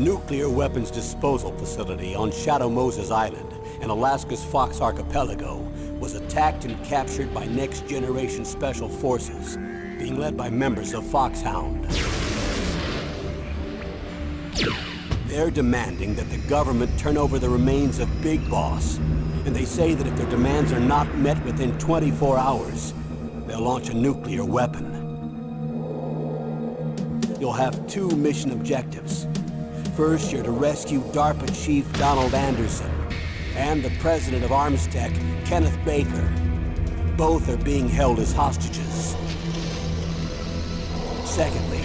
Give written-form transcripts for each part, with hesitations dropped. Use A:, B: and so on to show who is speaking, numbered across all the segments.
A: nuclear weapons disposal facility on Shadow Moses Island in Alaska's Fox Archipelago was attacked and captured by next-generation special forces, being led by members of Foxhound. They're demanding that the government turn over the remains of Big Boss, and they say that if their demands are not met within 24 hours, they'll launch a nuclear weapon. You'll have two mission objectives. First, you're to rescue DARPA Chief Donald Anderson and the president of Armstech, Kenneth Baker. Both are being held as hostages. Secondly,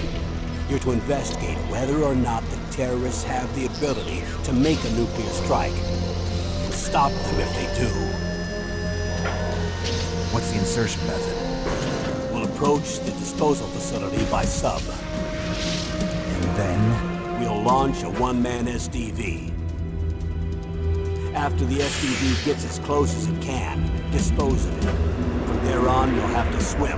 A: you're to investigate whether or not the terrorists have the ability to make a nuclear strike, and stop them if they do.
B: What's the insertion method?
A: We'll approach the disposal facility by sub.
B: And then?
A: We'll launch a one-man SDV. After the SDV gets as close as it can, dispose of it. From there on, you'll have to swim.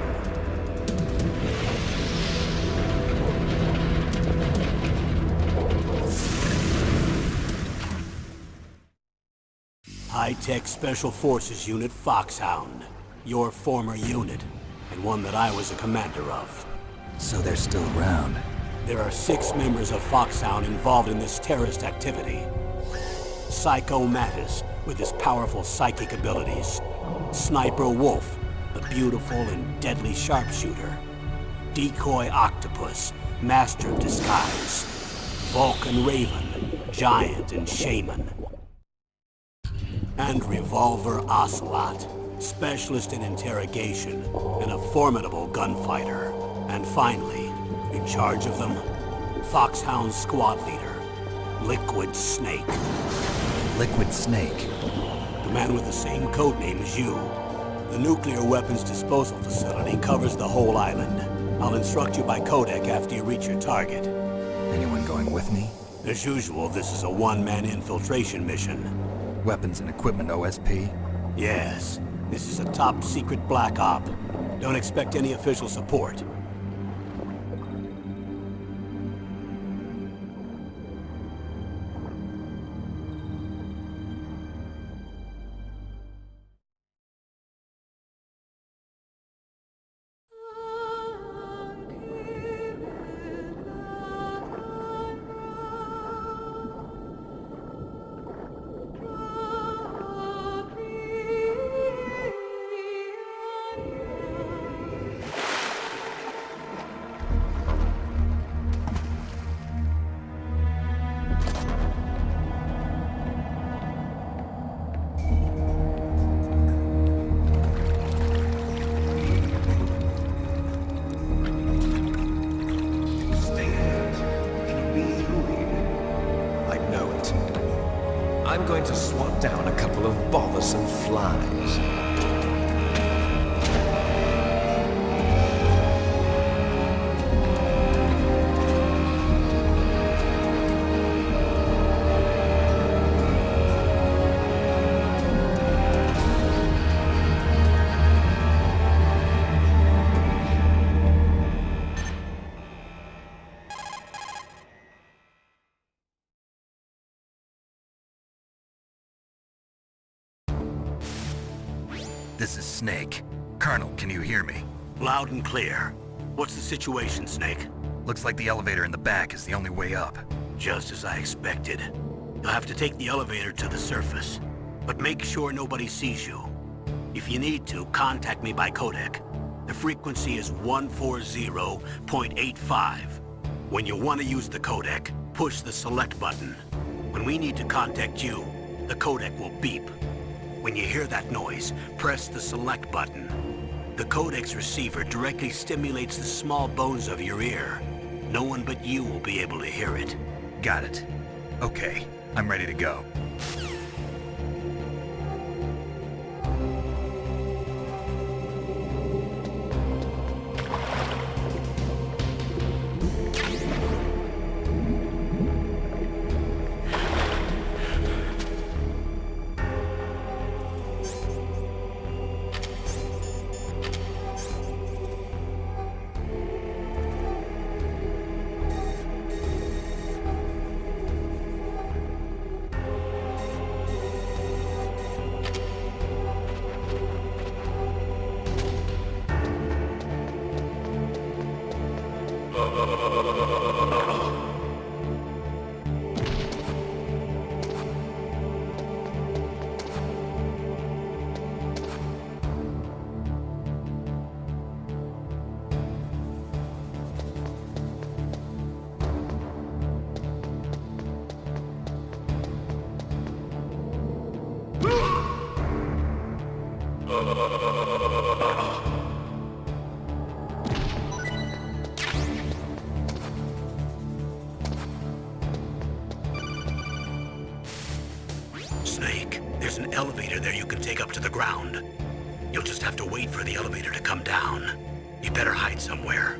A: High-Tech Special Forces Unit Foxhound. Your former unit, and one that I was a commander of.
B: So they're still around.
A: There are 6 members of Foxhound involved in this terrorist activity. Psycho Mantis, with his powerful psychic abilities. Sniper Wolf, the beautiful and deadly sharpshooter. Decoy Octopus, master of disguise. Vulcan Raven, giant and shaman. And Revolver Ocelot, specialist in interrogation and a formidable gunfighter. And finally, in charge of them, Foxhound squad leader, Liquid Snake.
B: Liquid Snake?
A: The man with the same codename as you. The nuclear weapons disposal facility covers the whole island. I'll instruct you by codec after you reach your target.
B: Anyone going with me?
A: As usual, this is a one-man infiltration mission.
B: Weapons and equipment OSP?
A: Yes. This is a top-secret black op. Don't expect any official support.
C: I'm going to swat down a couple of bothersome flies.
B: This is Snake. Colonel, can you hear me?
A: Loud and clear. What's the situation, Snake?
B: Looks like the elevator in the back is the only way up.
A: Just as I expected. You'll have to take the elevator to the surface. But make sure nobody sees you. If you need to, contact me by codec. The frequency is 140.85. When you want to use the codec, push the select button. When we need to contact you, the codec will beep. When you hear that noise, press the select button. The codec's receiver directly stimulates the small bones of your ear. No one but you will be able to hear it.
B: Got it. Okay, I'm ready to go.
A: Snake, there's an elevator there you can take up to the ground. You'll just have to wait for the elevator to come down. You better hide somewhere.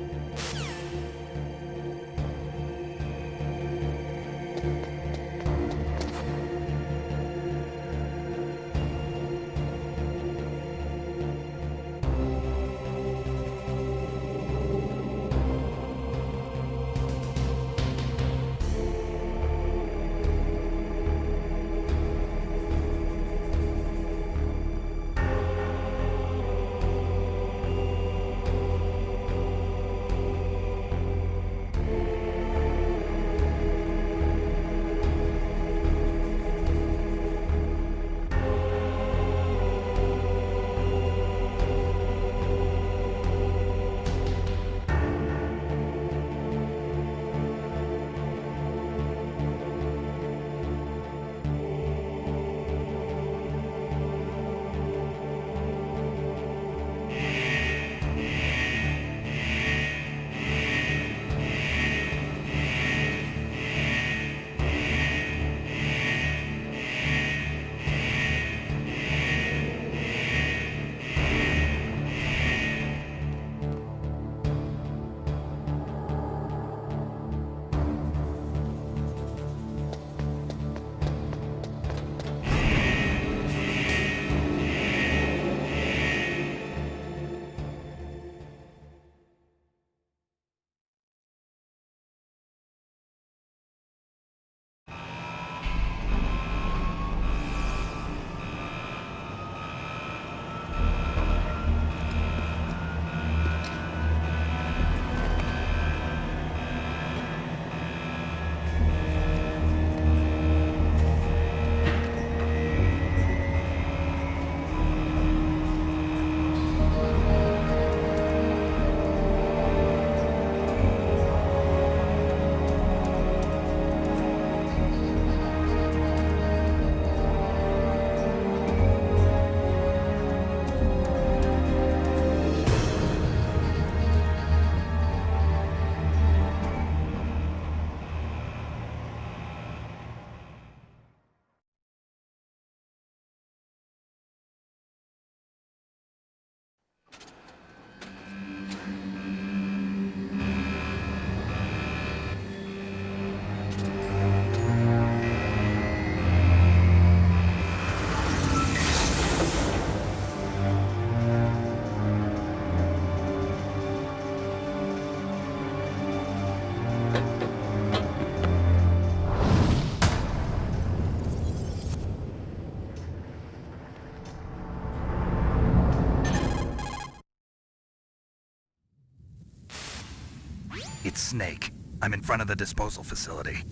B: It's Snake. I'm in front of the disposal facility.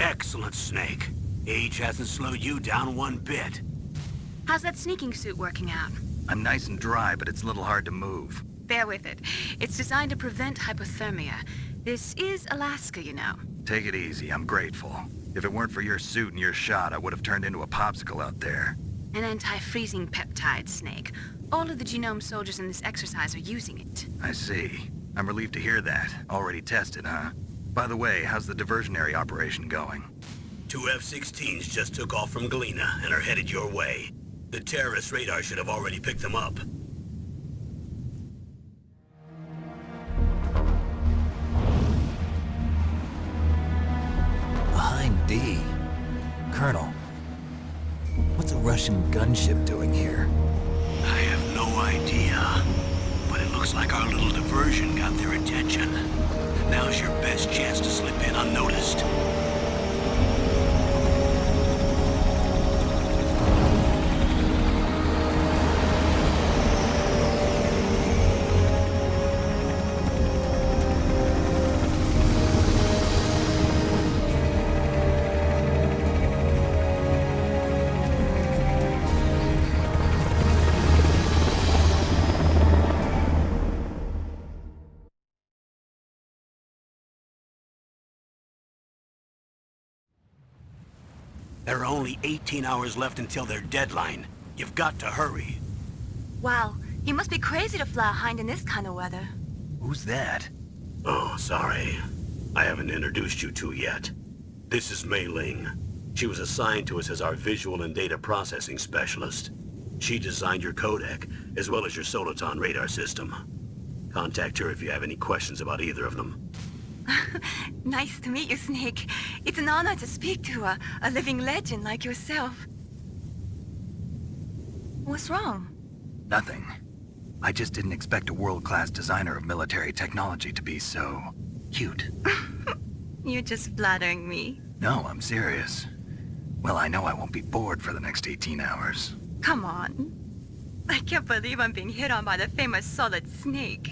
A: Excellent, Snake. Age hasn't slowed you down one bit.
D: How's that sneaking suit working out?
B: I'm nice and dry, but it's a little hard to move.
D: Bear with it. It's designed to prevent hypothermia. This is Alaska, you know.
B: Take it easy, I'm grateful. If it weren't for your suit and your shot, I would have turned into a popsicle out there.
D: An anti-freezing peptide, Snake. All of the genome soldiers in this exercise are using it.
B: I see. I'm relieved to hear that. Already tested, huh? By the way, how's the diversionary operation going?
A: 2 F-16s just took off from Galena and are headed your way. The terrorist radar should have already picked them up.
C: Behind D. Colonel, what's a Russian gunship doing here?
A: I have no idea. But it looks like our little diversion got their attention. Now's your best chance to slip in unnoticed. There are only 18 hours left until their deadline. You've got to hurry.
E: Wow, you must be crazy to fly a Hind in this kind of weather.
C: Who's that?
A: Oh, sorry. I haven't introduced you two yet. This is Mei Ling. She was assigned to us as our visual and data processing specialist. She designed your codec, as well as your Soliton radar system. Contact her if you have any questions about either of them.
E: Nice to meet you, Snake. It's an honor to speak to a living legend like yourself. What's wrong?
C: Nothing. I just didn't expect a world-class designer of military technology to be so... cute.
E: You're just flattering me.
C: No, I'm serious. Well, I know I won't be bored for the next 18 hours.
E: Come on. I can't believe I'm being hit on by the famous solid Snake.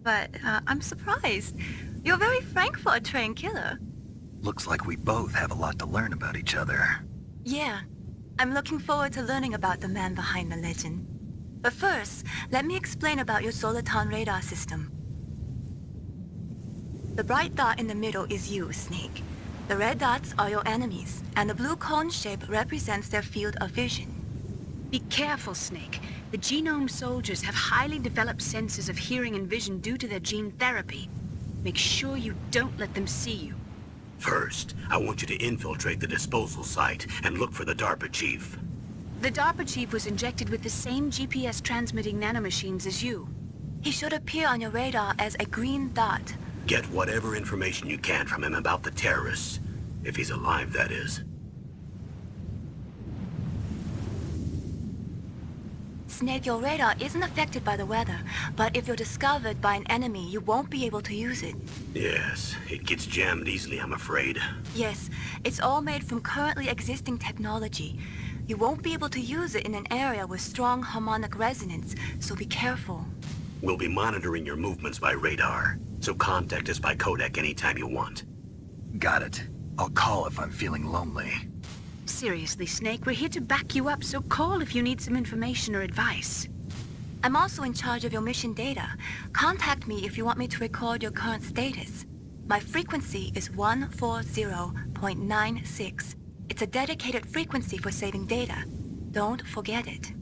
E: But I'm surprised. You're very frank for a trained killer.
C: Looks like we both have a lot to learn about each other.
E: Yeah. I'm looking forward to learning about the man behind the legend. But first, let me explain about your Soliton radar system. The bright dot in the middle is you, Snake. The red dots are your enemies, and the blue cone shape represents their field of vision.
D: Be careful, Snake. The genome soldiers have highly developed senses of hearing and vision due to their gene therapy. Make sure you don't let them see you.
A: First, I want you to infiltrate the disposal site and look for the DARPA chief.
D: The DARPA chief was injected with the same GPS transmitting nanomachines as you.
E: He should appear on your radar as a green dot.
A: Get whatever information you can from him about the terrorists. If he's alive, that is.
E: Snake, your radar isn't affected by the weather, but if you're discovered by an enemy, you won't be able to use it.
A: Yes, it gets jammed easily, I'm afraid.
E: Yes, it's all made from currently existing technology. You won't be able to use it in an area with strong harmonic resonance, so be careful.
A: We'll be monitoring your movements by radar, so contact us by codec anytime you want.
C: Got it. I'll call if I'm feeling lonely.
D: Seriously, Snake, we're here to back you up, so call if you need some information or advice.
E: I'm also in charge of your mission data. Contact me if you want me to record your current status. My frequency is 140.96. It's a dedicated frequency for saving data. Don't forget it.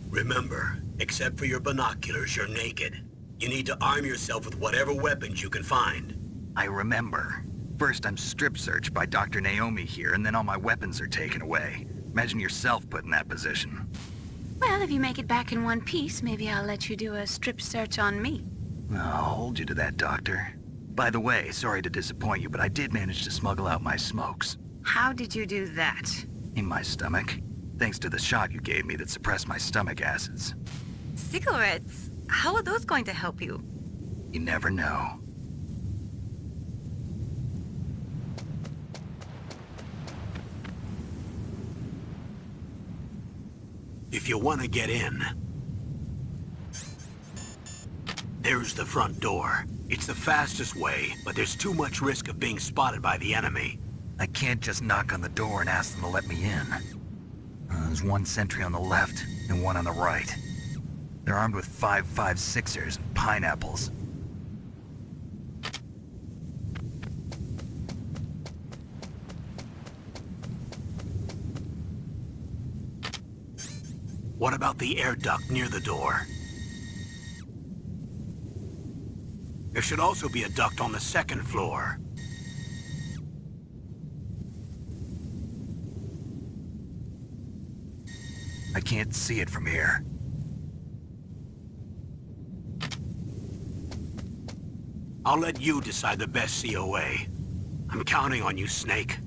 A: Remember, except for your binoculars, you're naked. You need to arm yourself with whatever weapons you can find.
C: I remember. First, I'm strip searched by Dr. Naomi here, and then all my weapons are taken away. Imagine yourself put in that position.
D: Well, if you make it back in one piece, maybe I'll let you do a strip search on me.
C: I'll hold you to that, Doctor. By the way, sorry to disappoint you, but I did manage to smuggle out my smokes.
D: How did you do that?
C: In my stomach. Thanks to the shot you gave me that suppressed my stomach acids.
E: Cigarettes? How are those going to help you?
C: You never know.
A: If you want to get in, there's the front door. It's the fastest way, but there's too much risk of being spotted by the enemy.
C: I can't just knock on the door and ask them to let me in. There's one sentry on the left and one on the right. They're armed with 5.56ers and pineapples.
A: What about the air duct near the door? There should also be a duct on the second floor.
C: I can't see it from here.
A: I'll let you decide the best COA. I'm counting on you, Snake.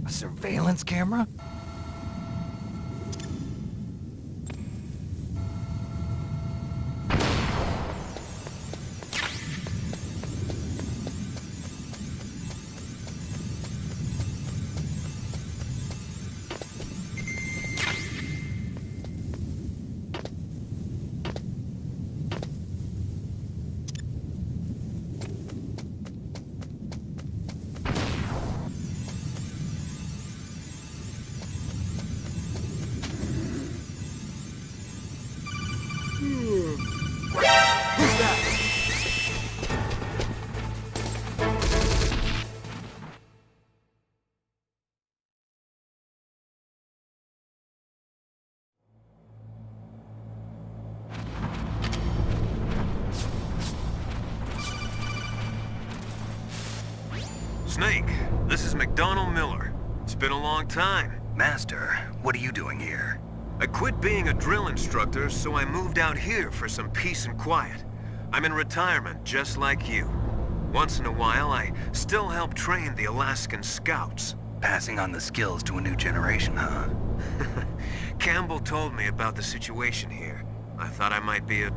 C: Surveillance camera?
F: Snake, this is McDonald Miller. It's been a long time.
C: Master, what are you doing here?
F: I quit being a drill instructor, so I moved out here for some peace and quiet. I'm in retirement, just like you. Once in a while, I still help train the Alaskan Scouts.
C: Passing on the skills to a new generation, huh?
F: Campbell told me about the situation here. I thought I might be a...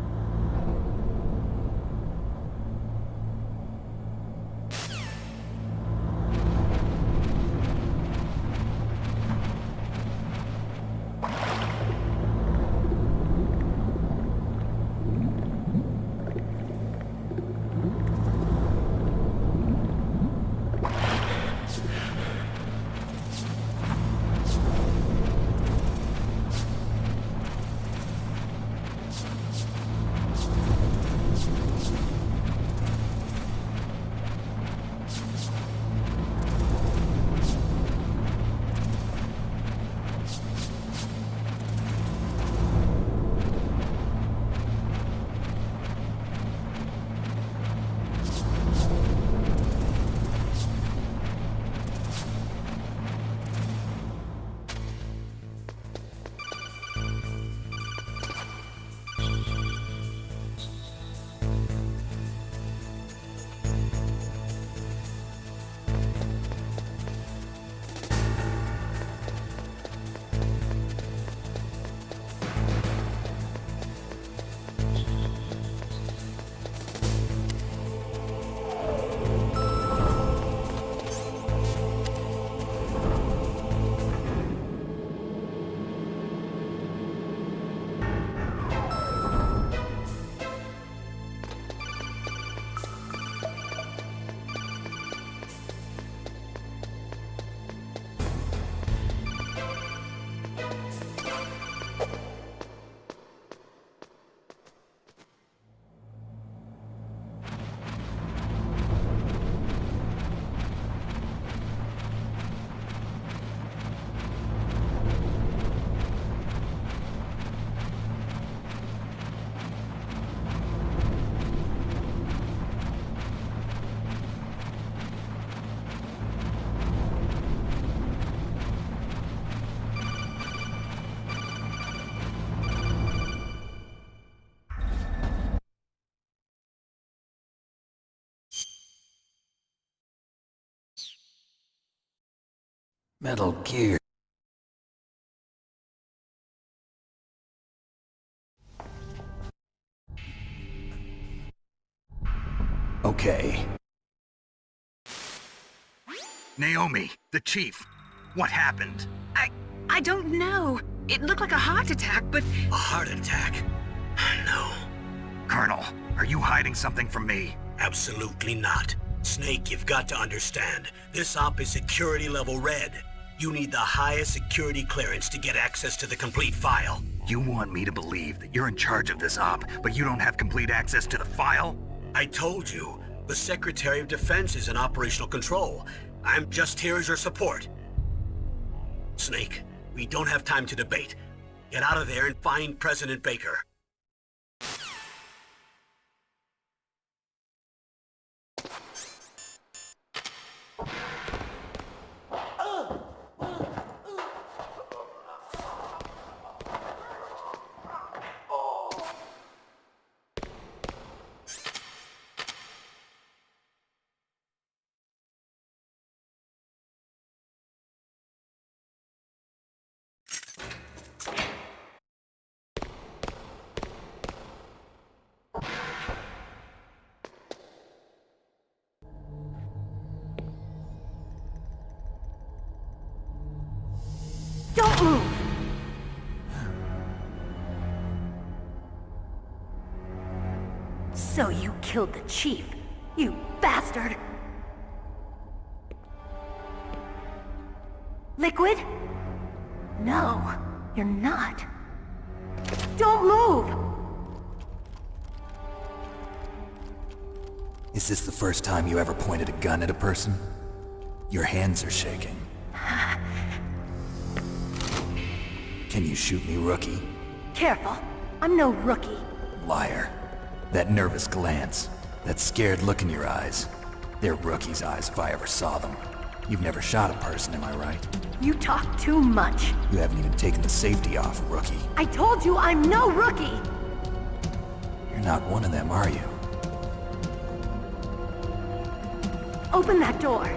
C: Metal Gear. Okay. Naomi, the chief. What happened?
D: I don't know. It looked like a heart attack, but...
A: A heart attack? No,
C: Colonel, are you hiding something from me?
A: absolutely not. Snake, you've got to understand. This op is security level red. You need the highest security clearance to get access to the complete file.
C: You want me to believe that you're in charge of this op, but you don't have complete access to the file?
A: I told you, the Secretary of Defense is in operational control. I'm just here as your support. Snake, we don't have time to debate. Get out of there and find President Baker.
G: Don't move! So you killed the chief, you bastard! Liquid? No, you're not. Don't move!
C: Is this the first time you ever pointed a gun at a person? Your hands are shaking. Can you shoot me, rookie?
G: Careful, I'm no rookie.
C: Liar. That nervous glance, that scared look in your eyes. They're rookies' eyes if I ever saw them. You've never shot a person, am I right?
G: You talk too much.
C: You haven't even taken the safety off, rookie.
G: I told you I'm no rookie!
C: You're not one of them, are you?
G: Open that door.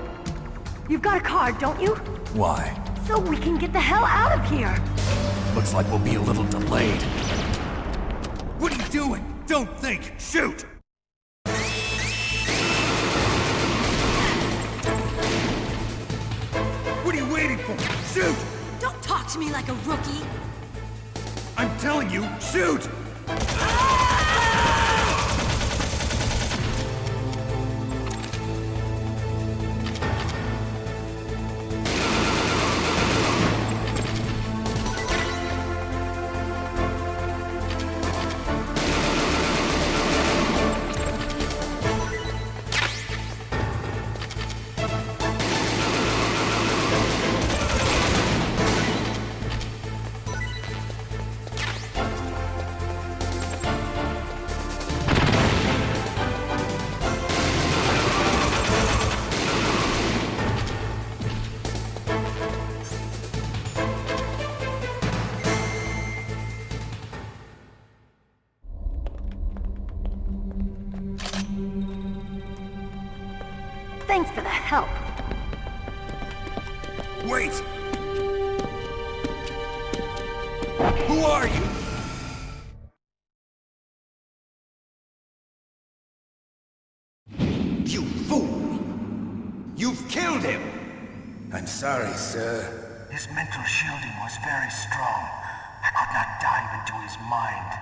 G: You've got a card, don't you?
C: Why?
G: So we can get the hell out of here!
C: Looks like we'll be a little delayed.
H: What are you doing? Don't think! Shoot! What are you waiting for? Shoot!
I: Don't talk to me like a rookie!
H: I'm telling you, shoot!
G: Thanks for the help.
H: Wait! Who are you?
J: You fool! You've killed him!
H: I'm sorry, sir.
J: His mental shielding was very strong. I could not dive into his mind.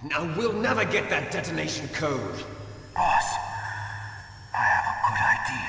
J: Now we'll never get that detonation code. Boss, I have a good idea.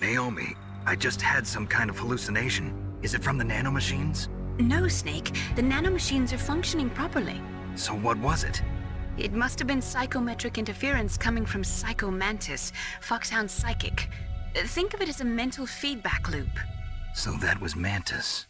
C: Naomi, I just had some kind of hallucination. Is it from the nanomachines?
D: No, Snake. The nanomachines are functioning properly.
C: So what was it?
D: It must have been psychometric interference coming from Psycho Mantis, Foxhound's psychic. Think of it as a mental feedback loop.
C: So that was Mantis.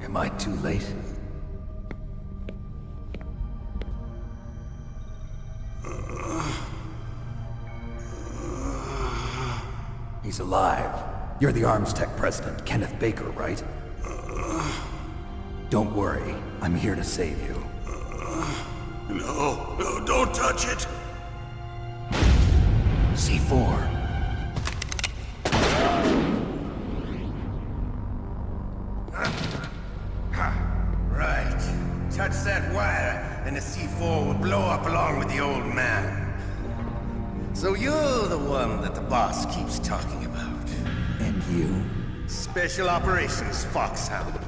C: Am I too late? He's alive. You're the Arms Tech President, Kenneth Baker, right? Don't worry. I'm here to save you.
J: No, don't touch it!
C: C4.
J: Right. Touch that wire, and the C4 will blow up along with the old man. So you're the one that the boss keeps talking about.
C: And you?
J: Special Operations Foxhound.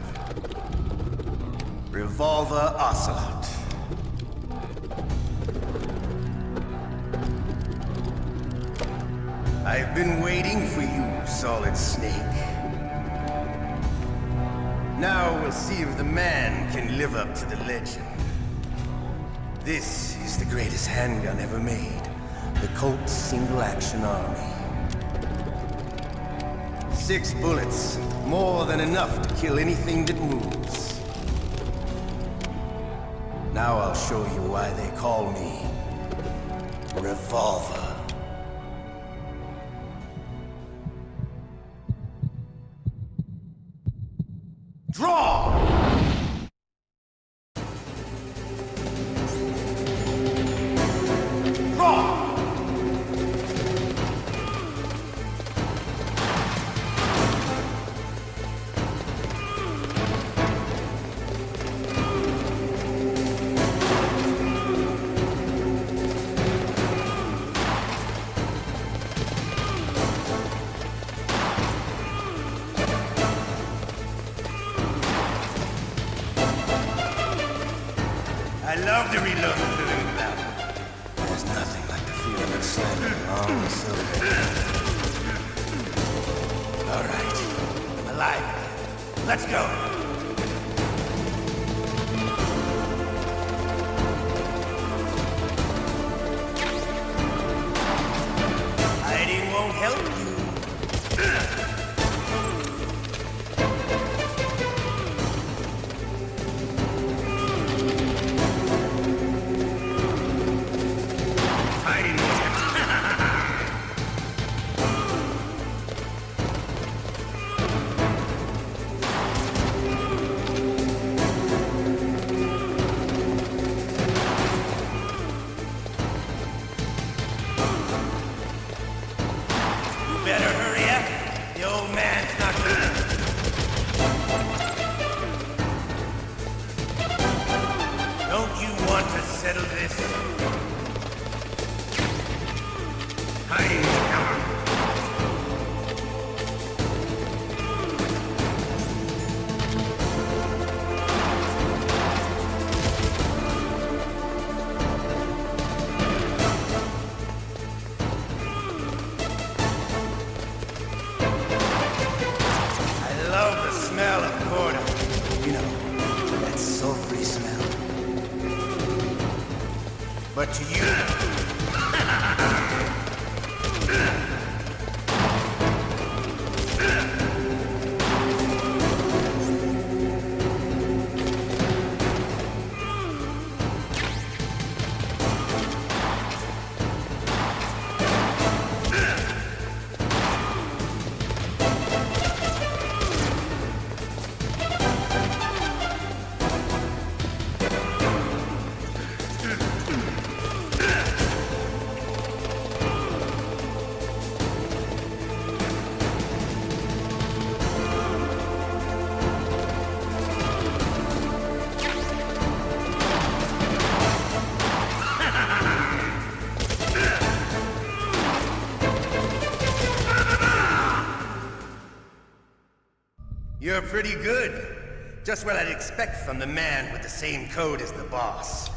J: Revolver Ocelot. I've been waiting for you, Solid Snake. Now we'll see if the man can live up to the legend. This is the greatest handgun ever made. The Colt Single Action Army. 6 bullets, more than enough to kill anything that moves. Now I'll show you why they call me Revolver. Draw! I love to reload the little battle. There's nothing like the feeling of slamming long silver. All right, I'm alive. Let's go. Hiding won't help you. Better hurry up. The old man's not good. Don't you want to settle this? Hiding cover. Smell of corn. You know, that sulfury smell. But to you... You're pretty good. Just what I'd expect from the man with the same code as the boss.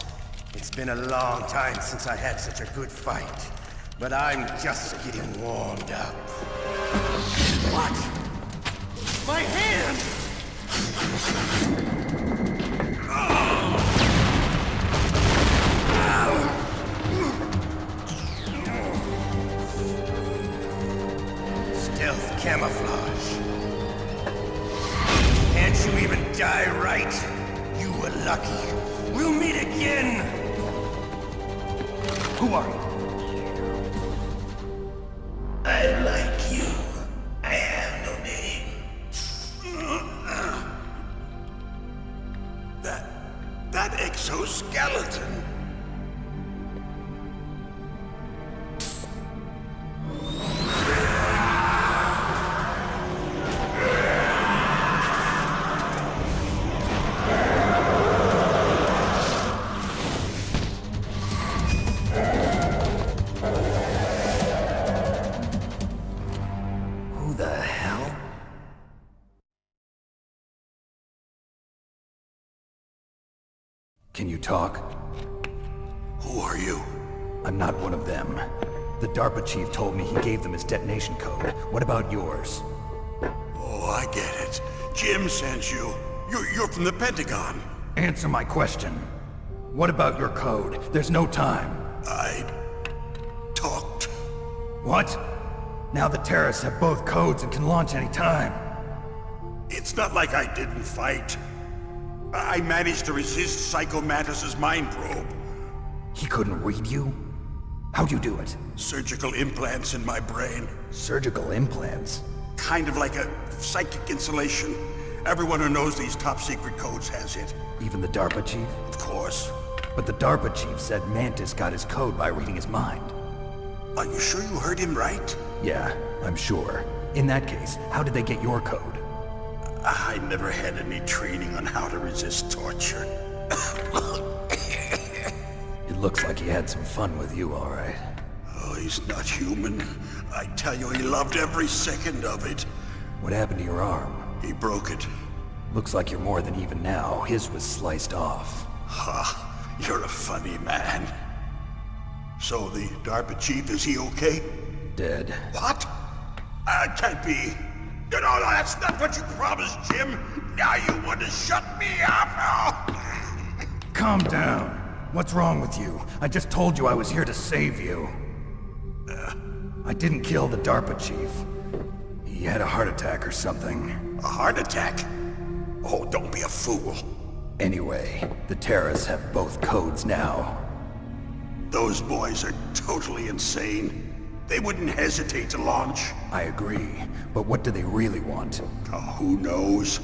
J: It's been a long time since I had such a good fight, but I'm just getting warmed up. What? My hand! Stealth camouflage. Can't you even die right. You were lucky. We'll meet again! Who are you? I like you. I have no name. That exoskeleton.
C: Who the hell? Can you talk?
J: Who are you?
C: I'm not one of them. The DARPA chief told me he gave them his detonation code. What about yours?
J: Oh, I get it. Jim sent you. You're from the Pentagon.
C: Answer my question. What about your code? There's no time.
J: I talked.
C: What? Now the terrorists have both codes and can launch any time.
J: It's not like I didn't fight. I managed to resist Psycho Mantis's mind probe.
C: He couldn't read you? How'd you do it?
J: Surgical implants in my brain.
C: Surgical implants?
J: Kind of like a psychic insulation. Everyone who knows these top-secret codes has it.
C: Even the DARPA chief?
J: Of course.
C: But the DARPA chief said Mantis got his code by reading his mind.
J: Are you sure you heard him right?
C: Yeah, I'm sure. In that case, how did they get your code?
J: I never had any training on how to resist torture.
C: It looks like he had some fun with you, all right.
J: Oh, he's not human. I tell you, he loved every second of it.
C: What happened to your arm?
J: He broke it.
C: Looks like you're more than even now. His was sliced off.
J: Ha, you're a funny man. So the DARPA chief, is he okay?
C: Dead.
J: What? Can't be. No, that's not what you promised, Jim. Now you want to shut me up?
C: Calm down. What's wrong with you? I just told you I was here to save you. I didn't kill the DARPA chief. He had a heart attack or something.
J: A heart attack? Oh, don't be a fool.
C: Anyway, the terrorists have both codes now.
J: Those boys are totally insane. They wouldn't hesitate to launch.
C: I agree, but what do they really want?
J: Oh, who knows?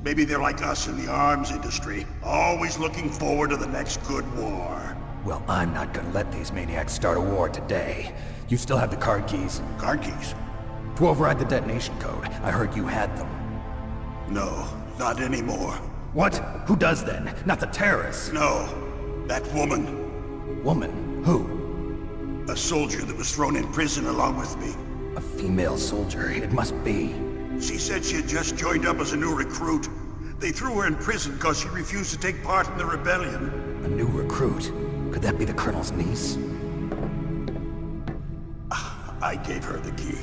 J: Maybe they're like us in the arms industry, always looking forward to the next good war.
C: Well, I'm not gonna let these maniacs start a war today. You still have the card keys?
J: Card keys?
C: To override the detonation code. I heard you had them.
J: No, not anymore.
C: What? Who does then? Not the terrorists?
J: No, that woman.
C: Woman? Who?
J: A soldier that was thrown in prison along with me.
C: A female soldier, it must be.
J: She said she had just joined up as a new recruit. They threw her in prison because she refused to take part in the rebellion.
C: A new recruit? Could that be the Colonel's niece?
J: I gave her the key.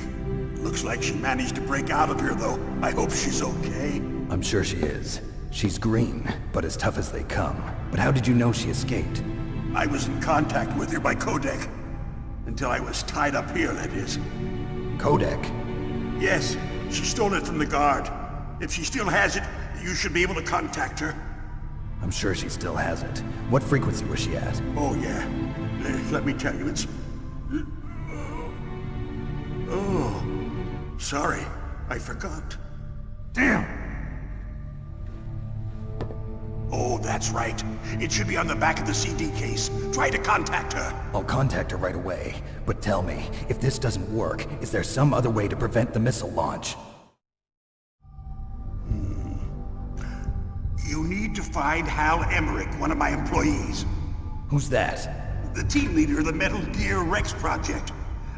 J: Looks like she managed to break out of here, though. I hope she's okay.
C: I'm sure she is. She's green, but as tough as they come. But how did you know she escaped?
J: I was in contact with her by codec. Until I was tied up here, that is.
C: Codec?
J: Yes, she stole it from the guard. If she still has it, you should be able to contact her.
C: I'm sure she still has it. What frequency was she at?
J: Oh, yeah. Let me tell you, it's... Oh, sorry. I forgot.
C: Damn!
J: Oh, that's right. It should be on the back of the CD case. Try to contact her.
C: I'll contact her right away. But tell me, if this doesn't work, is there some other way to prevent the missile launch?
J: You need to find Hal Emmerich, one of my employees.
C: Who's that?
J: The team leader of the Metal Gear Rex project.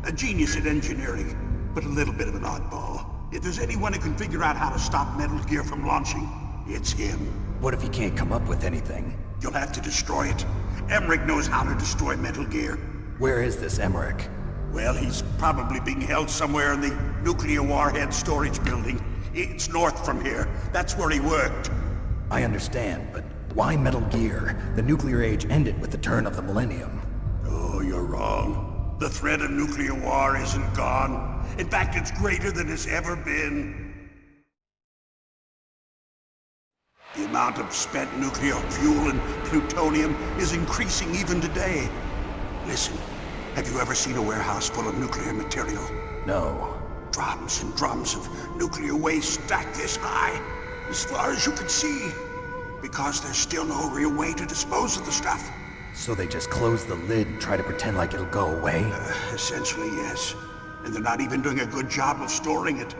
J: A genius at engineering, but a little bit of an oddball. If there's anyone who can figure out how to stop Metal Gear from launching, it's him.
C: What if he can't come up with anything?
J: You'll have to destroy it. Emmerich knows how to destroy Metal Gear.
C: Where is this Emmerich?
J: Well, he's probably being held somewhere in the nuclear warhead storage building. It's north from here. That's where he worked.
C: I understand, but why Metal Gear? The nuclear age ended with the turn of the millennium.
J: Oh, you're wrong. The threat of nuclear war isn't gone. In fact, it's greater than it's ever been.
A: The amount of spent nuclear fuel and plutonium is increasing even today. Listen, have you ever seen a warehouse full of nuclear material?
C: No.
A: Drums and drums of nuclear waste stacked this high, as far as you can see. Because there's still no real way to dispose of the stuff.
C: So they just close the lid and try to pretend like it'll go away?
A: Essentially, yes. And they're not even doing a good job of storing it.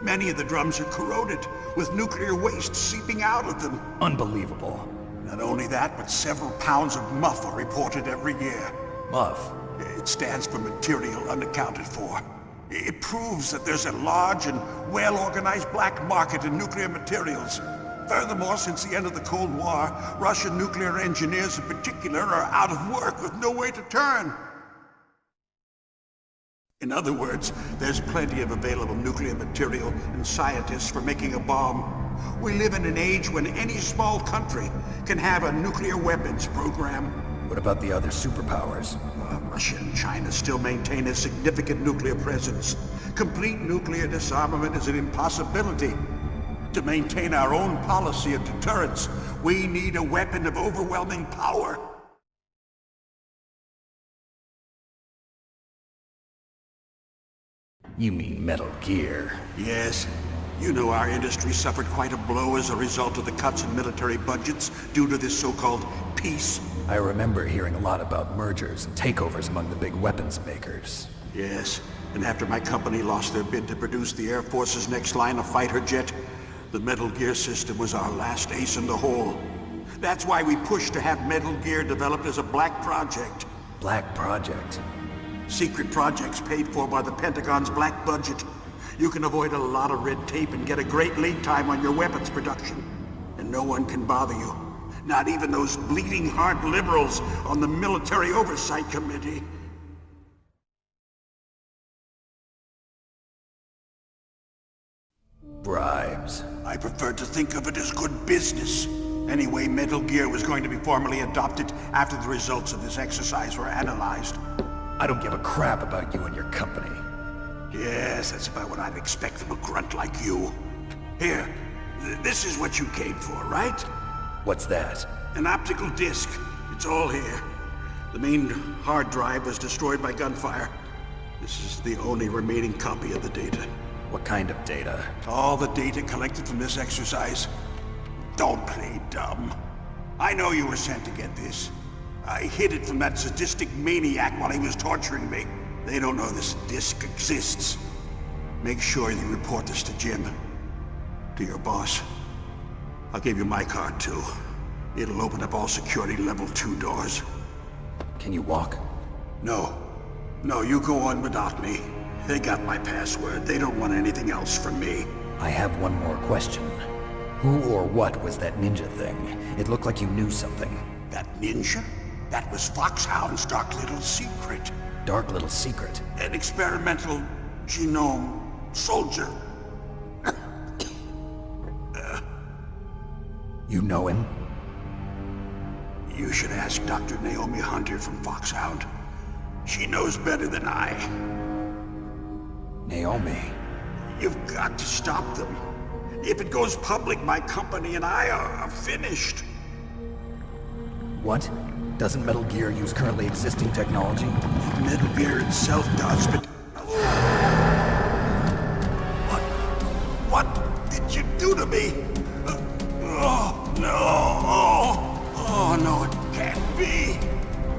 A: Many of the drums are corroded, with nuclear waste seeping out of them.
C: Unbelievable.
A: Not only that, but several pounds of muff are reported every year.
C: Muff?
A: It stands for material unaccounted for. It proves that there's a large and well-organized black market in nuclear materials. Furthermore, since the end of the Cold War, Russian nuclear engineers in particular are out of work with no way to turn. In other words, there's plenty of available nuclear material and scientists for making a bomb. We live in an age when any small country can have a nuclear weapons program.
C: What about the other superpowers?
A: Russia and China still maintain a significant nuclear presence. Complete nuclear disarmament is an impossibility. To maintain our own policy of deterrence, we need a weapon of overwhelming power.
C: You mean Metal Gear?
A: Yes. You know our industry suffered quite a blow as a result of the cuts in military budgets due to this so-called peace.
C: I remember hearing a lot about mergers and takeovers among the big weapons makers.
A: Yes, and after my company lost their bid to produce the Air Force's next line of fighter jet, the Metal Gear system was our last ace in the hole. That's why we pushed to have Metal Gear developed as a black project.
C: Black project?
A: Secret projects paid for by the Pentagon's black budget. You can avoid a lot of red tape and get a great lead time on your weapons production. And no one can bother you. Not even those bleeding heart liberals on the Military Oversight Committee.
C: Bribes.
A: I prefer to think of it as good business. Anyway, Metal Gear was going to be formally adopted after the results of this exercise were analyzed.
C: I don't give a crap about you and your company.
A: Yes, that's about what I'd expect from a grunt like you. Here, this is what you came for, right?
C: What's that?
A: An optical disc. It's all here. The main hard drive was destroyed by gunfire. This is the only remaining copy of the data.
C: What kind of data?
A: All the data collected from this exercise. Don't play dumb. I know you were sent to get this. I hid it from that sadistic maniac while he was torturing me. They don't know this disc exists. Make sure you report this to Jim. To your boss. I'll give you my card too. It'll open up all security level 2 doors.
C: Can you walk?
A: No. No, you go on without me. They got my password. They don't want anything else from me.
C: I have one more question. Who or what was that ninja thing? It looked like you knew something.
A: That ninja? That was Foxhound's dark little secret.
C: Dark little secret?
A: An experimental genome soldier.
C: You know him?
A: You should ask Dr. Naomi Hunter from Foxhound. She knows better than I.
C: Naomi?
A: You've got to stop them. If it goes public, my company and I are finished.
C: What? Doesn't Metal Gear use currently existing technology?
A: Metal Gear itself does, but... What did you do to me? Oh, no! Oh, no, it can't be!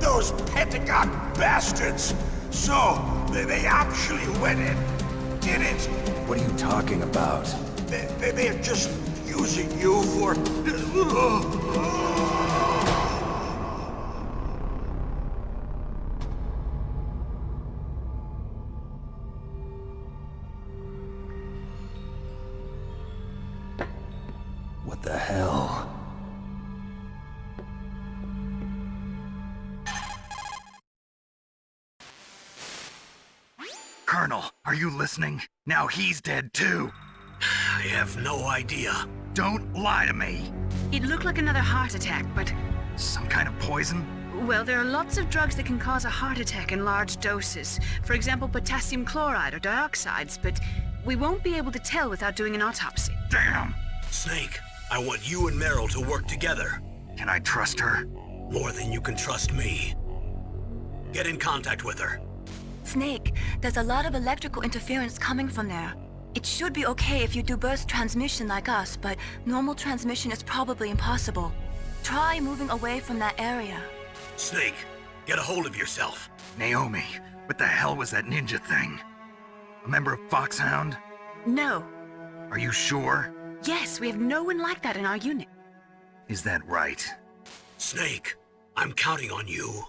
A: Those Pentagon bastards! So, they actually went and did it!
C: What are you talking about?
A: They're just using you for...
C: What the hell?
H: Colonel, are you listening? Now he's dead too.
A: I have no idea.
H: Don't lie to me.
D: It looked like another heart attack, but...
H: Some kind of poison?
D: Well, there are lots of drugs that can cause a heart attack in large doses. For example, potassium chloride or dioxides, but we won't be able to tell without doing an autopsy.
H: Damn!
A: Snake, I want you and Meryl to work together.
B: Can I trust her?
A: More than you can trust me. Get in contact with her.
E: Snake, there's a lot of electrical interference coming from there. It should be okay if you do burst transmission like us, but normal transmission is probably impossible. Try moving away from that area.
A: Snake, get a hold of yourself.
B: Naomi, what the hell was that ninja thing? A member of Foxhound?
D: No.
B: Are you sure?
D: Yes, we have no one like that in our unit.
B: Is that right?
A: Snake, I'm counting on you.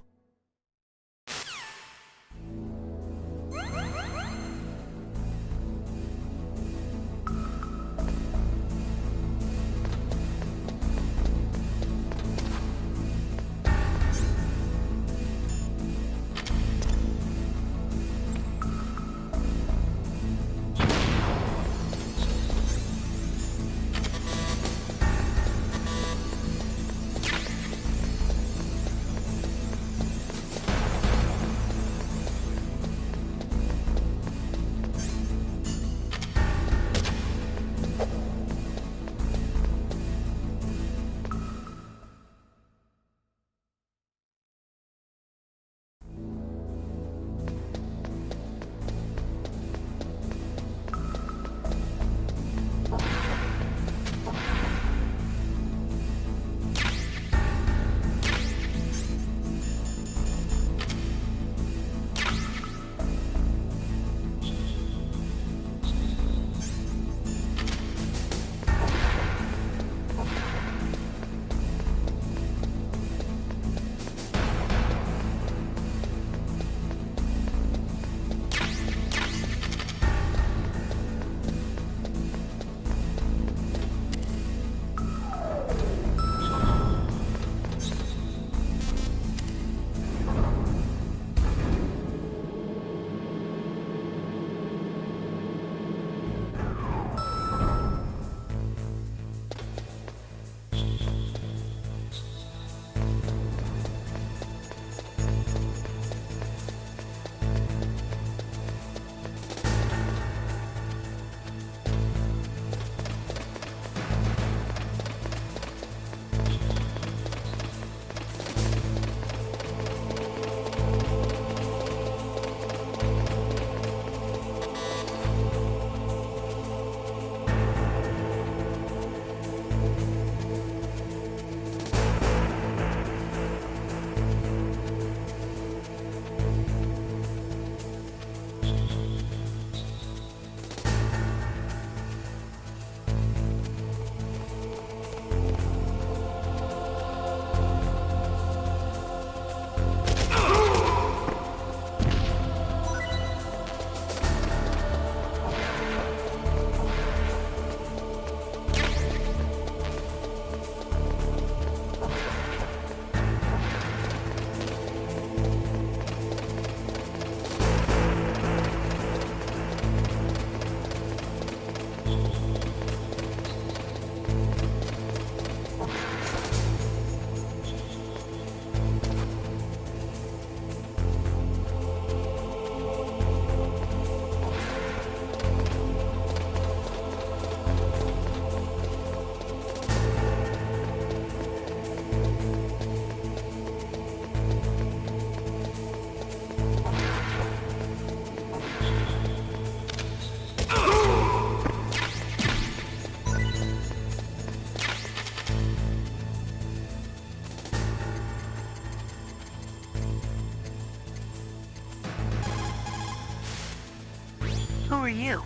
I: Who are you?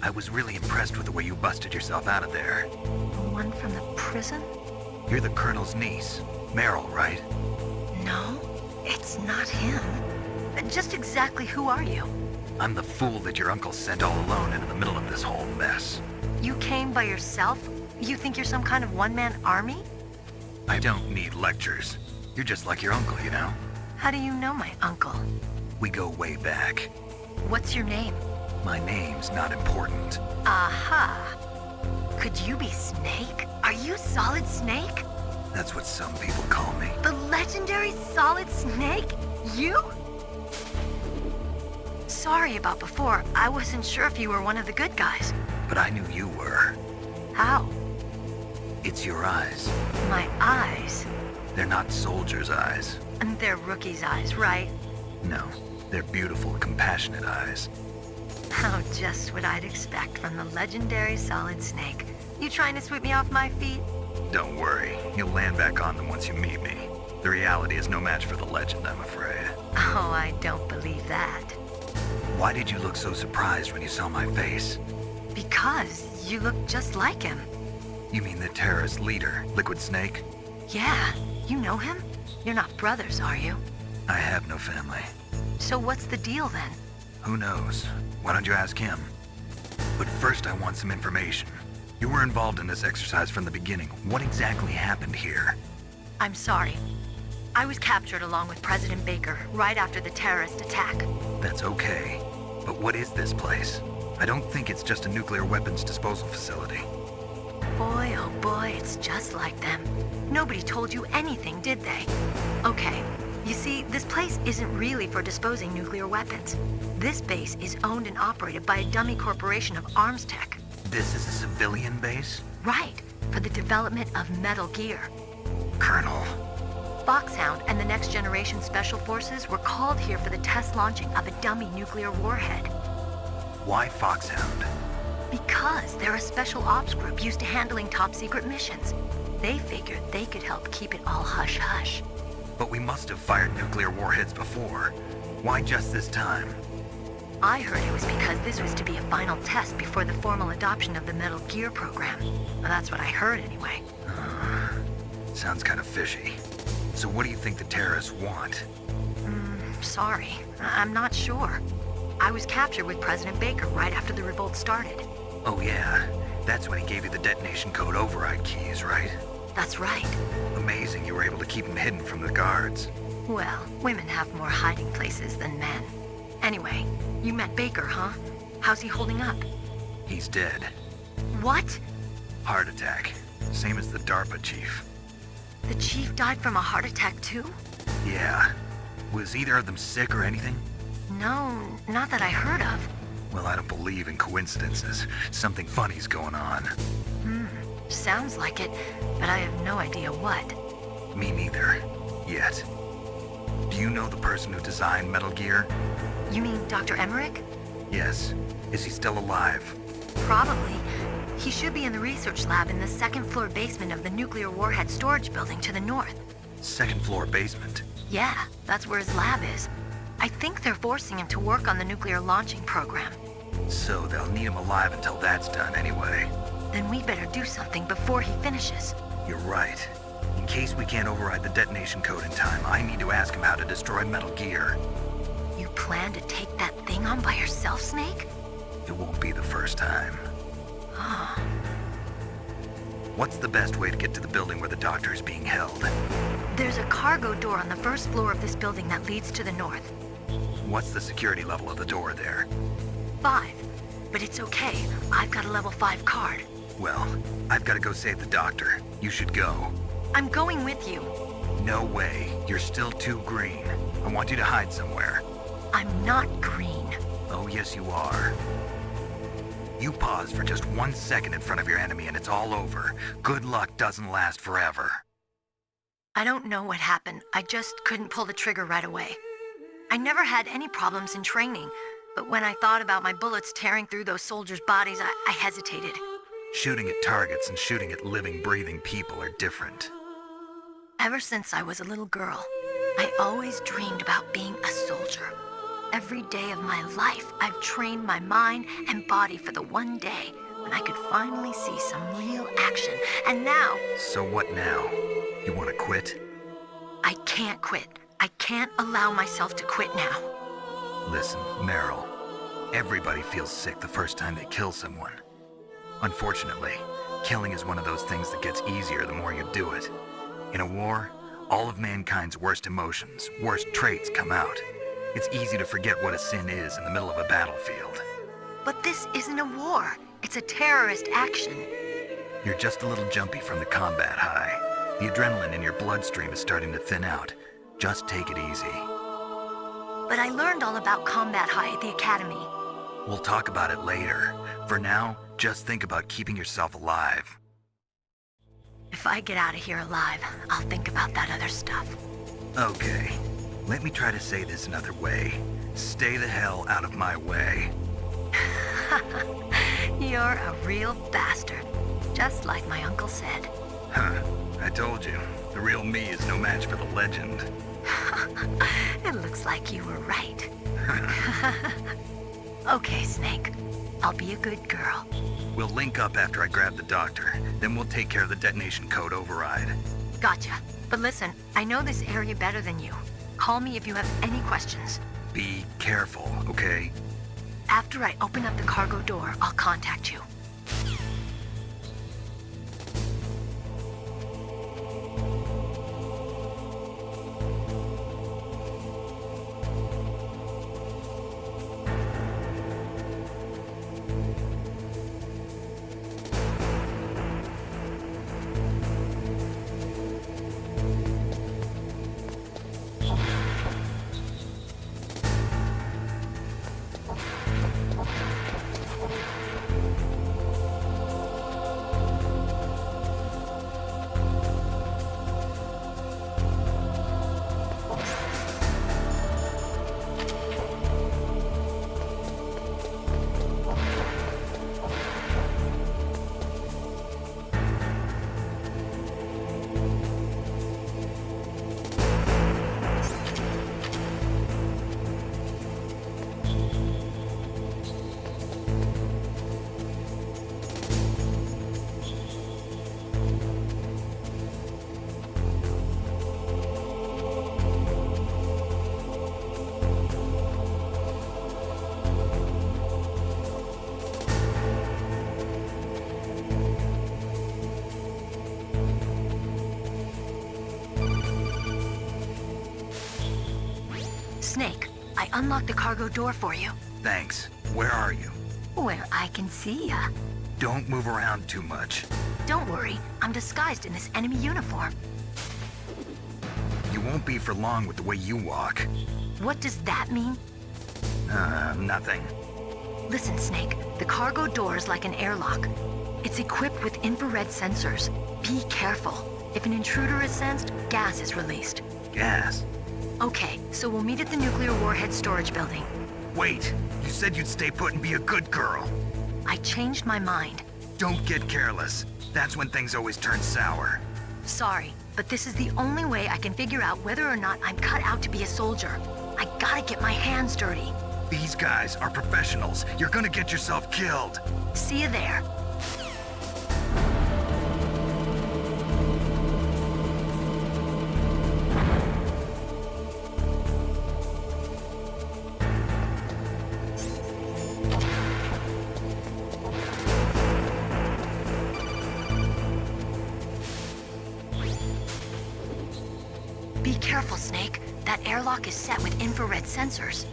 B: I was really impressed with the way you busted yourself out of there.
I: The one from the prison?
B: You're the Colonel's niece, Meryl, right?
I: No, it's not him. Just exactly who are you?
B: I'm the fool that your uncle sent all alone into the middle of this whole mess.
I: You came by yourself? You think you're some kind of one-man army?
B: I don't need lectures. You're just like your uncle, you know?
I: How do you know my uncle?
B: We go way back.
I: What's your name?
B: My name's not important.
I: Aha! Could you be Snake? Are you Solid Snake?
B: That's what some people call me.
I: The legendary Solid Snake? You? Sorry about before. I wasn't sure if you were one of the good guys.
B: But I knew you were.
I: How?
B: It's your eyes.
I: My eyes?
B: They're not soldiers' eyes.
I: And they're rookies' eyes, right?
B: No, they're beautiful, compassionate eyes.
I: Oh, just what I'd expect from the legendary Solid Snake. You trying to sweep me off my feet?
B: Don't worry, you'll land back on them once you meet me. The reality is no match for the legend, I'm afraid.
I: Oh, I don't believe that.
B: Why did you look so surprised when you saw my face?
I: Because you look just like him.
B: You mean the terrorist leader, Liquid Snake?
I: Yeah, you know him? You're not brothers, are you?
B: I have no family.
I: So what's the deal then?
B: Who knows? Why don't you ask him? But first I want some information. You were involved in this exercise from the beginning. What exactly happened here?
I: I'm sorry. I was captured along with President Baker right after the terrorist attack.
B: That's okay. But what is this place? I don't think it's just a nuclear weapons disposal facility.
I: Boy, oh boy, it's just like them. Nobody told you anything, did they? Okay, you see, this place isn't really for disposing nuclear weapons. This base is owned and operated by a dummy corporation of arms tech.
B: This is a civilian base?
I: Right, for the development of metal gear.
B: Colonel.
I: Foxhound and the Next Generation Special Forces were called here for the test launching of a dummy nuclear warhead.
B: Why Foxhound?
I: Because they're a special ops group used to handling top-secret missions. They figured they could help keep it all hush-hush.
B: But we must have fired nuclear warheads before. Why just this time?
I: I heard it was because this was to be a final test before the formal adoption of the Metal Gear program. Well, that's what I heard anyway.
B: Sounds kind of fishy. So what do you think the terrorists want?
I: Sorry, I'm not sure. I was captured with President Baker right after the revolt started.
B: Oh yeah, that's when he gave you the detonation code override keys, right?
I: That's right.
B: Amazing you were able to keep him hidden from the guards.
I: Well, women have more hiding places than men. Anyway, you met Baker, huh? How's he holding up?
B: He's dead.
I: What?
B: Heart attack. Same as the DARPA chief.
I: The chief died from a heart attack too?
B: Yeah. Was either of them sick or anything?
I: No, not that I heard of.
B: Well, I don't believe in coincidences. Something funny's going on.
I: Sounds like it, but I have no idea what.
B: Me neither. Yet. Do you know the person who designed Metal Gear?
I: You mean Dr. Emmerich?
B: Yes. Is he still alive?
I: Probably. He should be in the research lab in the second-floor basement of the nuclear warhead storage building to the north.
B: Second floor basement?
I: Yeah, that's where his lab is. I think they're forcing him to work on the nuclear launching program.
B: So they'll need him alive until that's done anyway.
I: Then we better do something before he finishes.
B: You're right. In case we can't override the detonation code in time, I need to ask him how to destroy Metal Gear.
I: You plan to take that thing on by yourself, Snake?
B: It won't be the first time. What's the best way to get to the building where the doctor is being held?
I: There's a cargo door on the first floor of this building that leads to the north.
B: What's the security level of the door there?
I: 5. But it's okay. I've got a level 5 card.
B: Well, I've got to go save the doctor. You should go.
I: I'm going with you.
B: No way. You're still too green. I want you to hide somewhere.
I: I'm not green.
B: Oh, yes you are. You pause for just 1 second in front of your enemy and it's all over. Good luck doesn't last forever.
I: I don't know what happened. I just couldn't pull the trigger right away. I never had any problems in training, but when I thought about my bullets tearing through those soldiers' bodies, I hesitated.
B: Shooting at targets and shooting at living, breathing people are different.
I: Ever since I was a little girl, I always dreamed about being a soldier. Every day of my life, I've trained my mind and body for the one day when I could finally see some real action. And now...
B: So what now? You want to quit?
I: I can't quit. I can't allow myself to quit now.
B: Listen, Meryl. Everybody feels sick the first time they kill someone. Unfortunately, killing is one of those things that gets easier the more you do it. In a war, all of mankind's worst emotions, worst traits come out. It's easy to forget what a sin is in the middle of a battlefield.
I: But this isn't a war. It's a terrorist action.
B: You're just a little jumpy from the combat high. The adrenaline in your bloodstream is starting to thin out. Just take it easy.
I: But I learned all about combat high at the academy.
B: We'll talk about it later. For now, just think about keeping yourself alive.
I: If I get out of here alive, I'll think about that other stuff.
B: Okay. Let me try to say this another way. Stay the hell out of my way.
I: You're a real bastard. Just like my uncle said.
B: Huh. I told you. The real me is no match for the legend.
I: It looks like you were right. Okay, Snake. I'll be a good girl.
B: We'll link up after I grab the doctor. Then we'll take care of the detonation code override.
I: Gotcha. But listen, I know this area better than you. Call me if you have any questions.
B: Be careful, okay?
I: After I open up the cargo door, I'll contact you. Snake, I unlocked the cargo door for you.
B: Thanks. Where are you?
I: Where I can see ya.
B: Don't move around too much.
I: Don't worry, I'm disguised in this enemy uniform.
B: You won't be for long with the way you walk.
I: What does that mean?
B: Nothing.
I: Listen, Snake, the cargo door is like an airlock. It's equipped with infrared sensors. Be careful. If an intruder is sensed, gas is released.
B: Gas?
I: Okay, so we'll meet at the nuclear warhead storage building.
B: Wait, you said you'd stay put and be a good girl.
I: I changed my mind.
B: Don't get careless. That's when things always turn sour.
I: Sorry, but this is the only way I can figure out whether or not I'm cut out to be a soldier. I gotta get my hands dirty.
B: These guys are professionals. You're gonna get yourself killed.
I: See you there. Be careful, Snake. That airlock is set with infrared sensors.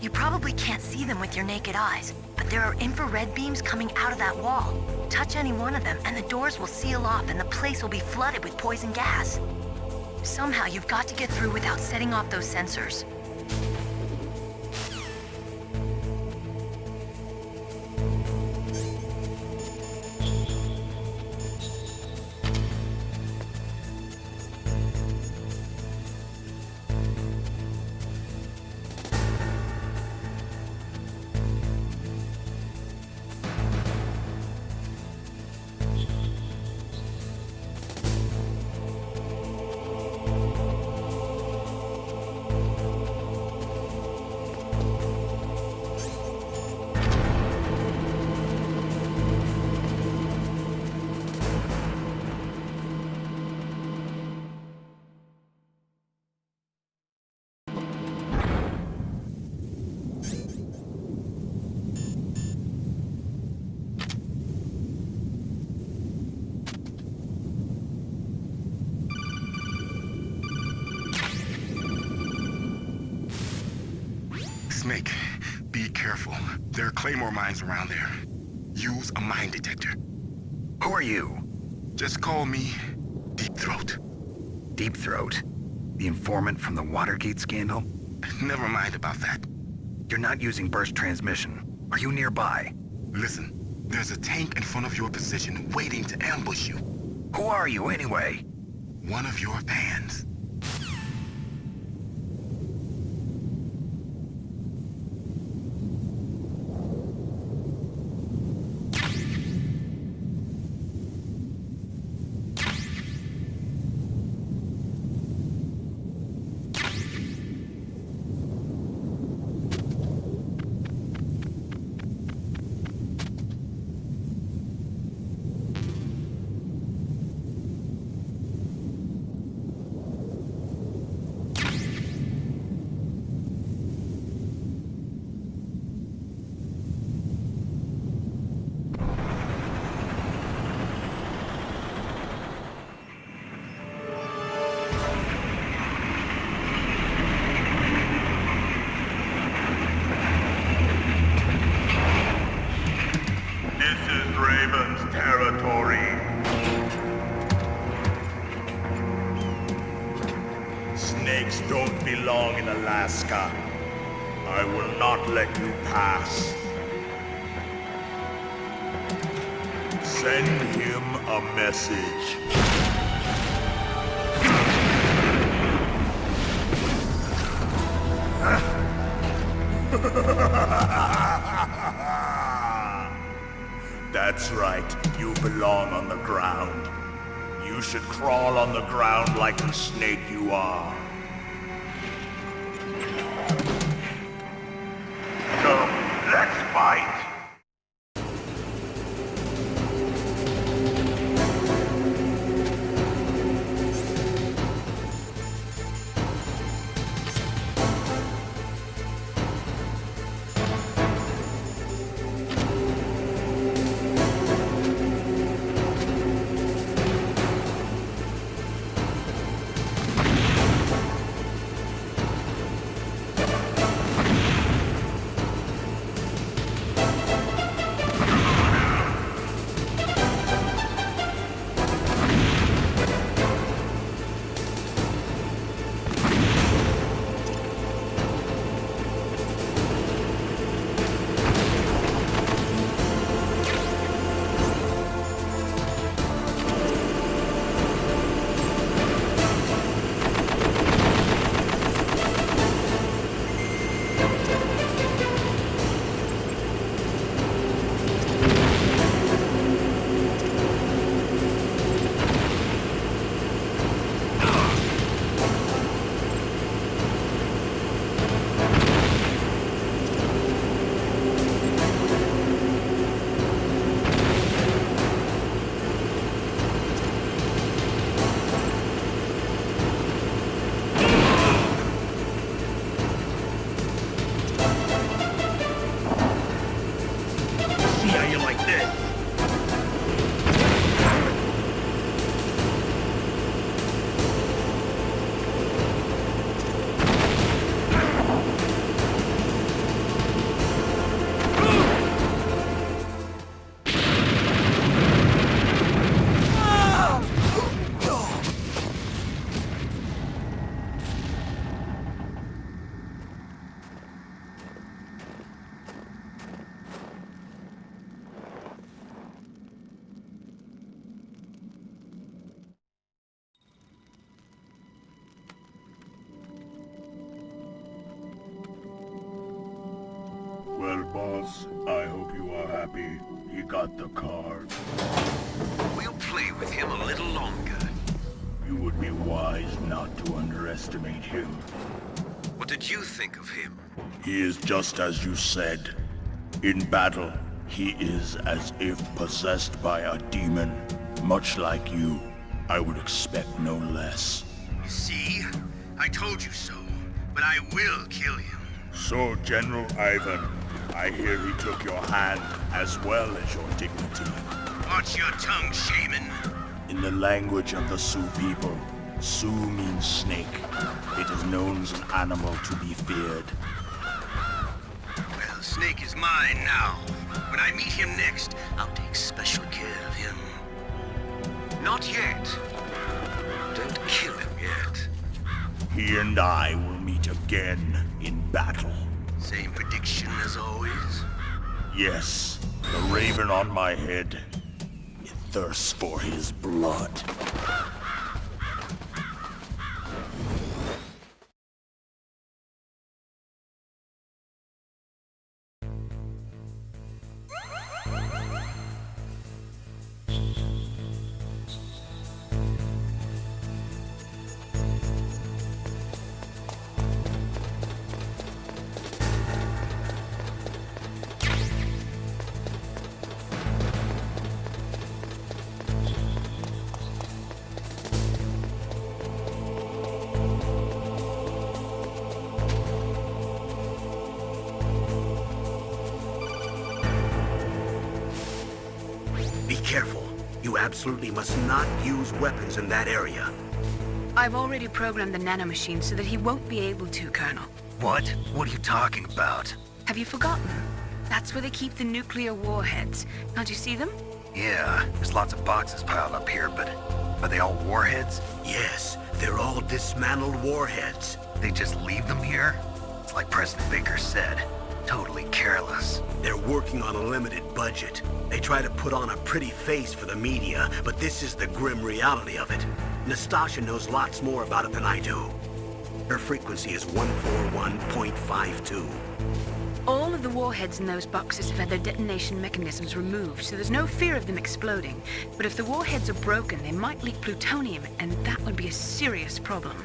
I: You probably can't see them with your naked eyes, but there are infrared beams coming out of that wall. Touch any one of them and the doors will seal off and the place will be flooded with poison gas. Somehow you've got to get through without setting off those sensors.
K: Snake, be careful. There are claymore mines around there. Use a mine detector.
B: Who are you?
K: Just call me Deep Throat.
B: Deep Throat? The informant from the Watergate scandal?
K: Never mind about that.
B: You're not using burst transmission. Are you nearby?
K: Listen, there's a tank in front of your position waiting to ambush you.
B: Who are you, anyway?
K: One of your fans.
L: Snakes don't belong in Alaska. I will not let you pass. Send him a message. That's right, you belong on the ground. You should crawl on the ground like the snake you are. Come, let's fight! Well, boss, I hope you are happy. He got the card.
F: We'll play with him a little longer.
L: You would be wise not to underestimate him.
F: What did you think of him?
L: He is just as you said. In battle, he is as if possessed by a demon. Much like you, I would expect no less.
J: See? I told you so. But I will kill him.
L: So, General Ivan, I hear he took your hand as well as your dignity.
J: Watch your tongue, shaman.
L: In the language of the Sioux people, Sioux means snake. It is known as an animal to be feared.
J: Well, Snake is mine now. When I meet him next, I'll take special care of him.
F: Not yet. Don't kill him yet.
L: He and I will meet again in battle.
J: Same prediction as always?
L: Yes, the raven on my head. It thirsts for his blood.
A: Be careful. You absolutely must not use weapons in that area.
D: I've already programmed the nanomachine so that he won't be able to, Colonel.
B: What? What are you talking about?
D: Have you forgotten? That's where they keep the nuclear warheads. Can't you see them?
B: Yeah, there's lots of boxes piled up here, but are they all warheads?
A: Yes, they're all dismantled warheads.
B: They just leave them here? It's like President Baker said. Totally careless.
A: They're working on a limited budget. They try to put on a pretty face for the media, but this is the grim reality of it. Nastasha knows lots more about it than I do. Her frequency is 141.52.
D: All of the warheads in those boxes have had their detonation mechanisms removed, so there's no fear of them exploding. But if the warheads are broken, they might leak plutonium, and that would be a serious problem.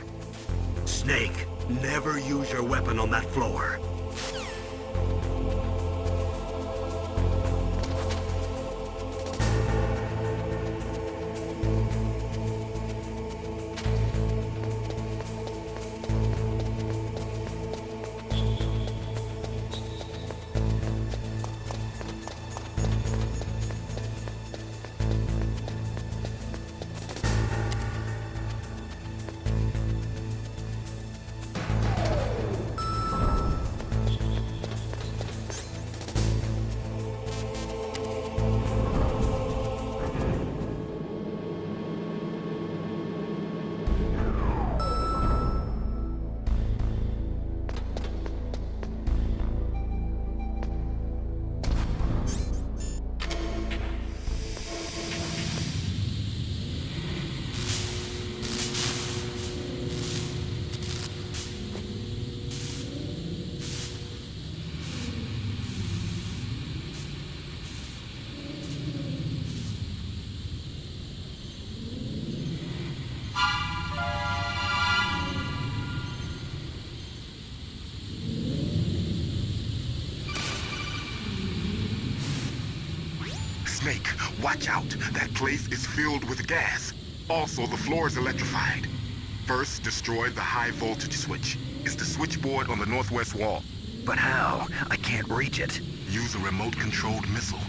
A: Snake, never use your weapon on that floor.
K: Snake, watch out. That place is filled with gas. Also, the floor is electrified. First, destroy the high voltage switch. It's the switchboard on the northwest wall.
B: But how? I can't reach it.
K: Use a remote-controlled missile.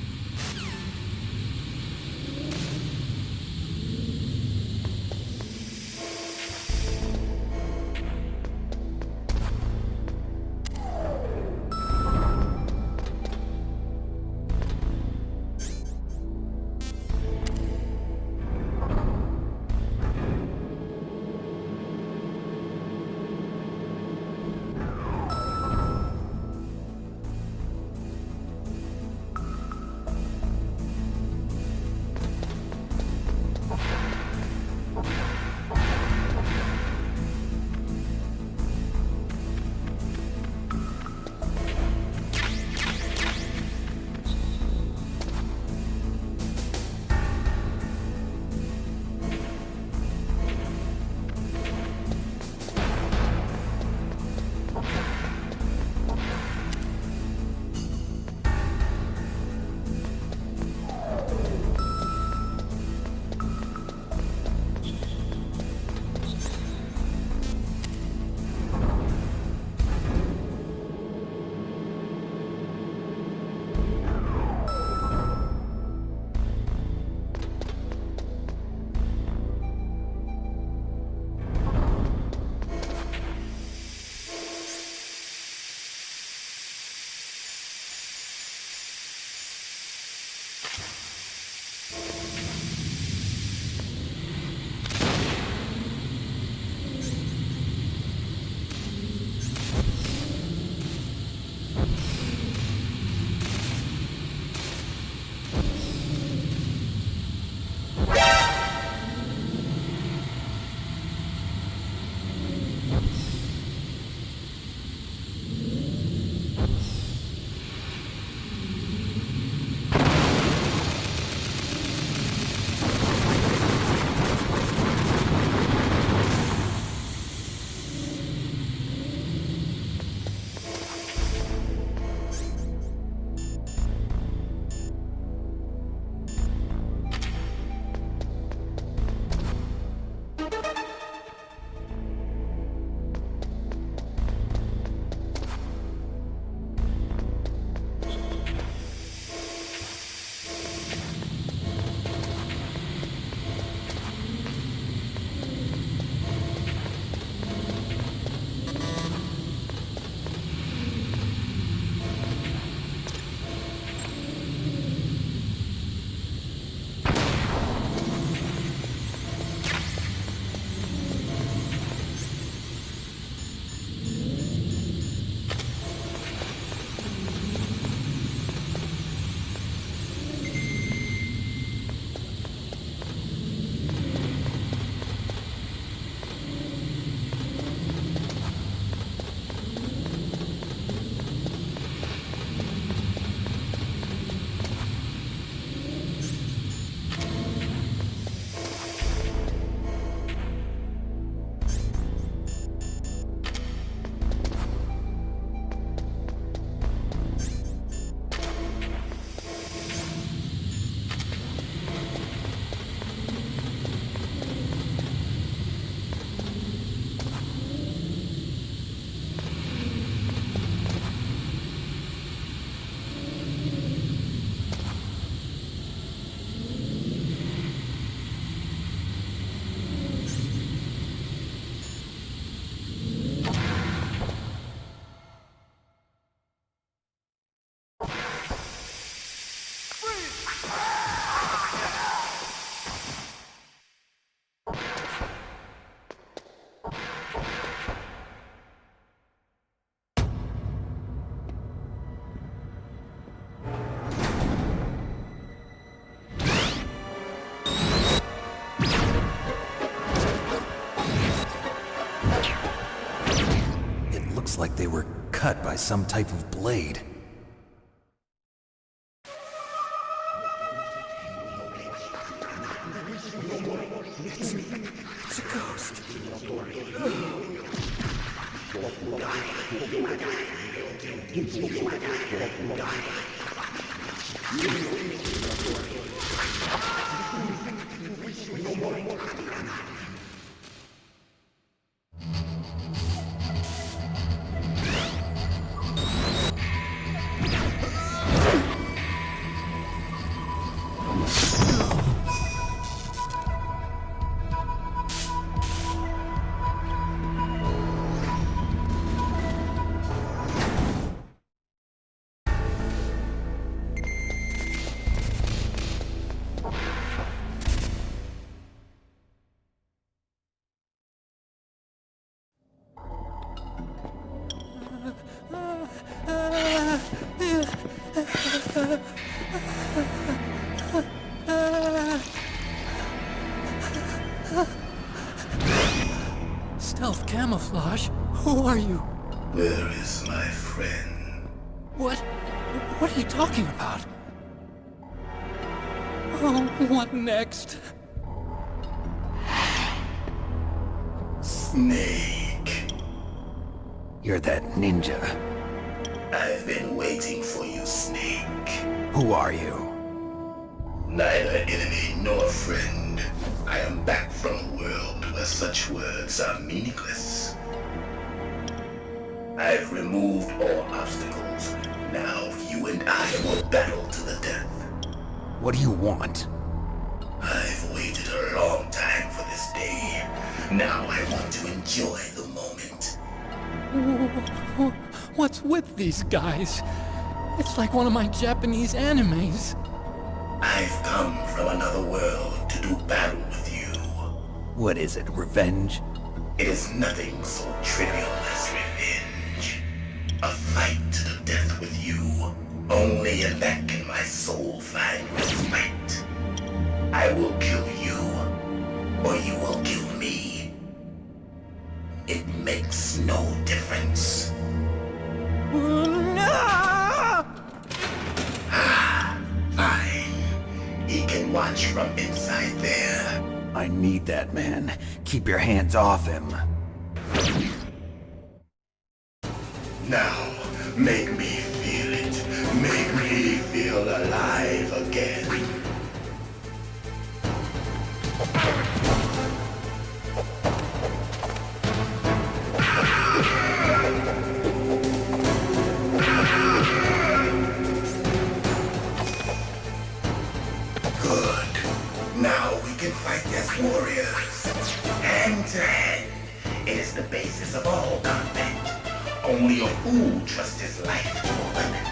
C: Looks like they were cut by some type of blade.
H: It's a ghost.
M: Stealth camouflage? Who are you?
L: Where is my friend?
M: What are you talking about? Oh, what next?
L: Snake.
C: You're that ninja.
L: I've been waiting for you, Snake.
C: Who are you?
L: Neither enemy nor friend. I am back from a world where such words are meaningless. I've removed all obstacles. Now you and I will battle to the death.
C: What do you want?
L: I've waited a long time for this day. Now I want to enjoy the moment.
M: What's with these guys? It's like one of my Japanese animes.
L: I've come from another world to do battle with you.
C: What is it, revenge?
L: It is nothing so trivial as revenge. A fight to the death with you. Only in that can my soul find respite. I will kill you, or you will kill me. It makes no difference. Fine. He can watch from inside there.
C: I need that man. Keep your hands off him.
L: Now, make me feel it. Make me feel alive again. Good. Now we can fight as warriors. Hand to hand. It is the basis of all combat. Only a fool trusts his life to a weapon.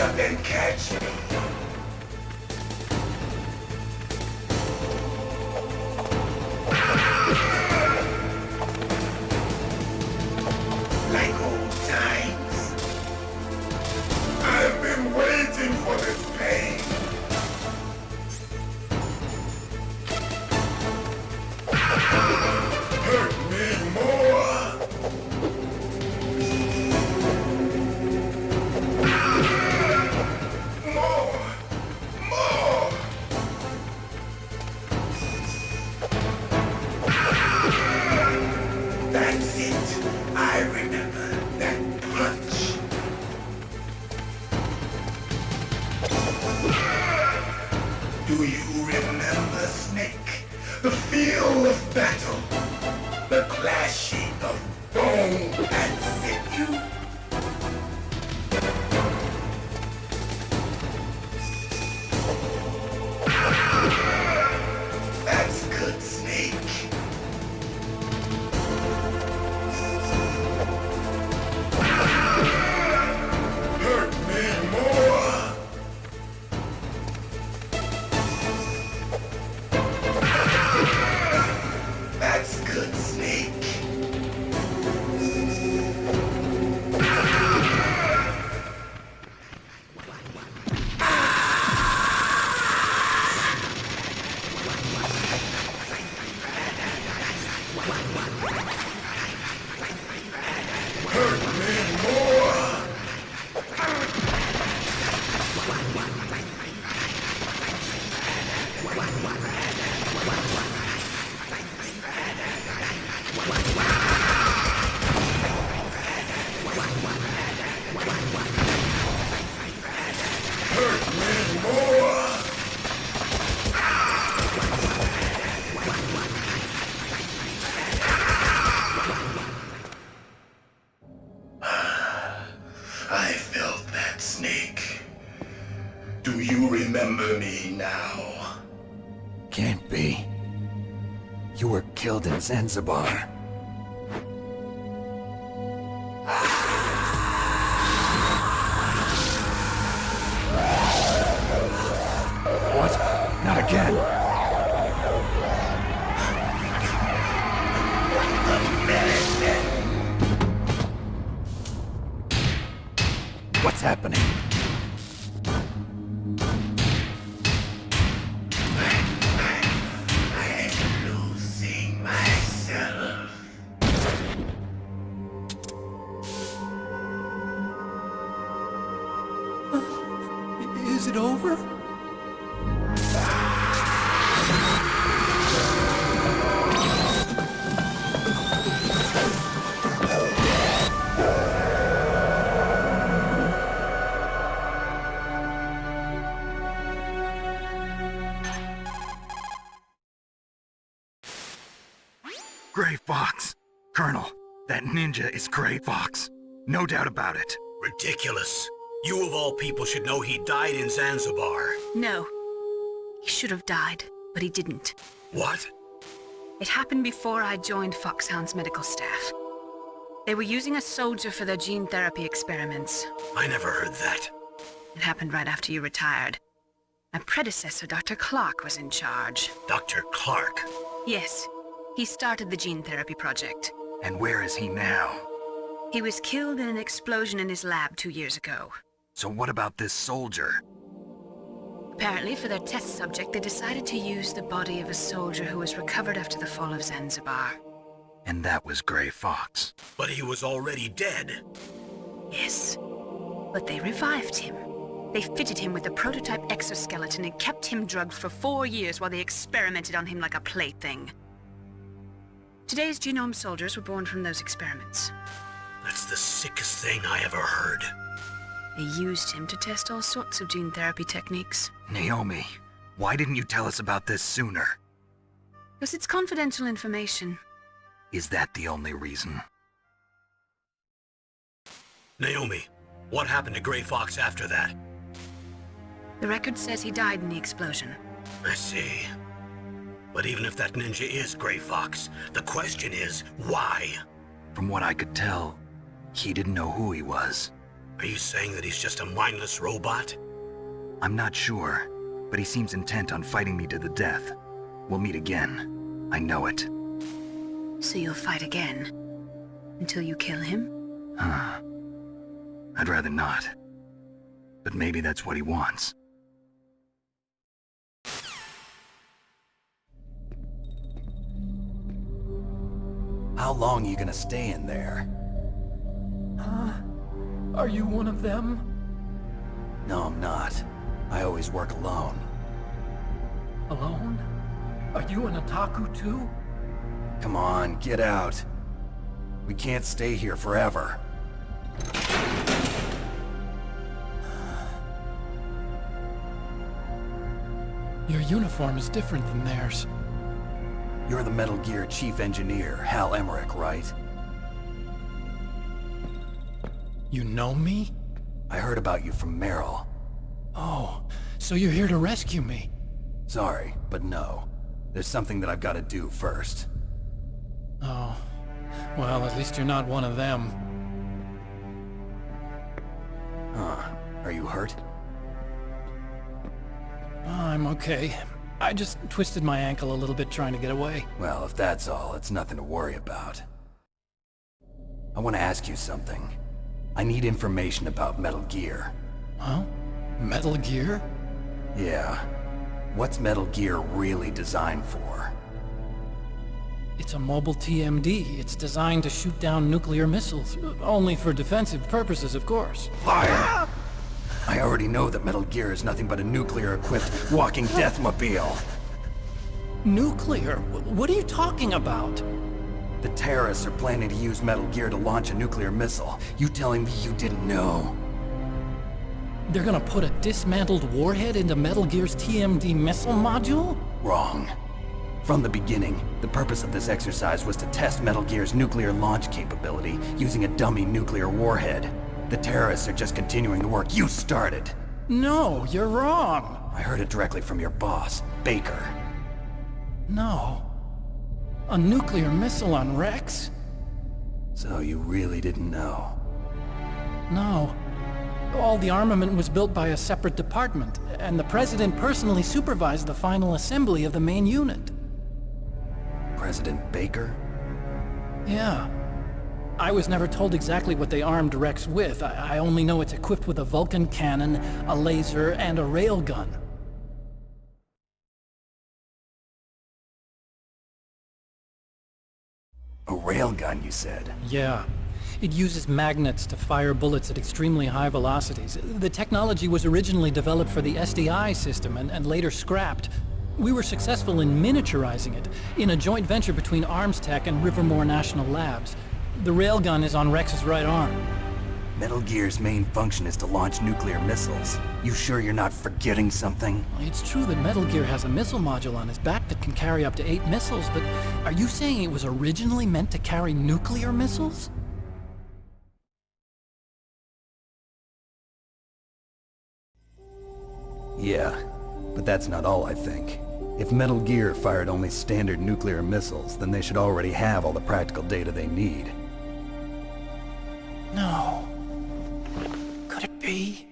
L: Nothing catch me. Like old times. I've been waiting for this pain. Hurt me more. More. That's it. I remember that punch. Do you remember, Snake? The feel of battle. The clashing of bone and sinew. That's good, Snake. Hurt me more. That's good, Snake. Hurt me more. Hurt me more. I felt that, Snake. Do you remember me now?
C: Can't be. You were killed in Zanzibar. What? Not again. What's happening?
L: I'm losing myself.
M: Is it over?
B: Gray Fox. Colonel, that ninja is Gray Fox. No doubt about it.
A: Ridiculous. You of all people should know he died in Zanzibar.
D: No. He should have died, but he didn't.
A: What?
D: It happened before I joined Foxhound's medical staff. They were using a soldier for their gene therapy experiments.
A: I never heard that.
D: It happened right after you retired. My predecessor, Dr. Clark, was in charge.
A: Dr. Clark?
D: Yes. He started the gene therapy project.
B: And where is he now?
D: He was killed in an explosion in his lab 2 years ago.
B: So what about this soldier?
D: Apparently, for their test subject, they decided to use the body of a soldier who was recovered after the fall of Zanzibar.
B: And that was Gray Fox.
A: But he was already dead.
D: Yes. But they revived him. They fitted him with a prototype exoskeleton and kept him drugged for 4 years while they experimented on him like a plaything. Today's genome soldiers were born from those experiments.
A: That's the sickest thing I ever heard.
D: They used him to test all sorts of gene therapy techniques.
B: Naomi, why didn't you tell us about this sooner?
D: Because it's confidential information.
B: Is that the only reason?
A: Naomi, what happened to Gray Fox after that?
D: The record says he died in the explosion.
A: I see. But even if that ninja is Gray Fox, the question is, why?
B: From what I could tell, he didn't know who he was.
A: Are you saying that he's just a mindless robot?
B: I'm not sure, but he seems intent on fighting me to the death. We'll meet again. I know it.
D: So you'll fight again? Until you kill him?
B: Huh. I'd rather not. But maybe that's what he wants.
C: How long are you gonna stay in there?
M: Huh? Are you one of them?
C: No, I'm not. I always work alone.
M: Alone? Are you an otaku too?
C: Come on, get out. We can't stay here forever.
M: Your uniform is different than theirs.
C: You're the Metal Gear Chief Engineer, Hal Emmerich, right?
M: You know me?
C: I heard about you from Meryl.
M: Oh, so you're here to rescue me?
C: Sorry, but no. There's something that I've got to do first.
M: Oh. Well, at least you're not one of them.
C: Huh. Are you hurt?
M: I'm okay. I just twisted my ankle a little bit trying to get away.
C: Well, if that's all, it's nothing to worry about. I want to ask you something. I need information about Metal Gear.
M: Huh? Metal Gear?
C: Yeah. What's Metal Gear really designed for?
M: It's a mobile TMD. It's designed to shoot down nuclear missiles. Only for defensive purposes, of course.
C: Liar! I already know that Metal Gear is nothing but a nuclear-equipped walking deathmobile.
M: Nuclear? What are you talking about?
C: The terrorists are planning to use Metal Gear to launch a nuclear missile. You telling me you didn't know?
M: They're gonna put a dismantled warhead into Metal Gear's TMD missile module?
C: Wrong. From the beginning, the purpose of this exercise was to test Metal Gear's nuclear launch capability using a dummy nuclear warhead. The terrorists are just continuing the work you started.
M: No, you're wrong.
C: I heard it directly from your boss, Baker.
M: No. A nuclear missile on Rex?
C: So you really didn't know?
M: No. All the armament was built by a separate department, and the President personally supervised the final assembly of the main unit.
C: President Baker?
M: Yeah. I was never told exactly what they armed Rex with. I only know it's equipped with a Vulcan cannon, a laser, and a railgun.
C: A railgun, you said?
M: Yeah. It uses magnets to fire bullets at extremely high velocities. The technology was originally developed for the SDI system and later scrapped. We were successful in miniaturizing it, in a joint venture between Arms Tech and Rivermore National Labs. The railgun is on Rex's right arm.
C: Metal Gear's main function is to launch nuclear missiles. You sure you're not forgetting something?
M: It's true that Metal Gear has a missile module on his back that can carry up to 8 missiles, but are you saying it was originally meant to carry nuclear missiles?
C: Yeah, but that's not all I think. If Metal Gear fired only standard nuclear missiles, then they should already have all the practical data they need.
M: No. Could it be?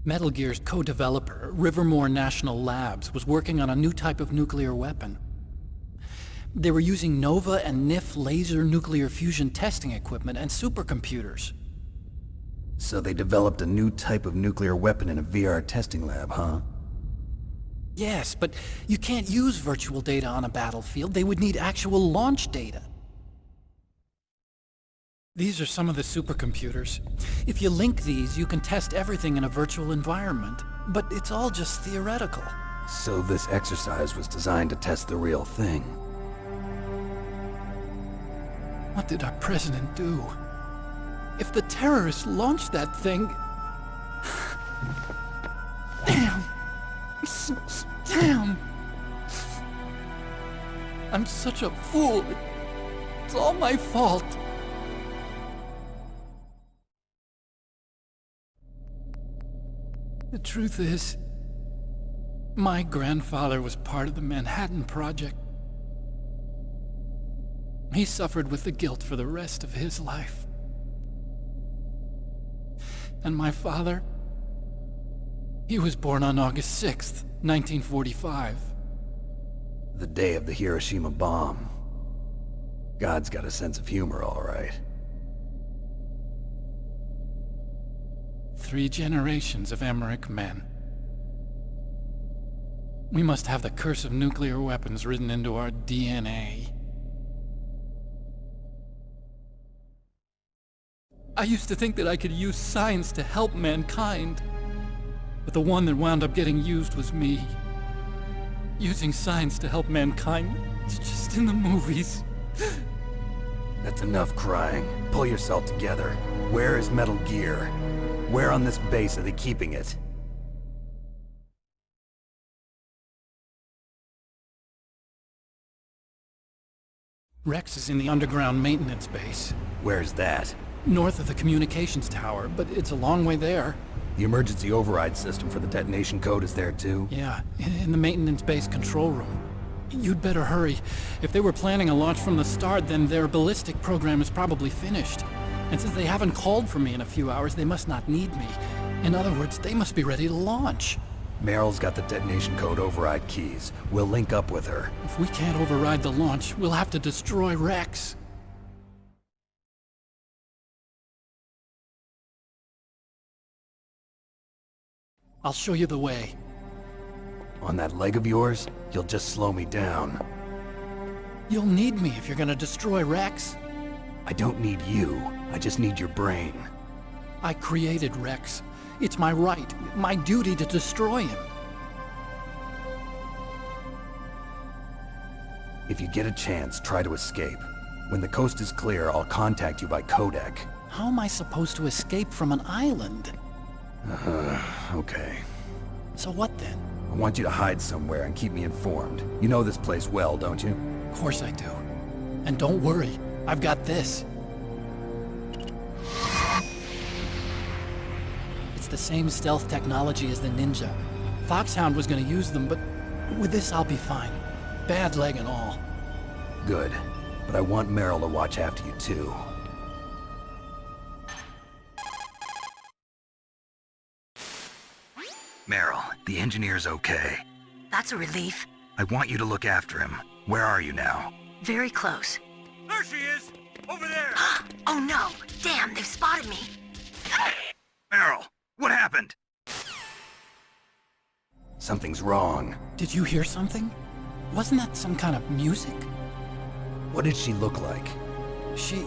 M: Metal Gear's co-developer, Rivermore National Labs, was working on a new type of nuclear weapon. They were using Nova and NIF laser nuclear fusion testing equipment and supercomputers.
C: So they developed a new type of nuclear weapon in a VR testing lab, huh?
M: Yes, but you can't use virtual data on a battlefield. They would need actual launch data. These are some of the supercomputers. If you link these, you can test everything in a virtual environment. But it's all just theoretical.
C: So this exercise was designed to test the real thing.
M: What did our president do? If the terrorists launched that thing... Damn! Damn! I'm such a fool. It's all my fault. The truth is, my grandfather was part of the Manhattan Project. He suffered with the guilt for the rest of his life. And my father? He was born on August 6th, 1945.
C: The day of the Hiroshima bomb. God's got a sense of humor, all right.
M: 3 generations of Emmerich men. We must have the curse of nuclear weapons written into our DNA. I used to think that I could use science to help mankind. But the one that wound up getting used was me. Using science to help mankind, it's just in the movies.
C: That's enough crying. Pull yourself together. Where is Metal Gear? Where on this base are they keeping it?
M: Rex is in the underground maintenance base.
C: Where's that?
M: North of the communications tower, but it's a long way there.
C: The emergency override system for the detonation code is there too?
M: Yeah, in the maintenance base control room. You'd better hurry. If they were planning a launch from the start, then their ballistic program is probably finished. And since they haven't called for me in a few hours, they must not need me. In other words, they must be ready to launch.
C: Meryl's got the detonation code override keys. We'll link up with her.
M: If we can't override the launch, we'll have to destroy Rex. I'll show you the way.
C: On that leg of yours, you'll just slow me down.
M: You'll need me if you're gonna destroy Rex.
C: I don't need you. I just need your brain.
M: I created Rex. It's my right, my duty to destroy him.
C: If you get a chance, try to escape. When the coast is clear, I'll contact you by codec.
M: How am I supposed to escape from an island?
C: Okay.
M: So what then?
C: I want you to hide somewhere and keep me informed. You know this place well, don't you?
M: Of course I do. And don't worry, I've got this. It's the same stealth technology as the Ninja. Foxhound was gonna use them, but with this I'll be fine. Bad leg and all.
C: Good. But I want Meryl to watch after you too.
B: Meryl, the engineer's okay.
I: That's a relief.
B: I want you to look after him. Where are you now?
I: Very close.
F: There she is! Over there!
I: Oh no! Damn, they've spotted me!
B: Meryl, what happened?
C: Something's wrong.
M: Did you hear something? Wasn't that some kind of music?
C: What did she look like?
M: She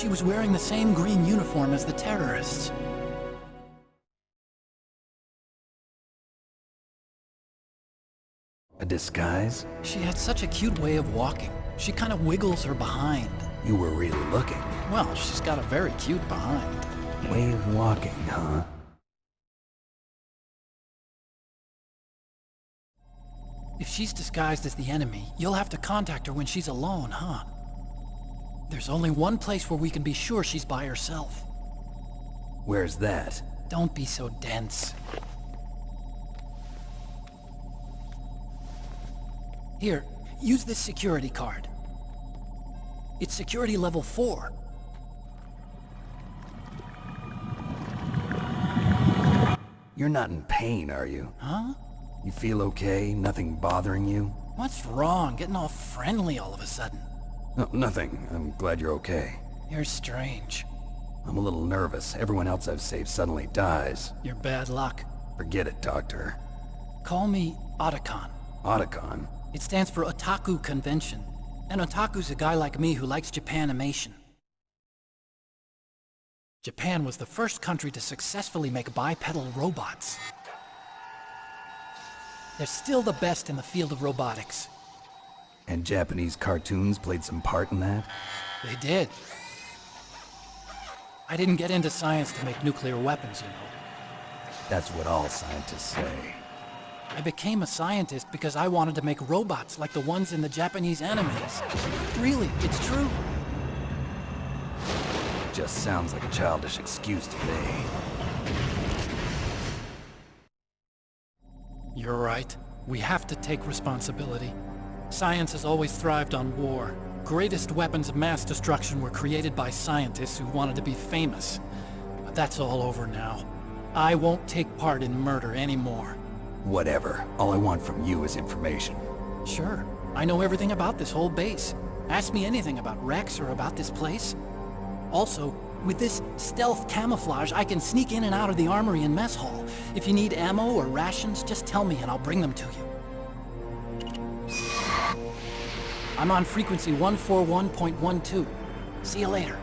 M: was wearing the same green uniform as the terrorists.
C: A disguise?
M: She had such a cute way of walking. She kind of wiggles her behind.
C: You were really looking.
M: Well, she's got a very cute behind.
C: Way of walking, huh?
M: If she's disguised as the enemy, you'll have to contact her when she's alone, huh? There's only one place where we can be sure she's by herself.
C: Where's that?
M: Don't be so dense. Here, use this security card. It's security level 4.
C: You're not in pain, are you?
M: Huh?
C: You feel okay? Nothing bothering you?
M: What's wrong? Getting all friendly all of a sudden.
C: No, nothing. I'm glad you're okay.
M: You're strange.
C: I'm a little nervous. Everyone else I've saved suddenly dies.
M: You're bad luck.
C: Forget it, Doctor.
M: Call me Otacon.
C: Otacon?
M: It stands for Otaku Convention. And Otaku's a guy like me who likes Japanimation. Japan was the first country to successfully make bipedal robots. They're still the best in the field of robotics.
C: And Japanese cartoons played some part in that?
M: They did. I didn't get into science to make nuclear weapons, you know.
C: That's what all scientists say.
M: I became a scientist because I wanted to make robots like the ones in the Japanese animes. Really, it's true.
C: Just sounds like a childish excuse to me.
M: You're right. We have to take responsibility. Science has always thrived on war. Greatest weapons of mass destruction were created by scientists who wanted to be famous. But that's all over now. I won't take part in murder anymore.
C: Whatever. All I want from you is information.
M: Sure. I know everything about this whole base. Ask me anything about Rex or about this place. Also, with this stealth camouflage, I can sneak in and out of the armory and mess hall. If you need ammo or rations, just tell me and I'll bring them to you. I'm on frequency 141.12. See you later.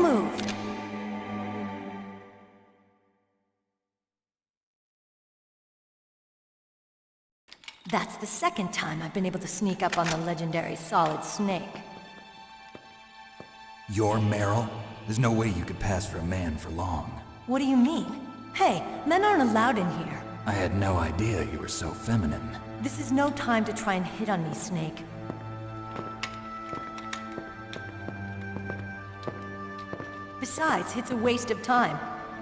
E: move. That's the second time I've been able to sneak up on the legendary Solid Snake.
C: You're Meryl? There's no way you could pass for a man for long.
E: What do you mean? Hey, men aren't allowed in here.
C: I had no idea you were so feminine.
E: This is no time to try and hit on me, Snake. Besides, it's a waste of time.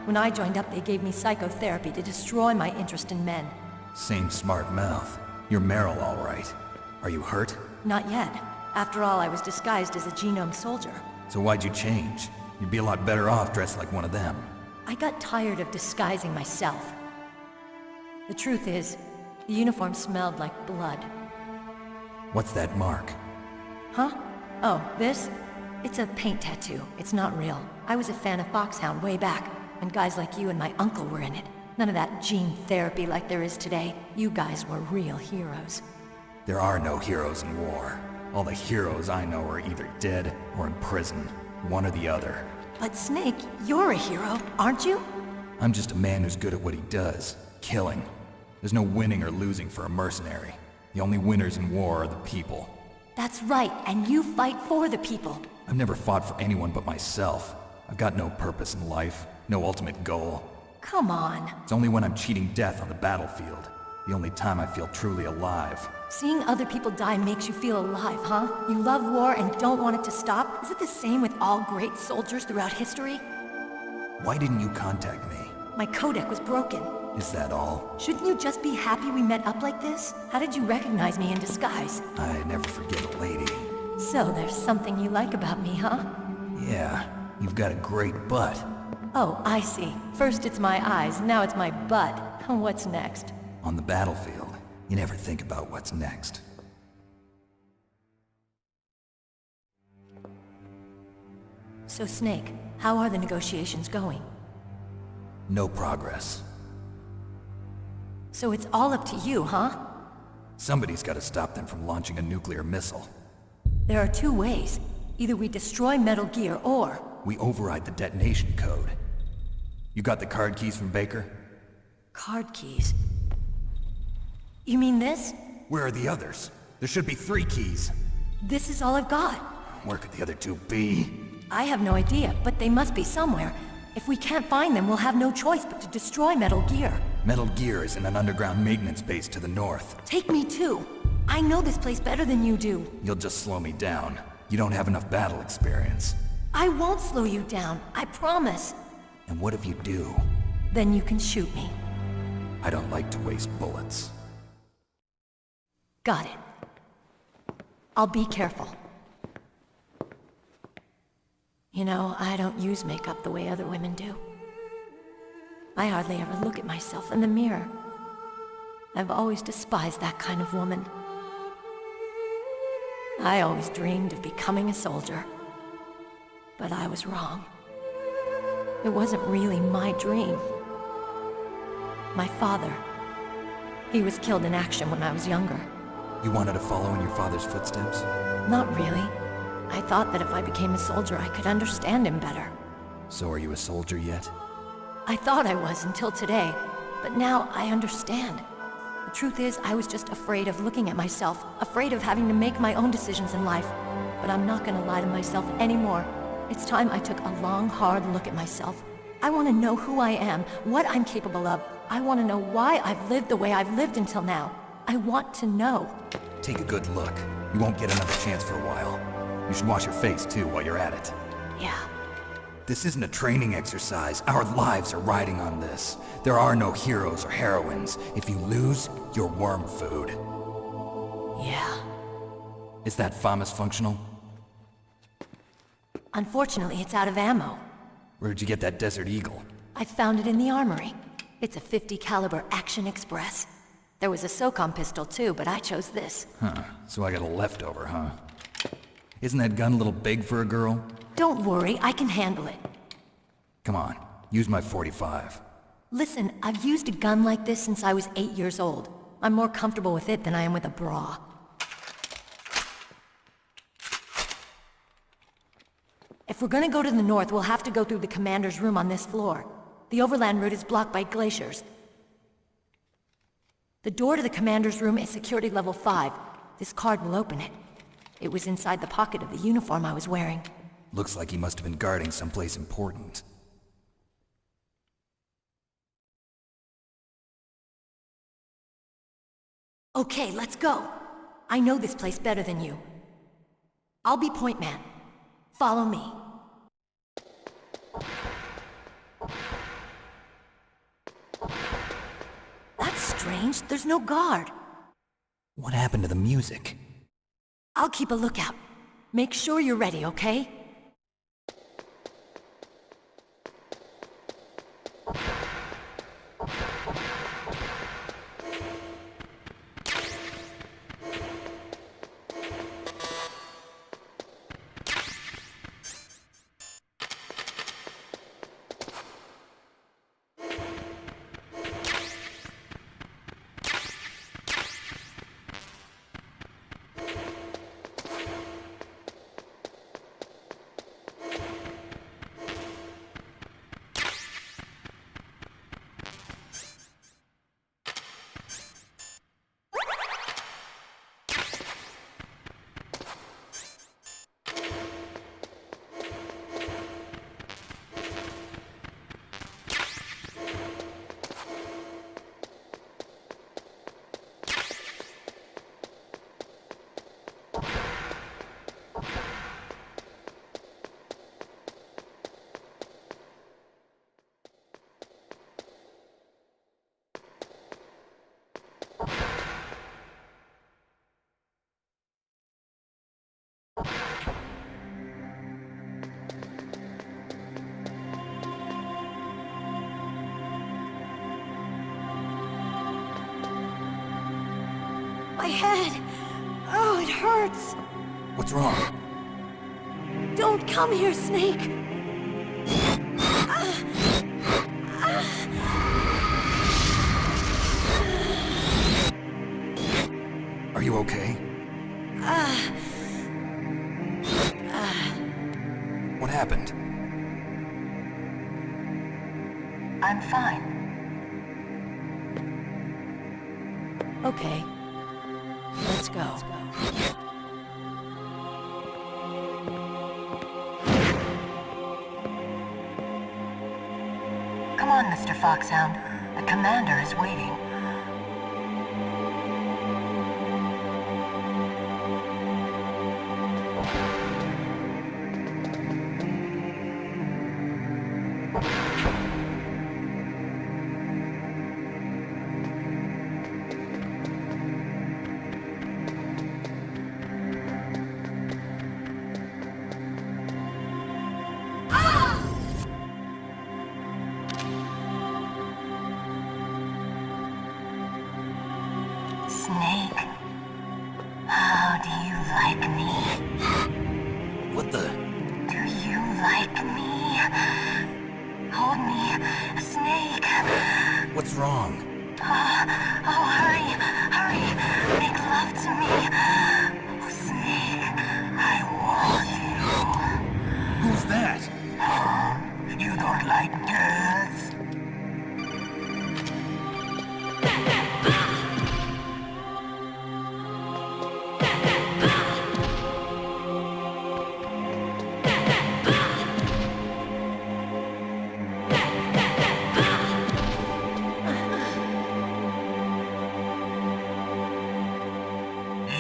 E: When I joined up, they gave me psychotherapy to destroy my interest in men.
C: Same smart mouth. You're Meryl, all right. Are you hurt?
E: Not yet. After all, I was disguised as a genome soldier.
C: So why'd you change? You'd be a lot better off dressed like one of them.
E: I got tired of disguising myself. The truth is, the uniform smelled like blood.
C: What's that mark?
E: Huh? Oh, this? It's a paint tattoo. It's not real. I was a fan of Foxhound way back, when guys like you and my uncle were in it. None of that gene therapy like there is today. You guys were real heroes.
C: There are no heroes in war. All the heroes I know are either dead or in prison. One or the other.
E: But Snake, you're a hero, aren't you?
C: I'm just a man who's good at what he does. Killing. There's no winning or losing for a mercenary. The only winners in war are the people.
E: That's right, and you fight for the people.
C: I've never fought for anyone but myself. I've got no purpose in life, no ultimate goal.
E: Come on.
C: It's only when I'm cheating death on the battlefield. The only time I feel truly alive.
E: Seeing other people die makes you feel alive, huh? You love war and don't want it to stop? Is it the same with all great soldiers throughout history?
C: Why didn't you contact me?
E: My codec was broken.
C: Is that all?
E: Shouldn't you just be happy we met up like this? How did you recognize me in disguise?
C: I never forget a lady.
E: So there's something you like about me, huh?
C: Yeah, you've got a great butt.
E: Oh, I see. First it's my eyes, now it's my butt. What's next?
C: On the battlefield, you never think about what's next.
E: So Snake, how are the negotiations going?
C: No progress.
E: So it's all up to you, huh?
C: Somebody's got to stop them from launching a nuclear missile.
E: There are two ways. Either we destroy Metal Gear, or...
C: we override the detonation code. You got the card keys from Baker?
E: Card keys? You mean this?
C: Where are the others? There should be 3 keys.
E: This is all I've got.
C: Where could the other 2 be?
E: I have no idea, but they must be somewhere. If we can't find them, we'll have no choice but to destroy Metal Gear.
C: Metal Gear is in an underground maintenance base to the north.
E: Take me too. I know this place better than you do.
C: You'll just slow me down. You don't have enough battle experience.
E: I won't slow you down, I promise.
C: And what if you do?
E: Then you can shoot me.
C: I don't like to waste bullets.
E: Got it. I'll be careful. You know, I don't use makeup the way other women do. I hardly ever look at myself in the mirror. I've always despised that kind of woman. I always dreamed of becoming a soldier. But I was wrong. It wasn't really my dream. My father, he was killed in action when I was younger.
C: You wanted to follow in your father's footsteps?
E: Not really. I thought that if I became a soldier, I could understand him better.
C: So are you a soldier yet?
E: I thought I was until today, but now I understand. The truth is, I was just afraid of looking at myself, afraid of having to make my own decisions in life. But I'm not gonna lie to myself anymore. It's time I took a long, hard look at myself. I want to know who I am, what I'm capable of. I want to know why I've lived the way I've lived until now. I want to know.
C: Take a good look. You won't get another chance for a while. You should wash your face, too, while you're at it.
E: Yeah.
C: This isn't a training exercise. Our lives are riding on this. There are no heroes or heroines. If you lose, you're worm food.
E: Yeah.
C: Is that Famas functional?
E: Unfortunately, it's out of ammo.
C: Where'd you get that Desert Eagle?
E: I found it in the armory. It's a .50 caliber Action Express. There was a Socom pistol too, but I chose this.
C: Huh, so I got a leftover, huh? Isn't that gun a little big for a girl?
E: Don't worry, I can handle it.
C: Come on, use my .45.
E: Listen, I've used a gun like this since I was 8 years old. I'm more comfortable with it than I am with a bra.
G: If we're gonna go to the north, we'll have to go through the commander's room on this floor. The overland route is blocked by glaciers. The door to the commander's room is security level 5. This card will open it. It was inside the pocket of the uniform I was wearing.
C: Looks like he must have been guarding someplace important.
G: Okay, let's go. I know this place better than you. I'll be point man. Follow me. That's strange. There's no guard.
C: What happened to the music?
G: I'll keep a lookout. Make sure you're ready, okay? My head! Oh, it hurts!
C: What's wrong?
G: Don't come here, Snake!
C: Are you okay? What happened?
I: I'm fine.
G: Okay. Let's go.
I: Come on, Mr. Foxhound. The commander is waiting. Snake, how do you like me?
C: What the?
I: Do you like me? Hold me, Snake.
C: What's wrong?
I: Oh, hurry, hurry. Make love to me. Oh, Snake, I want you.
C: Who's that?
I: Oh, you don't like girls?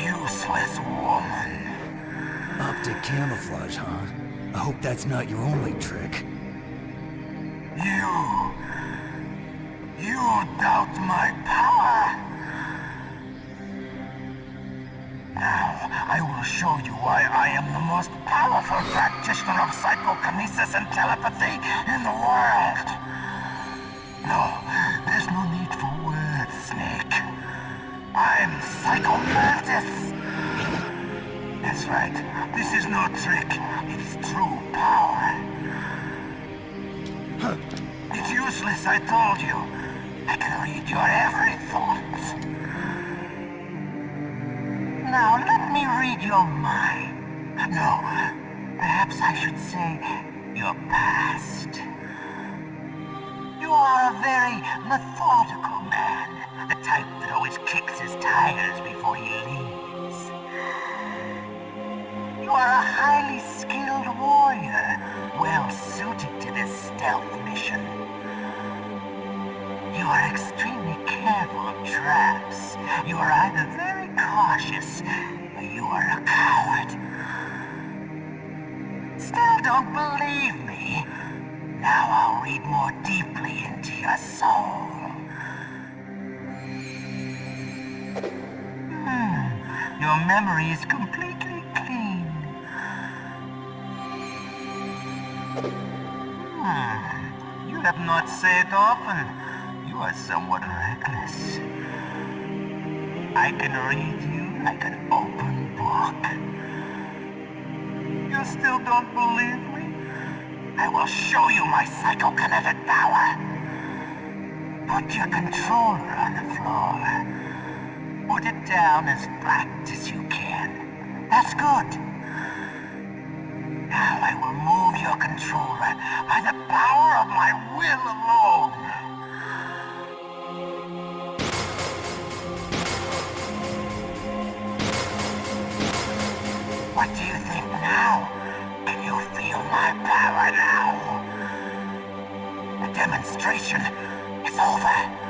I: Useless woman.
C: Optic camouflage, huh? I hope that's not your only trick.
J: You doubt my power? Now, I will show you why I am the most powerful practitioner of psychokinesis and telepathy in the world. No, there's no need for words, Snake. I'm Mantis. That's right. This is no trick. It's true power. It's useless, I told you. I can read your every thought. Now let me read your mind. No, perhaps I should say, your past. You are a very methodical man, the type that always kicks his tires before he leaves. You are a highly skilled warrior, well suited to this stealth mission. You are extremely careful of traps. You are either very cautious, or you are a coward. Still don't believe me? Now I'll read more deeply into your soul. Your memory is completely clean. You have not said often. You are somewhat reckless. I can read you like an open book. You still don't believe me? I will show you my psychokinetic power. Put your controller on the floor. Put it down as flat as you can. That's good. Now I will move your controller by the power of my will alone. What do you think now? Can you feel my power now? The demonstration is over.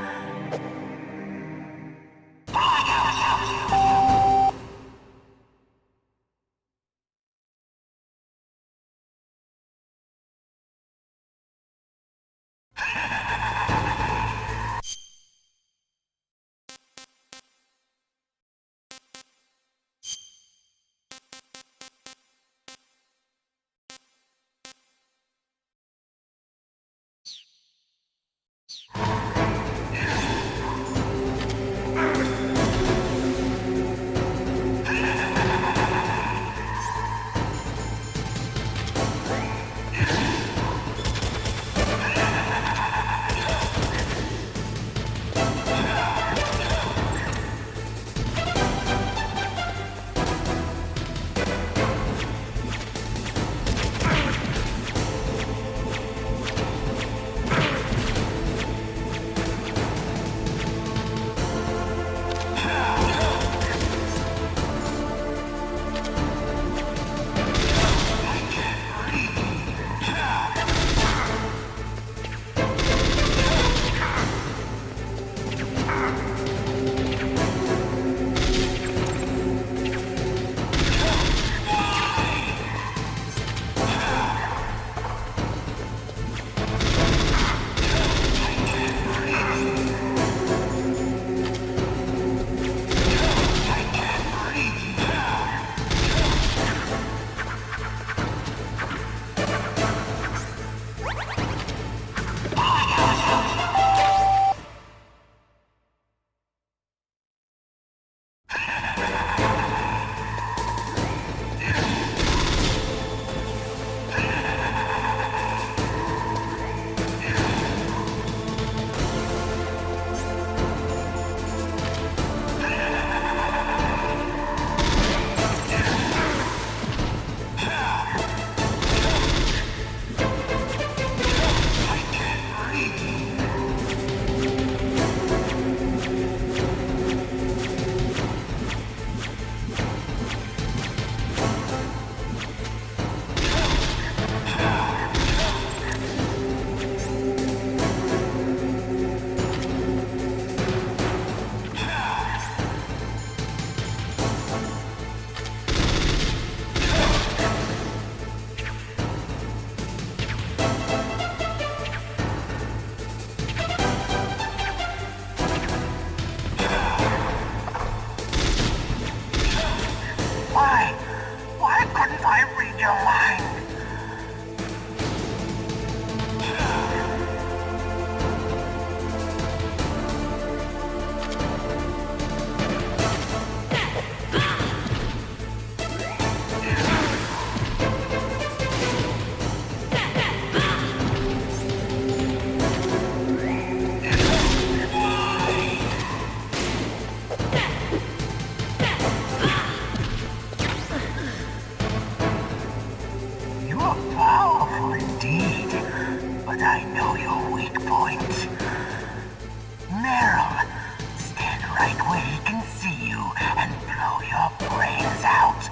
J: he can see you and blow your brains out.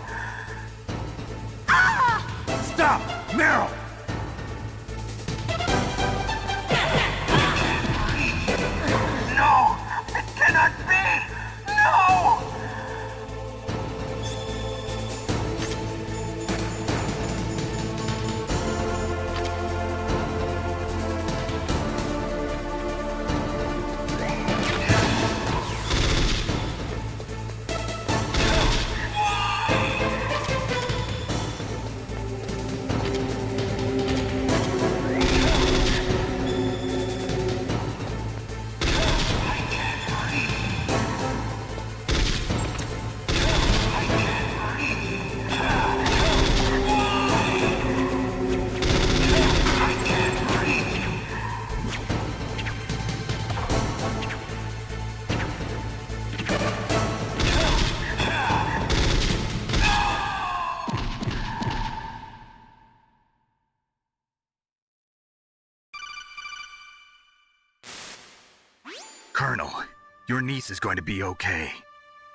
C: Stop! Meryl!
J: No! It cannot be! No!
B: Colonel, your niece is going to be okay.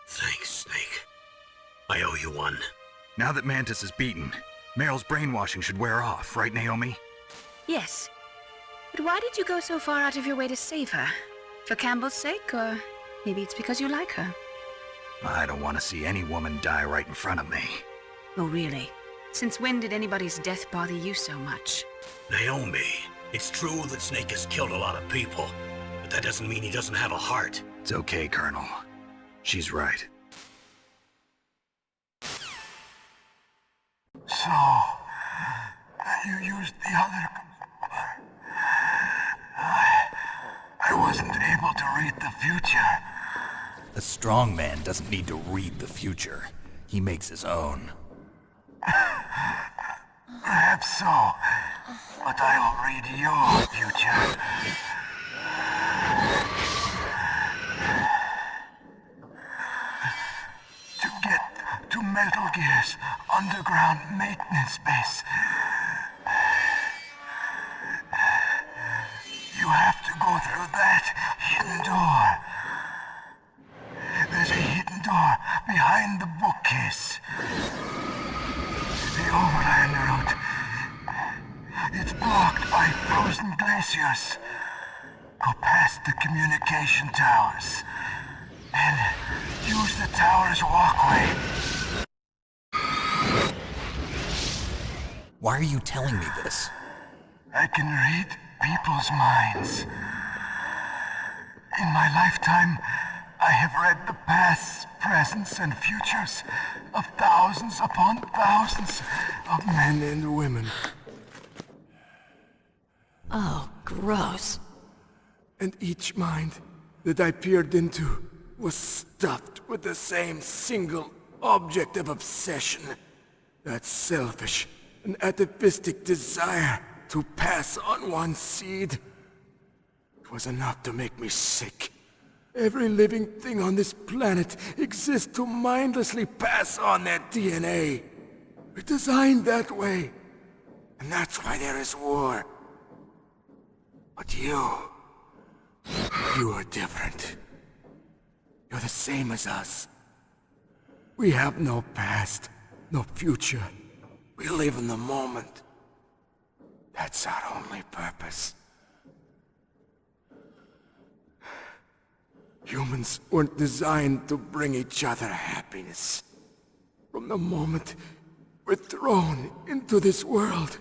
A: Thanks, Snake. I owe you one.
B: Now that Mantis is beaten, Meryl's brainwashing should wear off, right, Naomi?
D: Yes. But why did you go so far out of your way to save her? For Campbell's sake, or maybe it's because you like her?
B: I don't want to see any woman die right in front of me.
D: Oh, really? Since when did anybody's death bother you so much?
A: Naomi, it's true that Snake has killed a lot of people, but that doesn't mean he doesn't have a heart.
B: It's okay, Colonel. She's right.
J: So, you used the other... I wasn't able to read the future.
C: A strong man doesn't need to read the future. He makes his own.
J: Perhaps so, but I'll read your future. To get to Metal Gear's underground maintenance base, you have to go through that hidden door. There's a hidden door behind the bookcase. The overland route. It's blocked by frozen glaciers. Go past the communication towers. And use the tower's walkway.
C: Why are you telling me this?
J: I can read people's minds. In my lifetime, I have read the pasts, presents, and futures of thousands upon thousands of men and women.
G: Oh, gross.
J: And each mind that I peered into was stuffed with the same single object of obsession. That selfish and atavistic desire to pass on one seed. It was enough to make me sick. Every living thing on this planet exists to mindlessly pass on their DNA. We're designed that way. And that's why there is war. But you are different. You're the same as us. We have no past, no future. We live in the moment. That's our only purpose. Humans weren't designed to bring each other happiness. From the moment we're thrown into this world,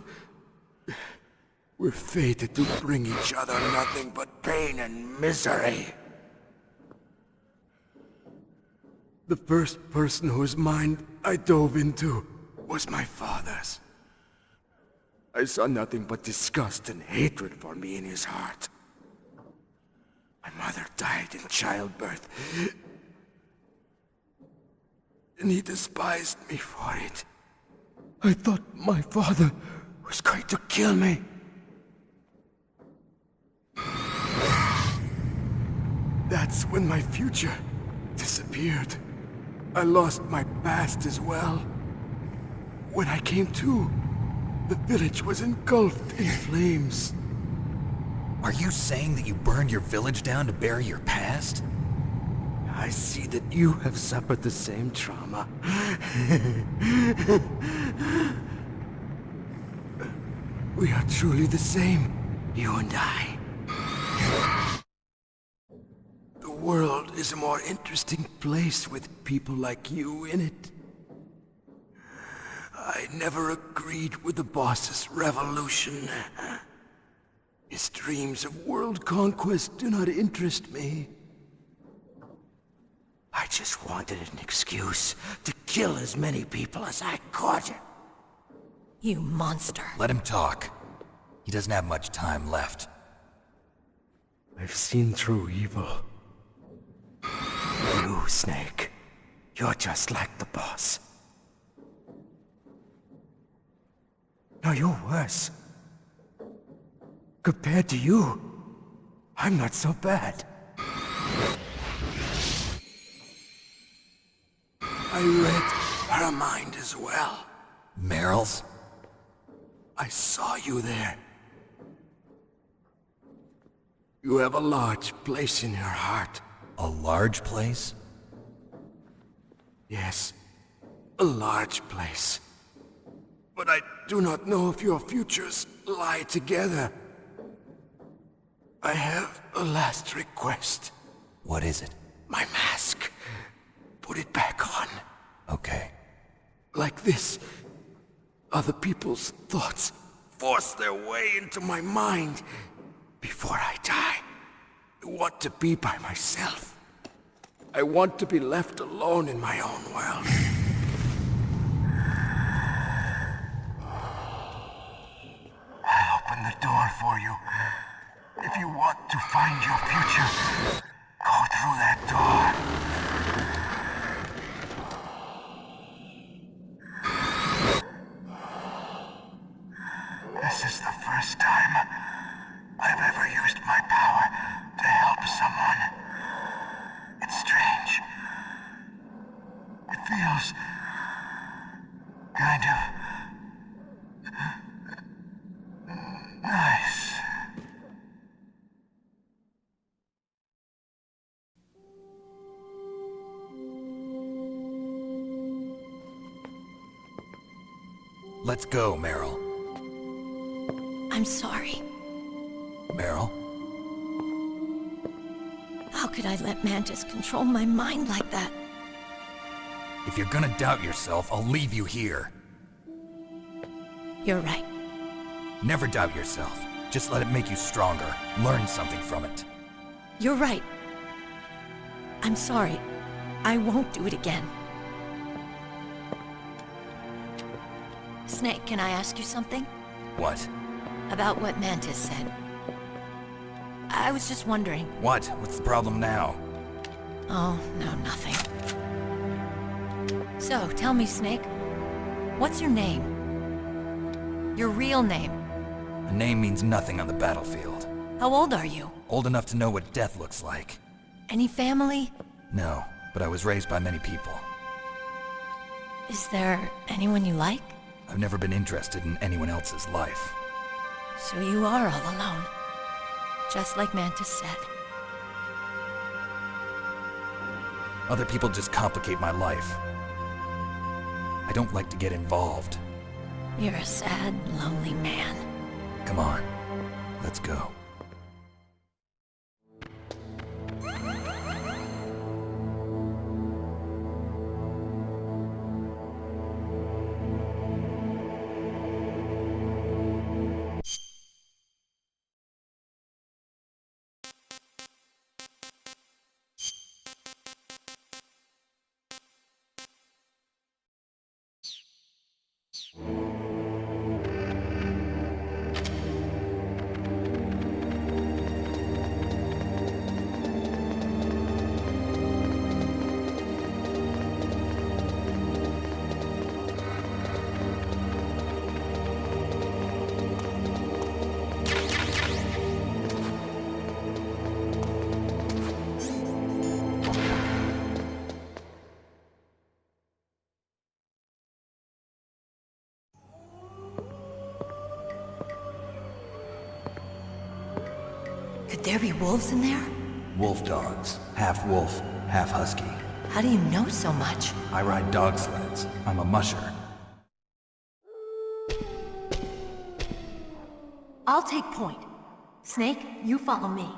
J: we're fated to bring each other nothing but pain and misery. The first person whose mind I dove into was my father's. I saw nothing but disgust and hatred for me in his heart. My mother died in childbirth, and he despised me for it. I thought my father was going to kill me. That's when my future disappeared. I lost my past as well. When I came to, the village was engulfed in flames.
C: Are you saying that you burned your village down to bury your past?
N: I see that you have suffered the same trauma. We are truly the same, you and I. The world is a more interesting place with people like you in it. I never agreed with the boss's revolution. His dreams of world conquest do not interest me. I just wanted an excuse to kill as many people as I could.
G: You monster.
B: Let him talk. He doesn't have much time left.
N: I've seen through evil. You, Snake, you're just like the boss. No, you're worse. Compared to you, I'm not so bad. I read her mind as well.
B: Meryl's?
N: I saw you there. You have a large place in your heart.
B: A large place?
N: Yes, a large place. But I do not know if your futures lie together. I have a last request.
B: What is it?
N: My mask. Put it back on.
B: Okay.
N: Like this, other people's thoughts force their way into my mind. Before I die, I want to be by myself. I want to be left alone in my own world.
J: I'll open the door for you. If you want to find your future, go through that door. This is the first time I've ever used my power to help someone. It's strange. It feels kind of nice.
B: Let's go, Meryl.
G: I'm sorry.
B: Meryl?
G: How could I let Mantis control my mind like that?
B: If you're gonna doubt yourself, I'll leave you here.
G: You're right.
B: Never doubt yourself. Just let it make you stronger. Learn something from it.
G: You're right. I'm sorry. I won't do it again. Snake, can I ask you something?
B: What?
G: About what Mantis said. I was just wondering.
B: What? What's the problem now?
G: Oh, no, nothing. So, tell me, Snake. What's your name? Your real name?
B: A name means nothing on the battlefield.
G: How old are you?
B: Old enough to know what death looks like.
G: Any family?
B: No, but I was raised by many people.
G: Is there anyone you like?
B: I've never been interested in anyone else's life.
G: So you are all alone. Just like Mantis said.
B: Other people just complicate my life. I don't like to get involved.
G: You're a sad, lonely man.
B: Come on, let's go.
G: Could there be wolves in there?
B: Wolf dogs. Half wolf,
C: half husky.
G: How do you know so much?
C: I ride dog sleds. I'm a musher.
G: I'll take point. Snake, you follow me.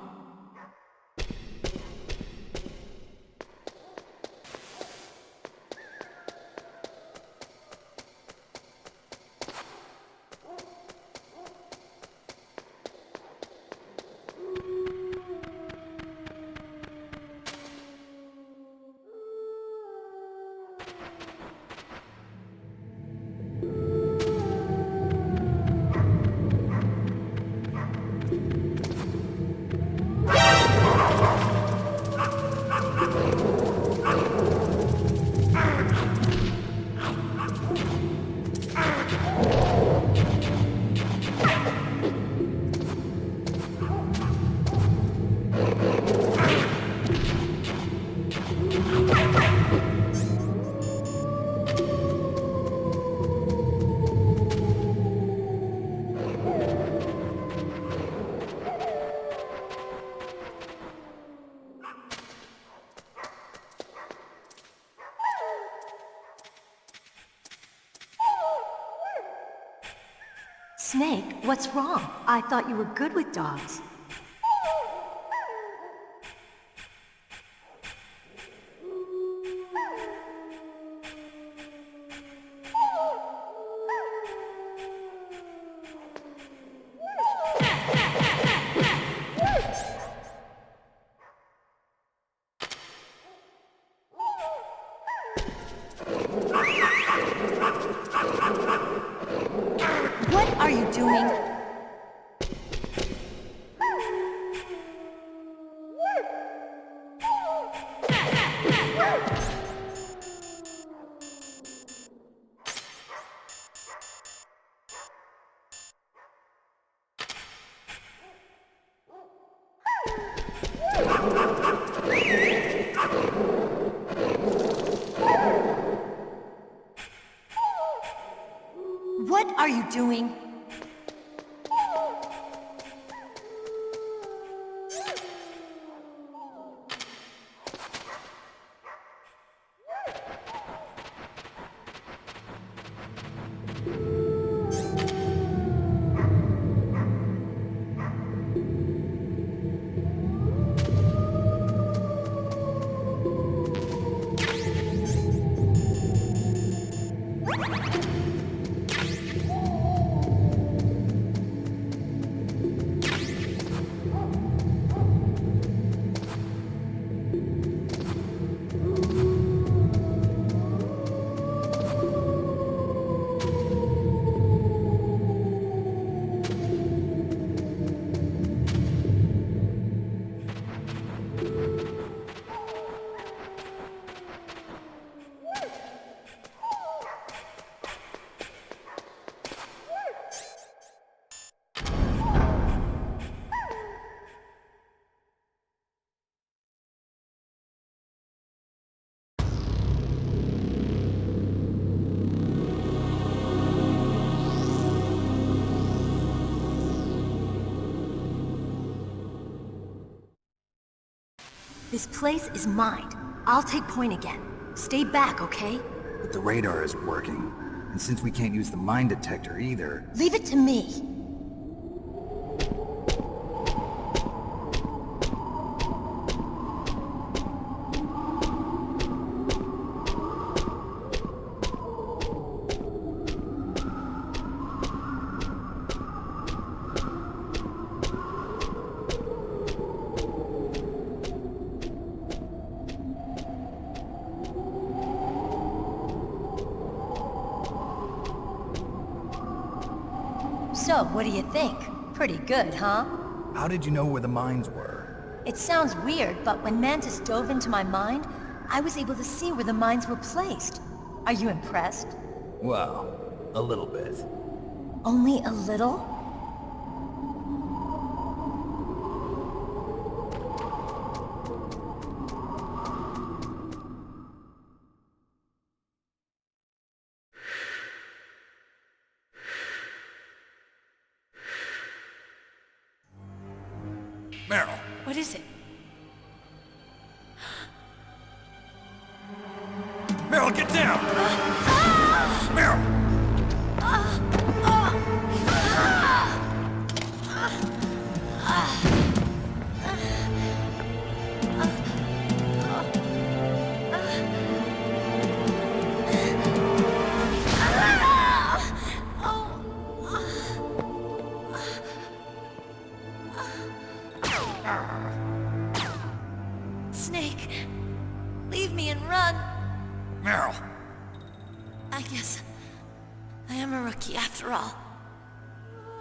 G: Snake, what's wrong? I thought you were good with dogs. What are you doing? What are you doing? This place is mine. I'll take point again. Stay back, okay?
C: But the radar isn't working. And since we can't use the mine detector either...
G: Leave it to me. So, what do you think? Pretty good, huh?
C: How did you know where the mines were?
G: It sounds weird, but when Mantis dove into my mind, I was able to see where the mines were placed. Are you impressed?
C: Well, a little bit.
G: Only a little?
H: Meryl.
E: What is it?
C: Meryl, get down! Meryl!
G: Snake, leave me and run.
C: Meryl!
G: I guess I am a rookie after all.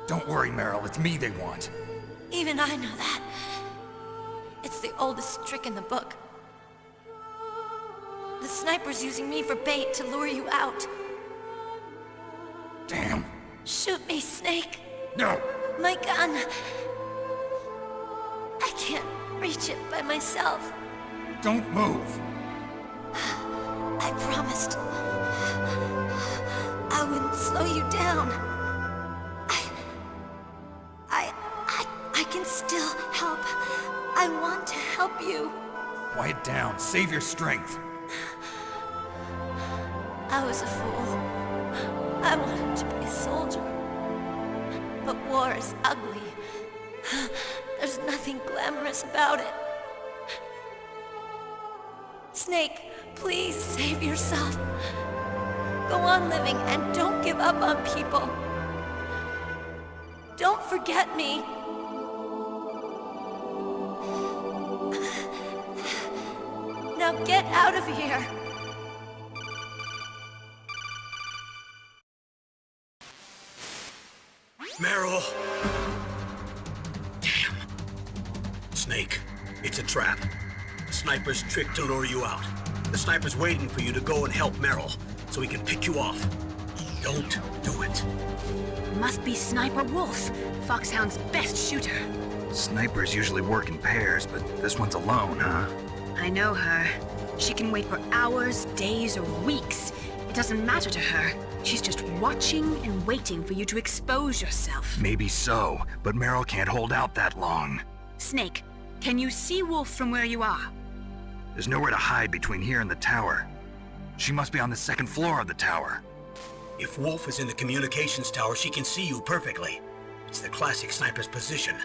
C: Don't worry, Meryl, it's me they want.
G: Even I know that. It's the oldest trick in the book. The sniper's using me for bait to lure you out.
C: Damn.
G: Shoot me, Snake.
C: No!
G: My gun. I can't reach it by myself.
C: Don't move!
G: I promised. I wouldn't slow you down. I can still help. I want to help you.
C: Quiet down. Save your strength.
G: I was a fool. I wanted to be a soldier. But war is ugly. There's nothing glamorous about it. Snake, please save yourself. Go on living and don't give up on people. Don't forget me. Now get out of here.
A: Meryl! Damn. Snake, it's a trap. The sniper's trick to lure you out. The sniper's waiting for you to go and help Meryl, so he can pick you off. Don't do it.
D: Must be Sniper Wolf, Foxhound's best shooter.
B: Snipers usually work in pairs, but this one's alone, huh?
D: I know her. She can wait for hours, days, or weeks. It doesn't matter to her. She's just watching and waiting for you to expose yourself.
B: Maybe so, but Meryl can't hold out that long.
D: Snake, can you see Wolf from where you are?
B: There's nowhere to hide between here and the tower. She must be on the second floor of the tower.
A: If Wolf is in the communications tower, she can see you perfectly. It's the classic sniper's position.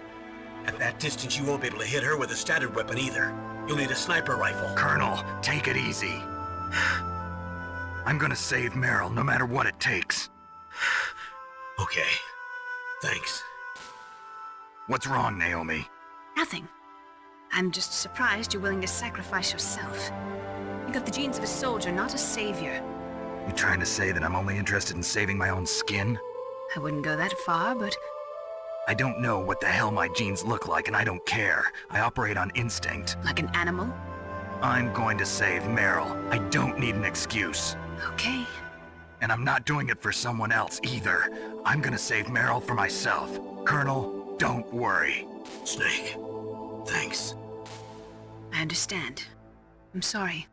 A: At that distance, you won't be able to hit her with a standard weapon either. You'll need a sniper rifle.
B: Colonel, take it easy. I'm gonna save Meryl, no matter what it takes.
A: Okay. Thanks.
B: What's wrong, Naomi?
D: Nothing. I'm just surprised you're willing to sacrifice yourself. You got the genes of a soldier, not a savior.
B: You trying to say that I'm only interested in saving my own skin?
D: I wouldn't go that far, but...
B: I don't know what the hell my genes look like, and I don't care. I operate on instinct.
D: Like an animal?
B: I'm going to save Meryl. I don't need an excuse.
D: Okay.
B: And I'm not doing it for someone else, either. I'm gonna save Meryl for myself. Colonel, don't worry.
A: Snake, thanks.
D: I understand. I'm sorry.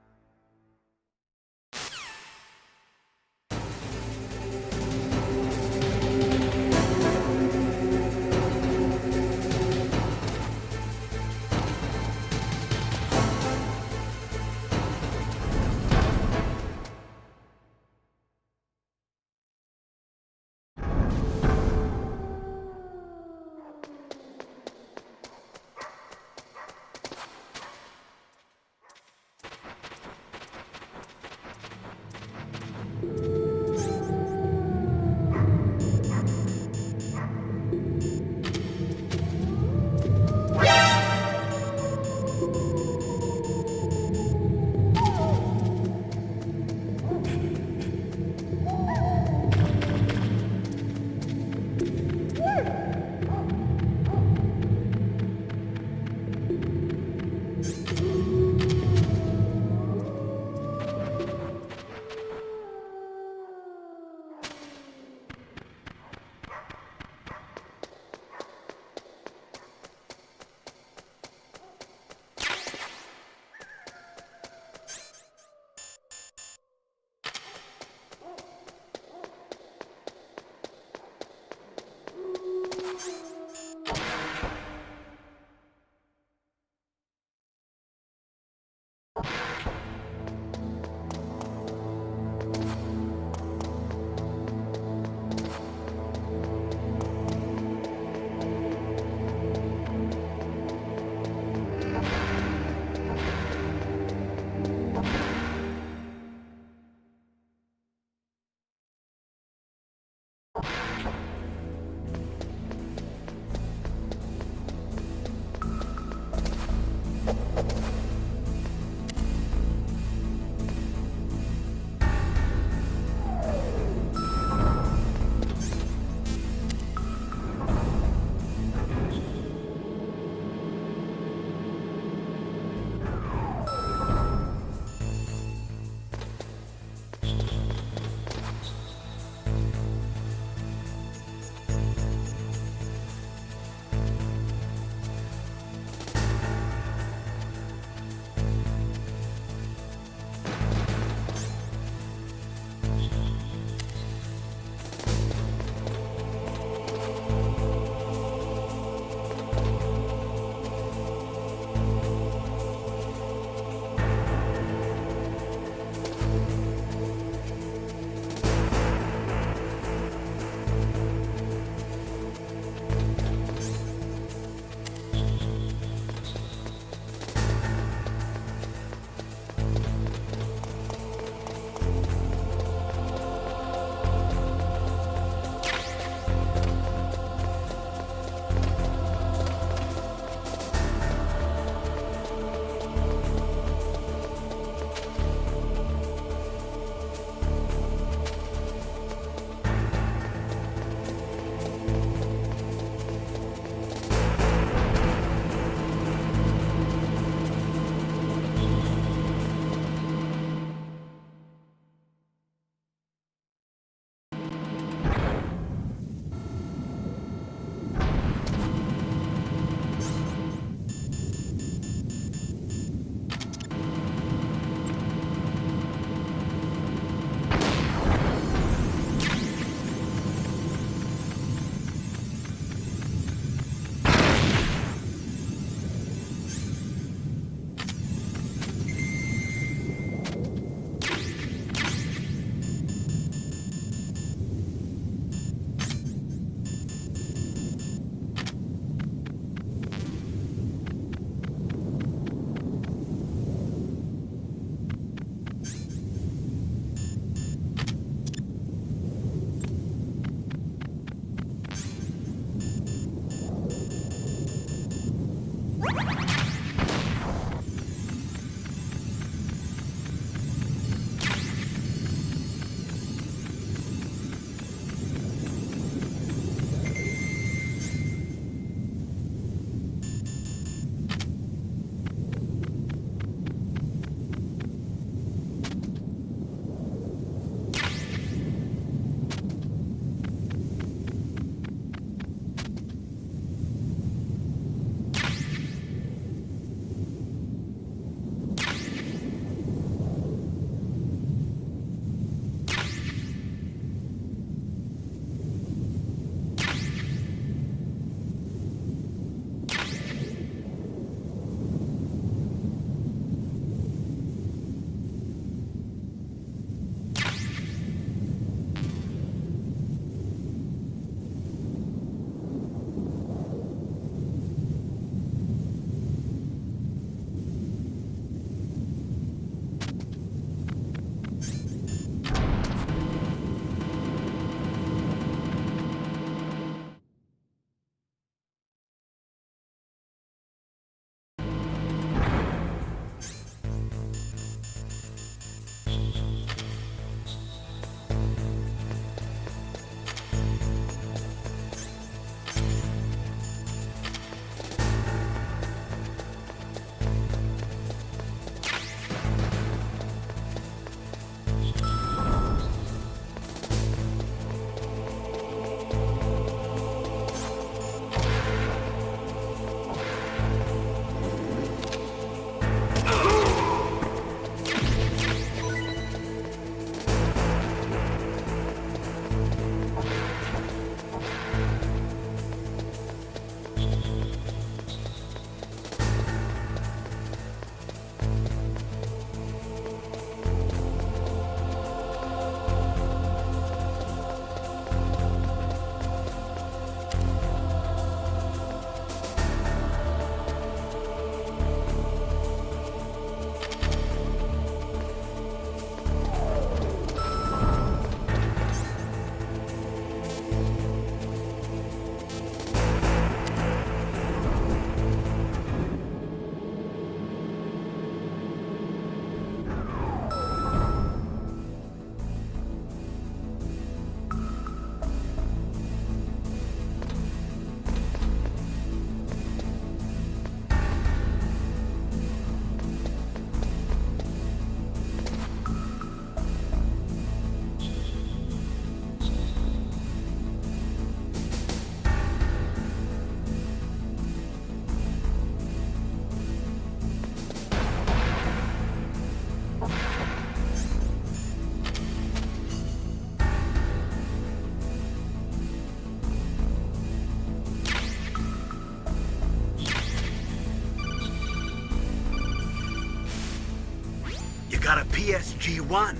A: PSG-1.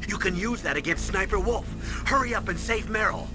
A: You can use that against Sniper Wolf. Hurry up and save Meryl.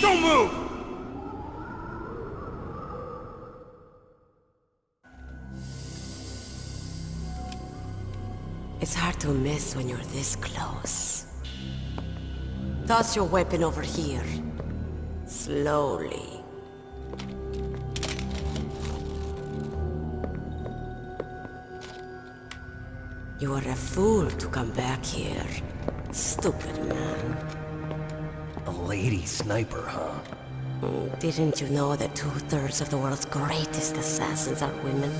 H: Don't move!
O: It's hard to miss when you're this close. Toss your weapon over here. Slowly. You are a fool to come back here. Stupid man.
J: A lady sniper, huh?
O: Didn't you know that 2/3 of the world's greatest assassins are women?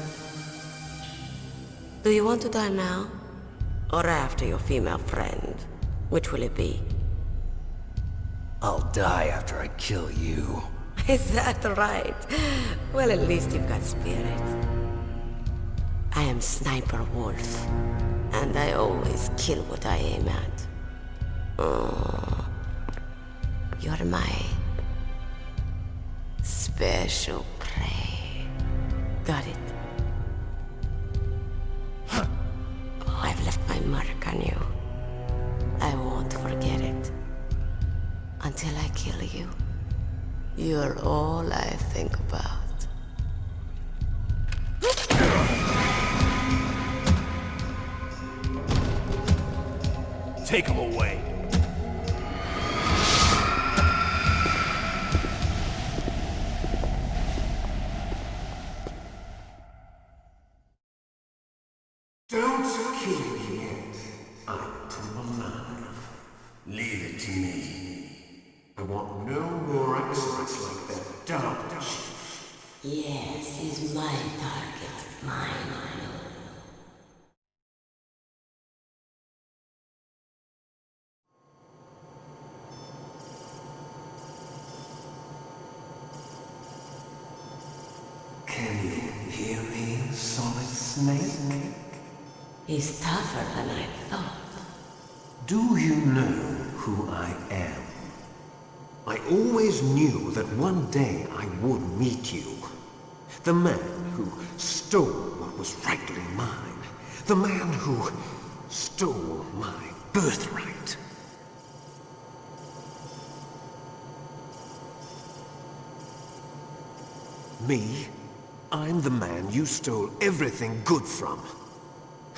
O: Do you want to die now? Or after your female friend? Which will it be?
J: I'll die after I kill you.
O: Is that right? Well, at least you've got spirit. I am Sniper Wolf, and I always kill what I aim at. Oh, you're my special prey. Got it. I've left my mark on you. I won't forget it. Until I kill you. You're all I think about.
H: Take him away.
L: Don't kill me yet. I'm too alive. Leave it to me. I want no more accidents like that dark chief.
O: Yes, he's my target. Mine.
L: Can you hear me, Solid Snake?
O: He's tougher than I thought.
L: Do you know who I am? I always knew that one day I would meet you. The man who stole what was rightly mine. The man who stole my birthright. Me? I'm the man you stole everything good from.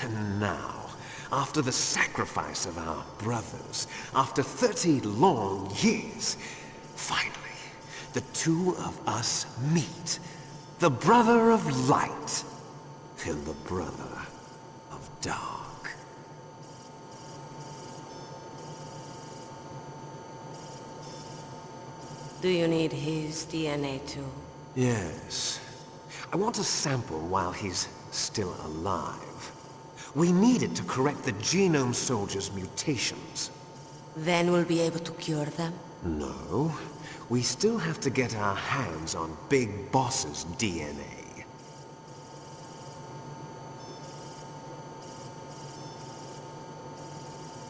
L: And now, after the sacrifice of our brothers, after 30 long years, finally, the two of us meet. The brother of light and the brother of dark.
O: Do you need his DNA too?
L: Yes. I want a sample while he's still alive. We need it to correct the Genome Soldier's mutations.
O: Then we'll be able to cure them?
L: No. We still have to get our hands on Big Boss's DNA.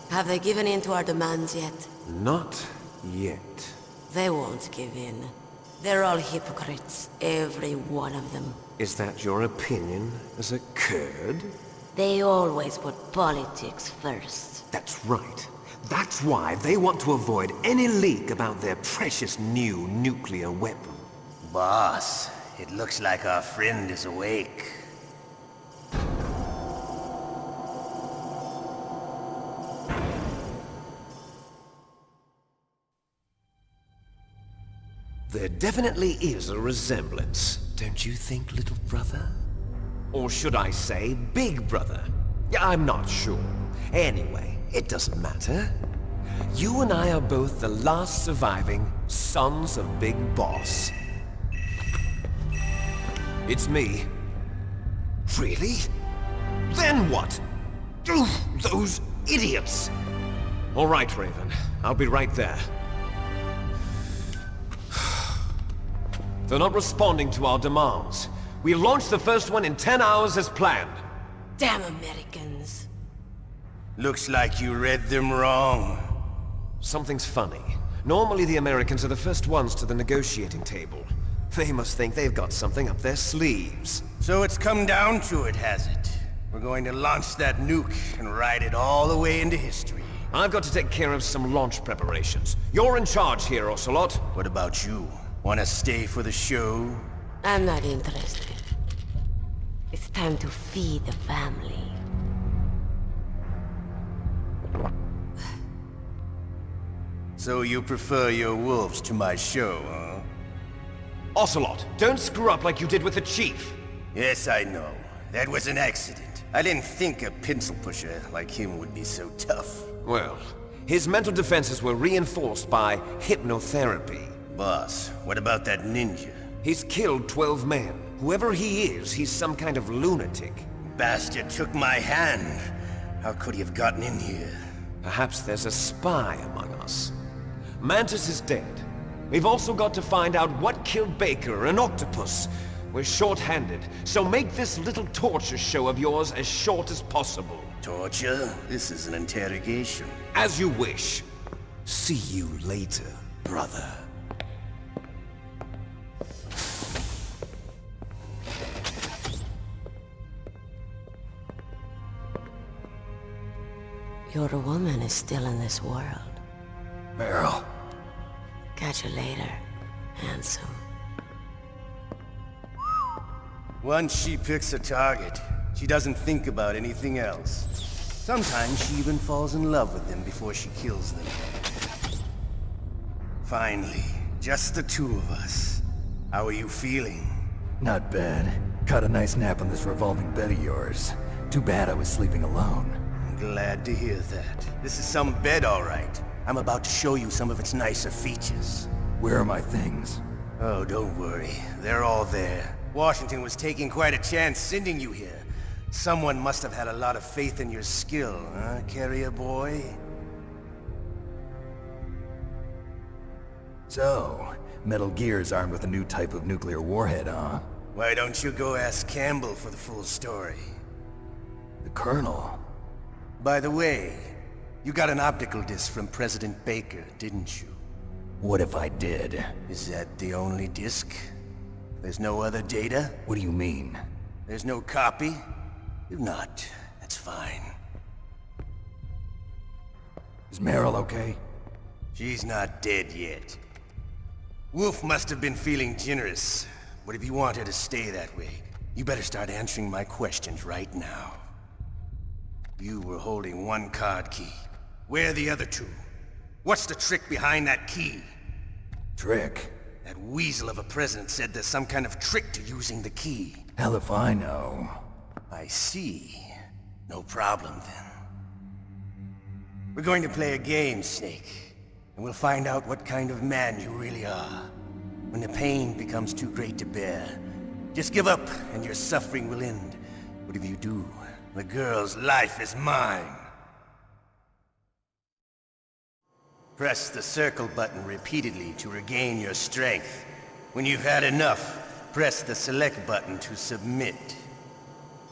O: Have they given in to our demands yet?
L: Not yet.
O: They won't give in. They're all hypocrites, every one of them.
L: Is that your opinion as a Kurd?
O: They always put politics first.
L: That's right. That's why they want to avoid any leak about their precious new nuclear weapon.
J: Boss, it looks like our friend is awake.
L: There definitely is a resemblance, don't you think, little brother? Or should I say, big brother? I'm not sure. Anyway, it doesn't matter. You and I are both the last surviving sons of Big Boss. It's me. Really? Then what? Oof, those idiots! All right, Raven. I'll be right there. They're not responding to our demands. We launched the first one in 10 hours as planned.
O: Damn Americans.
J: Looks like you read them wrong.
L: Something's funny. Normally the Americans are the first ones to the negotiating table. They must think they've got something up their sleeves.
J: So it's come down to it, has it? We're going to launch that nuke and ride it all the way into history.
F: I've got to take care of some launch preparations. You're in charge here, Ocelot.
J: What about you? Wanna stay for the show?
O: I'm not interested. It's time to feed the family.
J: So you prefer your wolves to my show, huh?
F: Ocelot, don't screw up like you did with the Chief.
J: Yes, I know. That was an accident. I didn't think a pencil pusher like him would be so tough.
F: Well, his mental defenses were reinforced by hypnotherapy.
J: Boss, what about that ninja?
F: He's killed 12 men. Whoever he is, he's some kind of lunatic.
J: Bastard took my hand. How could he have gotten in here?
F: Perhaps there's a spy among us. Mantis is dead. We've also got to find out what killed Baker and Octopus. We're short-handed, so make this little torture show of yours as short as possible.
J: Torture? This is an interrogation.
F: As you wish. See you later, brother.
O: Your woman is still in this world.
C: Meryl.
O: Catch you later, handsome.
J: Once she picks a target, she doesn't think about anything else. Sometimes she even falls in love with them before she kills them. Finally, just the two of us. How are you feeling?
C: Not bad. Caught a nice nap on this revolving bed of yours. Too bad I was sleeping alone.
J: Glad to hear that. This is some bed, all right. I'm about to show you some of its nicer features.
C: Where are my things?
J: Oh, don't worry. They're all there. Washington was taking quite a chance sending you here. Someone must have had a lot of faith in your skill, huh, carrier boy?
C: So, Metal Gear's armed with a new type of nuclear warhead, huh?
J: Why don't you go ask Campbell for the full story?
C: The Colonel?
J: By the way, you got an optical disc from President Baker, didn't you?
C: What if I did?
J: Is that the only disc? There's no other data?
C: What do you mean?
J: There's no copy? If not, that's fine.
C: Is Meryl okay?
J: She's not dead yet. Wolf must have been feeling generous. But if you want her to stay that way, you better start answering my questions right now. You were holding one card key. Where are the other two? What's the trick behind that key?
C: Trick?
J: That weasel of a president said there's some kind of trick to using the key.
C: Hell if I know.
J: I see. No problem then. We're going to play a game, Snake. And we'll find out what kind of man you really are. When the pain becomes too great to bear, just give up and your suffering will end. But if you do, the girl's life is mine. Press the circle button repeatedly to regain your strength. When you've had enough, press the select button to submit.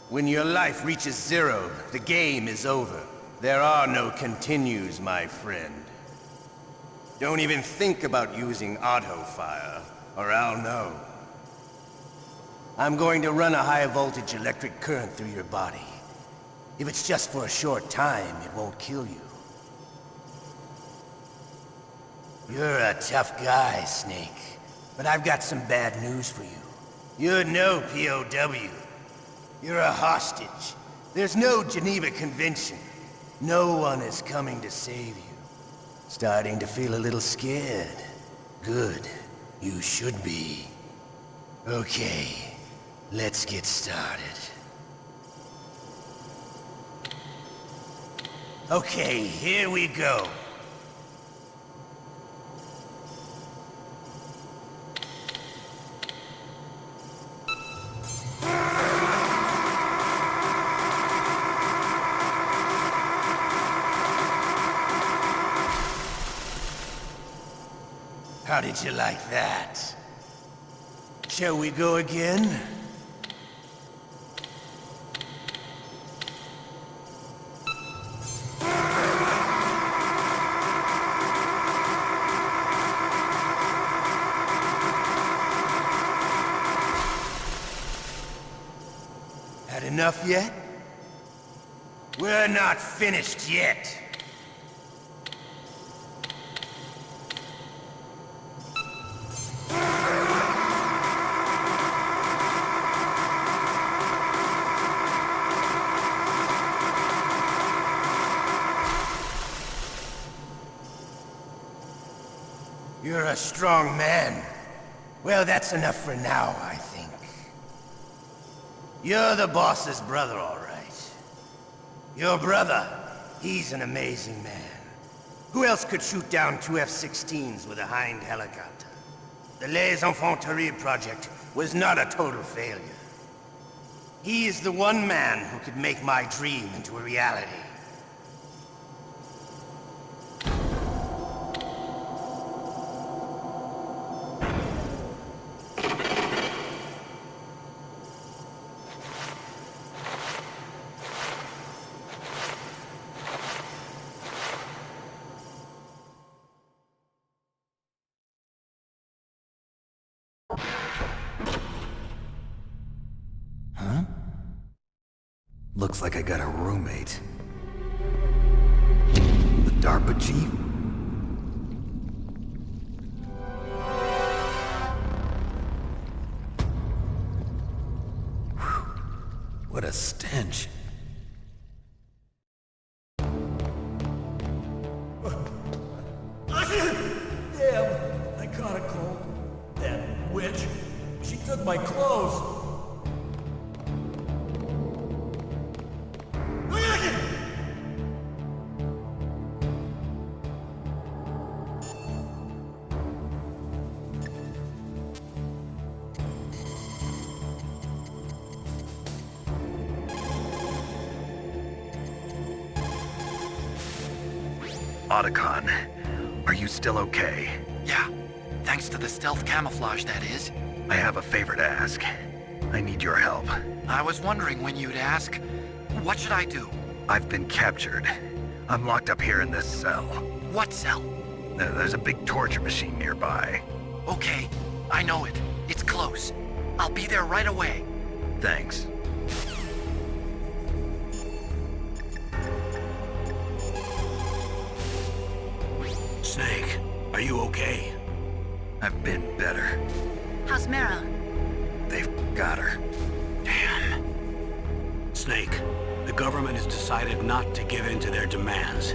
J: When your life reaches 0, the game is over. There are no continues, my friend. Don't even think about using auto-fire, or I'll know. I'm going to run a high-voltage electric current through your body. If it's just for a short time, it won't kill you. You're a tough guy, Snake. But I've got some bad news for you. You're no POW. You're a hostage. There's no Geneva Convention. No one is coming to save you. Starting to feel a little scared. Good. You should be. Okay, let's get started. Okay, here we go. How did you like that? Shall we go again? Had enough yet? We're not finished yet. You're a strong man. Well, that's enough for now, I think. You're the boss's brother, all right. Your brother, he's an amazing man. Who else could shoot down 2 F-16s with a Hind helicopter? The Les Enfants Terribles project was not a total failure. He is the one man who could make my dream into a reality.
B: Huh? Looks like I got a roommate. The DARPA chief? Whew. What a stench.
H: Damn, I caught a cold. That witch. She took my clothes.
B: Otacon, are you still okay?
P: Yeah, thanks to the stealth camouflage, that is.
B: I have a favor to ask. I need your help.
P: I was wondering when you'd ask. What should I do?
B: I've been captured. I'm locked up here in this cell.
P: What cell?
B: There's a big torture machine nearby.
P: Okay, I know it. It's close. I'll be there right away.
B: Thanks.
A: Snake, are you okay?
B: I've been better.
D: How's Meryl?
B: They've got her.
A: Damn. Snake, the government has decided not to give in to their demands.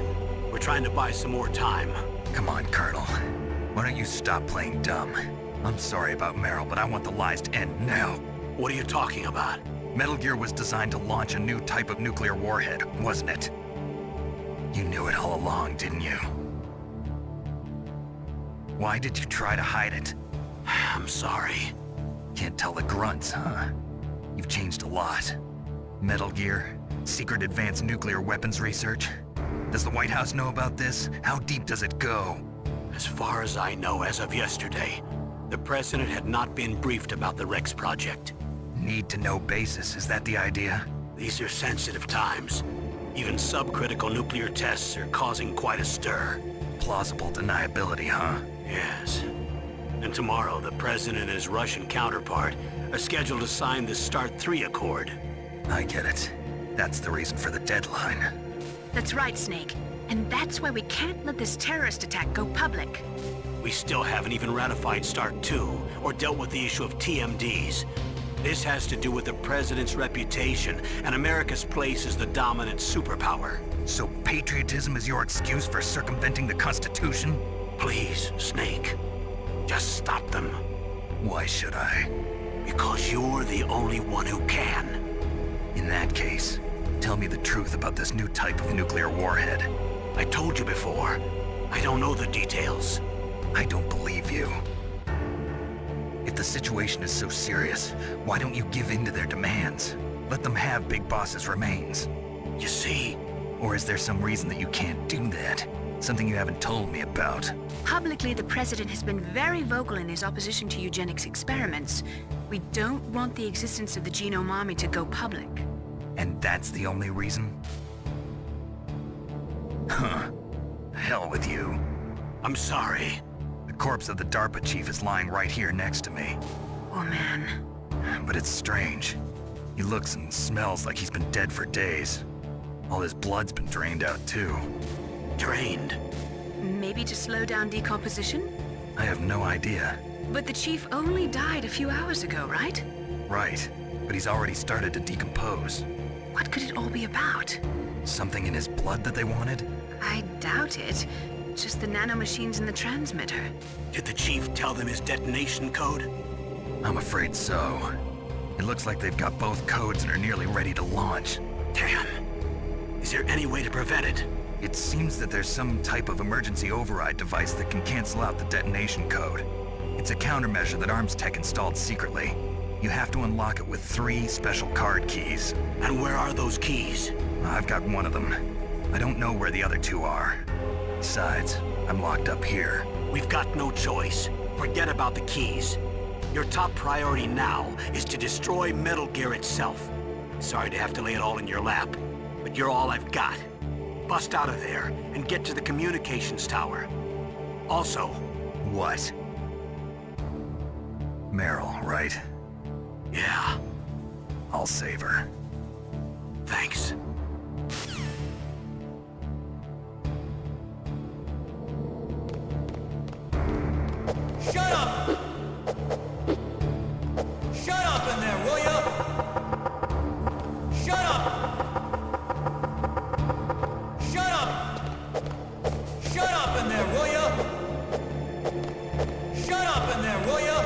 A: We're trying to buy some more time.
B: Come on, Colonel. Why don't you stop playing dumb? I'm sorry about Meryl, but I want the lies to end now.
A: What are you talking about?
B: Metal Gear was designed to launch a new type of nuclear warhead, wasn't it? You knew it all along, didn't you? Why did you try to hide it?
A: I'm sorry.
B: Can't tell the grunts, huh? You've changed a lot. Metal Gear, secret advanced nuclear weapons research. Does the White House know about this? How deep does it go?
A: As far as I know, as of yesterday, the President had not been briefed about the Rex project.
B: Need-to-know basis, is that the idea?
A: These are sensitive times. Even subcritical nuclear tests are causing quite a stir.
B: Plausible deniability, huh?
A: Yes. And tomorrow, the President and his Russian counterpart are scheduled to sign the START 3 Accord.
B: I get it. That's the reason for the deadline.
D: That's right, Snake. And that's why we can't let this terrorist attack go public.
A: We still haven't even ratified START 2 or dealt with the issue of TMDs. This has to do with the President's reputation and America's place as the dominant superpower.
B: So patriotism is your excuse for circumventing the Constitution?
A: Please, Snake. Just stop them.
B: Why should I?
A: Because you're the only one who can.
B: In that case, tell me the truth about this new type of nuclear warhead.
A: I told you before. I don't know the details.
B: I don't believe you. If the situation is so serious, why don't you give in to their demands? Let them have Big Boss's remains.
A: You see?
B: Or is there some reason that you can't do that? Something you haven't told me about?
D: Publicly, the President has been very vocal in his opposition to eugenics experiments. We don't want the existence of the Genome Army to go public.
B: And that's the only reason? Huh. Hell with you.
A: I'm sorry.
B: The corpse of the DARPA chief is lying right here next to me.
D: Oh, man.
B: But it's strange. He looks and smells like he's been dead for days. All his blood's been drained out, too.
A: Drained?
D: Maybe to slow down decomposition?
B: I have no idea.
D: But the chief only died a few hours ago, right?
B: Right. But he's already started to decompose.
D: What could it all be about?
B: Something in his blood that they wanted?
D: I doubt it. Just the nanomachines in the transmitter.
A: Did the Chief tell them his detonation code?
B: I'm afraid so. It looks like they've got both codes and are nearly ready to launch.
A: Damn. Is there any way to prevent it?
B: It seems that there's some type of emergency override device that can cancel out the detonation code. It's a countermeasure that Arms Tech installed secretly. You have to unlock it with 3 special card keys.
A: And where are those keys?
B: I've got one of them. I don't know where the other 2 are. Besides, I'm locked up here.
A: We've got no choice. Forget about the keys. Your top priority now is to destroy Metal Gear itself. Sorry to have to lay it all in your lap, but you're all I've got. Bust out of there and get to the communications tower. Also...
B: What? Meryl, right?
A: Yeah.
B: I'll save her.
A: Thanks.
H: Shut up! Shut up in there, will ya? Shut up! Shut up! Shut up in there, will ya? Shut up in there, will ya?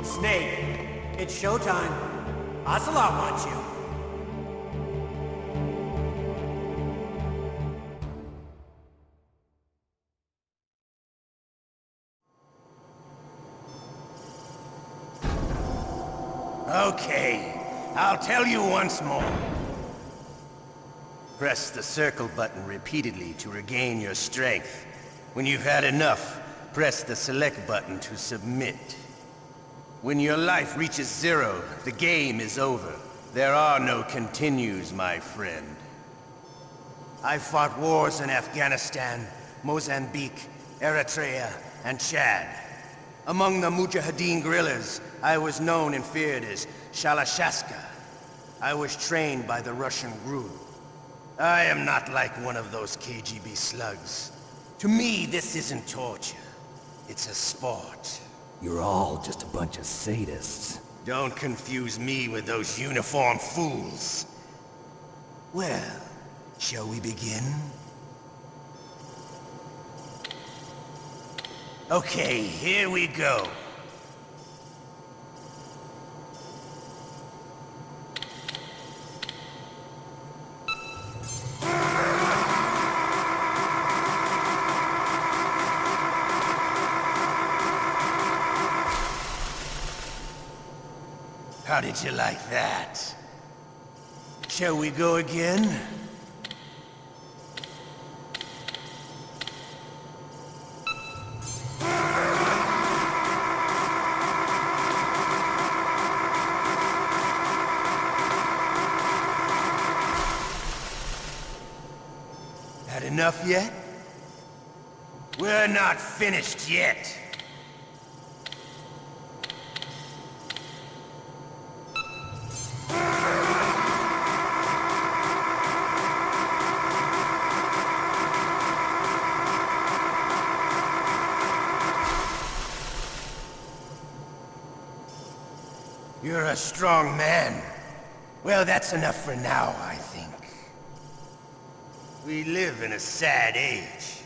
Q: Snake, it's showtime. Ocelot wants you.
J: Okay, I'll tell you once more. Press the circle button repeatedly to regain your strength. When you've had enough, press the select button to submit. When your life reaches 0, the game is over. There are no continues, my friend. I fought wars in Afghanistan, Mozambique, Eritrea, and Chad. Among the Mujahideen guerrillas, I was known and feared as Shalashaska. I was trained by the Russian GRU. I am not like one of those KGB slugs. To me, this isn't torture. It's a sport.
C: You're all just a bunch of sadists.
J: Don't confuse me with those uniformed fools. Well, shall we begin? Okay, here we go. How did you like that? Shall we go again? Had enough yet? We're not finished yet. You're a strong man. Well, that's enough for now, I think. We live in a sad age.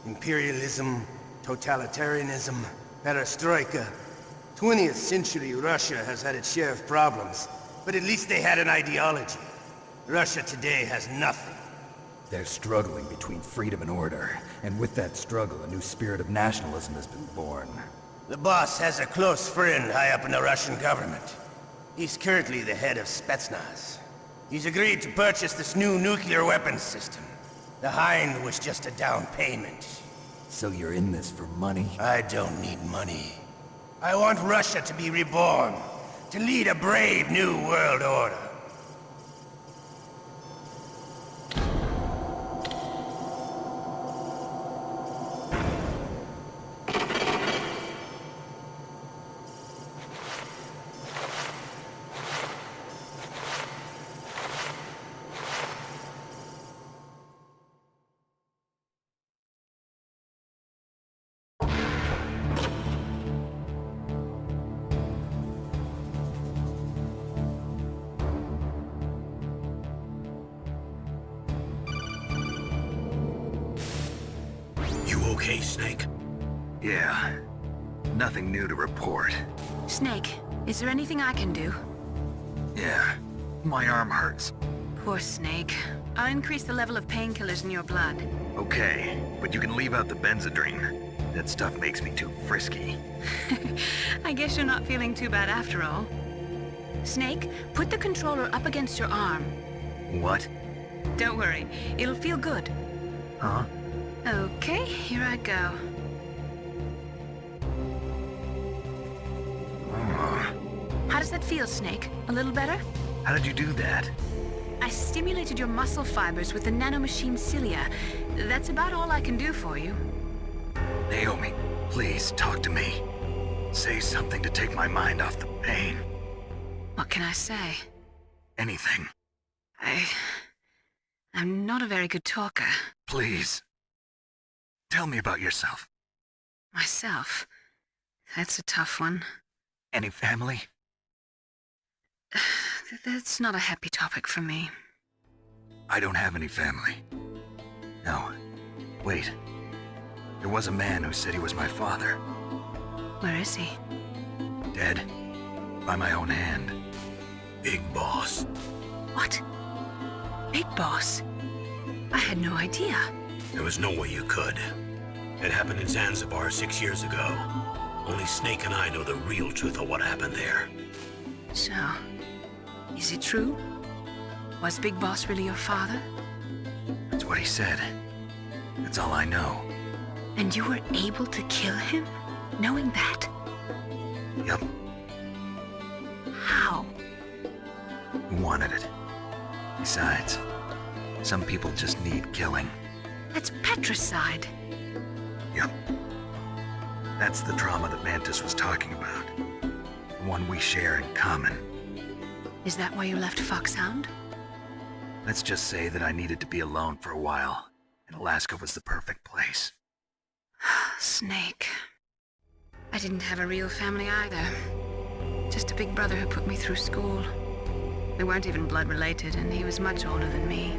J: Imperialism, totalitarianism, perestroika. 20th century Russia has had its share of problems, but at least they had an ideology. Russia today has nothing.
C: They're struggling between freedom and order, and with that struggle, a new spirit of nationalism has been born.
J: The boss has a close friend high up in the Russian government. He's currently the head of Spetsnaz. He's agreed to purchase this new nuclear weapons system. The Hind was just a down payment.
C: So you're in this for money?
J: I don't need money. I want Russia to be reborn, to lead a brave new world order.
A: Okay, Snake?
B: Yeah. Nothing new to report.
D: Snake, is there anything I can do?
B: Yeah. My arm hurts.
D: Poor Snake. I'll increase the level of painkillers in your blood.
B: Okay, but you can leave out the Benzedrine. That stuff makes me too frisky.
D: I guess you're not feeling too bad after all. Snake, put the controller up against your arm.
B: What?
D: Don't worry, it'll feel good.
B: Huh?
D: Okay, here I go. How does that feel, Snake? A little better?
B: How did you do that?
D: I stimulated your muscle fibers with the nanomachine cilia. That's about all I can do for you.
B: Naomi, please talk to me. Say something to take my mind off the pain.
D: What can I say?
B: Anything.
D: I'm not a very good talker.
B: Please. Tell me about yourself.
D: Myself? That's a tough one.
B: Any family?
D: That's not a happy topic for me.
B: I don't have any family. No. Wait. There was a man who said he was my father.
D: Where is he?
B: Dead. By my own hand.
A: Big Boss.
D: What? Big Boss? I had no idea.
A: There was no way you could. It happened in Zanzibar 6 years ago. Only Snake and I know the real truth of what happened there.
D: So, is it true? Was Big Boss really your father?
B: That's what he said. That's all I know.
D: And you were able to kill him, knowing that?
B: Yup.
D: How?
B: He wanted it. Besides, some people just need killing.
D: That's patricide.
B: Yep. That's the trauma that Mantis was talking about. The one we share in common.
D: Is that why you left Foxhound?
B: Let's just say that I needed to be alone for a while, and Alaska was the perfect place.
D: Snake. I didn't have a real family either. Just a big brother who put me through school. We weren't even blood related, and he was much older than me.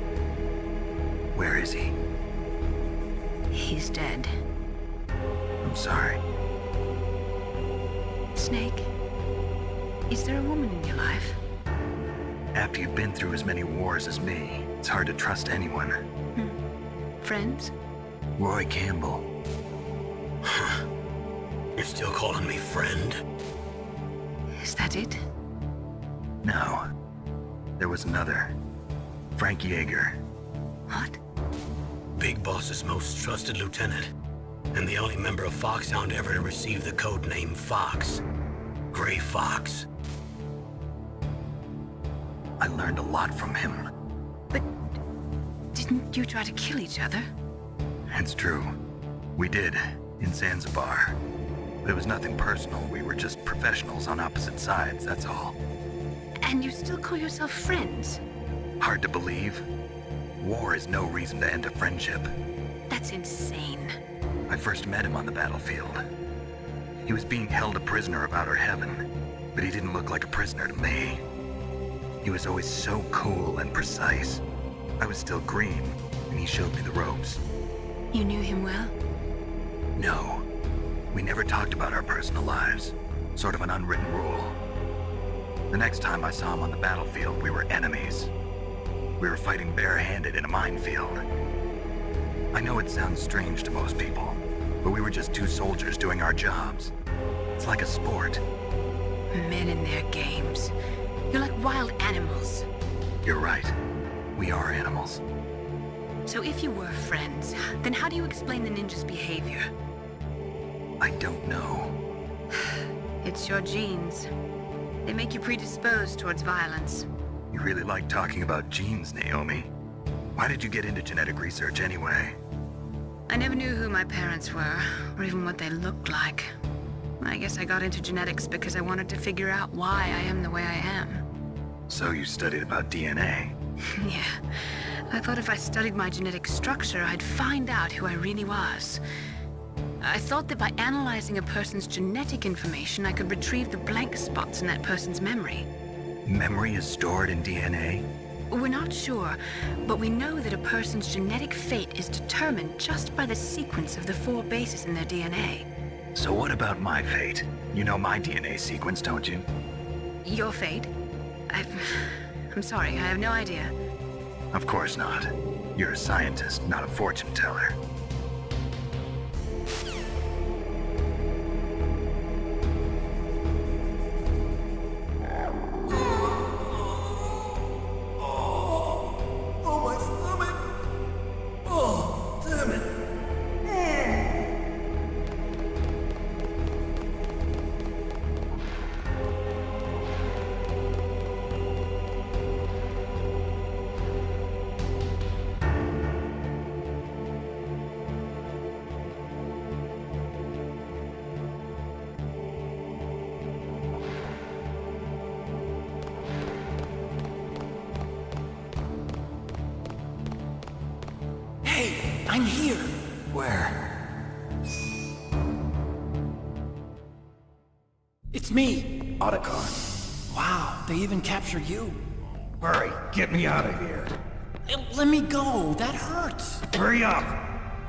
B: Where is he?
D: He's dead.
B: I'm sorry.
D: Snake, is there a woman in your life?
B: After you've been through as many wars as me, it's hard to trust anyone.
D: Friends?
B: Roy Campbell.
A: You're still calling me friend?
D: Is that it?
B: No. There was another. Frank Yeager.
D: What?
A: Big Boss's most trusted lieutenant, and the only member of Foxhound ever to receive the code name Fox. Gray Fox.
B: I learned a lot from him.
D: But didn't you try to kill each other?
B: It's true. We did, in Zanzibar. But it was nothing personal. We were just professionals on opposite sides, that's all.
D: And you still call yourself friends?
B: Hard to believe. War is no reason to end a friendship.
D: That's insane.
B: I first met him on the battlefield. He was being held a prisoner of outer heaven, but he didn't look like a prisoner to me. He was always so cool and precise. I was still green, and he showed me the ropes.
D: You knew him well?
B: No. We never talked about our personal lives. Sort of an unwritten rule. The next time I saw him on the battlefield, we were enemies. We were fighting barehanded in a minefield. I know it sounds strange to most people, but we were just two soldiers doing our jobs. It's like a sport.
D: Men in their games. You're like wild animals.
B: You're right. We are animals.
D: So if you were friends, then how do you explain the ninjas' behavior?
B: I don't know.
D: It's your genes. They make you predisposed towards violence.
B: You really like talking about genes, Naomi. Why did you get into genetic research anyway?
D: I never knew who my parents were, or even what they looked like. I guess I got into genetics because I wanted to figure out why I am the way I am.
B: So you studied about DNA?
D: Yeah. I thought if I studied my genetic structure, I'd find out who I really was. I thought that by analyzing a person's genetic information, I could retrieve the blank spots in that person's memory.
B: Memory is stored in DNA?
D: We're not sure, but we know that a person's genetic fate is determined just by the sequence of the 4 bases in their DNA.
B: So what about my fate? You know my DNA sequence, don't you?
D: Your fate? I'm sorry, I have no idea.
B: Of course not. You're a scientist, not a fortune teller.
M: I'm here.
C: Where?
M: It's me.
C: Otacon.
M: Wow, they even captured you.
C: Hurry, get me out of here.
M: Let me go, that hurts.
C: Hurry up!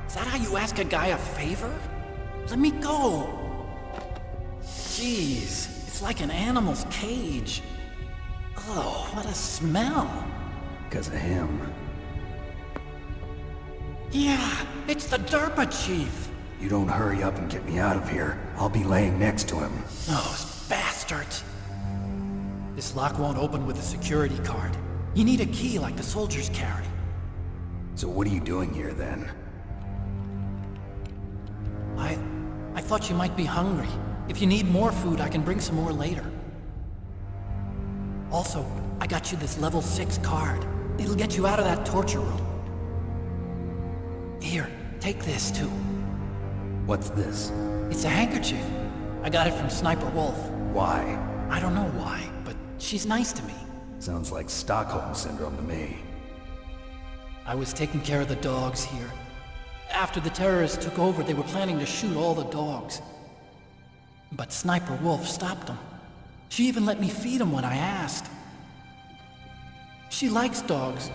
M: Is that how you ask a guy a favor? Let me go. Jeez, it's like an animal's cage. Oh, what a smell.
C: Because of him.
M: Yeah, it's the DARPA chief.
C: You don't hurry up and get me out of here, I'll be laying next to him.
M: Those bastards. This lock won't open with a security card. You need a key like the soldiers carry.
C: So what are you doing here then?
M: I thought you might be hungry. If you need more food, I can bring some more later. Also, I got you this level 6 card. It'll get you out of that torture room. Here, take this too.
C: What's this?
M: It's a handkerchief. I got it from Sniper Wolf.
C: Why?
M: I don't know why, but she's nice to me.
C: Sounds like Stockholm Syndrome to me.
M: I was taking care of the dogs here. After the terrorists took over, they were planning to shoot all the dogs. But Sniper Wolf stopped them. She even let me feed them when I asked. She likes dogs.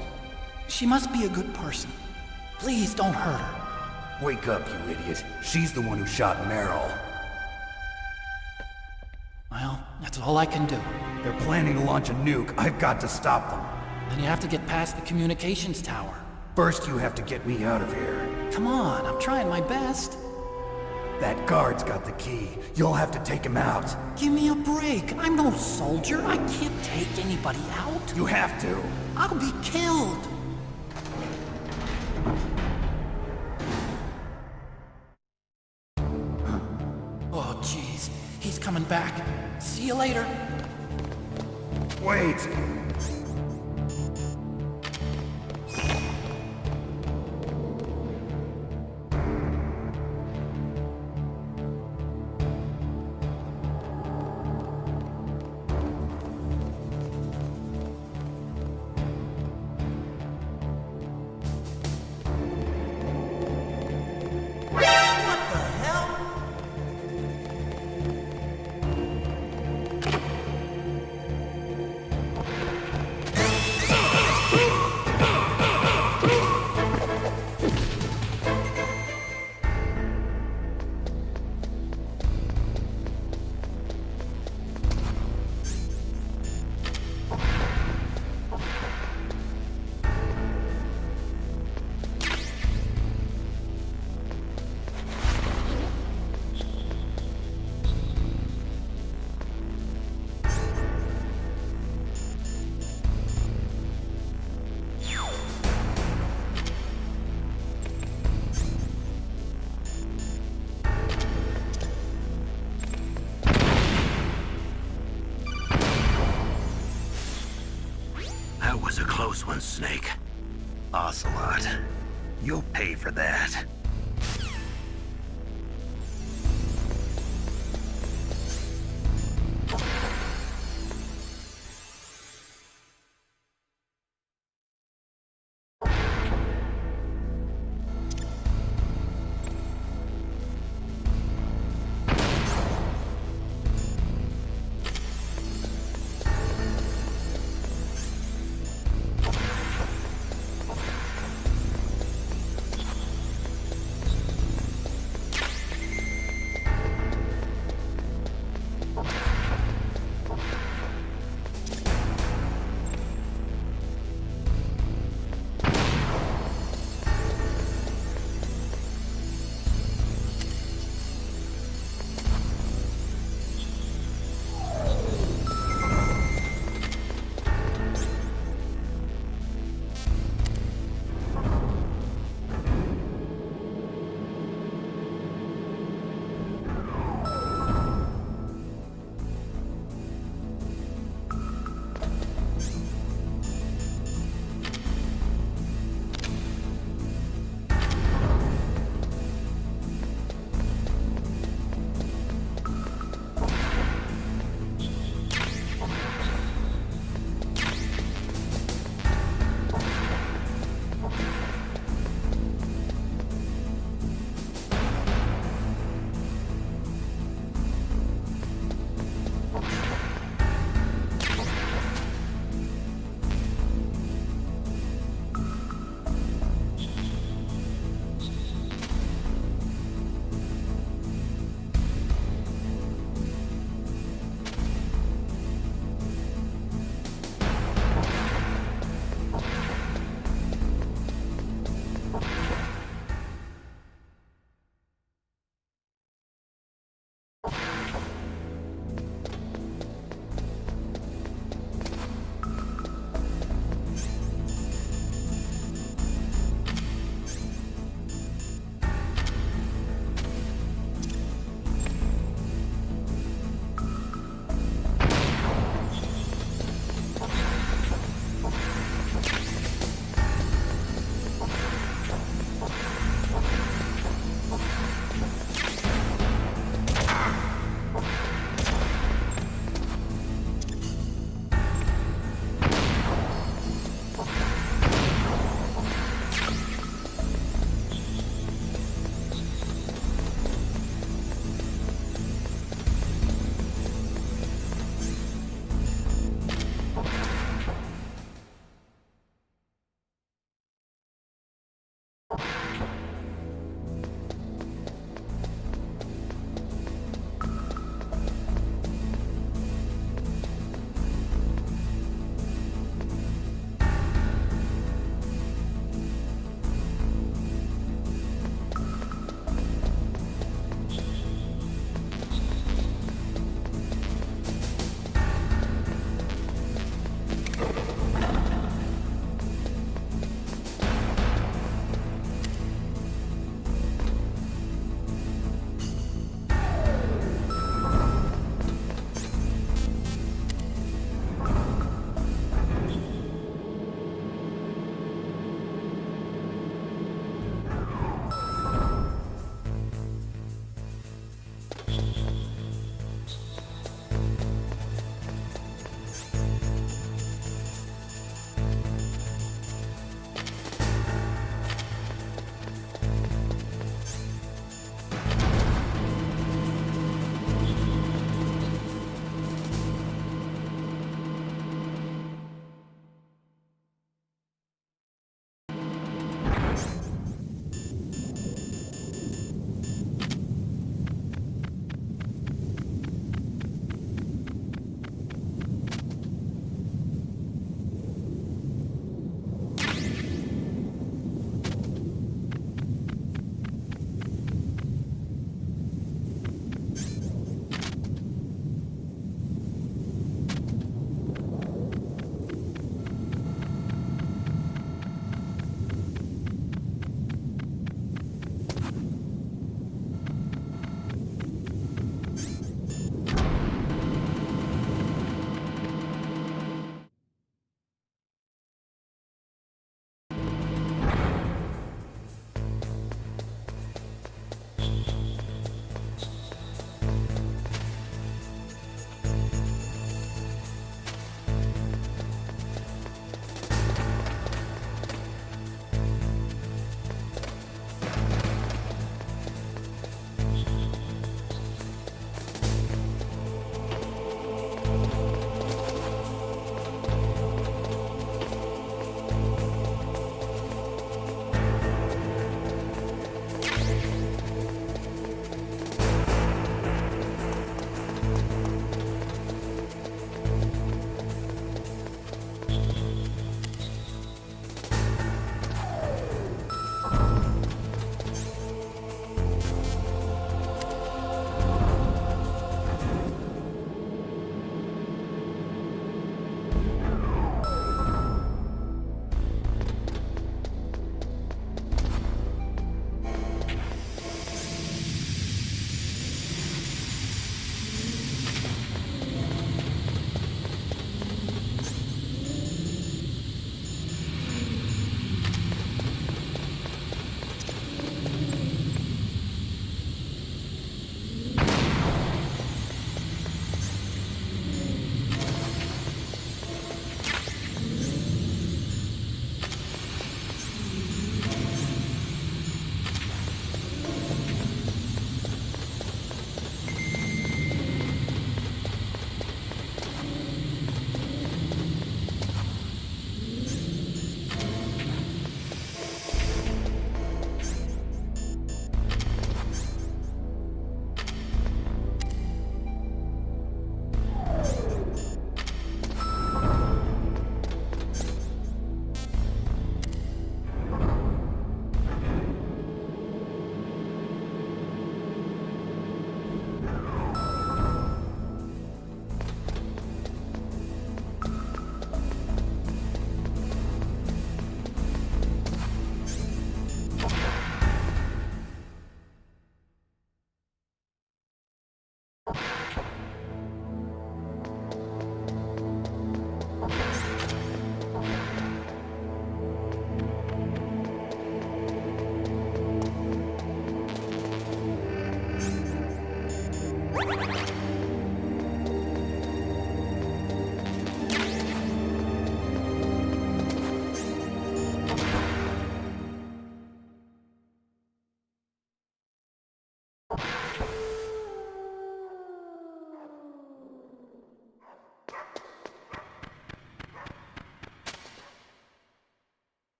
M: She must be a good person. Please don't hurt her.
C: Wake up, you idiot. She's the one who shot Meryl.
M: Well, that's all I can do.
C: They're planning to launch a nuke. I've got to stop them.
M: Then you have to get past the communications tower.
C: First, you have to get me out of here.
M: Come on, I'm trying my best.
C: That guard's got the key. You'll have to take him out.
M: Give me a break. I'm no soldier. I can't take anybody out.
C: You have to.
M: I'll be killed. Oh, jeez. He's coming back. See you later.
C: Wait.
A: It was a close one, Snake.
B: Ocelot, you'll pay for that.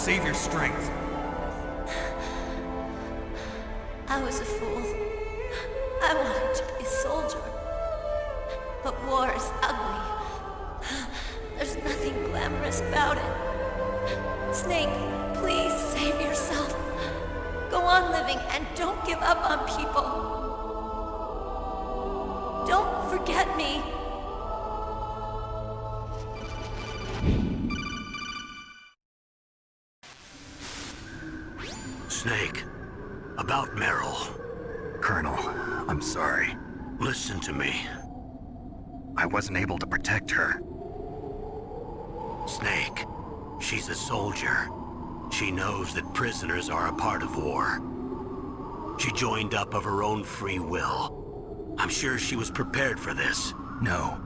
C: Save your strength.
G: I was a fool. I wanted to be a soldier. But war is ugly. There's nothing glamorous about it. Snake, please save yourself. Go on living and don't give up on people. Don't forget me.
A: Snake, about Meryl.
B: Colonel, I'm sorry.
A: Listen to me.
B: I wasn't able to protect her.
A: Snake, she's a soldier. She knows that prisoners are a part of war. She joined up of her own free will. I'm sure she was prepared for this.
B: No,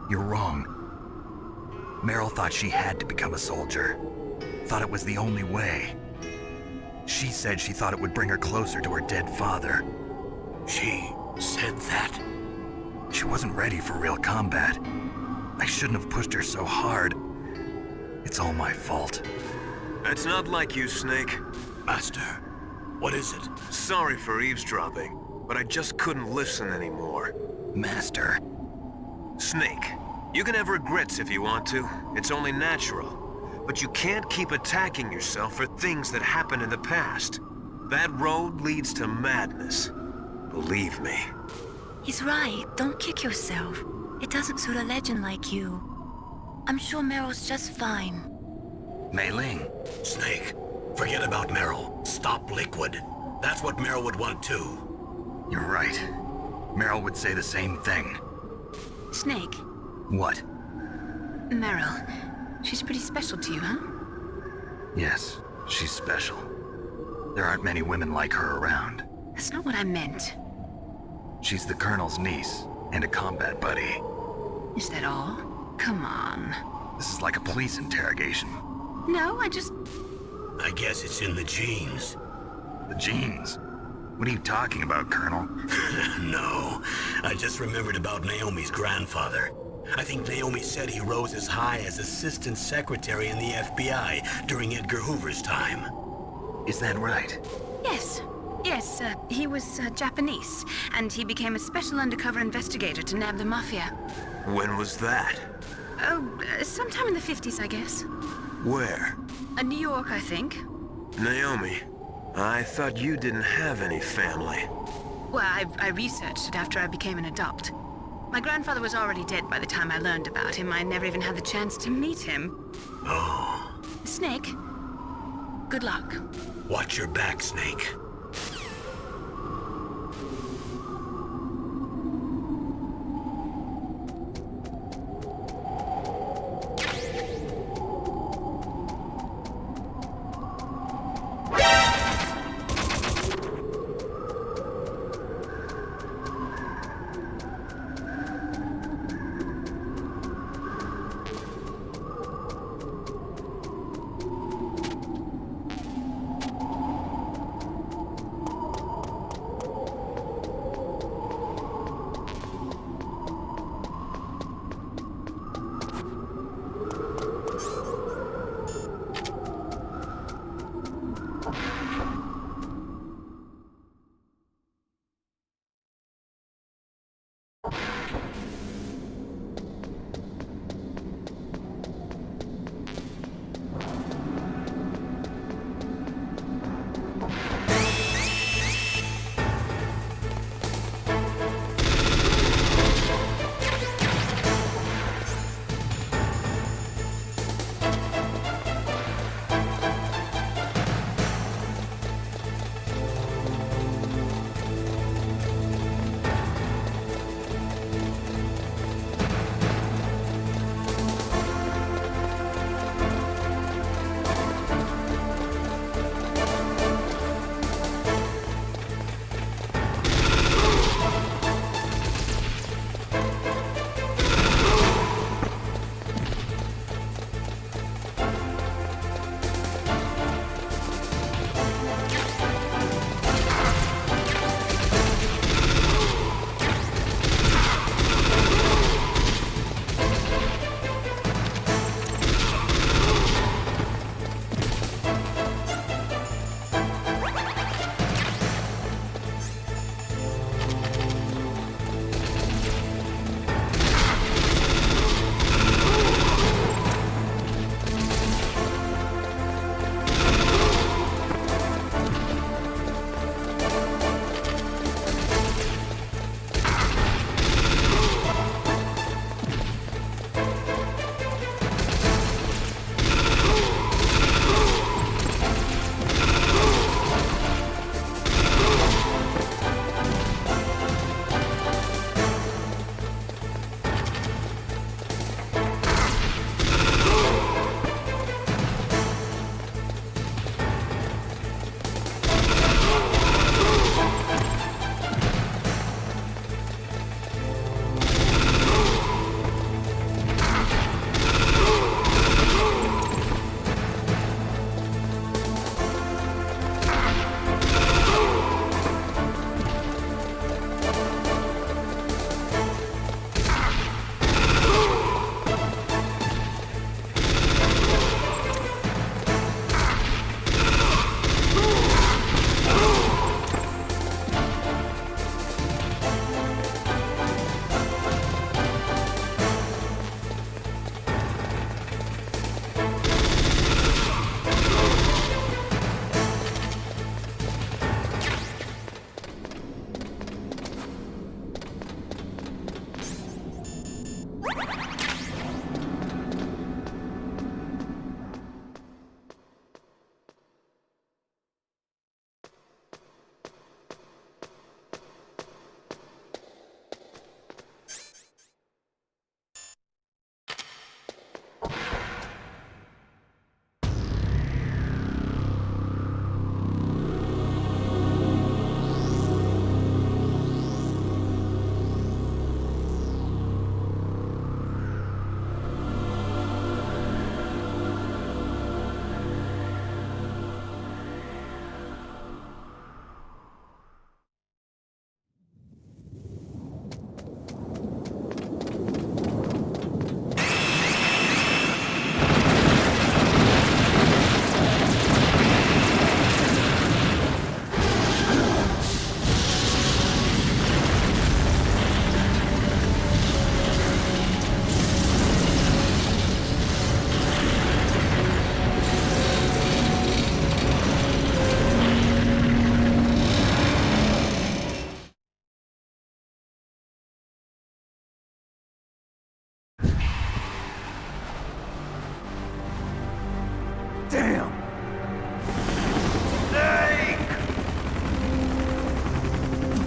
B: you're wrong. Meryl thought she had to become a soldier. Thought it was the only way. She said she thought it would bring her closer to her dead father.
A: She said that?
B: She wasn't ready for real combat. I shouldn't have pushed her so hard. It's all my fault.
F: That's not like you, Snake.
A: Master, what is it?
F: Sorry for eavesdropping, but I just couldn't listen anymore.
B: Master.
F: Snake, you can have regrets if you want to. It's only natural. But you can't keep attacking yourself for things that happened in the past. That road leads to madness. Believe me.
E: He's right. Don't kick yourself. It doesn't suit a legend like you. I'm sure Meryl's just fine.
B: Mei Ling.
A: Snake, forget about Meryl. Stop Liquid. That's what Meryl would want too.
B: You're right. Meryl would say the same thing.
D: Snake.
B: What?
D: Meryl. She's pretty special to you, huh?
B: Yes, she's special. There aren't many women like her around.
D: That's not what I meant.
B: She's the Colonel's niece and a combat buddy.
D: Is that all? Come on.
B: This is like a police interrogation.
D: No, I
A: guess it's in the genes.
B: The genes? What are you talking about, Colonel?
A: No, I just remembered about Naomi's grandfather. I think Naomi said he rose as high as assistant secretary in the FBI during Edgar Hoover's time.
B: Is that right?
D: Yes. Yes, he was Japanese, and he became a special undercover investigator to nab the Mafia.
F: When was that?
D: Oh, sometime in the 50s, I guess.
F: Where?
D: New York, I think.
F: Naomi, I thought you didn't have any family.
D: Well, I researched it after I became an adult. My grandfather was already dead by the time I learned about him. I never even had the chance to meet him.
A: Oh.
D: Snake, good luck.
A: Watch your back, Snake.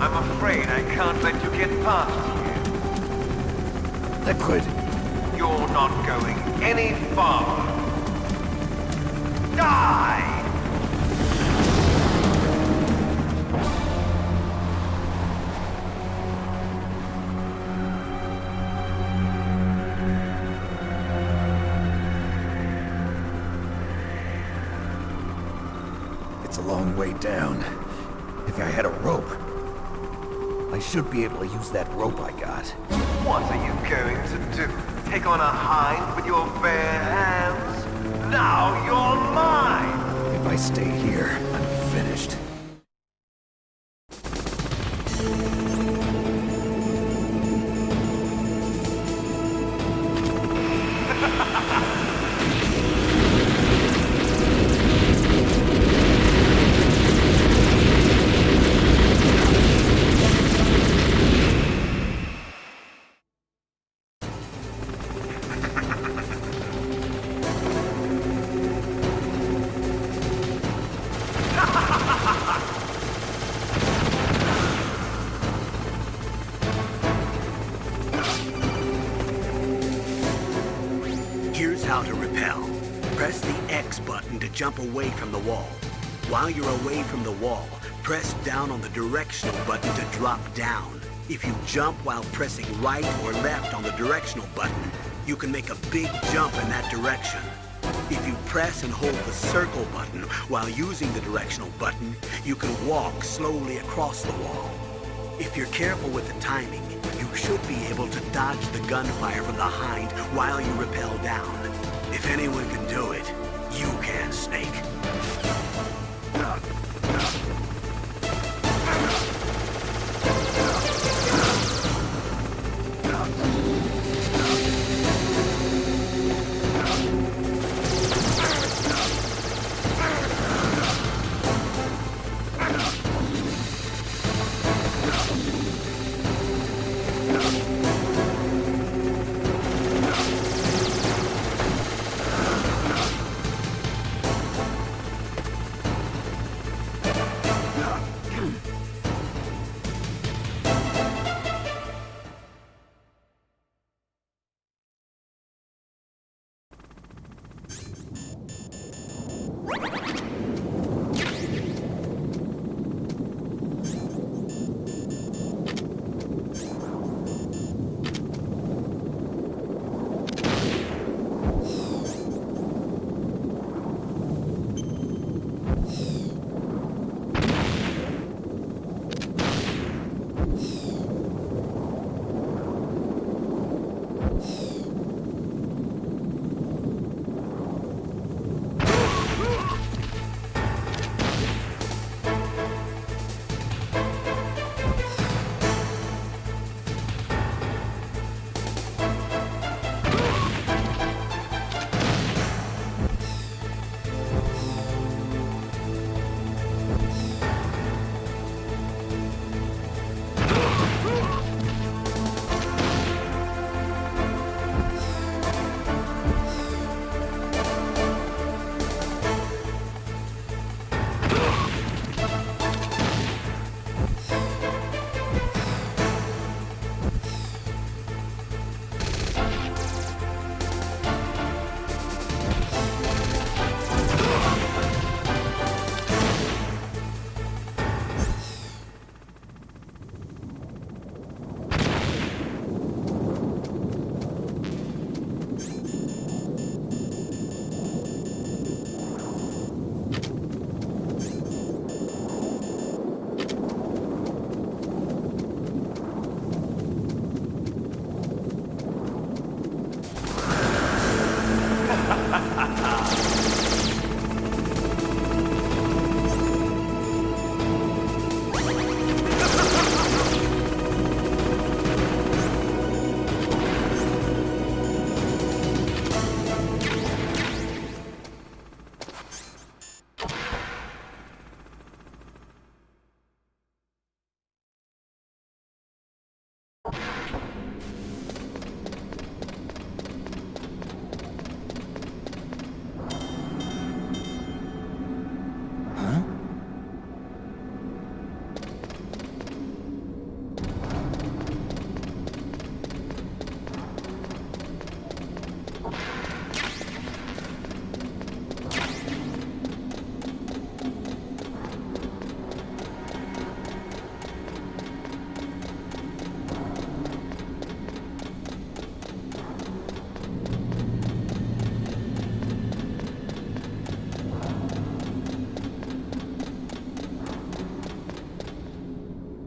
F: I'm afraid I can't let you get past here.
C: Liquid.
F: You're not going any farther. Die!
C: It's a long way down. If I had a rope, I should be able to use that rope I got.
F: What are you going to do? Take on a hind with your bare hands? Now you're mine!
C: If I stay here, I'm finished.
A: Here's how to repel. Press the X button to jump away from the wall. While you're away from the wall, press down on the directional button to drop down. If you jump while pressing right or left on the directional button, you can make a big jump in that direction. If you press and hold the circle button while using the directional button, you can walk slowly across the wall. If you're careful with the timing, you should be able to dodge the gunfire from the Hind while you rappel down. If anyone can do it, you can, Snake.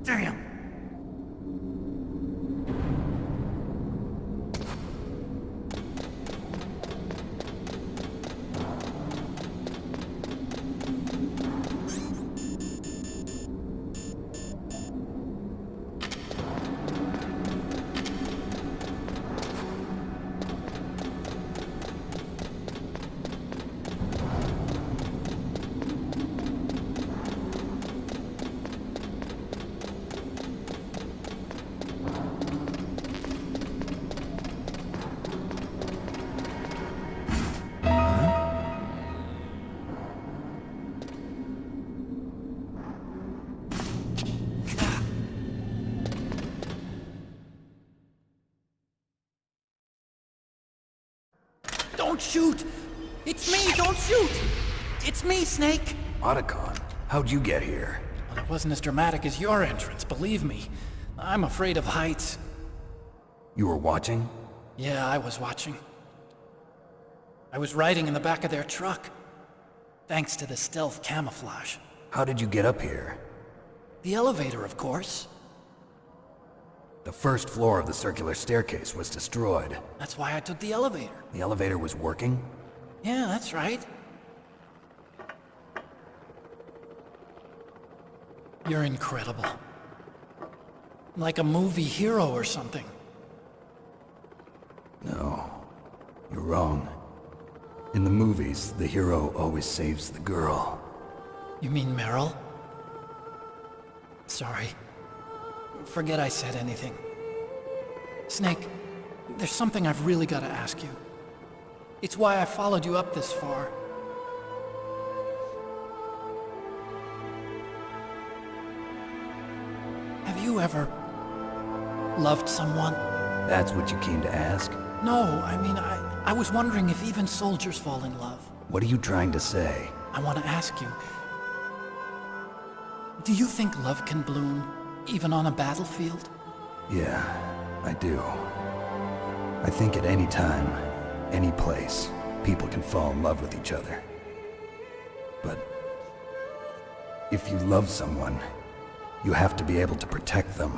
C: Damn!
M: Don't shoot! It's me, don't shoot! It's me, Snake!
C: Otacon, how'd you get here?
M: Well, it wasn't as dramatic as your entrance, believe me. I'm afraid of heights.
C: You were watching?
M: Yeah, I was watching. I was riding in the back of their truck. Thanks to the stealth camouflage.
C: How did you get up here?
M: The elevator, of course.
C: The first floor of the circular staircase was destroyed.
M: That's why I took the elevator.
C: The elevator was working?
M: Yeah, that's right. You're incredible. Like a movie hero or something.
C: No, you're wrong. In the movies, the hero always saves the girl.
M: You mean Meryl? Sorry. Forget I said anything. Snake, there's something I've really got to ask you. It's why I followed you up this far. Have you ever loved someone?
C: That's what you came to ask?
M: No, I mean, I was wondering if even soldiers fall in love.
C: What are you trying to say?
M: I want to ask you, do you think love can bloom, even on a battlefield?
C: Yeah, I do. I think at any time, any place, people can fall in love with each other. But if you love someone, you have to be able to protect them.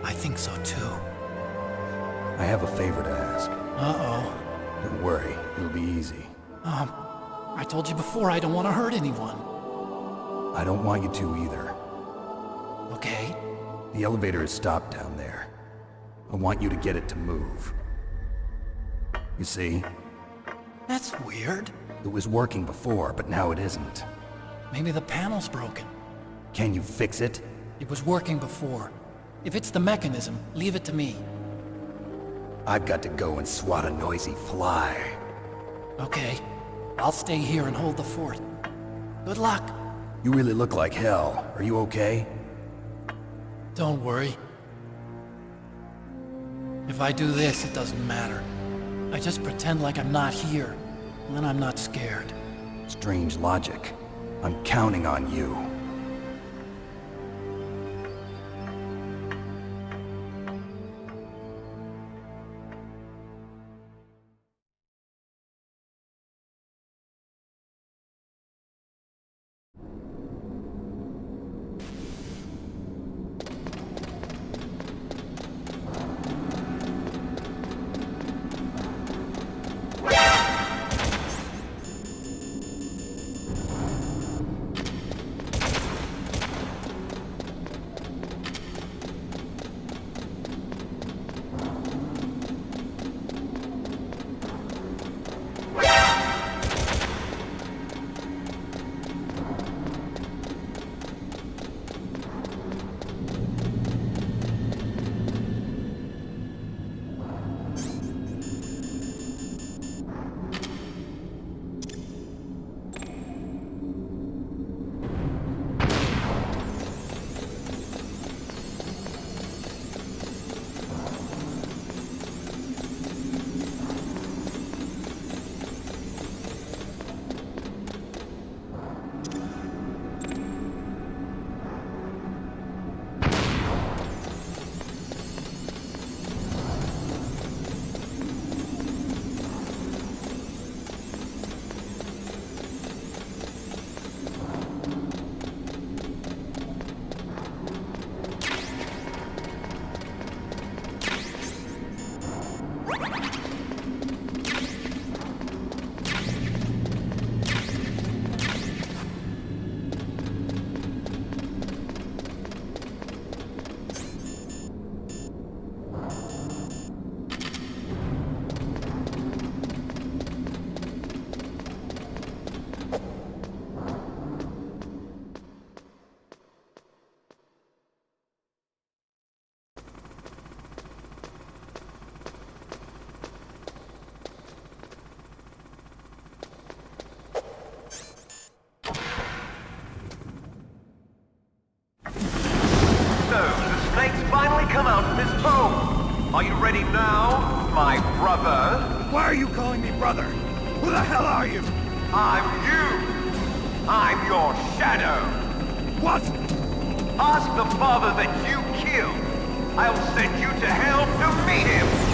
M: I think so too.
C: I have a favor to ask.
M: Uh-oh.
C: Don't worry, it'll be easy.
M: I told you before I don't want to hurt anyone.
C: I don't want you to either.
M: Okay.
C: The elevator is stopped down there. I want you to get it to move. You see?
M: That's weird.
C: It was working before, but now it isn't.
M: Maybe the panel's broken.
C: Can you fix it?
M: It was working before. If it's the mechanism, leave it to me.
C: I've got to go and swat a noisy fly.
M: Okay. I'll stay here and hold the fort. Good luck.
C: You really look like hell. Are you okay?
M: Don't worry. If I do this, it doesn't matter. I just pretend like I'm not here, and then I'm not scared.
C: Strange logic. I'm counting on you.
F: So, the snake's finally come out of his home. Are you ready now, my brother?
C: Why are you calling me brother? Who the hell are you?
F: I'm you. I'm your shadow.
C: What?
F: Ask the father that you killed. I'll send you to hell to meet him.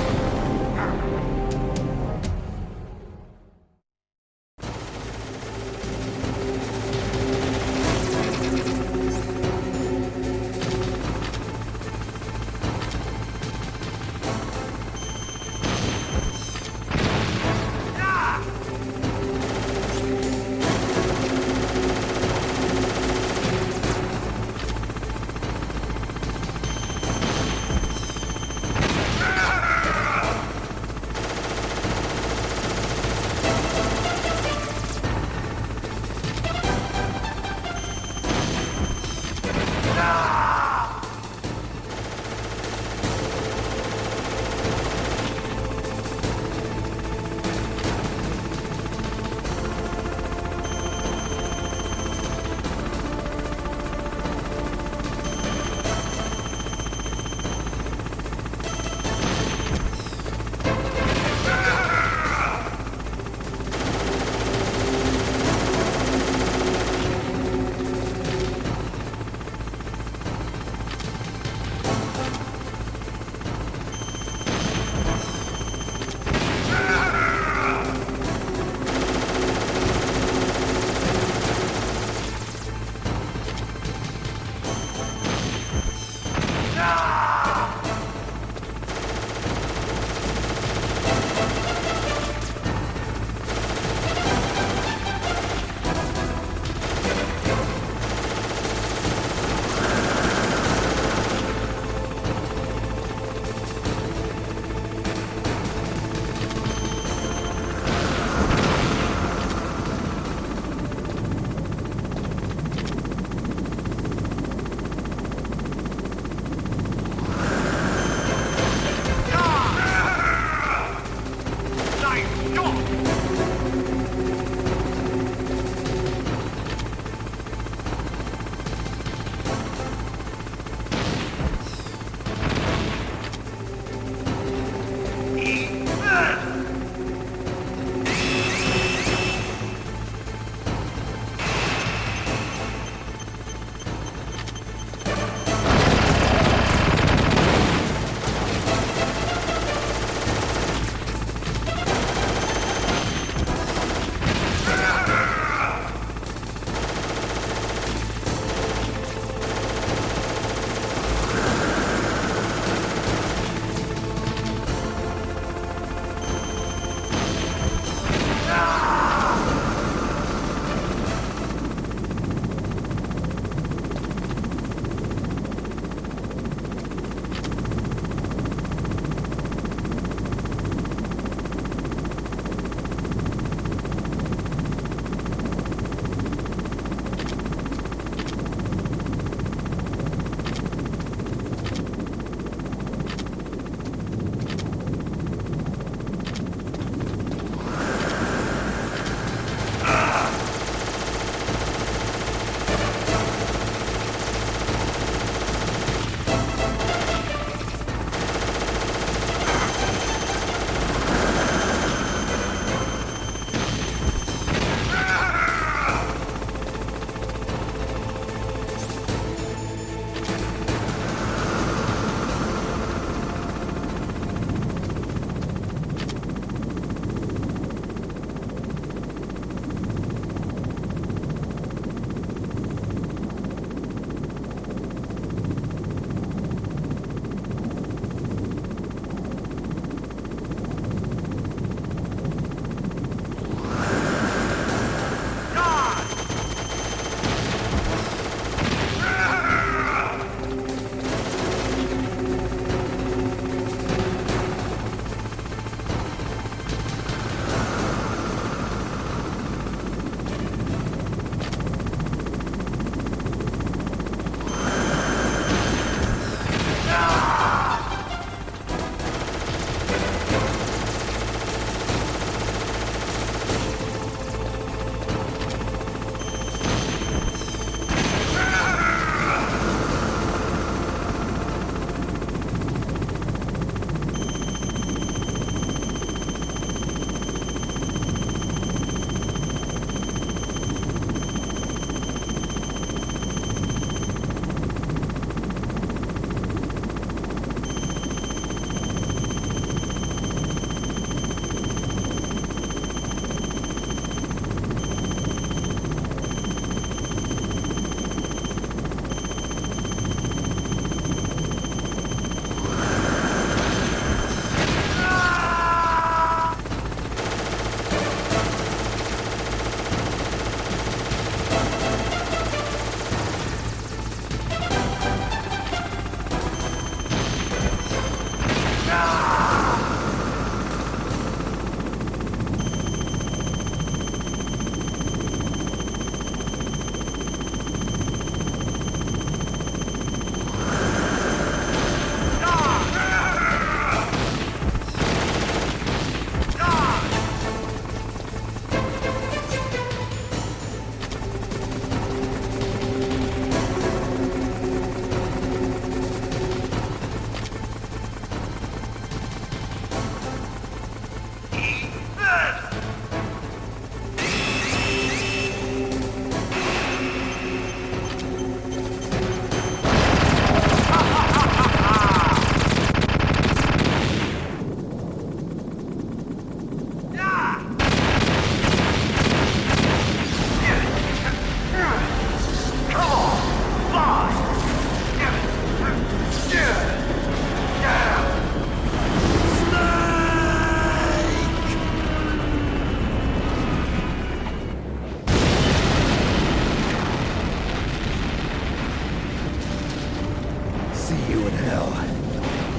C: See you in hell.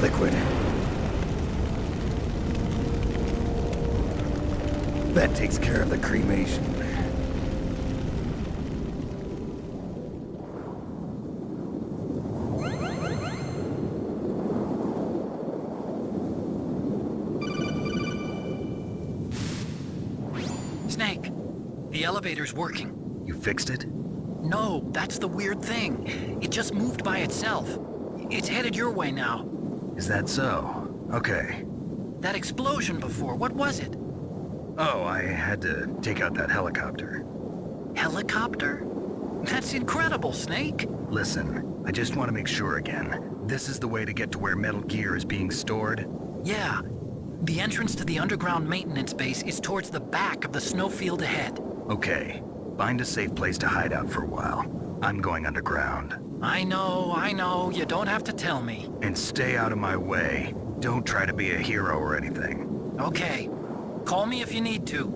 C: Liquid. That takes care of the cremation.
P: Snake, the elevator's working.
B: You fixed it?
P: No, that's the weird thing. It just moved by itself. It's headed your way now.
B: Is that so? Okay.
P: That explosion before, what was it?
B: Oh, I had to take out that helicopter.
P: Helicopter? That's incredible, Snake.
B: Listen, I just want to make sure again. This is the way to get to where Metal Gear is being stored?
P: Yeah. The entrance to the underground maintenance base is towards the back of the snowfield ahead.
B: Okay. Find a safe place to hide out for a while. I'm going underground.
P: I know. You don't have to tell me.
B: And stay out of my way. Don't try to be a hero or anything.
P: Okay. Call me if you need to.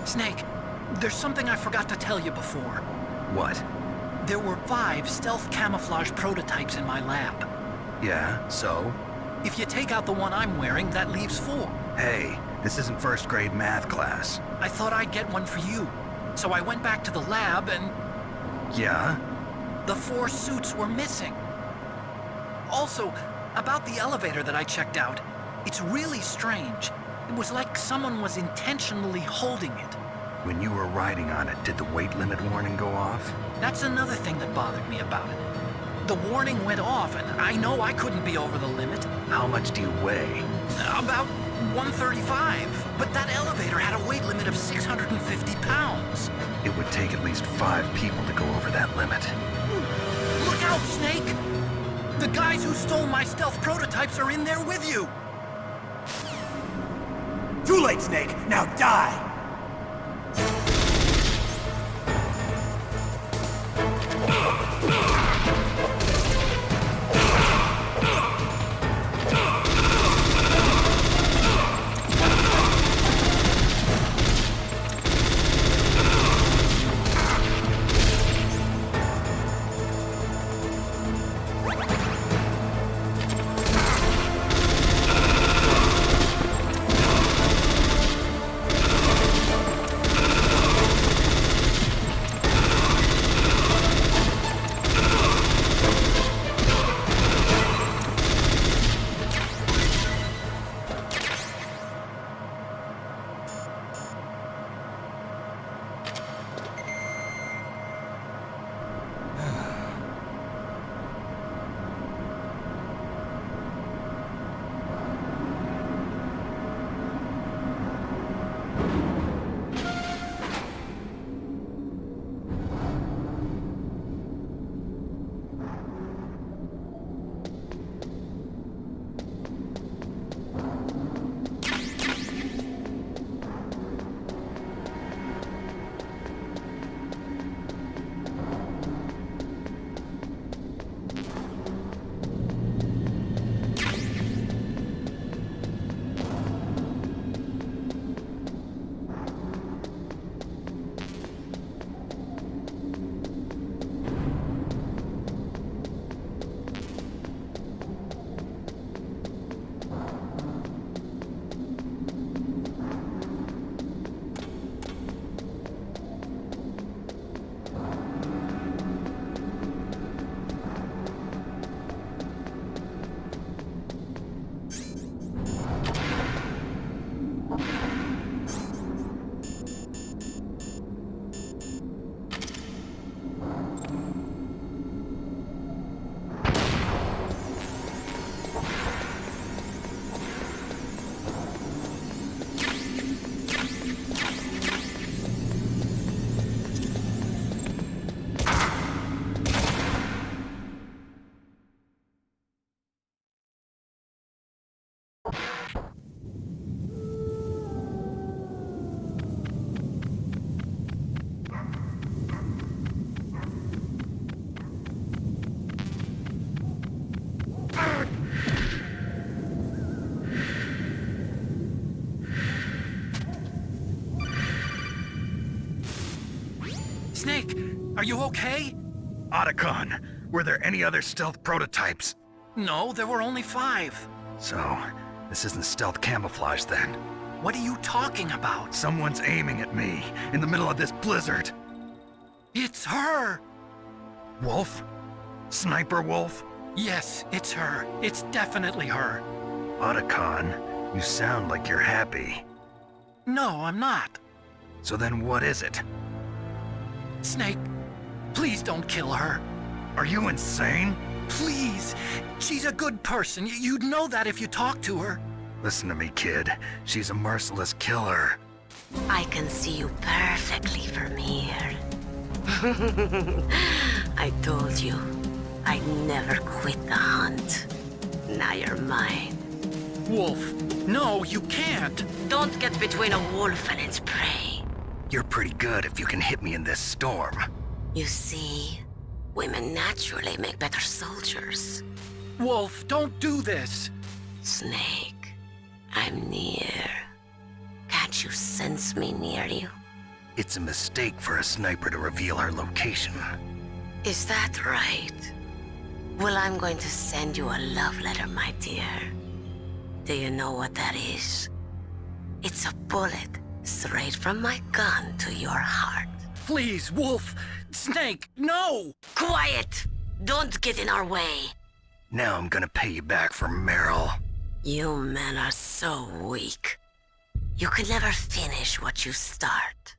P: Snake, there's something I forgot to tell you before.
B: What?
P: There were 5 stealth camouflage prototypes in my lab.
B: Yeah, so?
P: If you take out the one I'm wearing, that leaves 4.
B: Hey, this isn't first grade math class.
P: I thought I'd get one for you. So I went back to the lab and...
B: Yeah?
P: The 4 suits were missing. Also, about the elevator that I checked out, it's really strange. It was like someone was intentionally holding it.
B: When you were riding on it, did the weight limit warning go off?
P: That's another thing that bothered me about it. The warning went off, and I know I couldn't be over the limit.
B: How much do you weigh?
P: About 135, but that elevator had a weight limit of 650 pounds.
B: It would take at least 5 people to go over that limit.
P: Look out, Snake! The guys who stole my stealth prototypes are in there with you!
Q: Too late, Snake! Now die!
P: Are you okay?
B: Otacon, were there any other stealth prototypes?
P: No, there were only 5.
B: So, this isn't stealth camouflage then?
P: What are you talking about?
B: Someone's aiming at me, in the middle of this blizzard.
P: It's her!
B: Wolf? Sniper Wolf?
P: Yes, it's her. It's definitely her.
B: Otacon, you sound like you're happy.
P: No, I'm not.
B: So then what is it?
P: Snake, please don't kill her.
B: Are you insane?
P: Please! She's a good person. You'd know that if you talked to her.
B: Listen to me, kid. She's a merciless killer.
O: I can see you perfectly from here. I told you, I'd never quit the hunt. Now you're mine.
P: Wolf, no, you can't.
O: Don't get between a wolf and its prey.
B: You're pretty good if you can hit me in this storm.
O: You see, women naturally make better soldiers.
P: Wolf, don't do this.
O: Snake, I'm near. Can't you sense me near you?
B: It's a mistake for a sniper to reveal her location.
O: Is that right? Well, I'm going to send you a love letter, my dear. Do you know what that is? It's a bullet straight from my gun to your heart.
P: Please, Wolf! Snake, no!
O: Quiet! Don't get in our way.
B: Now I'm gonna pay you back for Meryl.
O: You men are so weak. You can never finish what you start.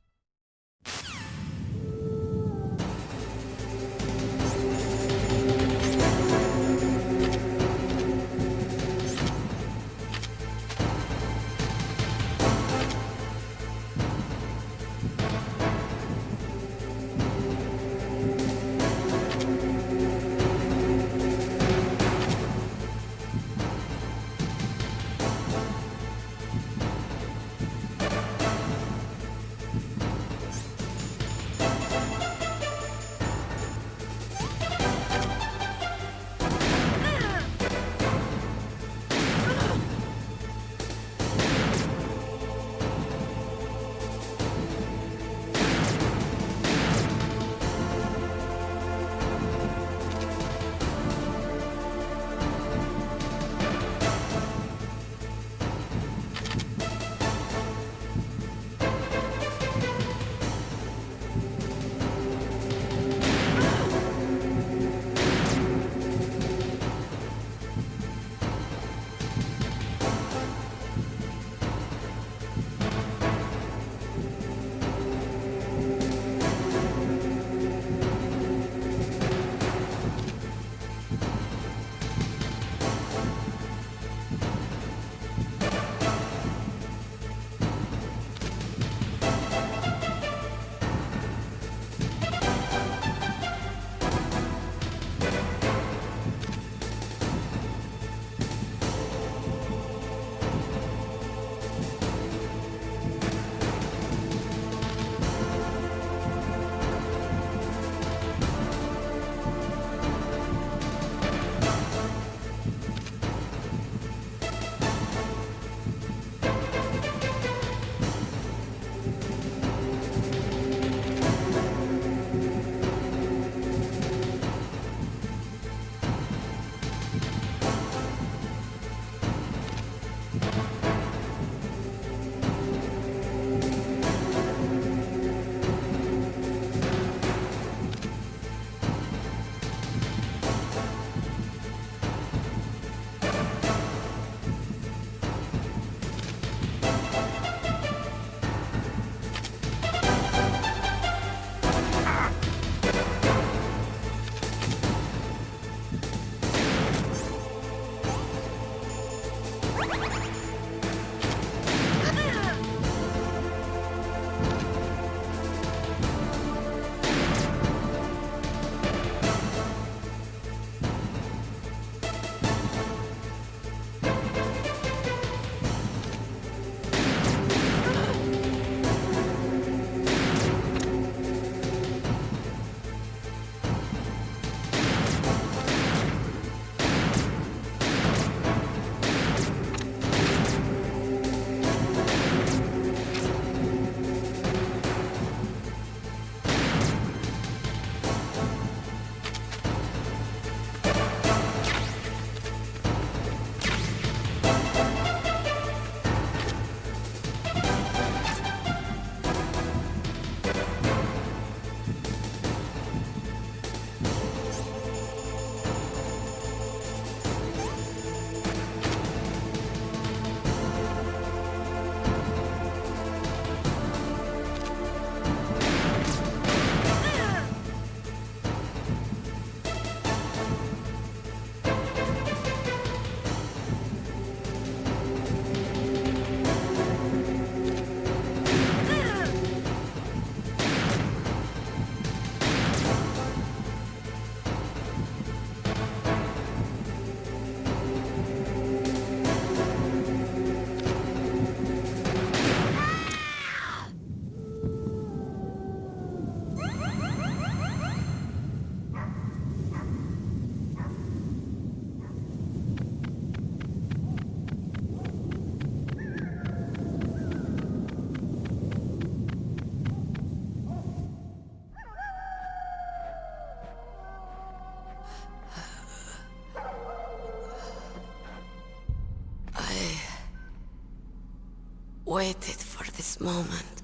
O: waited for this moment.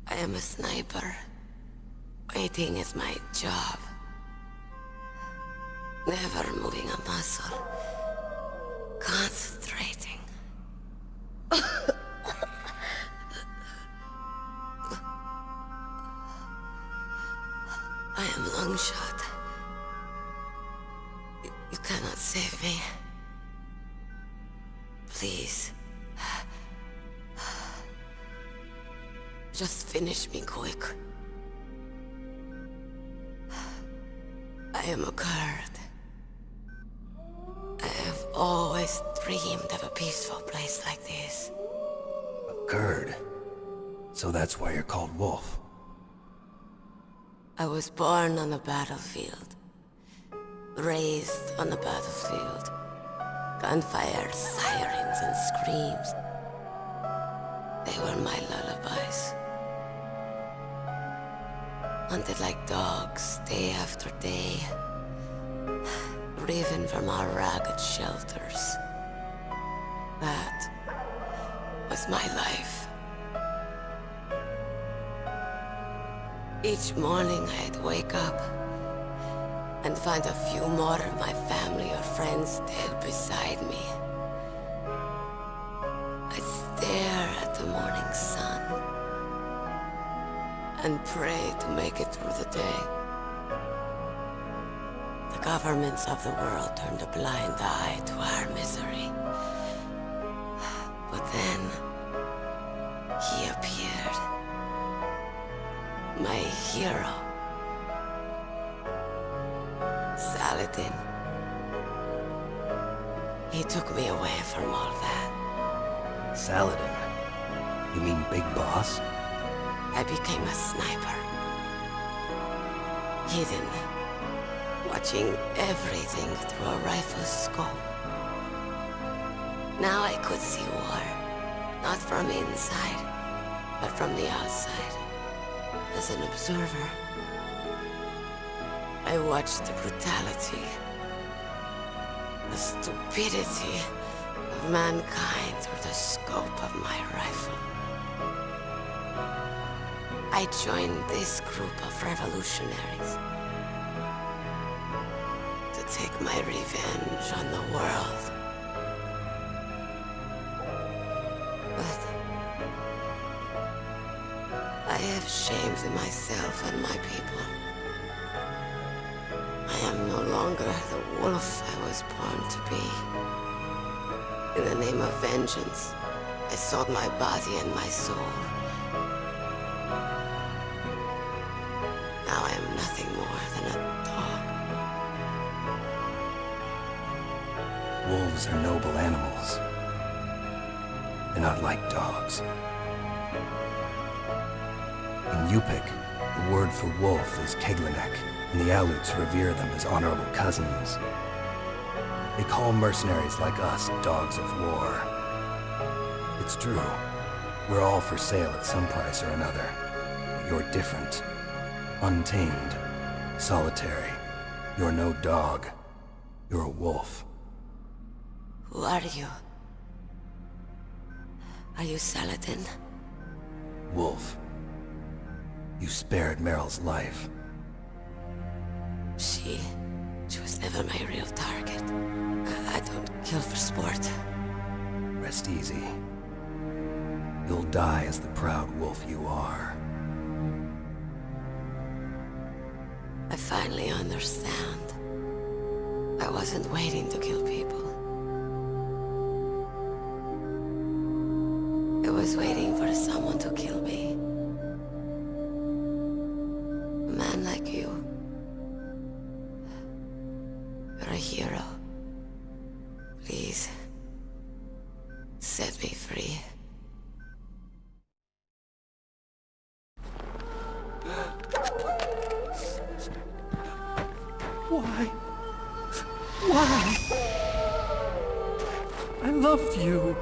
O: I am a sniper. Waiting is my job. Never moving a muscle. Concentrating. I am Longshot. You cannot save me. Please. Just finish me quick. I am a Kurd. I have always dreamed of a peaceful place like this.
C: A Kurd? So that's why you're called Wolf.
O: I was born on the battlefield. Raised on the battlefield. Gunfire, sirens, and screams. They were my lullabies. Hunted like dogs, day after day. Driven from our ragged shelters. That was my life. Each morning I'd wake up and find a few more of my family or friends dead beside me. I'd stare at the morning sun and pray to make it through the day. The governments of the world turned a blind eye to our misery. But then, he appeared. My hero. Saladin. He took me away from all that.
C: Saladin? You mean Big Boss?
O: I became a sniper. Hidden. Watching everything through a rifle's scope. Now I could see war. Not from inside, but from the outside. As an observer. I watched the brutality, the stupidity of mankind through the scope of my rifle. I joined this group of revolutionaries to take my revenge on the world. But I have shamed myself and my people. I am no longer the wolf I was born to be. In the name of vengeance, I sold my body and my soul. Now I am nothing more than a dog.
C: Wolves are noble animals. They're not like dogs. In Yupik, the word for wolf is Keglenek, and the Aluts revere them as honorable cousins. They call mercenaries like us dogs of war. It's true. We're all for sale at some price or another. But you're different. Untamed. Solitary. You're no dog. You're a wolf.
O: Who are you? Are you Saladin?
C: Wolf. You spared Meryl's life.
O: She was never my real target. I don't kill for sport.
C: Rest easy. You'll die as the proud wolf you are.
O: I finally understand. I wasn't waiting to kill people. I was waiting for someone to kill me. A man like you. You're a hero. Please, set me free.
M: Why? Why? I loved you.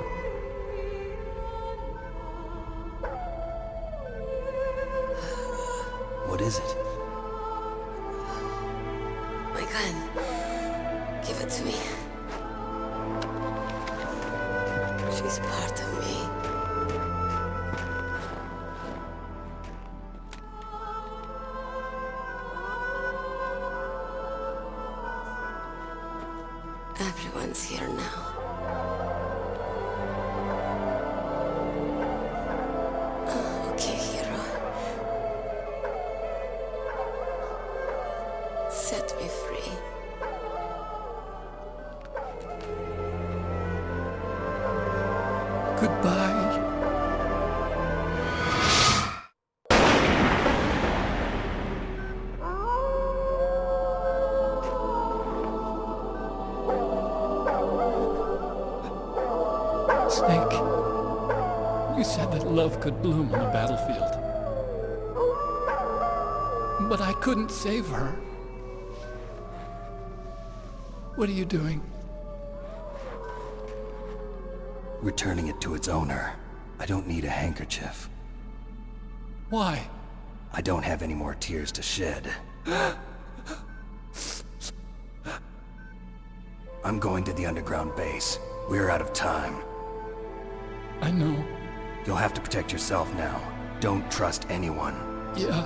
C: What is it?
O: My gun. Give it to me. She's part of me. Everyone's here now. Okay, hero. Set me free.
N: Goodbye.
M: Snake, you said that love could bloom on the battlefield. But I couldn't save her. What are you doing?
C: Returning it to its owner. I don't need a handkerchief.
M: Why?
C: I don't have any more tears to shed. I'm going to the underground base. We're out of time.
M: I know.
C: You'll have to protect yourself now. Don't trust anyone.
M: Yeah.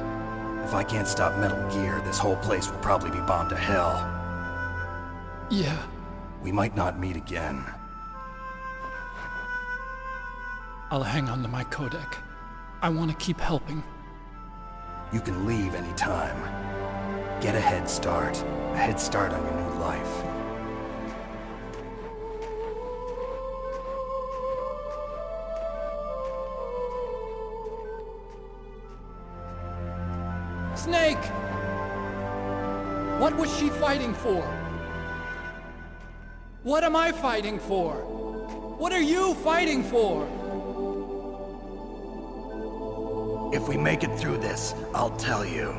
C: If I can't stop Metal Gear, this whole place will probably be bombed to hell.
M: Yeah.
C: We might not meet again.
M: I'll hang on to my codec. I want to keep helping.
C: You can leave anytime. Get a head start. A head start on your new life.
M: Snake! What was she fighting for? What am I fighting for? What are you fighting for?
C: If we make it through this, I'll tell you.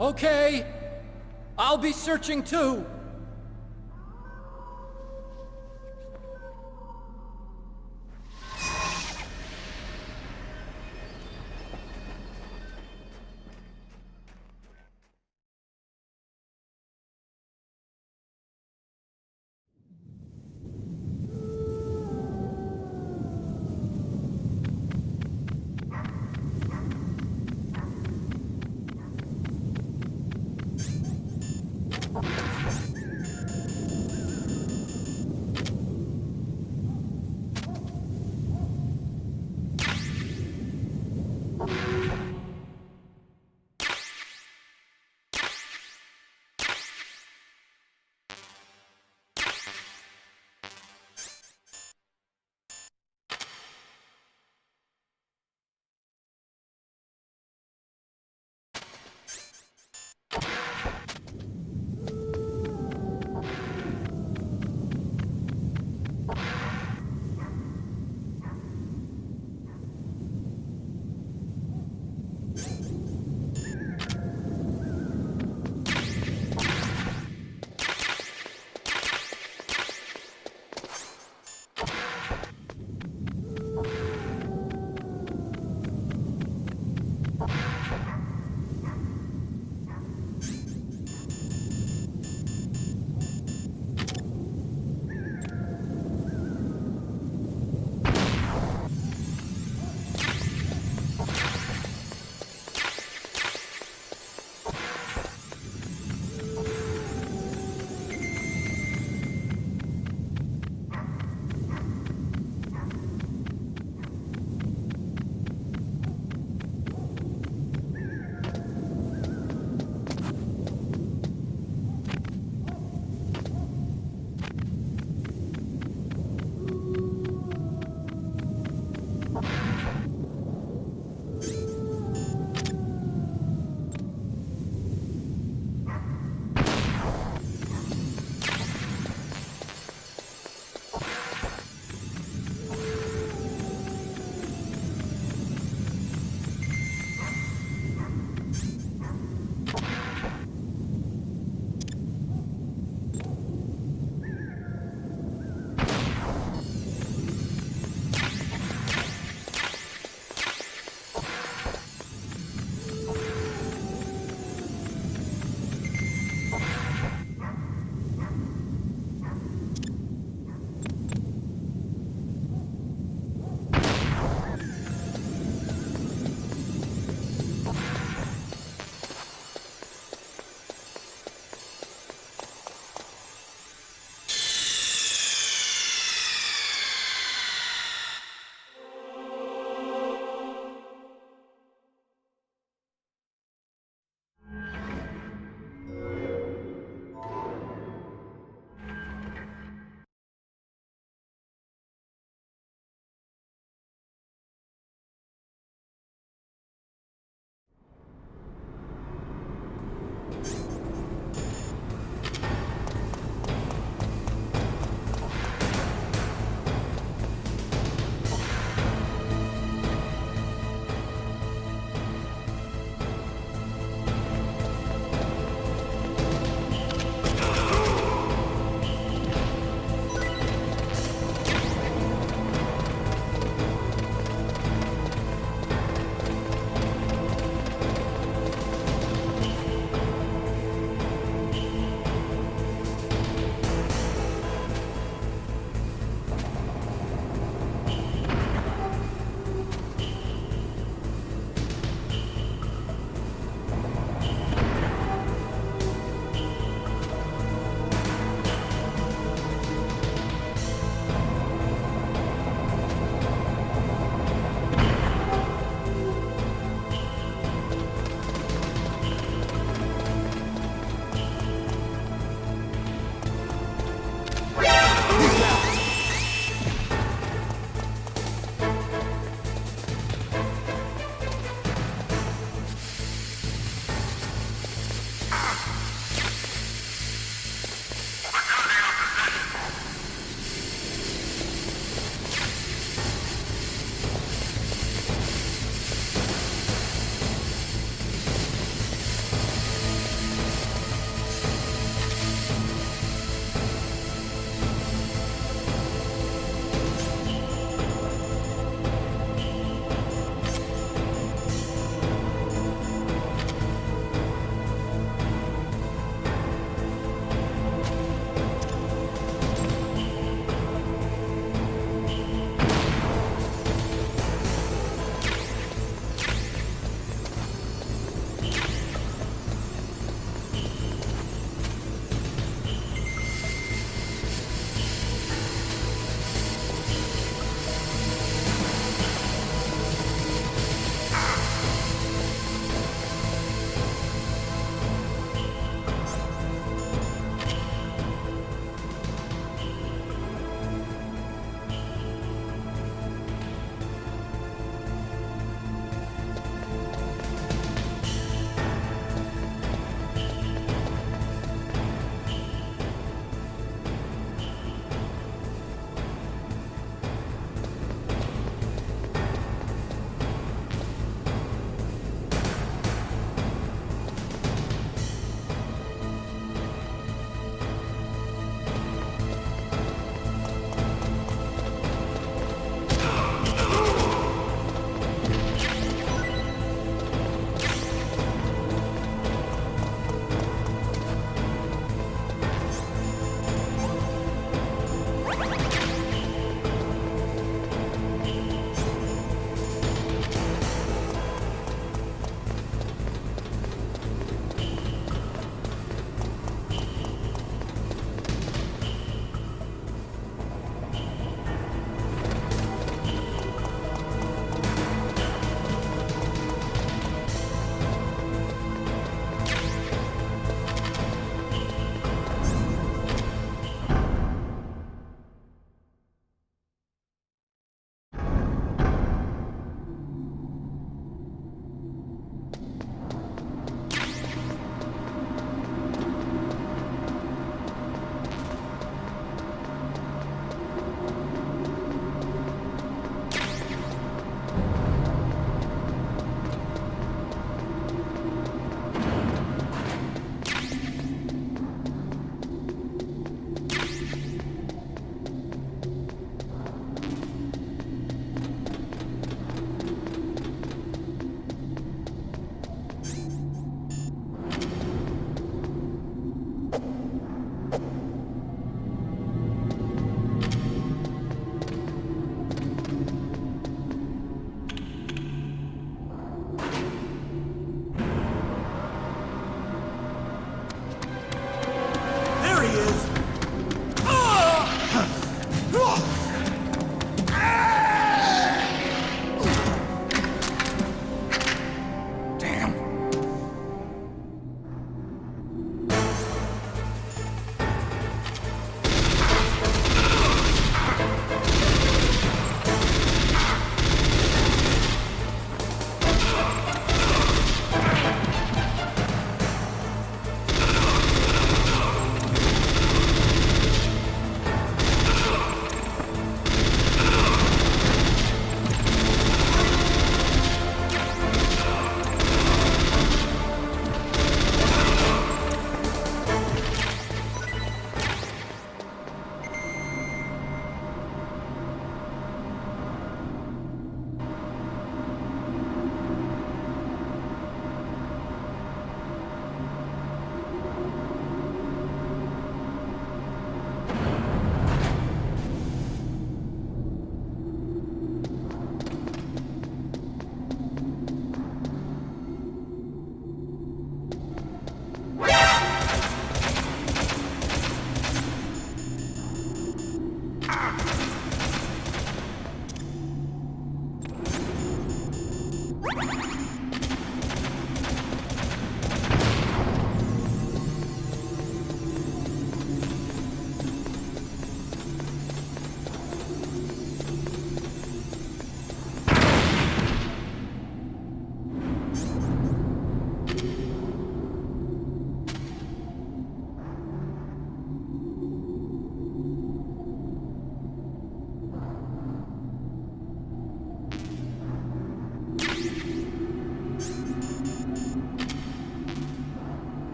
M: Okay. I'll be searching too.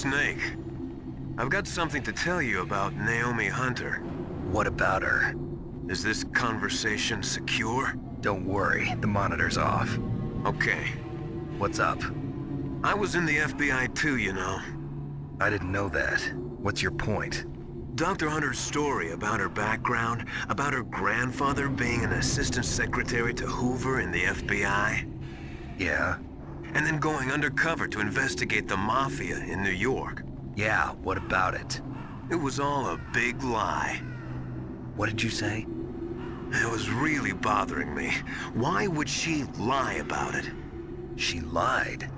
F: Snake, I've got something to tell you about Naomi Hunter.
B: What about her?
F: Is this conversation secure?
B: Don't worry, the monitor's off.
F: Okay.
B: What's up?
F: I was in the FBI too, you know.
B: I didn't know that. What's your point?
F: Dr. Hunter's story about her background, about her grandfather being an assistant secretary to Hoover in the FBI.
B: Yeah?
F: And then going undercover to investigate the Mafia in New York.
B: Yeah, what about it?
F: It was all a big lie.
B: What did you say?
F: It was really bothering me. Why would she lie about it?
B: She lied?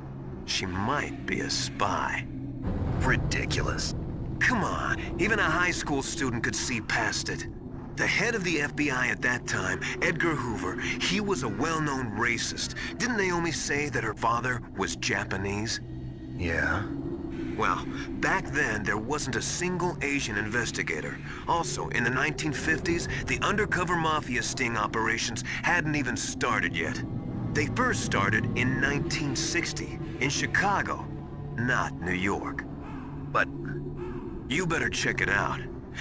F: She might be a spy.
B: Ridiculous.
F: Come on, even a high school student could see past it. The head of the FBI at that time, Edgar Hoover, he was a well-known racist. Didn't Naomi say that her father was Japanese?
B: Yeah.
F: Well, back then, there wasn't a single Asian investigator. Also, in the 1950s, the undercover mafia sting operations hadn't even started yet. They first started in 1960, in Chicago, not New York.
B: But
F: you better check it out.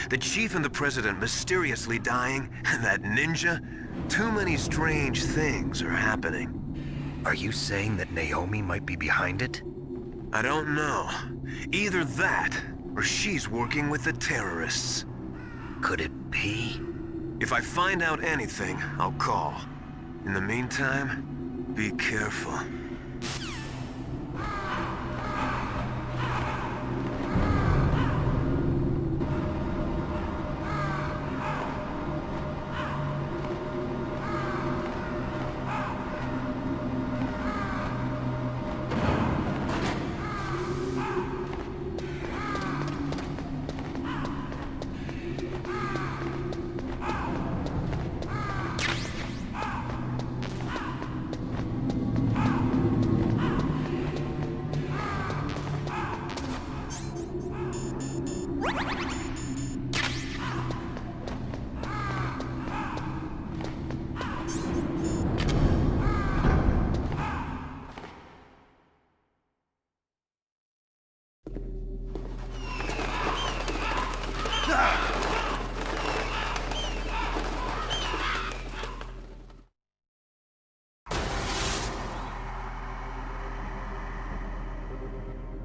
F: The chief and the president mysteriously dying, and that ninja? Too many strange things are happening.
B: Are you saying that Naomi might be behind it?
F: I don't know. Either that, or she's working with the terrorists.
B: Could it be?
F: If I find out anything, I'll call. In the meantime, be careful.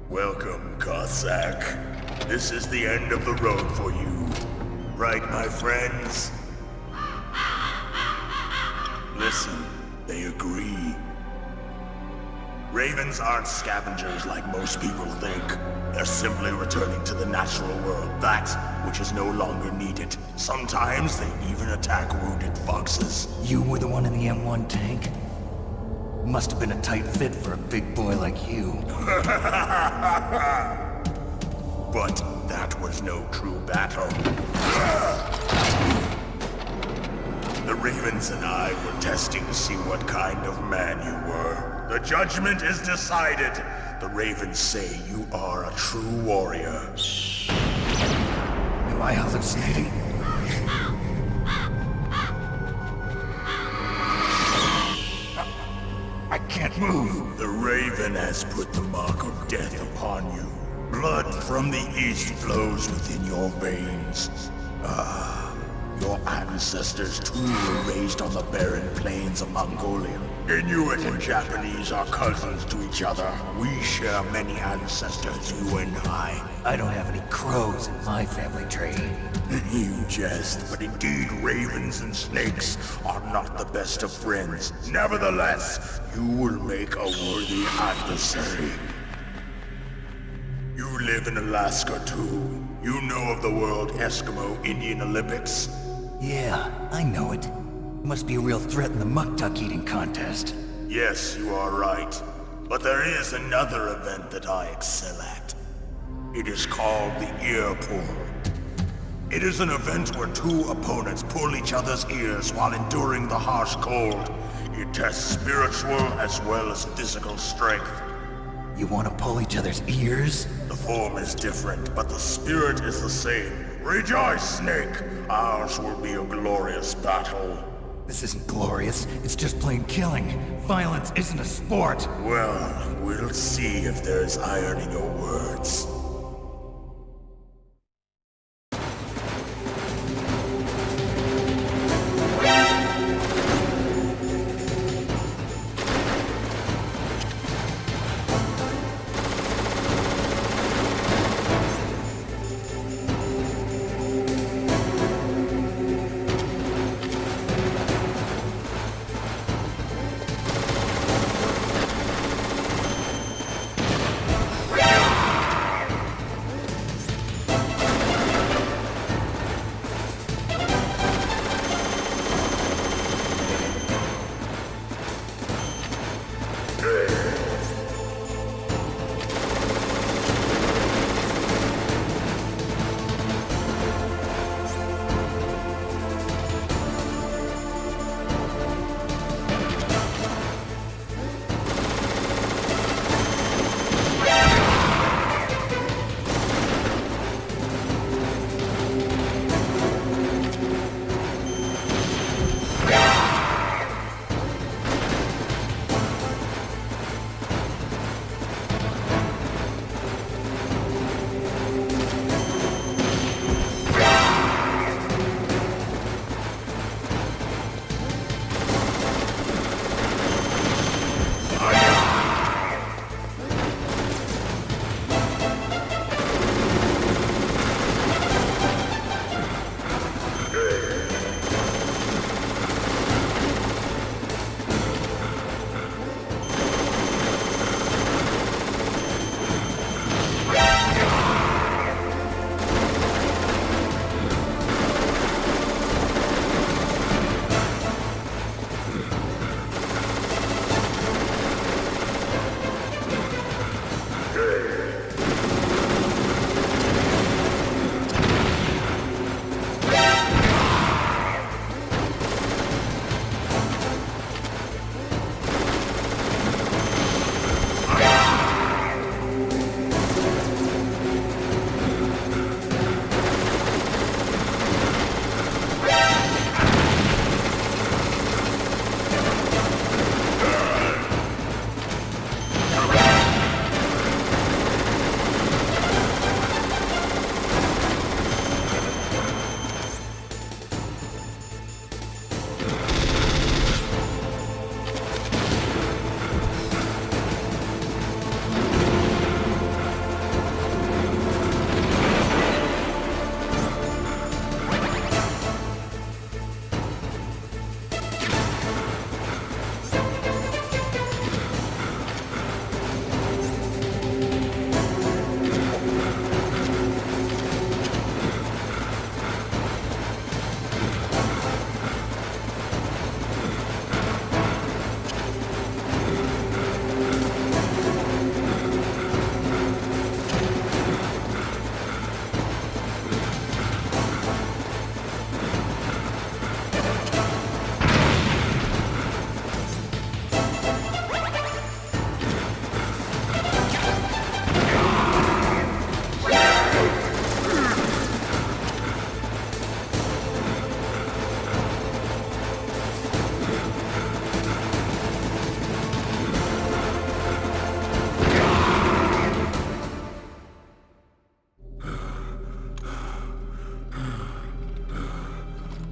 L: Welcome, Cossack. This is the end of the road for you. Right, my friends? Listen, they agree. Ravens aren't scavengers like most people think. They're simply returning to the natural world, that which is no longer needed. Sometimes they even attack wounded foxes.
C: You were the one in the M1 tank? Must have been a tight fit for a big boy like you.
L: But that was no true battle. The Ravens and I were testing to see what kind of man you were. The judgment is decided. The Ravens say you are a true warrior.
C: Am I hallucinating? I can't move.
L: The Raven has put the mark of death upon you. Blood from the east flows within your veins. Your ancestors too were raised on the barren plains of Mongolia. Inuit and Japanese are cousins to each other. We share many ancestors, you and I.
C: I don't have any crows in my family tree.
L: You jest, but indeed ravens and snakes are not the best of friends. Nevertheless, you will make a worthy adversary.
R: live in Alaska too. You know of the World Eskimo Indian Olympics?
C: Yeah, I know it. It must be a real threat in the muck-duck eating contest.
R: Yes, you are right. But there is another event that I excel at. It is called the Ear Pull. It is an event where two opponents pull each other's ears while enduring the harsh cold. It tests spiritual as well as physical strength.
C: You want to pull each other's ears?
R: The form is different, but the spirit is the same. Rejoice, Snake! Ours will be a glorious battle.
C: This isn't glorious, it's just plain killing. Violence isn't a sport.
R: Well, we'll see if there's iron in your words.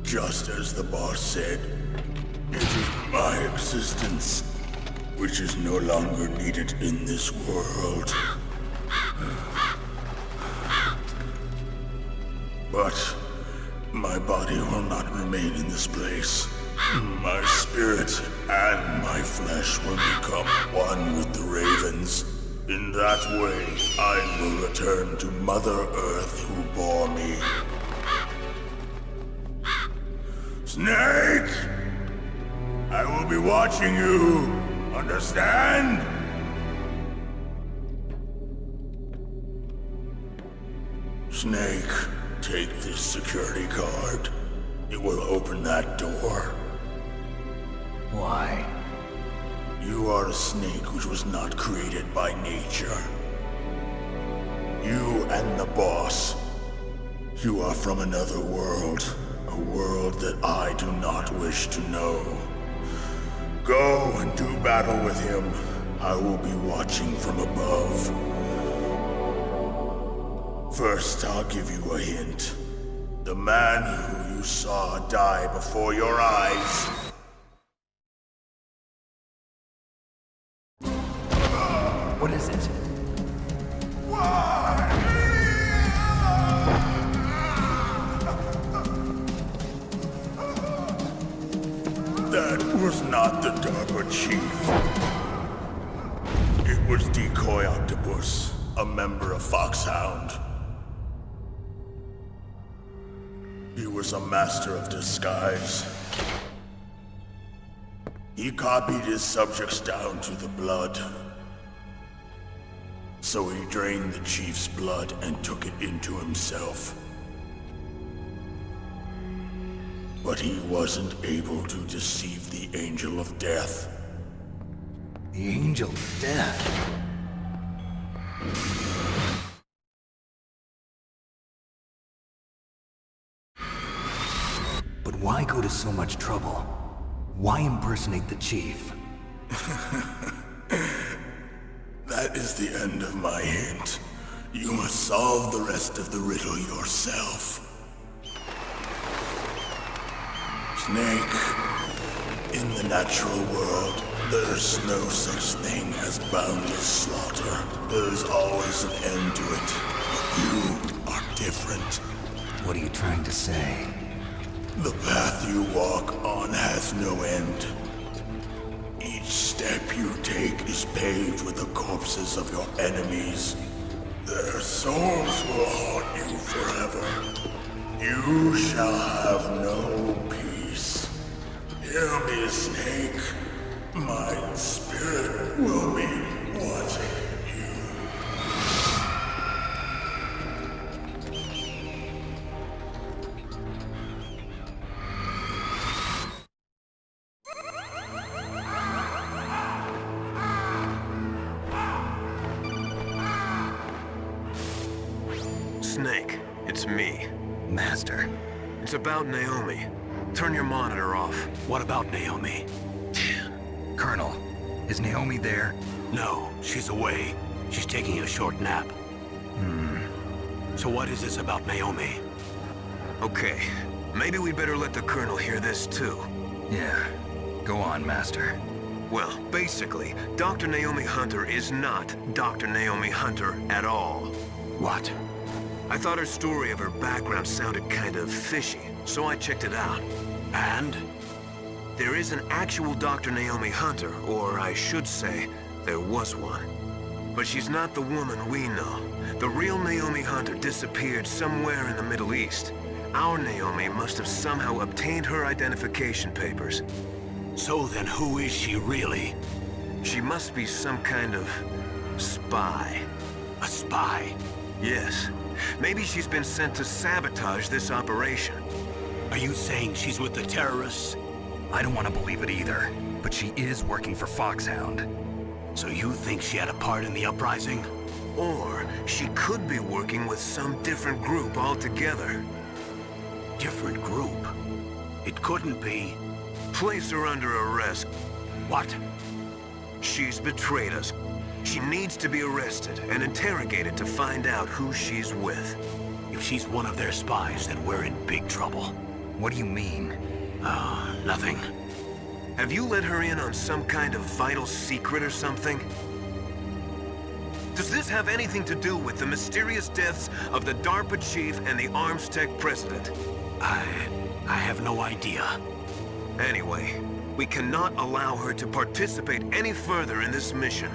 R: Just as the boss said, it is my existence which is no longer needed in this world. But my body will not remain in this place. My spirit and my flesh will become one with the ravens. In that way, I will return to Mother Earth who bore me. Snake! I will be watching you. Understand? Snake, take this security card. It will open that door.
C: Why?
R: You are a snake which was not created by nature. You and the boss. You are from another world. A world that I do not wish to know. Go and do battle with him. I will be watching from above. First, I'll give you a hint. The man who you saw die before your eyes.
C: What is it?
R: That was not the DARPA chief. It was Decoy Octopus, a member of Foxhound. He was a master of disguise. He copied his subjects down to the blood. So he drained the chief's blood and took it into himself. But he wasn't able to deceive the Angel of Death.
C: The Angel of Death? But why go to so much trouble? Why impersonate the chief?
R: That is the end of my hint. You must solve the rest of the riddle yourself. Snake, in the natural world, there's no such thing as boundless slaughter. There's always an end to it. But you are different.
C: What are you trying to say?
R: The path you walk on has no end. Each step you take is paved with the corpses of your enemies. Their souls will haunt you forever. You shall have no peace. Hear me, Snake. My spirit will be watching you.
F: Snake, it's me.
C: Master.
F: It's about Naomi. Turn your monitor off.
A: What about Naomi?
C: Colonel, is Naomi there?
A: No, she's away. She's taking a short nap. So what is this about Naomi?
F: Okay, maybe we'd better let the Colonel hear this too.
C: Yeah, go on, Master.
F: Well, basically, Dr. Naomi Hunter is not Dr. Naomi Hunter at all.
A: What?
F: I thought her story of her background sounded kind of fishy, so I checked it out.
A: And?
F: There is an actual Dr. Naomi Hunter, or I should say, there was one. But she's not the woman we know. The real Naomi Hunter disappeared somewhere in the Middle East. Our Naomi must have somehow obtained her identification papers.
A: So then who is she really?
F: She must be some kind of spy.
A: A spy?
F: Yes. Maybe she's been sent to sabotage this operation.
A: Are you saying she's with the terrorists?
C: I don't want to believe it either, but she is working for Foxhound.
A: So you think she had a part in the uprising?
F: Or she could be working with some different group altogether.
A: Different group? It couldn't be.
F: Place her under arrest.
A: What?
F: She's betrayed us. She needs to be arrested and interrogated to find out who she's with.
A: If she's one of their spies, then we're in big trouble.
C: What do you mean?
A: Nothing.
F: Have you let her in on some kind of vital secret or something? Does this have anything to do with the mysterious deaths of the DARPA chief and the Arms Tech president?
A: I have no idea.
F: Anyway, we cannot allow her to participate any further in this mission.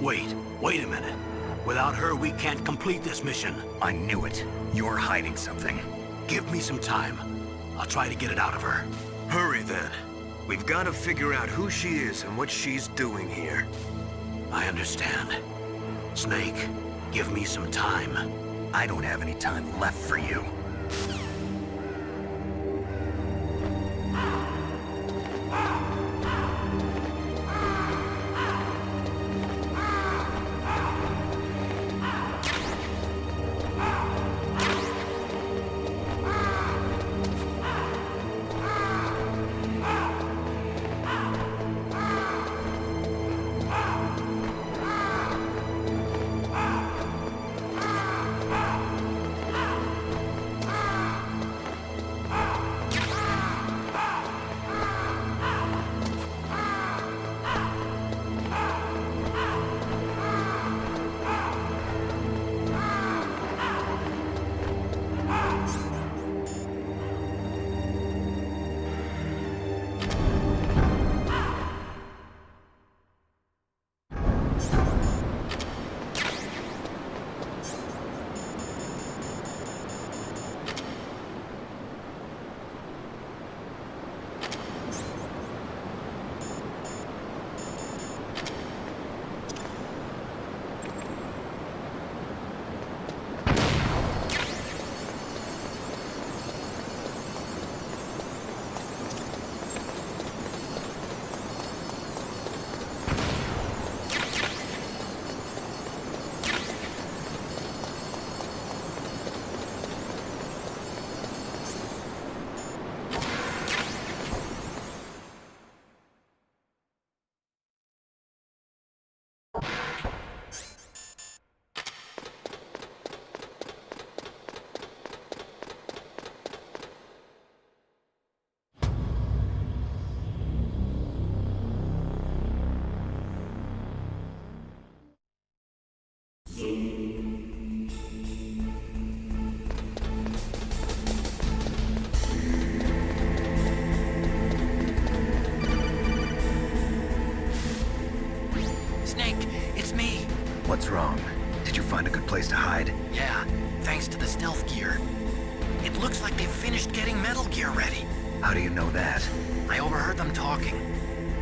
A: Wait a minute. Without her, we can't complete this mission.
B: I knew it. You're hiding something.
A: Give me some time. I'll try to get it out of her.
F: Hurry then. We've got to figure out who she is and what she's doing here.
A: I understand. Snake, give me some time.
B: I don't have any time left for you. What's wrong? Did you find a good place to hide?
P: Yeah, thanks to the stealth gear. It looks like they've finished getting Metal Gear ready.
B: How do you know that?
P: I overheard them talking.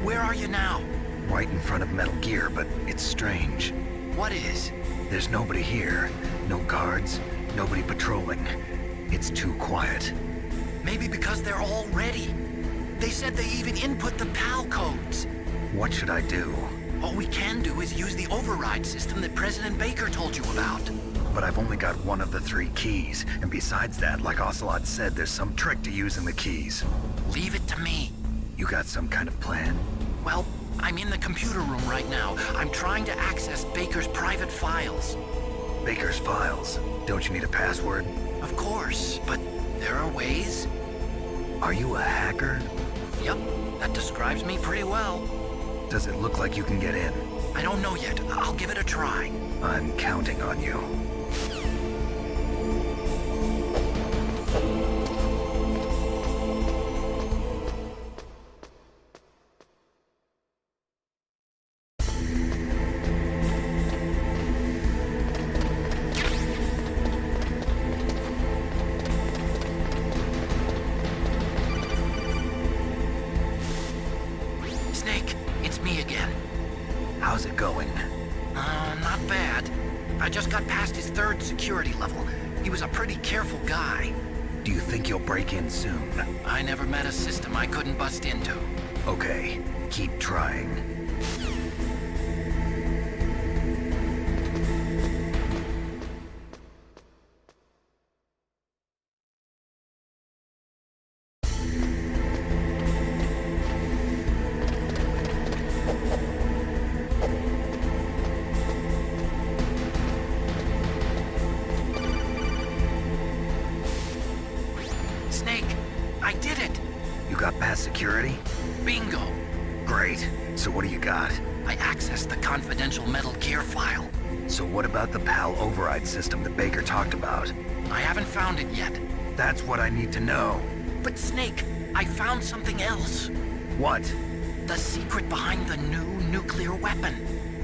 P: Where are you now?
B: Right in front of Metal Gear, but it's strange.
P: What is?
B: There's nobody here. No guards, nobody patrolling. It's too quiet.
P: Maybe because they're all ready. They said they even input the PAL codes.
B: What should I do?
P: All we can do is use the override system that President Baker told you about.
B: But I've only got one of the 3 keys, and besides that, like Ocelot said, there's some trick to using the keys.
P: Leave it to me.
B: You got some kind of plan?
P: Well, I'm in the computer room right now. I'm trying to access Baker's private files.
B: Baker's files? Don't you need a password?
P: Of course, but there are ways.
B: Are you a hacker?
P: Yep, that describes me pretty well.
B: Does it look like you can get in?
P: I don't know yet. I'll give it a try.
B: I'm counting on you. How's it going?
P: Not bad. I just got past his 3rd security level. He was a pretty careful guy.
B: Do you think you'll break in soon?
P: I never met a system I couldn't bust into.
B: Okay, keep trying. Security?
P: Bingo.
B: Great. So what do you got?
P: I accessed the confidential Metal Gear file.
B: So what about the PAL override system that Baker talked about?
P: I haven't found it yet.
B: That's what I need to know.
P: But Snake, I found something else.
B: What?
P: The secret behind the new nuclear weapon.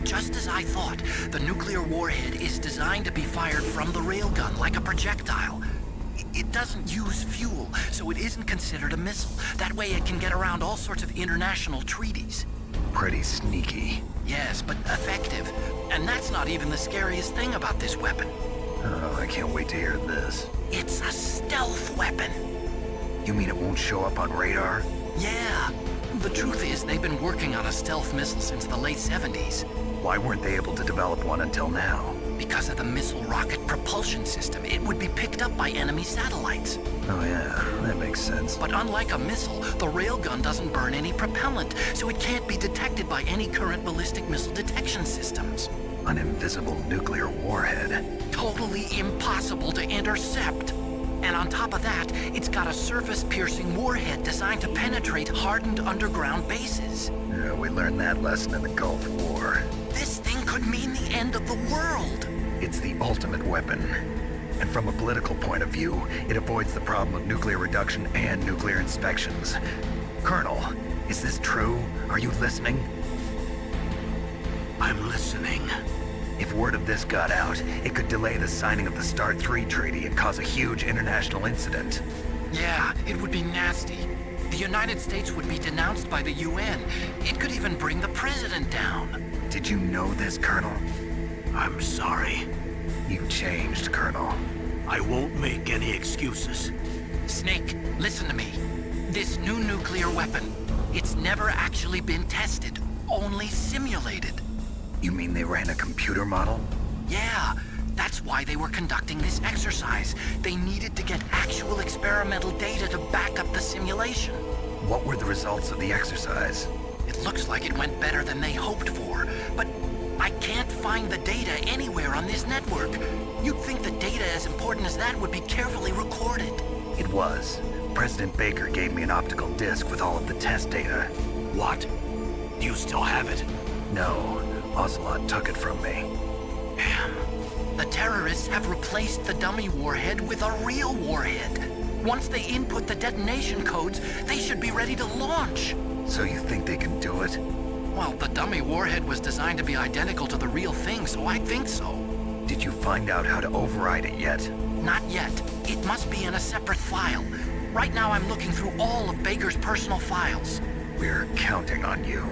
P: Just as I thought, the nuclear warhead is designed to be fired from the railgun like a projectile. It doesn't use fuel, so it isn't considered a missile. That way it can get around all sorts of international treaties.
B: Pretty sneaky.
P: Yes, but effective. And that's not even the scariest thing about this weapon.
B: Oh, I can't wait to hear this.
P: It's a stealth weapon.
B: You mean it won't show up on radar?
P: Yeah. The truth is, they've been working on a stealth missile since the late 70s.
B: Why weren't they able to develop one until now?
P: Because of the missile rocket propulsion system. It would be picked up by enemy satellites.
B: Oh yeah, that makes sense.
P: But unlike a missile, the railgun doesn't burn any propellant, so it can't be detected by any current ballistic missile detection systems.
B: An invisible nuclear warhead.
P: Totally impossible to intercept. And on top of that, it's got a surface-piercing warhead designed to penetrate hardened underground bases.
B: Yeah, we learned that lesson in the Gulf War.
P: This thing could mean the end of the world.
B: It's the ultimate weapon. And from a political point of view, it avoids the problem of nuclear reduction and nuclear inspections. Colonel, is this true? Are you listening?
A: I'm listening.
B: If word of this got out, it could delay the signing of the START 3 treaty and cause a huge international incident.
P: Yeah, it would be nasty. The United States would be denounced by the UN. It could even bring the president down.
B: Did you know this, Colonel?
A: I'm sorry.
B: You changed, Colonel.
A: I won't make any excuses.
P: Snake, listen to me. This new nuclear weapon, it's never actually been tested, only simulated.
B: You mean they ran a computer model?
P: Yeah, that's why they were conducting this exercise. They needed to get actual experimental data to back up the simulation.
B: What were the results of the exercise?
P: It looks like it went better than they hoped for, but I can't find the data anywhere on this network. You'd think the data as important as that would be carefully recorded.
B: It was. President Baker gave me an optical disc with all of the test data.
A: What? Do you still have it?
B: No. Ocelot took it from me.
P: Damn. The terrorists have replaced the dummy warhead with a real warhead. Once they input the detonation codes, they should be ready to launch.
B: So you think they can do it?
P: Well, the dummy warhead was designed to be identical to the real thing, so I think so.
B: Did you find out how to override it yet?
P: Not yet. It must be in a separate file. Right now I'm looking through all of Baker's personal files.
B: We're counting on you.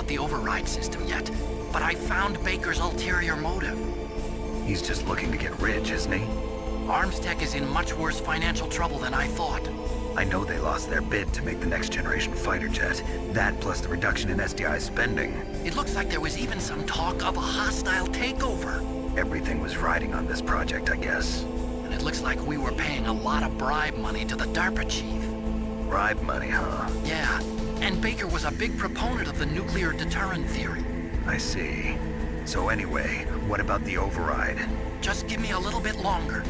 P: The override system yet, but I found Baker's ulterior motive.
B: He's just looking to get rich, isn't he?
P: Arms Tech is in much worse financial trouble than I thought.
B: I know they lost their bid to make the next generation fighter jet. That plus the reduction in SDI spending.
P: It looks like there was even some talk of a hostile takeover.
B: Everything was riding on this project, I guess.
P: And it looks like we were paying a lot of bribe money to the DARPA chief.
B: Bribe money, huh?
P: Yeah. And Baker was a big proponent of the nuclear deterrent theory.
B: I see. So anyway, what about the override?
P: Just give me a little bit longer.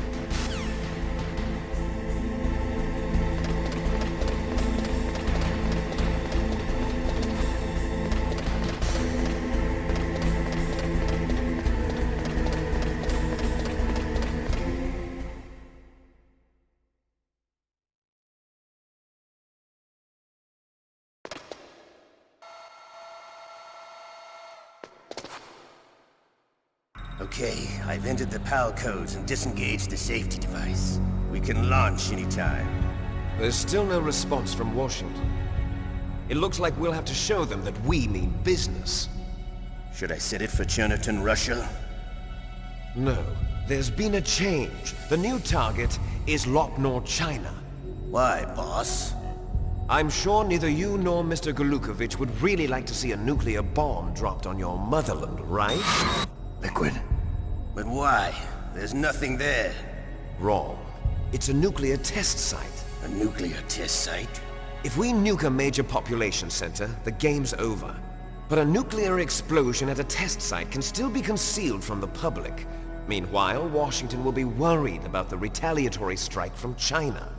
J: Okay, I've entered the PAL codes and disengaged the safety device. We can launch anytime.
F: There's still no response from Washington. It looks like we'll have to show them that we mean business.
J: Should I set it for Cherniton, Russia?
F: No. There's been a change. The new target is Lopnor, China.
J: Why, boss?
F: I'm sure neither you nor Mr. Golukovich would really like to see a nuclear bomb dropped on your motherland, right?
J: Liquid. But why? There's nothing there.
F: Wrong. It's a nuclear test site.
J: A nuclear test site?
F: If we nuke a major population center, the game's over. But a nuclear explosion at a test site can still be concealed from the public. Meanwhile, Washington will be worried about the retaliatory strike from China.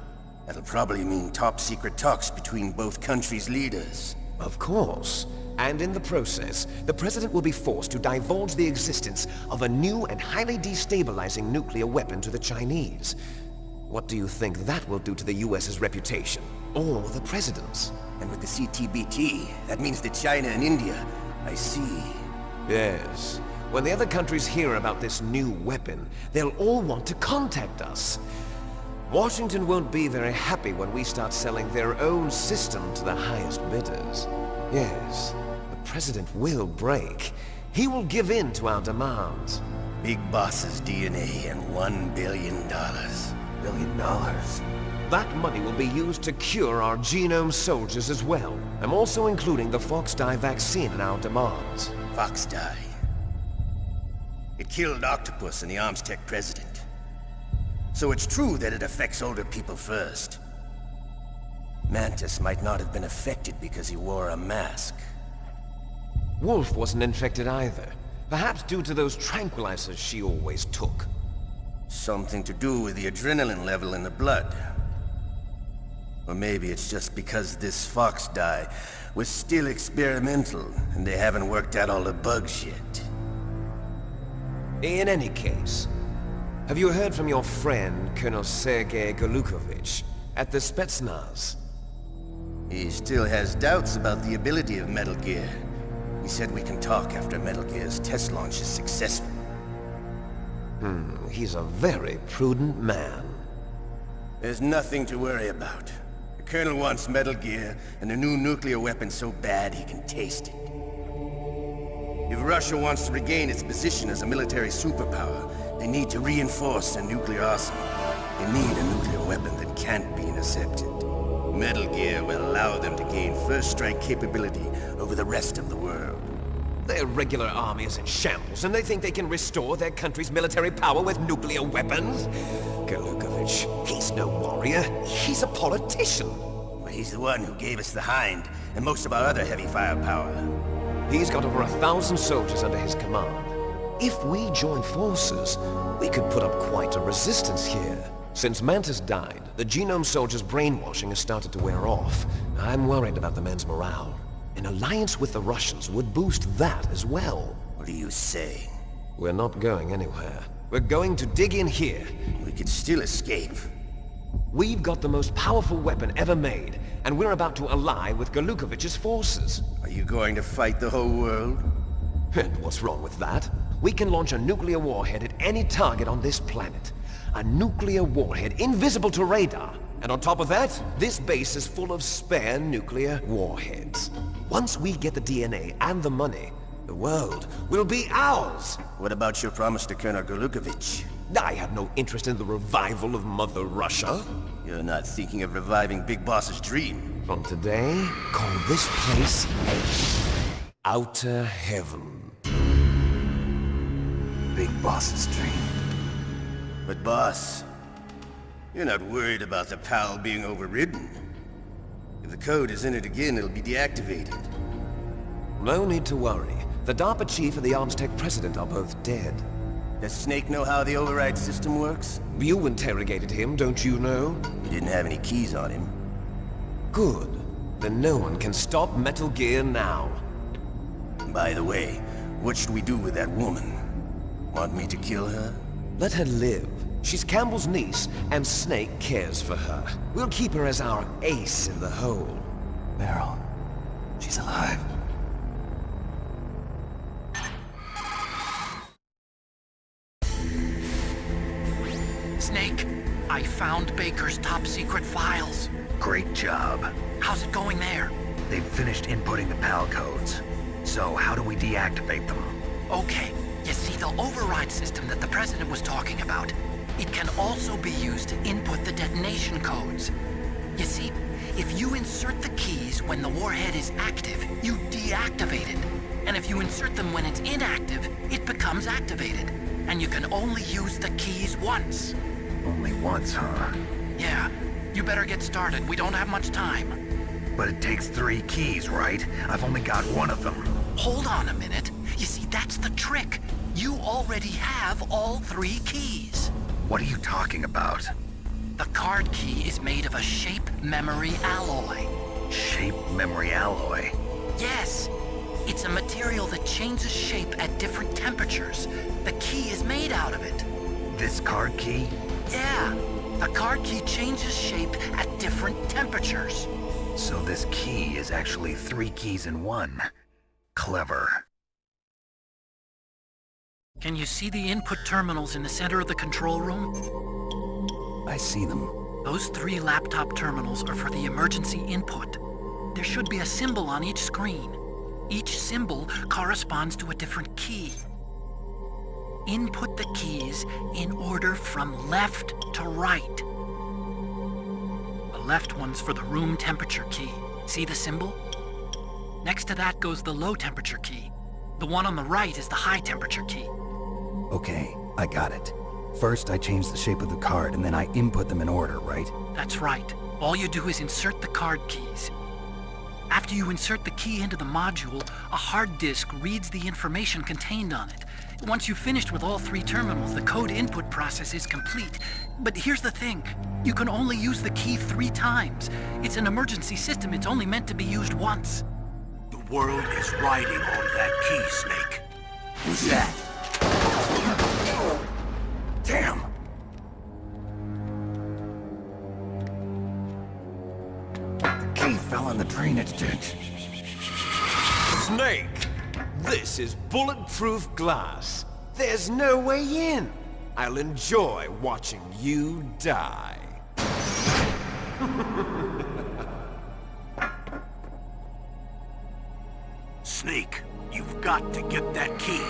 J: That'll probably mean top-secret talks between both countries' leaders.
F: Of course. And in the process, the President will be forced to divulge the existence of a new and highly destabilizing nuclear weapon to the Chinese. What do you think that will do to the US's reputation? Or the President's?
J: And with the CTBT, that means that China and India... I see.
F: Yes. When the other countries hear about this new weapon, they'll all want to contact us. Washington won't be very happy when we start selling their own system to the highest bidders. Yes, the President will break. He will give in to our demands.
J: Big Boss's DNA and $1 billion. $1 billion?
F: That money will be used to cure our genome soldiers as well. I'm also including the Fox Dye vaccine in our demands.
J: Fox Dye? It killed Octopus and the Armstech President. So it's true that it affects older people first. Mantis might not have been affected because he wore a mask.
F: Wolf wasn't infected either. Perhaps due to those tranquilizers she always took.
J: Something to do with the adrenaline level in the blood. Or maybe it's just because this Fox Dye was still experimental and they haven't worked out all the bugs yet.
F: In any case, have you heard from your friend, Colonel Sergei Golukovich, at the Spetsnaz?
J: He still has doubts about the ability of Metal Gear. He said we can talk after Metal Gear's test launch is successful.
F: He's a very prudent man.
J: There's nothing to worry about. The Colonel wants Metal Gear and a new nuclear weapon so bad he can taste it. If Russia wants to regain its position as a military superpower, they need to reinforce their nuclear arsenal. They need a nuclear weapon that can't be intercepted. Metal Gear will allow them to gain first strike capability over the rest of the world.
F: Their regular army is in shambles, and they think they can restore their country's military power with nuclear weapons? Golukovich, he's no warrior. He's a politician.
J: Well, he's the one who gave us the Hind and most of our other heavy firepower.
F: He's got over 1,000 soldiers under his command. If we join forces, we could put up quite a resistance here. Since Mantis died, the genome soldiers' brainwashing has started to wear off. I'm worried about the men's morale. An alliance with the Russians would boost that as well.
J: What do you say?
F: We're not going anywhere. We're going to dig in here.
J: We could still escape.
F: We've got the most powerful weapon ever made, and we're about to ally with Golukovich's forces.
J: Are you going to fight the whole world?
F: And what's wrong with that? We can launch a nuclear warhead at any target on this planet. A nuclear warhead invisible to radar. And on top of that, this base is full of spare nuclear warheads. Once we get the DNA and the money, the world will be ours!
J: What about your promise to Colonel Golukovich?
F: I have no interest in the revival of Mother Russia.
J: You're not thinking of reviving Big Boss's dream.
F: From today, call this place Outer Heaven.
J: Big Boss's dream. But boss, you're not worried about the PAL being overridden. If the code is in it again, it'll be deactivated.
F: No need to worry. The DARPA chief and the Armstech president are both dead.
J: Does Snake know how the override system works?
F: You interrogated him, don't you know?
J: He didn't have any keys on him.
F: Good. Then no one can stop Metal Gear now.
J: By the way, what should we do with that woman? Want me to kill her?
F: Let her live. She's Campbell's niece, and Snake cares for her. We'll keep her as our ace in the hole.
J: Meryl, she's alive.
P: Snake, I found Baker's top-secret files.
B: Great job.
P: How's it going there?
B: They've finished inputting the PAL codes. So how do we deactivate them?
P: Okay, you see the override system that the President was talking about? It can also be used to input the detonation codes. You see, if you insert the keys when the warhead is active, you deactivate it. And if you insert them when it's inactive, it becomes activated. And you can only use the keys once.
B: Only once, huh?
P: Yeah, you better get started. We don't have much time.
B: But it takes 3 keys, right? I've only got 1 of them.
P: Hold on a minute. You see, that's the trick. You already have all 3 keys.
B: What are you talking about?
P: The card key is made of a shape memory alloy.
B: Shape memory alloy?
P: Yes. It's a material that changes shape at different temperatures. The key is made out of it.
B: This card key?
P: Yeah. The card key changes shape at different temperatures.
B: So this key is actually 3 keys in 1. Clever.
P: Can you see the input terminals in the center of the control room?
C: I see them.
P: Those 3 laptop terminals are for the emergency input. There should be a symbol on each screen. Each symbol corresponds to a different key. Input the keys in order from left to right. The left one's for the room temperature key. See the symbol? Next to that goes the low temperature key. The one on the right is the high temperature key.
C: Okay, I got it. First, I change the shape of the card, and then I input them in order, right?
P: That's right. All you do is insert the card keys. After you insert the key into the module, a hard disk reads the information contained on it. Once you've finished with all 3 terminals, the code input process is complete. But here's the thing. You can only use the key 3 times. It's an emergency system. It's only meant to be used once.
A: The world is riding on that key, Snake. Who's that?
C: Damn! The key fell in the drainage ditch.
F: Snake! This is bulletproof glass. There's no way in. I'll enjoy watching you die.
A: Snake, you've got to get that key.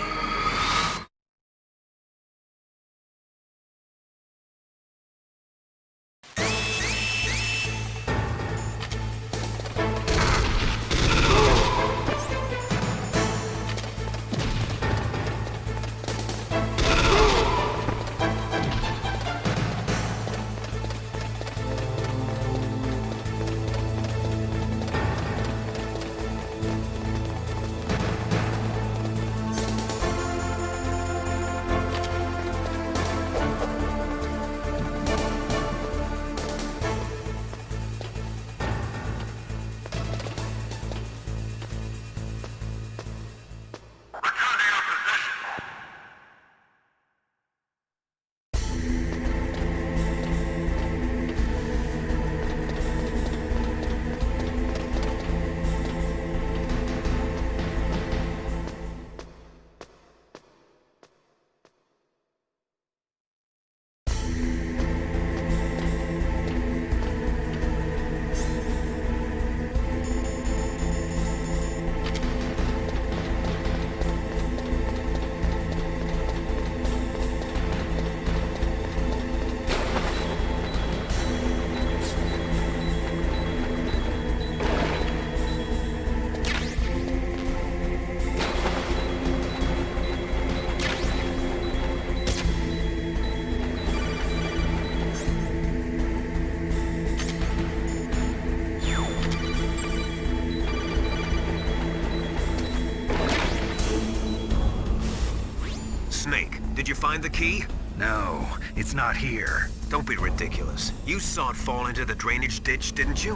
F: Snake, did you find the key?
B: No, it's not here.
F: Don't be ridiculous. You saw it fall into the drainage ditch, didn't you?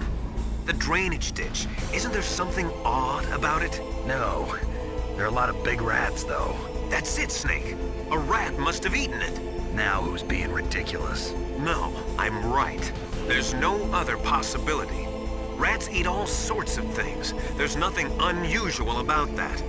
F: The drainage ditch. Isn't there something odd about it?
B: No. There are a lot of big rats, though.
F: That's it, Snake. A rat must have eaten it.
B: Now who's being ridiculous?
F: No, I'm right. There's no other possibility. Rats eat all sorts of things. There's nothing unusual about that.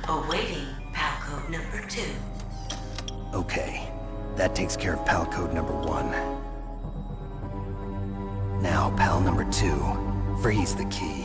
O: Awaiting PAL code number 2.
C: Okay, that takes care of PAL code number 1. Now, PAL number 2, freeze the key.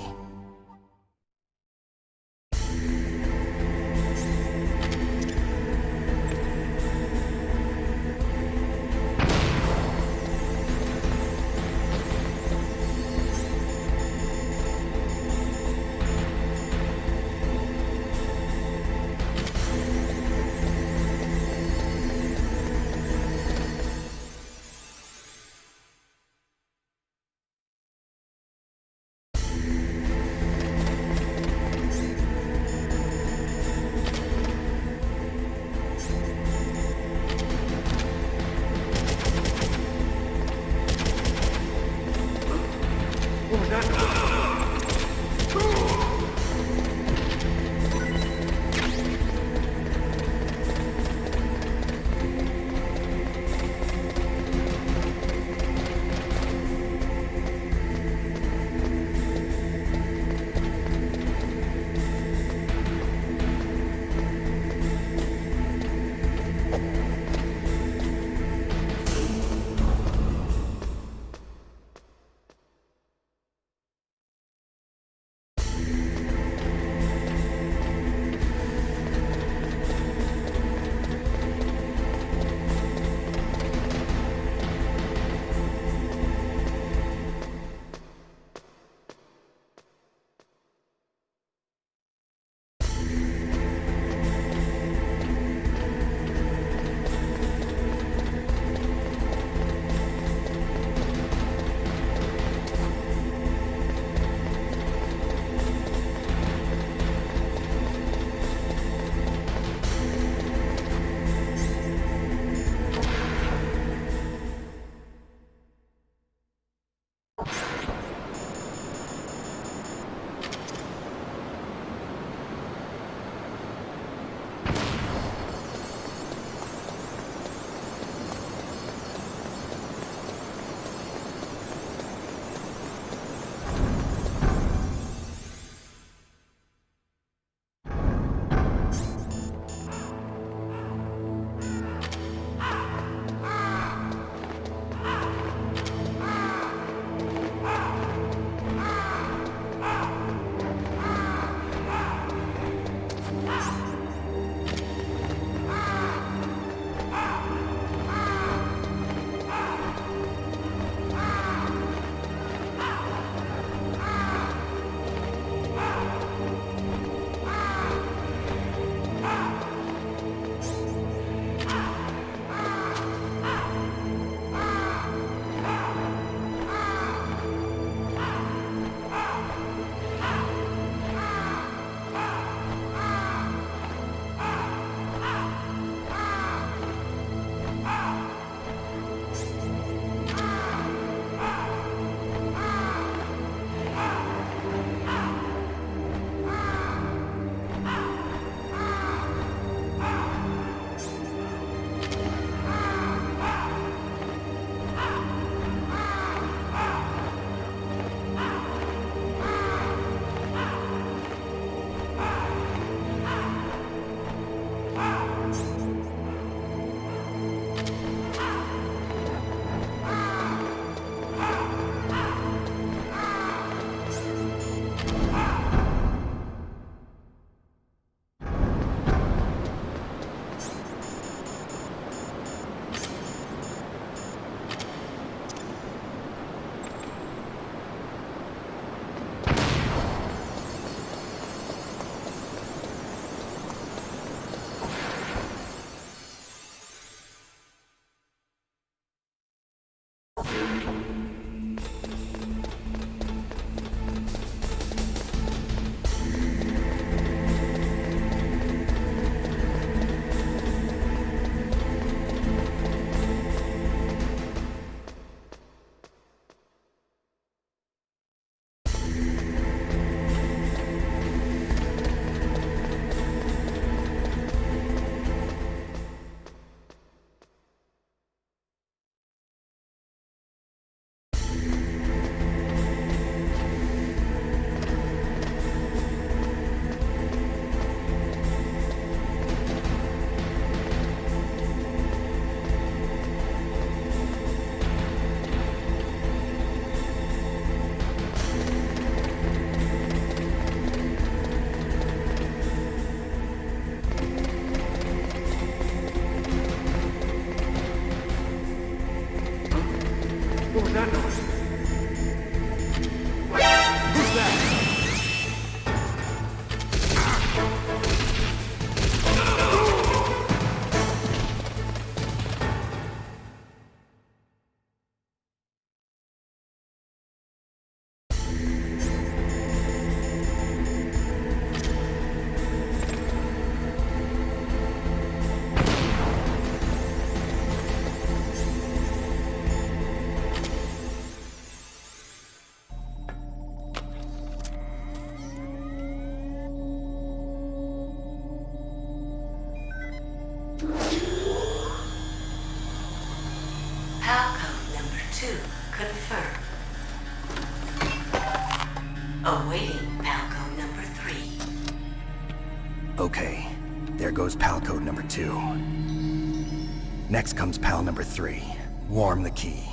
O: Pal code number 3.
B: Okay, there goes pal code number 2. Next comes pal number 3. Warm the key.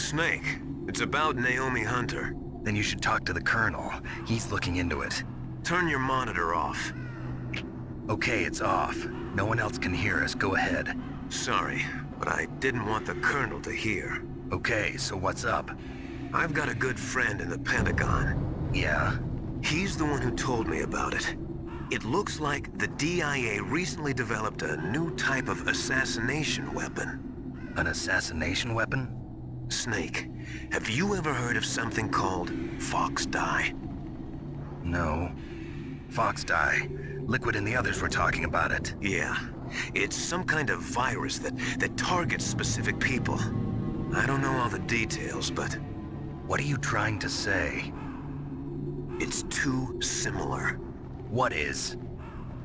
F: Snake, it's about Naomi Hunter.
B: Then you should talk to the Colonel. He's looking into it.
F: Turn your monitor off.
B: Okay, it's off. No one else can hear us. Go ahead.
F: Sorry, but I didn't want the Colonel to hear.
B: Okay, so what's up?
F: I've got a good friend in the Pentagon.
B: Yeah?
F: He's the one who told me about it. It looks like the DIA recently developed a new type of assassination weapon.
B: An assassination weapon?
F: Snake, have you ever heard of something called Fox Dye?
B: No. Fox Dye. Liquid and the others were talking about it.
F: Yeah. It's some kind of virus that targets specific people. I don't know all the details, but...
B: What are you trying to say?
F: It's too similar.
B: What is?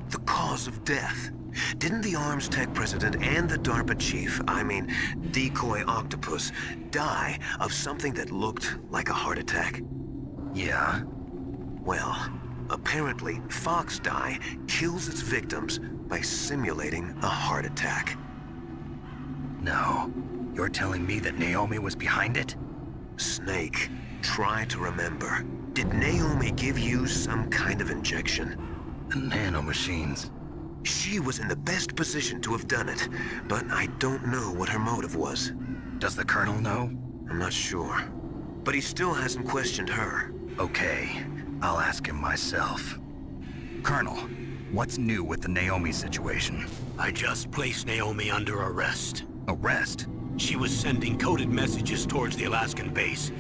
F: The cause of death. Didn't the Arms Tech president and the DARPA chief, I mean, Decoy Octopus, die of something that looked like a heart attack?
B: Yeah?
F: Well, apparently Fox Dye kills its victims by simulating a heart attack.
B: No. You're telling me that Naomi was behind it?
F: Snake, try to remember. Did Naomi give you some kind of injection?
B: The nanomachines.
F: She was in the best position to have done it, but I don't know what her motive was.
B: Does the Colonel know?
F: I'm not sure. But he still hasn't questioned her.
B: Okay, I'll ask him myself. Colonel, What's new with the Naomi situation?
A: I just placed Naomi under arrest.
B: Arrest?
A: She was sending coded messages towards the Alaskan base.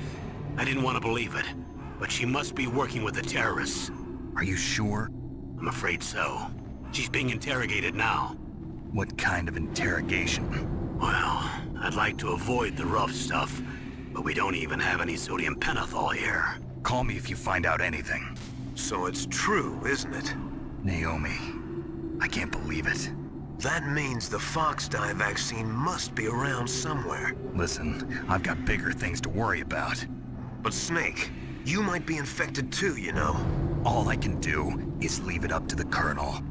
A: I didn't want to believe it, but she must be working with the terrorists.
B: Are you sure?
A: I'm afraid so. She's being interrogated now.
B: What kind of interrogation?
A: Well, I'd like to avoid the rough stuff, but we don't even have any sodium pentothal here.
B: Call me if you find out anything.
F: So it's true, isn't it?
B: Naomi, I can't believe it.
F: That means the Fox dye vaccine must be around somewhere.
B: Listen, I've got bigger things to worry about.
F: But Snake, you might be infected too, you know.
B: All I can do is leave it up to the Colonel.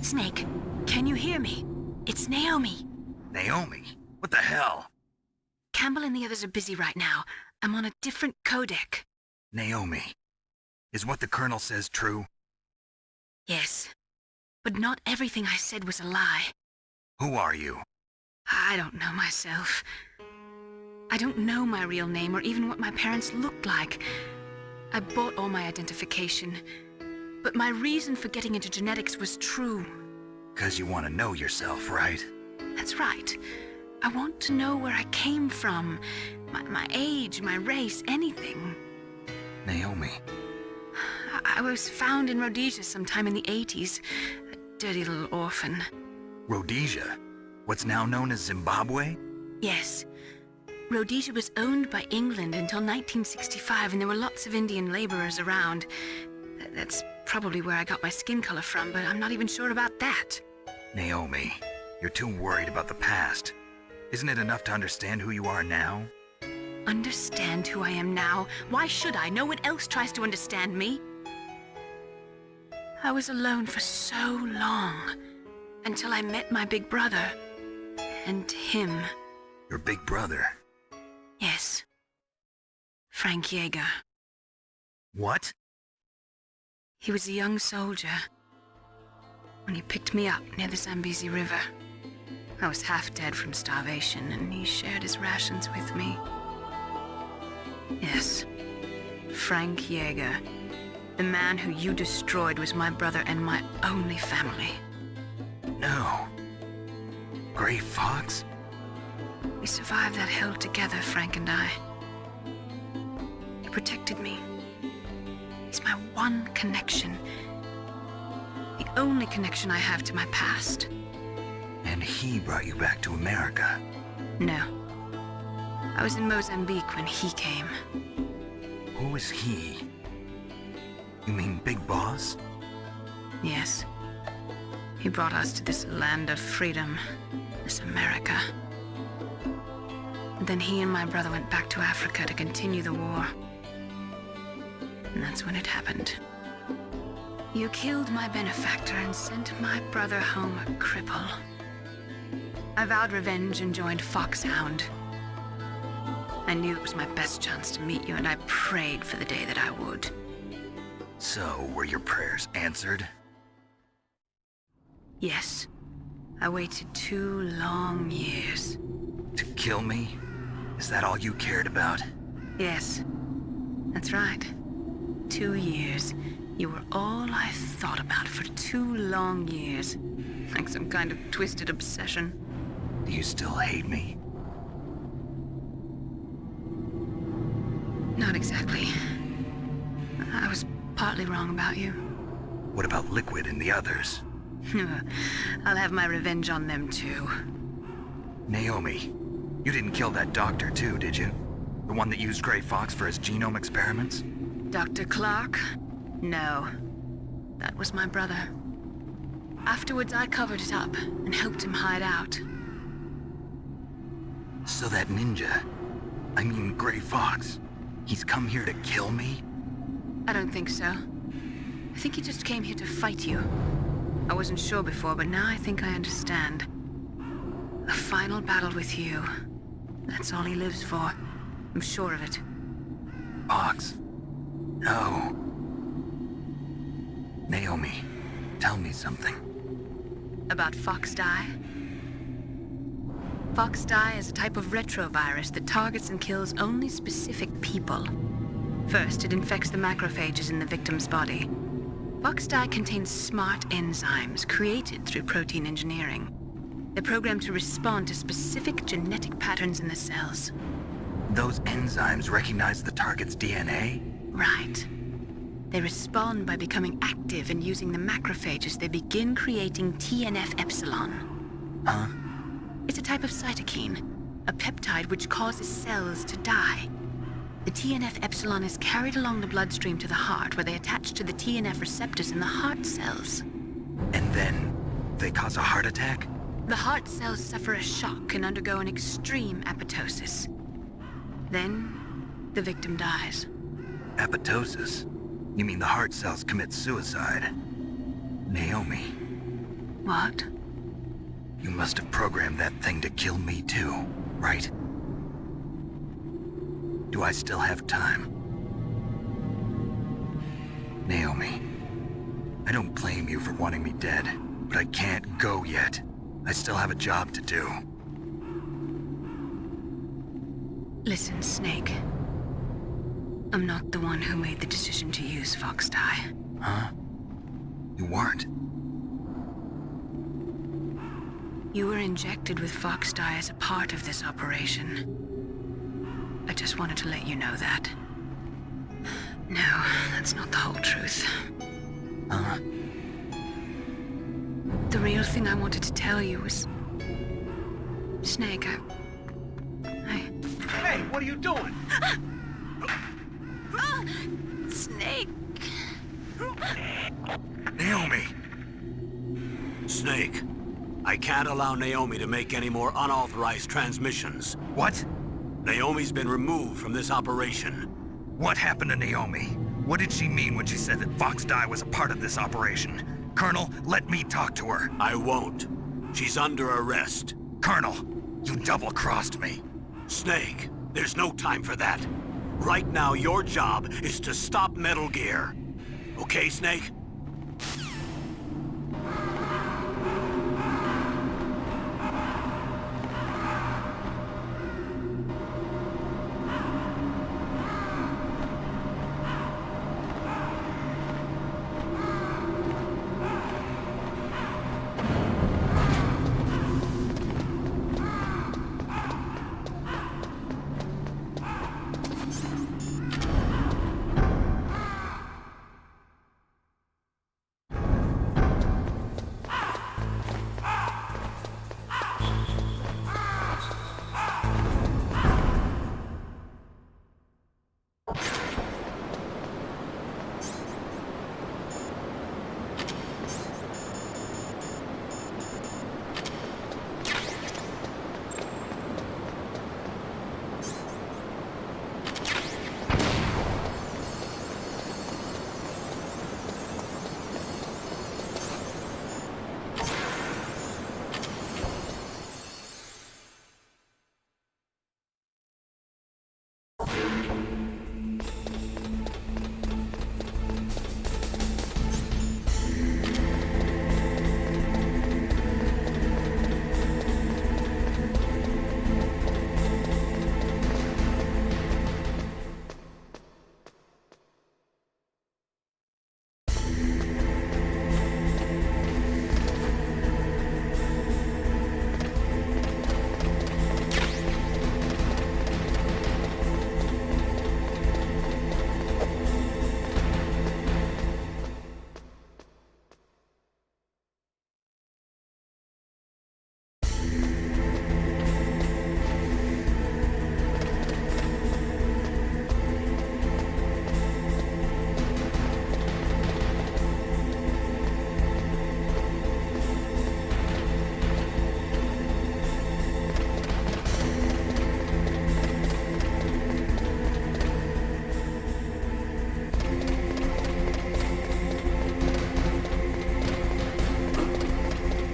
D: Snake, can you hear me? It's Naomi.
B: Naomi? What the hell?
D: Campbell and the others are busy right now. I'm on a different codec.
B: Naomi, is what the Colonel says true?
D: Yes, but not everything I said was a lie.
B: Who are you?
D: I don't know myself. I don't know my real name or even what my parents looked like. I bought all my identification, but my reason for getting into genetics was true.
B: 'Cause you want to know yourself, right?
D: That's right. I want to know where I came from, my age, my race, anything.
B: Naomi.
D: I was found in Rhodesia sometime in the 80s. A dirty little orphan.
B: Rhodesia? What's now known as Zimbabwe?
D: Yes. Rhodesia was owned by England until 1965, and there were lots of Indian laborers around. That's probably where I got my skin color from, but I'm not even sure about that.
B: Naomi, you're too worried about the past. Isn't it enough to understand who you are now?
D: Understand who I am now? Why should I? No one else tries to understand me. I was alone for so long, until I met my big brother. And him.
B: Your big brother?
D: Yes. Frank Yeager.
B: What?
D: He was a young soldier when he picked me up near the Zambezi River. I was half dead from starvation, and he shared his rations with me. Yes, Frank Yeager. The man who you destroyed was my brother and my only family.
B: No. Gray Fox?
D: We survived that hell together, Frank and I. He protected me. He's my one connection. The only connection I have to my past.
B: And he brought you back to America?
D: No. I was in Mozambique when he came.
B: Who is he? You mean Big Boss?
D: Yes. He brought us to this land of freedom, this America. And then he and my brother went back to Africa to continue the war. And that's when it happened. You killed my benefactor and sent my brother home a cripple. I vowed revenge and joined Foxhound. I knew it was my best chance to meet you, and I prayed for the day that I would.
B: So, were your prayers answered?
D: Yes. I waited 2 long years.
B: To kill me? Is that all you cared about?
D: Yes. That's right. 2 years. You were all I thought about for 2 long years. Like some kind of twisted obsession.
B: Do you still hate me?
D: Not exactly. I was partly wrong about you.
B: What about Liquid and the others?
D: I'll have my revenge on them too.
B: Naomi, you didn't kill that doctor too, did you? The one that used Gray Fox for his genome experiments?
D: Dr. Clark? No. That was my brother. Afterwards, I covered it up and helped him hide out.
B: So that ninja, I mean Gray Fox, he's come here to kill me?
D: I don't think so. I think he just came here to fight you. I wasn't sure before, but now I think I understand. A final battle with you. That's all he lives for. I'm sure of it.
B: Fox. No. Naomi, tell me something.
D: About Fox Die? Fox Die is a type of retrovirus that targets and kills only specific people. First, it infects the macrophages in the victim's body. Fox Die contains smart enzymes created through protein engineering. They're programmed to respond to specific genetic patterns in the cells.
B: Those enzymes recognize the target's DNA?
D: Right. They respond by becoming active and using the macrophages. They begin creating TNF-epsilon.
B: Huh?
D: It's a type of cytokine, a peptide which causes cells to die. The TNF-epsilon is carried along the bloodstream to the heart, where they attach to the TNF receptors in the heart cells.
B: And then they cause a heart attack?
D: The heart cells suffer a shock and undergo an extreme apoptosis. Then, the victim dies.
B: Apoptosis? You mean the heart cells commit suicide? Naomi,
D: What?
B: You must have programmed that thing to kill me too, right? Do I still have time? Naomi, I don't blame you for wanting me dead, but I can't go yet. I still have a job to do.
D: Listen, Snake. I'm not the one who made the decision to use Fox dye.
B: Huh? You weren't?
D: You were injected with Fox dye as a part of this operation. I just wanted to let you know that. No, that's not the whole truth.
B: Huh?
D: The real thing I wanted to tell you was... Snake,
J: Hey, what are you doing?
D: Snake!
A: Naomi! Snake, I can't allow Naomi to make any more unauthorized transmissions.
B: What?
A: Naomi's been removed from this operation.
B: What happened to Naomi? What did she mean when she said that Fox dye was a part of this operation? Colonel, let me talk to her.
A: I won't. She's under arrest.
B: Colonel, you double-crossed me.
A: Snake, there's no time for that. Right now, your job is to stop Metal Gear. Okay, Snake?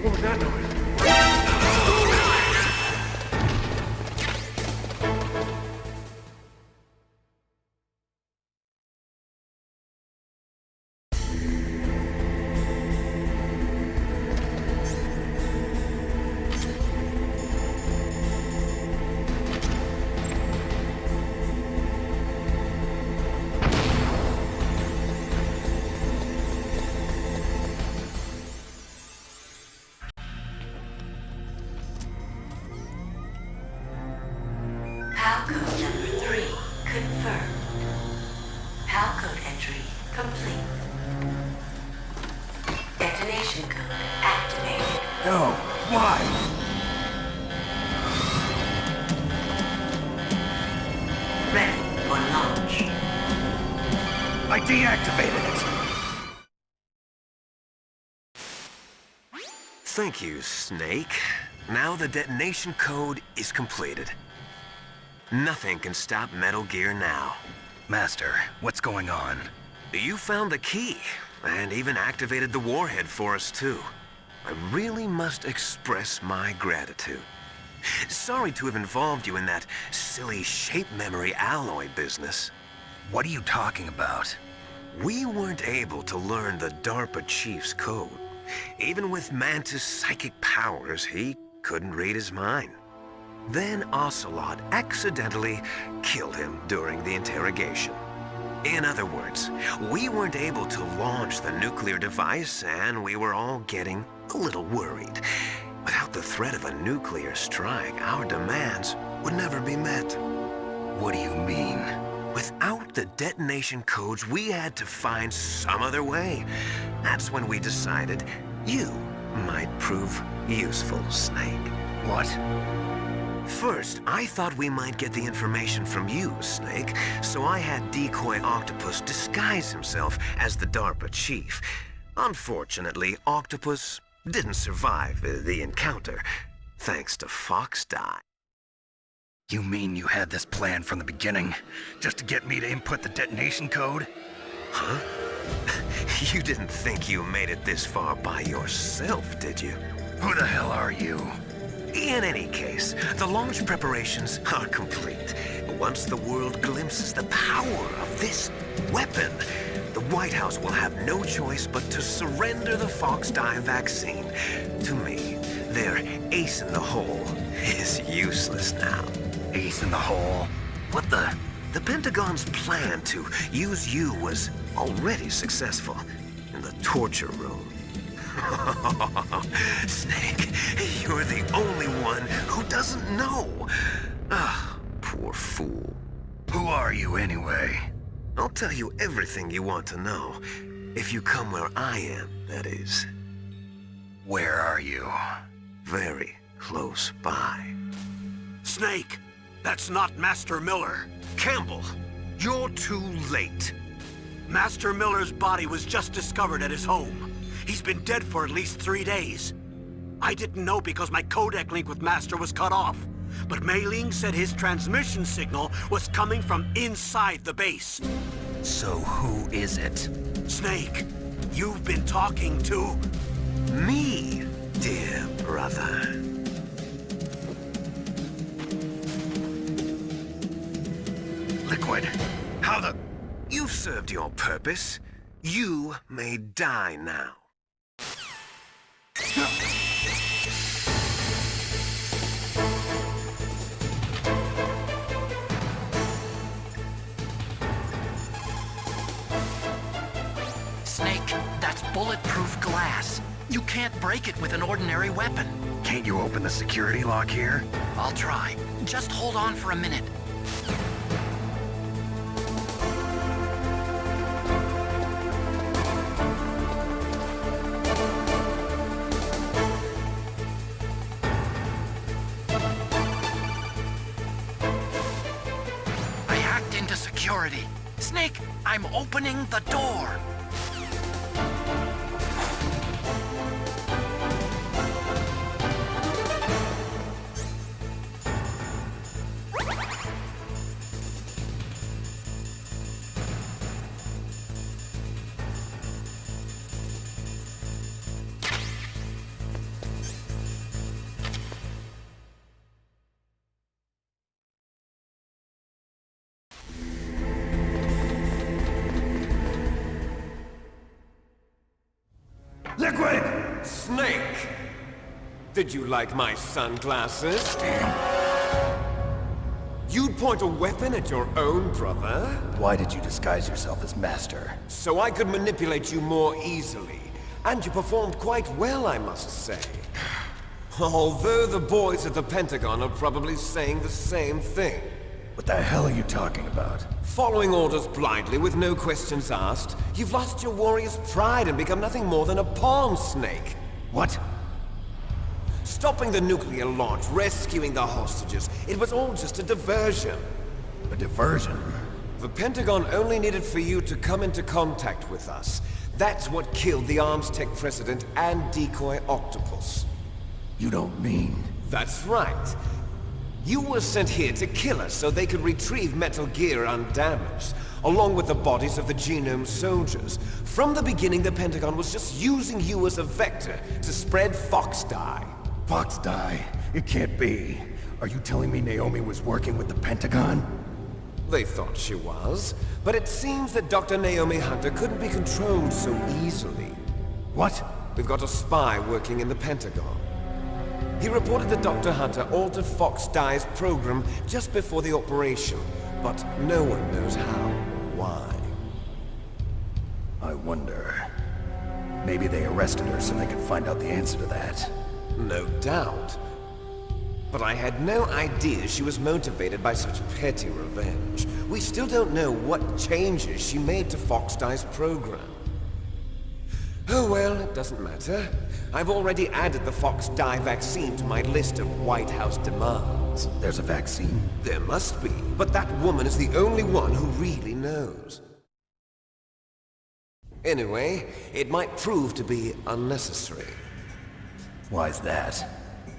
J: What was that noise?
F: Thank you, Snake. Now the detonation code is completed. Nothing can stop Metal Gear now.
B: Master, what's going on?
F: You found the key, and even activated the warhead for us, too. I really must express my gratitude. Sorry to have involved you in that silly shape memory alloy business.
B: What are you talking about?
F: We weren't able to learn the DARPA chief's code. Even with Mantis' psychic powers, he couldn't read his mind. Then Ocelot accidentally killed him during the interrogation. In other words, we weren't able to launch the nuclear device, and we were all getting a little worried. Without the threat of a nuclear strike, our demands would never be met.
B: What do you mean?
F: Without the detonation codes, we had to find some other way. That's when we decided you might prove useful, Snake.
B: What?
F: First, I thought we might get the information from you, Snake, so I had Decoy Octopus disguise himself as the DARPA chief. Unfortunately, Octopus didn't survive the encounter, thanks to Fox Die.
B: You mean you had this plan from the beginning, just to get me to input the detonation code?
F: Huh? You didn't think you made it this far by yourself, did you?
B: Who the hell are you?
F: In any case, the launch preparations are complete. Once the world glimpses the power of this weapon, the White House will have no choice but to surrender the Fox Die vaccine. To me, their ace in the hole is useless now.
B: Ace in the hole? What the?
F: The Pentagon's plan to use you was already successful in the torture room. Snake, you're the only one who doesn't know. Ah, poor fool.
B: Who are you anyway?
F: I'll tell you everything you want to know. If you come where I am, that is.
B: Where are you?
F: Very close by.
A: Snake, that's not Master Miller.
F: Campbell, you're too late.
A: Master Miller's body was just discovered at his home. He's been dead for at least 3 days. I didn't know because my codec link with Master was cut off. But Mei Ling said his transmission signal was coming from inside the base.
B: So who is it?
A: Snake, you've been talking to...
F: me, dear brother.
B: Liquid, how the...
F: You've served your purpose. You may die now.
P: Snake, that's bulletproof glass. You can't break it with an ordinary weapon.
B: Can't you open the security lock here?
P: I'll try. Just hold on for a minute. Security. Snake, I'm opening the door.
C: Liquid!
S: Snake! Did you like my sunglasses? You'd point a weapon at your own brother?
C: Why did you disguise yourself as Master?
S: So I could manipulate you more easily. And you performed quite well, I must say. Although the boys at the Pentagon are probably saying the same thing.
C: What the hell are you talking about?
S: Following orders blindly with no questions asked, you've lost your warrior's pride and become nothing more than a pawn, Snake.
C: What?
S: Stopping the nuclear launch, rescuing the hostages, it was all just a diversion.
C: A diversion?
S: The Pentagon only needed for you to come into contact with us. That's what killed the Arms Tech President and Decoy Octopus.
C: You don't mean...
S: That's right. You were sent here to kill us so they could retrieve Metal Gear undamaged, along with the bodies of the Genome soldiers. From the beginning, the Pentagon was just using you as a vector to spread Fox dye.
C: Fox dye? It can't be. Are you telling me Naomi was working with the Pentagon?
S: They thought she was, but it seems that Dr. Naomi Hunter couldn't be controlled so easily.
C: What?
S: We've got a spy working in the Pentagon. He reported that Dr. Hunter altered Fox Dye's program just before the operation, but no one knows how or why.
C: I wonder... maybe they arrested her so they could find out the answer to that.
S: No doubt. But I had no idea she was motivated by such petty revenge. We still don't know what changes she made to Fox Dye's program. Oh well, it doesn't matter. I've already added the Fox Dye vaccine to my list of White House demands.
C: There's a vaccine?
S: There must be, but that woman is the only one who really knows. Anyway, it might prove to be unnecessary.
C: Why's that?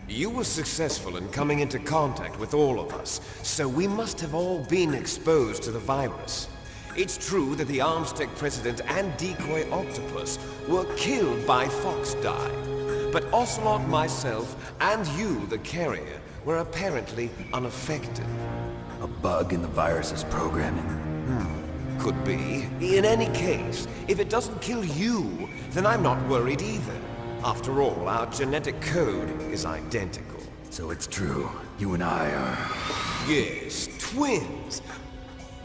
S: You were successful in coming into contact with all of us, so we must have all been exposed to the virus. It's true that the Armstech President and Decoy Octopus were killed by Fox Dye, but Ocelot, myself, and you, the carrier, were apparently unaffected.
C: A bug in the virus's programming?
S: Could be. In any case, if it doesn't kill you, then I'm not worried either. After all, our genetic code is identical.
C: So it's true. You and I are...
S: Yes, twins.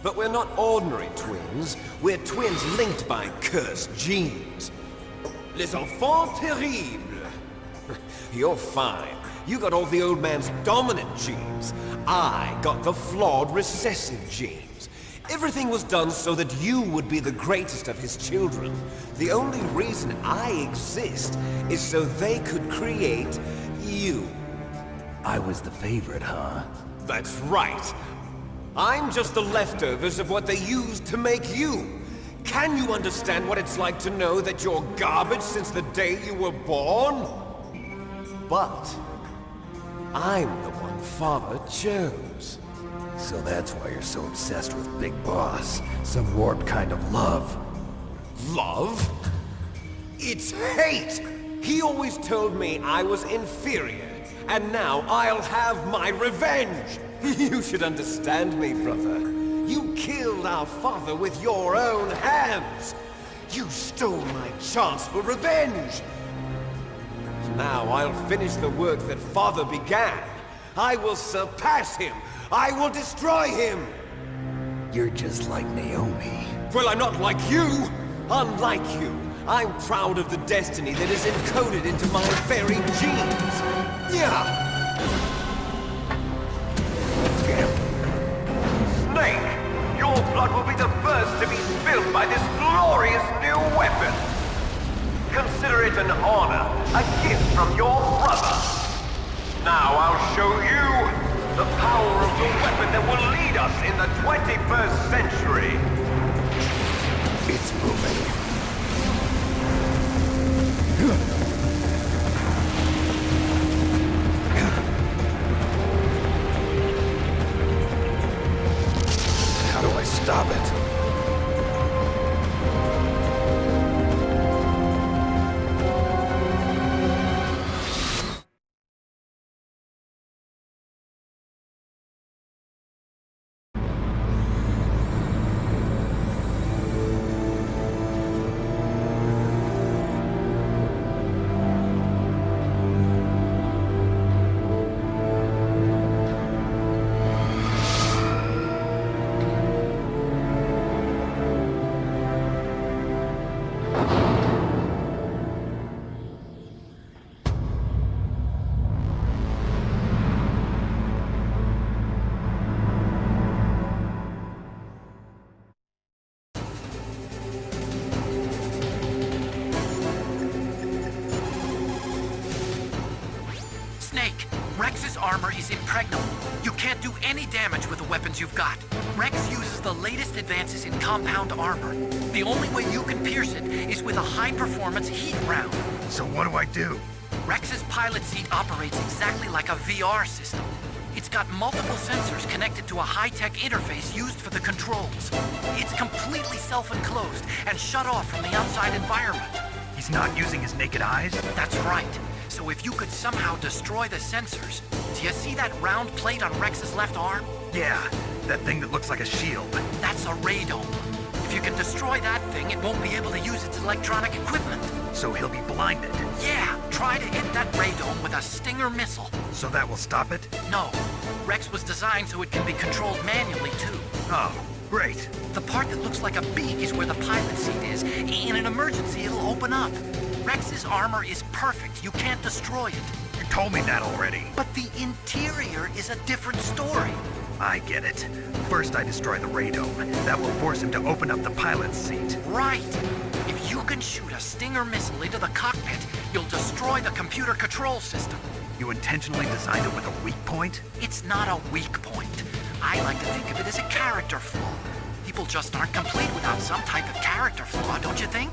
S: But we're not ordinary twins. We're twins linked by cursed genes. Les enfants terribles. You're fine. You got all the old man's dominant genes. I got the flawed recessive genes. Everything was done so that you would be the greatest of his children. The only reason I exist is so they could create you.
C: I was the favorite, huh?
S: That's right. I'm just the leftovers of what they used to make you. Can you understand what it's like to know that you're garbage since the day you were born? But I'm the one Father chose.
C: So that's why you're so obsessed with Big Boss. Some warped kind of love.
S: Love? It's hate! He always told me I was inferior, and now I'll have my revenge! You should understand me, brother. You killed our father with your own hands! You stole my chance for revenge! Now I'll finish the work that Father began. I will surpass him! I will destroy him!
C: You're just like Naomi.
S: Well, I'm not like you! Unlike you, I'm proud of the destiny that is encoded into my very genes! Yeah!
F: Snake! Your blood will be the first to be spilled by this glorious new weapon! Consider it an honor, a gift from your brother! Now I'll show you the power of the weapon that will lead us in the 21st century!
C: It's moving. How do I stop it?
P: Rex's armor is impregnable. You can't do any damage with the weapons you've got. Rex uses the latest advances in compound armor. The only way you can pierce it is with a high-performance heat round.
B: So what do I do?
P: Rex's pilot seat operates exactly like a VR system. It's got multiple sensors connected to a high-tech interface used for the controls. It's completely self-enclosed and shut off from the outside environment.
B: He's not using his naked eyes?
P: That's right. So if you could somehow destroy the sensors... Do you see that round plate on Rex's left arm?
B: Yeah, that thing that looks like a shield.
P: That's a radome. If you can destroy that thing, it won't be able to use its electronic equipment.
B: So he'll be blinded?
P: Yeah, try to hit that radome with a Stinger missile.
B: So that will stop it?
P: No. Rex was designed so it can be controlled manually, too.
B: Oh, great.
P: The part that looks like a beak is where the pilot seat is. In an emergency, it'll open up. Rex's armor is perfect. You can't destroy it.
B: You told me that already.
P: But the interior is a different story.
B: I get it. First I destroy the radome. That will force him to open up the pilot's seat.
P: Right. If you can shoot a Stinger missile into the cockpit, you'll destroy the computer control system.
B: You intentionally designed it with a weak point?
P: It's not a weak point. I like to think of it as a character flaw. People just aren't complete without some type of character flaw, don't you think?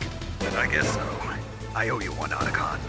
B: I guess so. I owe you one, Otacon.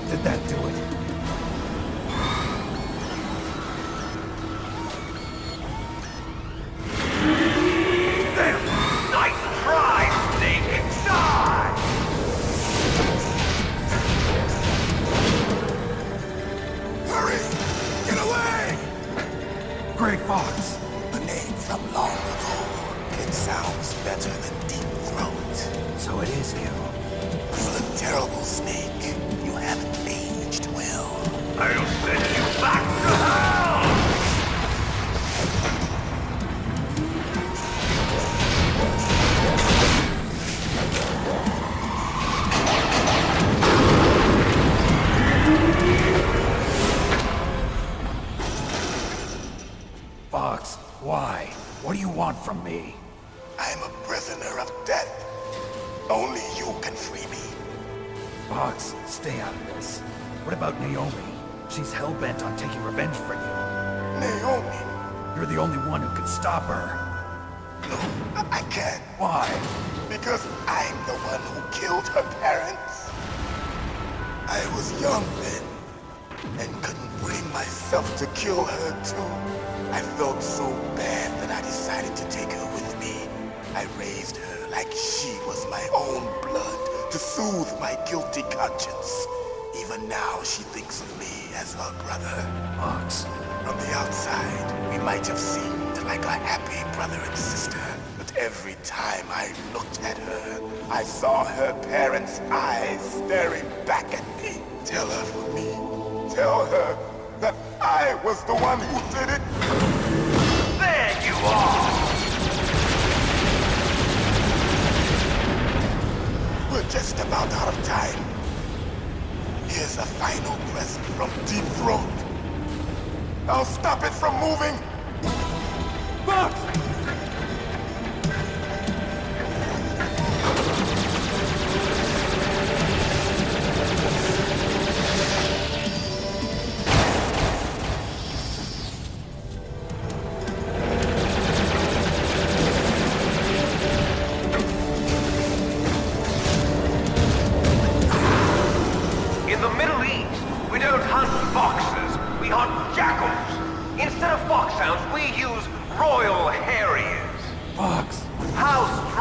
C: Did that do it?
J: Damn! Nice try, Phink! Die!
N: Hurry! Get away!
C: Grey Fox!
L: A name from long ago. It sounds better than Deep Throat.
C: So it is you.
L: You look terrible, Snake. You haven't aged well.
J: I'll send you back to hell!
C: Fox, why? What do you want from me?
L: I'm a prisoner of death. Only you can free me.
C: Fox, stay out of this. What about Naomi? She's hell-bent on taking revenge for you.
L: Naomi?
C: You're the only one who can stop her.
L: No, I can't.
C: Why?
L: Because I'm the one who killed her parents. I was young then, and couldn't bring myself to kill her too. I felt so bad that I decided to take her with me. I raised her like she was my own blood to soothe my guilty conscience. Even now, she thinks of me as her brother.
C: Fox.
L: From the outside, we might have seemed like a happy brother and sister, but every time I looked at her, I saw her parents' eyes staring back at me. Tell her for me. Tell her that I was the one who did it.
J: There you are!
L: We're just about out of time. Here's a final present from Deep Throat. I'll stop it from moving.
C: Fox!
J: In the middle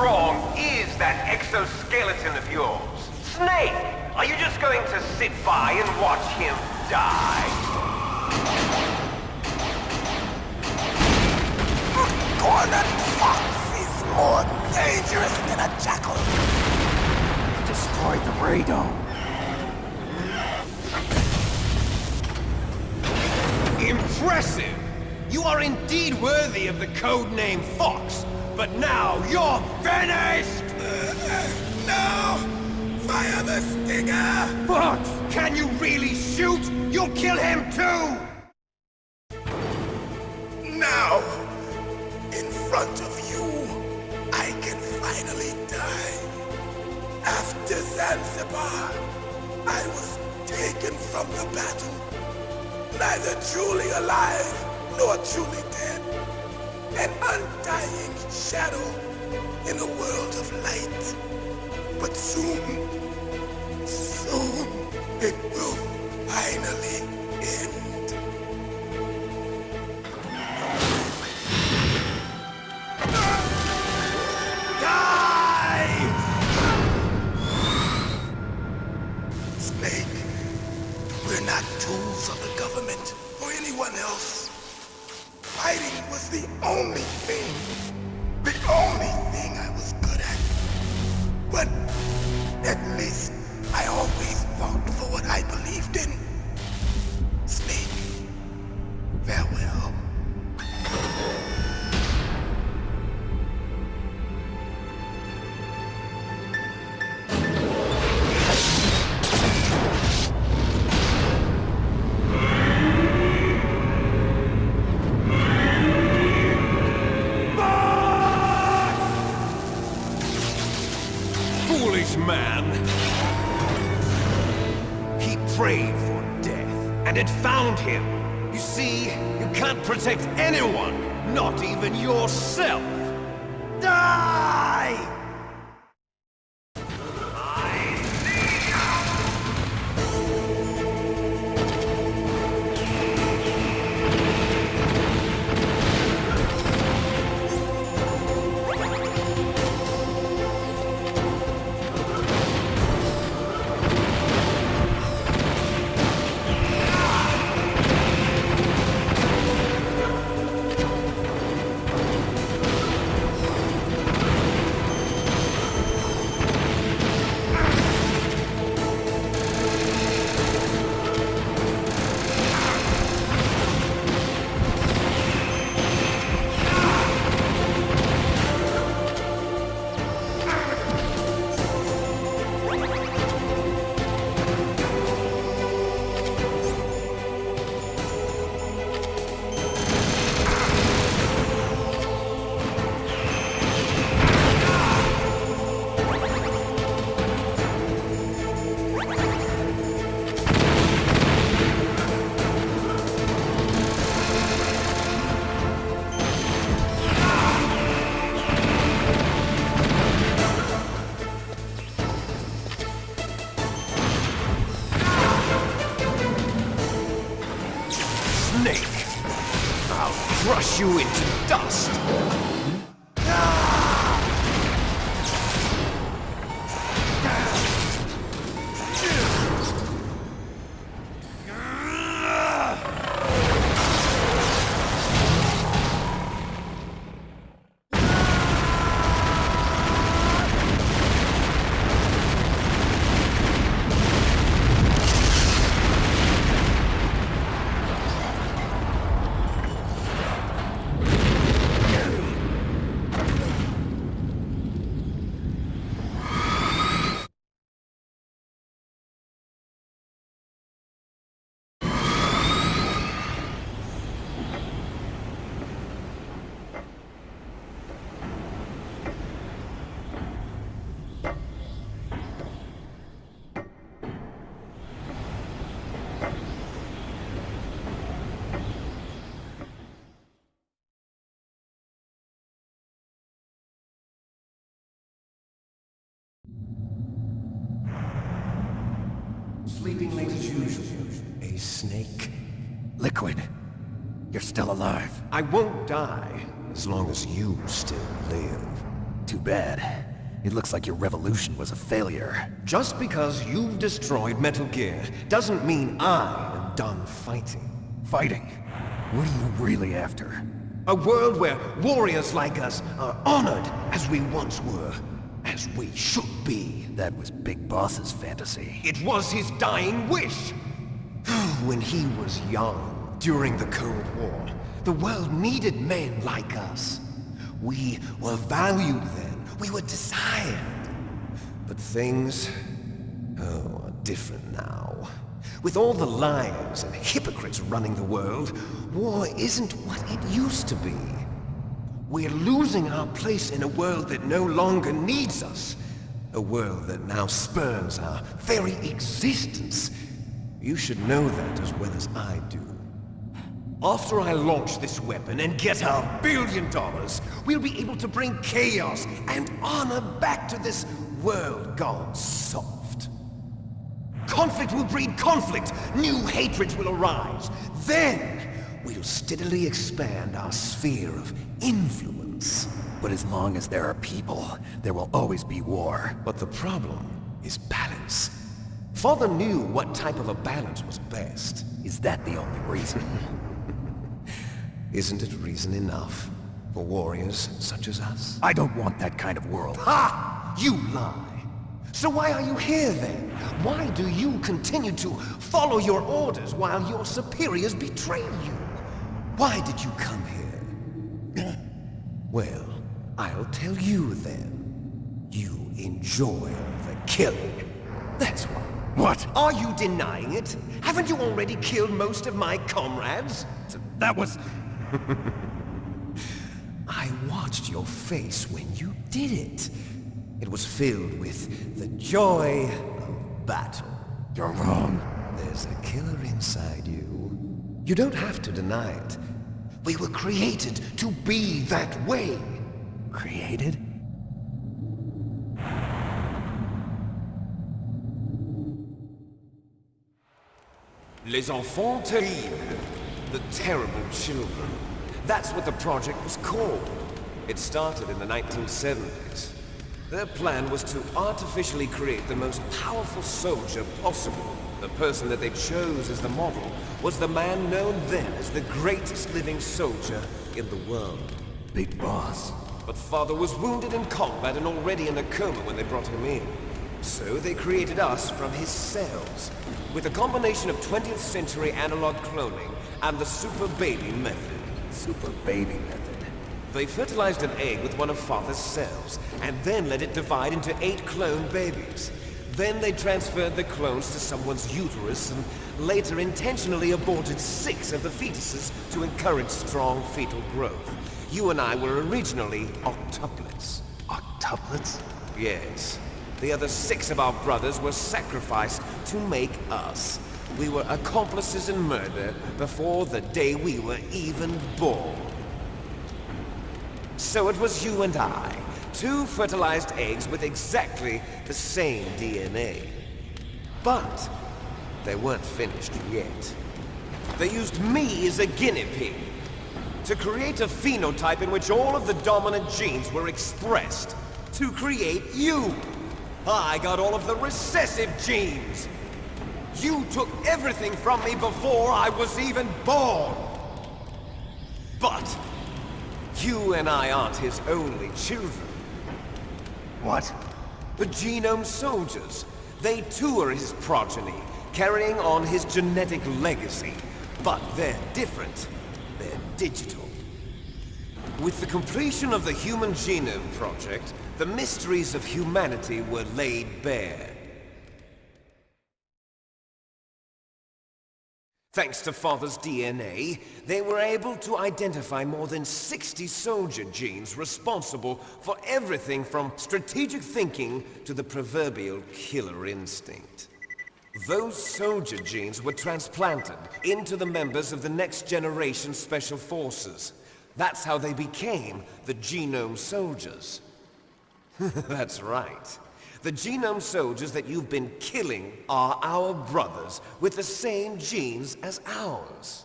S: strong is that exoskeleton of yours? Snake, are you just going to sit by and watch him die?
N: A cornered fox is more dangerous than a jackal. Destroy the radome.
S: Impressive! You are indeed worthy of the codename Fox, but now you're finished!
N: No! Fire the stinger!
S: Fox! Can you really shoot? You'll kill him too!
N: Now, in front of you, I can finally die. After Zanzibar, I was taken from the battle. Neither truly alive, nor truly dead. An undying shadow in a world of light. But soon, it will finally end. Die! Snake, we're not tools of the government or anyone else. Fighting was the only thing I was good at. But at least I always fought for what I believed in. Snake, farewell.
S: Man. He prayed for death, and it found him. You see, you can't protect anyone, not even yourself. Die! Crush you into dust!
J: Sleeping late as usual, a snake.
C: Liquid, you're still alive.
S: I won't die as long as you still live.
C: Too bad. It looks like your revolution was a failure.
S: Just because you've destroyed Metal Gear doesn't mean I am done fighting.
C: Fighting? What are you really after?
S: A world where warriors like us are honored as we once were. As we should be.
C: That was Big Boss's fantasy.
S: It was his dying wish. When he was young, during the Cold War, the world needed men like us. We were valued then. We were desired. But things, are different now. With all the liars and hypocrites running the world, war isn't what it used to be. We're losing our place in a world that no longer needs us. A world that now spurns our very existence. You should know that as well as I do. After I launch this weapon and get our $1 billion, we'll be able to bring chaos and honor back to this world gone soft. Conflict will breed conflict. New hatreds will arise. Then, we'll steadily expand our sphere of influence.
C: But as long as there are people, there will always be war.
S: But the problem is balance. Father knew what type of a balance was best.
C: Is that the only reason?
S: Isn't it reason enough for warriors such as us?
C: I don't want that kind of world.
S: Ha! You lie! So why are you here then? Why do you continue to follow your orders while your superiors betray you? Why did you come here? Well, I'll tell you then. You enjoy the killing. That's why.
C: What?
S: Are you denying it? Haven't you already killed most of my comrades?
C: That was...
S: I watched your face when you did it. It was filled with the joy of battle.
C: You're wrong.
S: There's a killer inside you. You don't have to deny it. We were created to be that way.
C: Created?
S: Les enfants terribles. The terrible children. That's what the project was called. It started in the 1970s. Their plan was to artificially create the most powerful soldier possible. The person that they chose as the model was the man known then as the greatest living soldier in the world.
C: Big Boss.
S: But Father was wounded in combat and already in a coma when they brought him in. So they created us from his cells, with a combination of 20th century analog cloning and the super baby method.
C: Super baby method?
S: They fertilized an egg with one of Father's cells, and then let it divide into 8 clone babies. Then they transferred the clones to someone's uterus, and later intentionally aborted 6 of the fetuses to encourage strong fetal growth. You and I were originally octuplets.
C: Octuplets?
S: Yes. The other 6 of our brothers were sacrificed to make us. We were accomplices in murder before the day we were even born. So it was you and I, 2 fertilized eggs with exactly the same DNA. But they weren't finished yet. They used me as a guinea pig to create a phenotype in which all of the dominant genes were expressed to create you. I got all of the recessive genes. You took everything from me before I was even born. But you and I aren't his only children.
C: What?
S: The Genome Soldiers. They too are his progeny, carrying on his genetic legacy. But they're different. They're digital. With the completion of the Human Genome Project, the mysteries of humanity were laid bare. Thanks to Father's DNA, they were able to identify more than 60 soldier genes responsible for everything from strategic thinking to the proverbial killer instinct. Those soldier genes were transplanted into the members of the next generation Special Forces. That's how they became the Genome Soldiers. That's right. The Genome Soldiers that you've been killing are our brothers with the same genes as ours.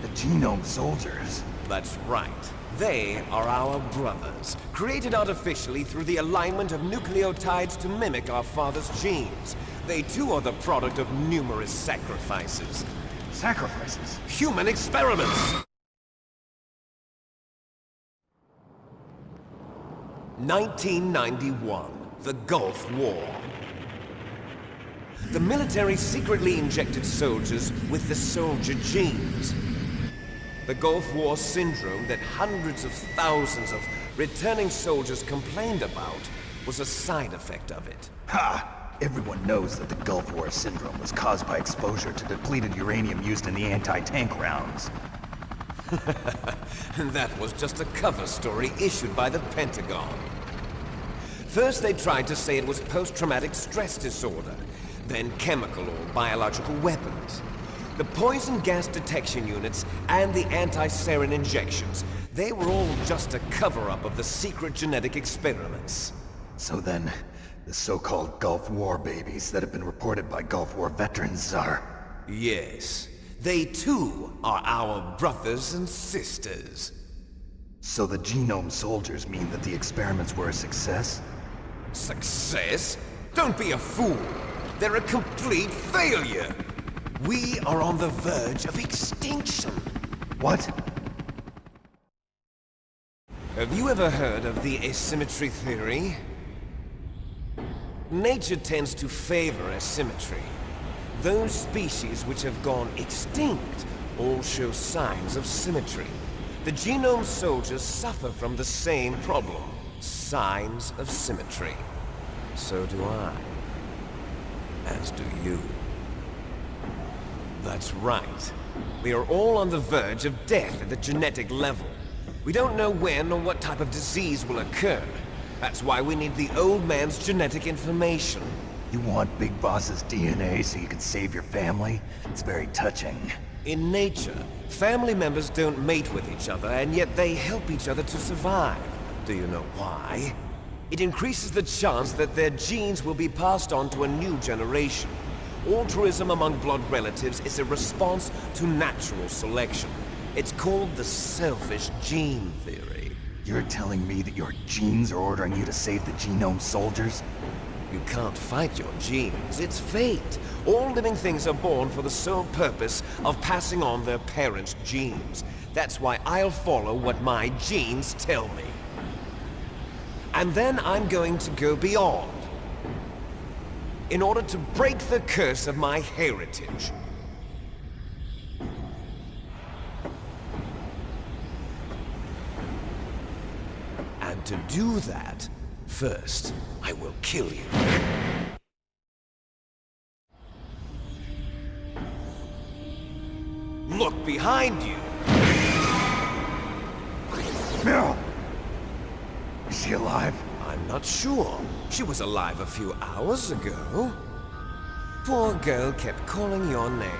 S: The
C: genome soldiers?
S: That's right. They are our brothers, created artificially through the alignment of nucleotides to mimic our father's genes. They too are the product of numerous sacrifices.
C: Sacrifices?
S: Human experiments! 1991, the Gulf War. The military secretly injected soldiers with the soldier genes. The Gulf War syndrome that hundreds of thousands of returning soldiers complained about was a side effect of it.
C: Ha! Everyone knows that the Gulf War syndrome was caused by exposure to depleted uranium used in the anti-tank rounds.
S: That was just a cover story issued by the Pentagon. First they tried to say it was post-traumatic stress disorder, then chemical or biological weapons. The poison gas detection units and the anti-sarin injections, they were all just a cover-up of the secret genetic experiments.
C: So then, the so-called Gulf War babies that have been reported by Gulf War veterans are...
S: Yes. They too are our brothers and sisters.
C: So the genome soldiers mean that the experiments were a success?
S: Success? Don't be a fool! They're a complete failure! We are on the verge of extinction.
C: What?
S: Have you ever heard of the asymmetry theory? Nature tends to favor asymmetry. Those species which have gone extinct all show signs of symmetry. The genome soldiers suffer from the same problem. Signs of symmetry. So do I. As do you. That's right. We are all on the verge of death at the genetic level. We don't know when or what type of disease will occur. That's why we need the old man's genetic information.
C: You want Big Boss's DNA so you can save your family? It's very touching.
S: In nature, family members don't mate with each other, and yet they help each other to survive. Do you know why? It increases the chance that their genes will be passed on to a new generation. Altruism among blood relatives is a response to natural selection. It's called the selfish gene theory.
C: You're telling me that your genes are ordering you to save the genome soldiers?
S: You can't fight your genes. It's fate. All living things are born for the sole purpose of passing on their parents' genes. That's why I'll follow what my genes tell me. And then I'm going to go beyond. In order to break the curse of my heritage. And to do that, first, I will kill you. Look behind you!
C: Meryl! Is she alive?
S: I'm not sure. She was alive a few hours ago. Poor girl kept calling your name.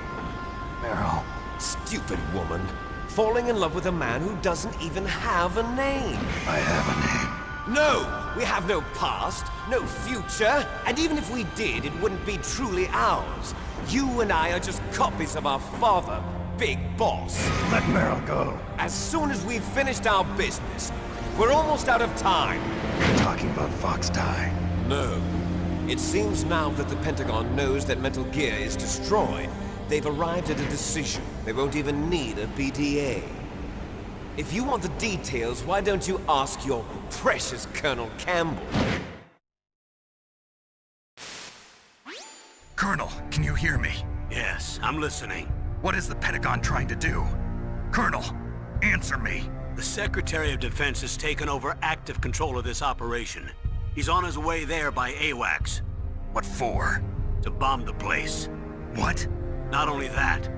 C: Meryl.
S: Stupid woman. Falling in love with a man who doesn't even have a name.
C: I have a name.
S: No! We have no past, no future, and even if we did, it wouldn't be truly ours. You and I are just copies of our father, Big Boss.
C: Let Meryl go.
S: As soon as we've finished our business, we're almost out of time.
C: You're talking about Fox Die.
S: No. It seems now that the Pentagon knows that Metal Gear is destroyed. They've arrived at a decision. They won't even need a BDA. If you want the details, why don't you ask your precious Colonel Campbell?
C: Colonel, can you hear me?
A: Yes, I'm listening.
C: What is the Pentagon trying to do? Colonel, answer me.
A: The Secretary of Defense has taken over active control of this operation. He's on his way there by AWACS.
C: What for?
A: To bomb the place.
C: What?
A: Not only that,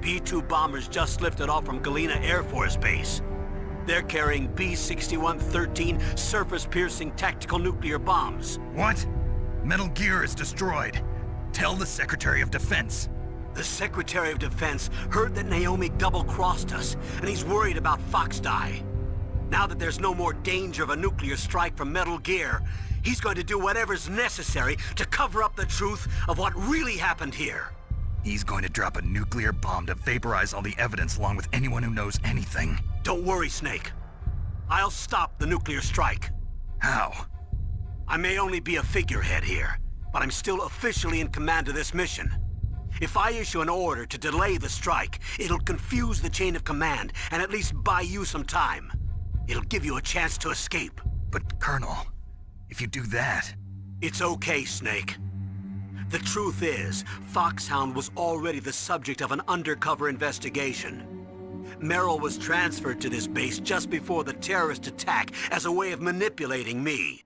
A: B-2 bombers just lifted off from Galena Air Force Base. They're carrying B-6113 surface-piercing tactical nuclear bombs.
C: What? Metal Gear is destroyed. Tell the Secretary of Defense.
A: The Secretary of Defense heard that Naomi double-crossed us, and he's worried about Fox Die. Now that there's no more danger of a nuclear strike from Metal Gear, he's going to do whatever's necessary to cover up the truth of what really happened here.
B: He's going to drop a nuclear bomb to vaporize all the evidence along with anyone who knows anything.
A: Don't worry, Snake. I'll stop the nuclear strike.
B: How?
A: I may only be a figurehead here, but I'm still officially in command of this mission. If I issue an order to delay the strike, it'll confuse the chain of command and at least buy you some time. It'll give you a chance to escape.
B: But, Colonel, if you do that...
A: It's okay, Snake. The truth is, Foxhound was already the subject of an undercover investigation. Merrill was transferred to this base just before the terrorist attack as a way of manipulating me.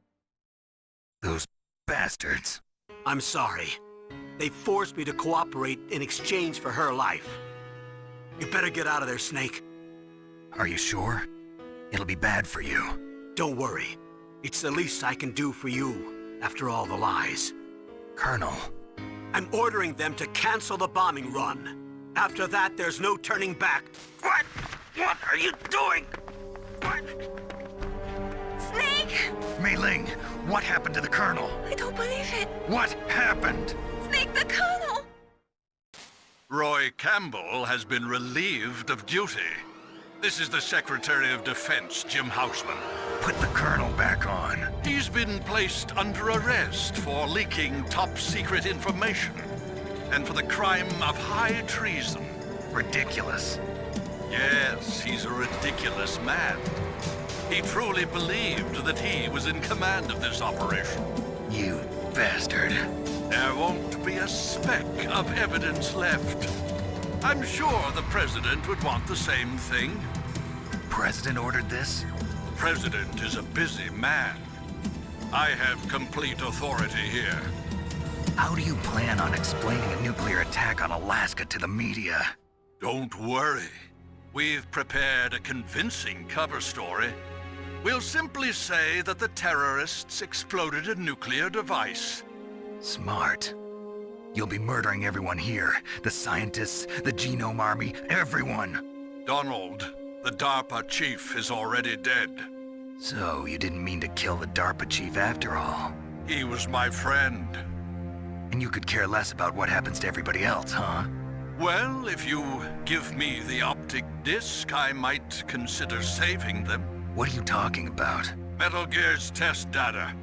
B: Those bastards.
A: I'm sorry. They forced me to cooperate in exchange for her life. You better get out of there, Snake.
B: Are you sure? It'll be bad for you.
A: Don't worry. It's the least I can do for you, after all the lies.
B: Colonel.
A: I'm ordering them to cancel the bombing run. After that, there's no turning back. What? What are you doing? What?
E: Snake!
B: Mei Ling, what happened to the Colonel?
E: I don't believe it.
B: What happened?
E: Snake, the Colonel!
T: Roy Campbell has been relieved of duty. This is the Secretary of Defense, Jim Houseman.
B: Put the Colonel back on.
T: He's been placed under arrest for leaking top-secret information and for the crime of high treason.
B: Ridiculous.
T: Yes, he's a ridiculous man. He truly believed that he was in command of this operation.
B: You bastard.
T: There won't be a speck of evidence left. I'm sure the President would want the same thing.
B: President ordered this?
T: President is a busy man. I have complete authority here.
B: How do you plan on explaining a nuclear attack on Alaska to the media?
T: Don't worry. We've prepared a convincing cover story. We'll simply say that the terrorists exploded a nuclear device.
B: Smart. You'll be murdering everyone here. The scientists, the Genome Army, everyone.
T: Donald, the DARPA chief, is already dead.
B: So, you didn't mean to kill the DARPA chief after all?
T: He was my friend.
B: And you could care less about what happens to everybody else, huh?
T: Well, if you give me the optic disc, I might consider saving them.
B: What are you talking about?
T: Metal Gear's test data.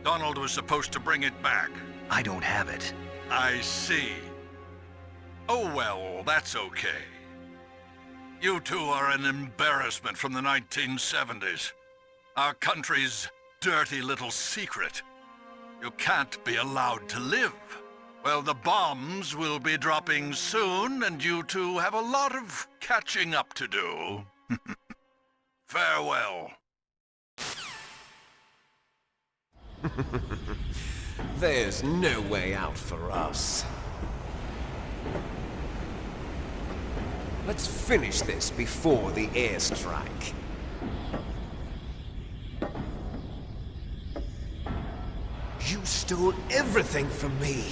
T: Donald was supposed to bring it back.
B: I don't have it.
T: I see. Oh well, that's okay. You two are an embarrassment from the 1970s. Our country's dirty little secret. You can't be allowed to live. Well, the bombs will be dropping soon, and you two have a lot of catching up to do. Farewell.
S: There's no way out for us. Let's finish this before the airstrike. You stole everything from me.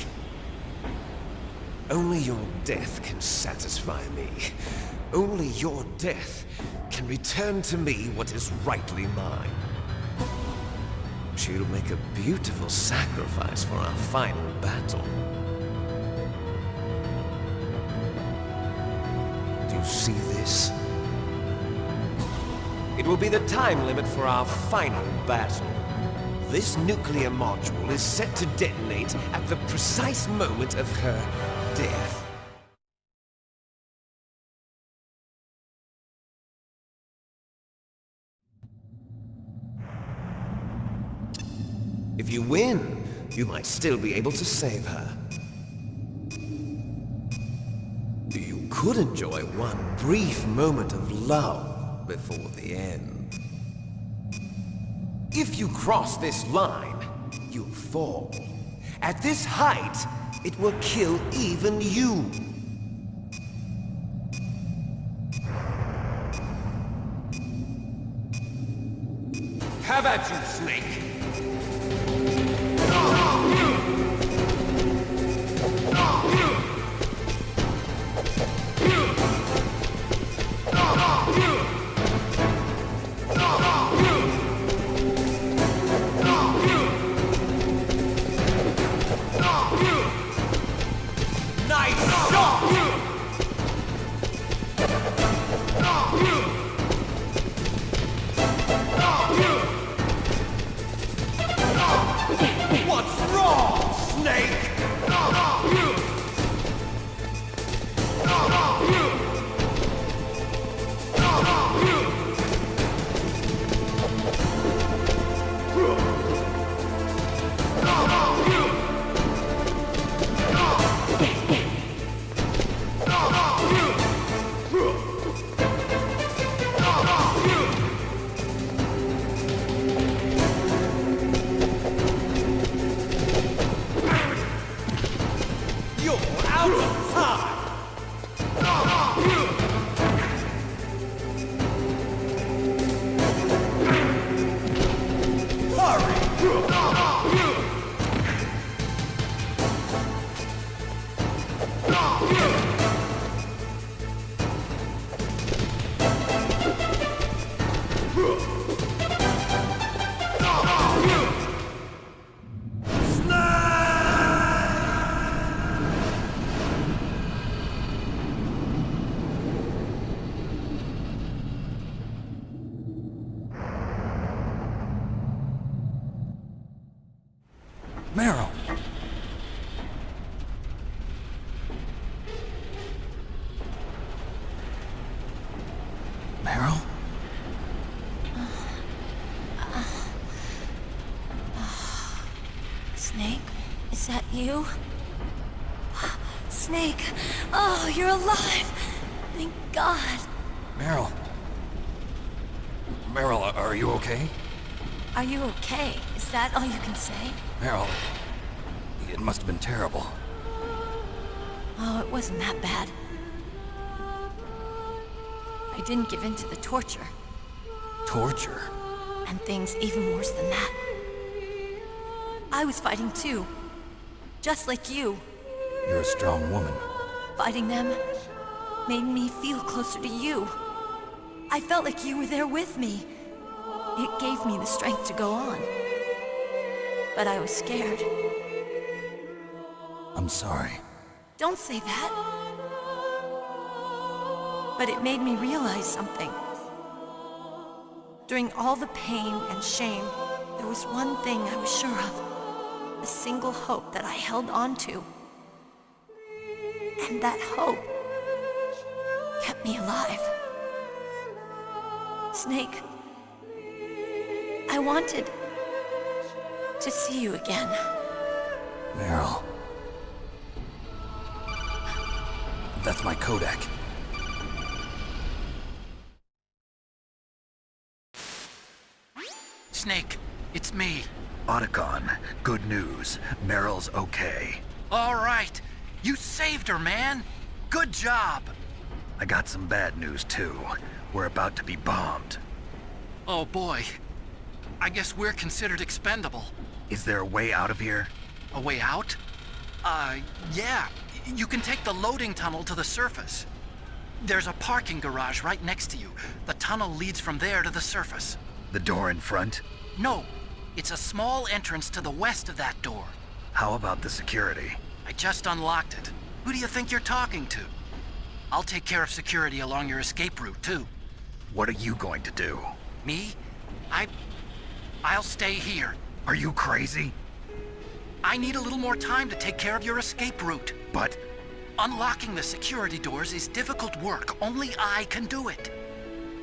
S: Only your death can satisfy me. Only your death can return to me what is rightly mine. She'll make a beautiful sacrifice for our final battle. Do you see this? It will be the time limit for our final battle. This nuclear module is set to detonate at the precise moment of her death. If you win, you might still be able to save her. You could enjoy one brief moment of love before the end. If you cross this line, you'll fall. At this height, it will kill even you. Have at you, Snake! Nice shot! Snake!
C: Meryl! Meryl?
G: Snake, is that you? Snake, oh, you're alive! Thank God.
C: Meryl? Meryl, are you okay?
G: Are you okay? Is that all you can say?
C: Meryl, it must have been terrible.
G: Oh, it wasn't that bad. I didn't give in to the torture.
C: Torture?
G: And things even worse than that. I was fighting too. Just like you.
C: You're a strong woman.
G: Fighting them made me feel closer to you. I felt like you were there with me. It gave me the strength to go on. But I was scared.
C: I'm sorry.
G: Don't say that. But it made me realize something. During all the pain and shame, there was one thing I was sure of. A single hope that I held on to. And that hope kept me alive. Snake, I wanted to see you again.
C: Meryl. That's my Kodak.
P: Snake, it's me.
B: Otacon, good news. Meryl's okay.
P: All right. You saved her, man. Good job.
B: I got some bad news, too. We're about to be bombed.
P: Oh, boy. I guess we're considered expendable.
B: Is there a way out of here?
P: A way out? Yeah. You can take the loading tunnel to the surface. There's a parking garage right next to you. The tunnel leads from there to the surface.
B: The door in front?
P: No. It's a small entrance to the west of that door.
B: How about the security?
P: I just unlocked it. Who do you think you're talking to? I'll take care of security along your escape route, too.
B: What are you going to do?
P: Me? I'll stay here.
B: Are you crazy?
P: I need a little more time to take care of your escape route.
B: But...
P: unlocking the security doors is difficult work. Only I can do it.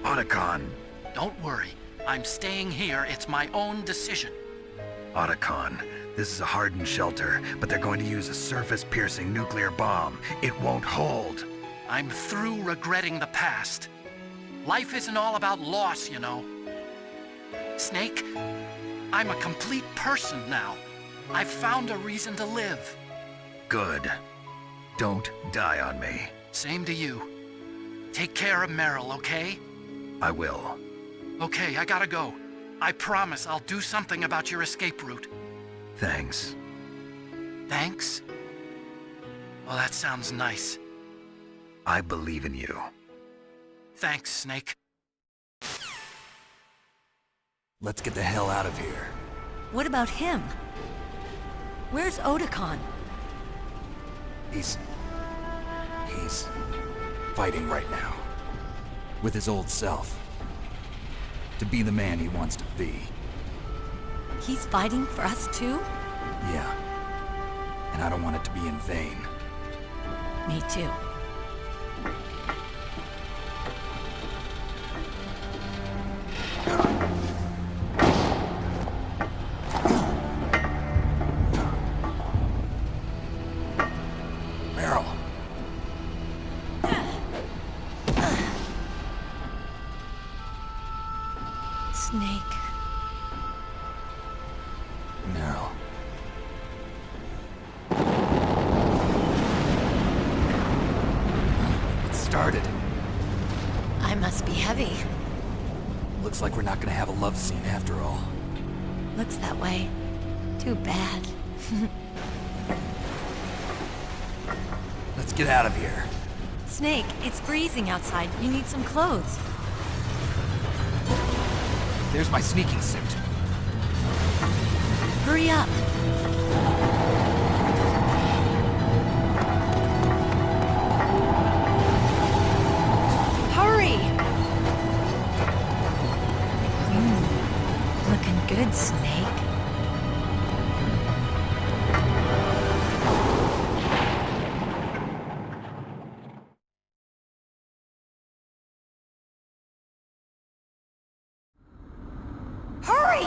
B: Otacon.
P: Don't worry. I'm staying here. It's my own decision.
B: Otacon, this is a hardened shelter, but they're going to use a surface-piercing nuclear bomb. It won't hold.
P: I'm through regretting the past. Life isn't all about loss, you know. Snake, I'm a complete person now. I've found a reason to live.
B: Good. Don't die on me.
P: Same to you. Take care of Meryl, okay?
B: I will.
P: Okay, I gotta go. I promise I'll do something about your escape route.
B: Thanks.
P: Thanks? Well, that sounds nice.
B: I believe in you.
P: Thanks, Snake.
C: Let's get the hell out of here.
G: What about him? Where's Otacon?
C: He's fighting right now. With his old self. To be the man he wants to be.
G: He's fighting for us too?
C: Yeah. and I don't want it to be in vain.
E: Me too.
C: Meryl.
E: Snake.
C: Meryl. It started.
E: I must be heavy.
C: Looks like we're not gonna have a love scene after all.
E: Looks that way. Too bad.
C: Let's get out of here.
E: Snake, it's freezing outside. You need some clothes.
C: There's my sneaking suit.
E: Hurry up. Hurry! Looking good, Snake. Hurry!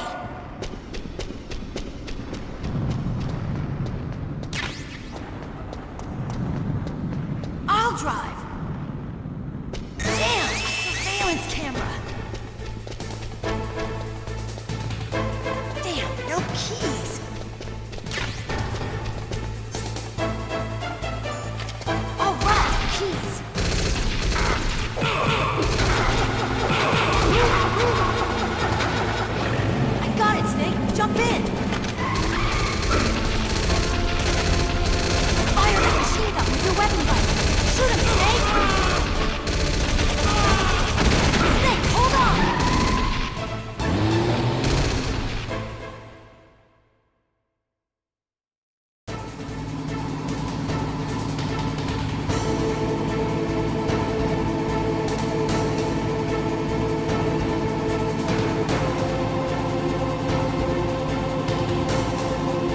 E: I'll drive. Damn, surveillance camera. Damn, no keys. All right, keys. I got it, Snake. Jump in. Fire that machine gun with your weapon rifle. Shoot him, Snake! Snake, hold on!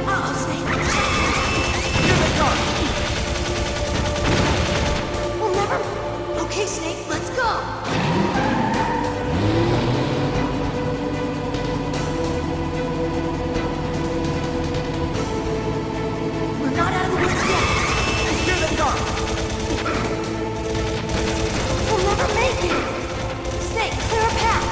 E: Uh-oh, Snake. Here they come! We'll never... Okay, Snake, let's go! We're not out of the woods yet! Here they come! We'll never make it! Snake, clear a path!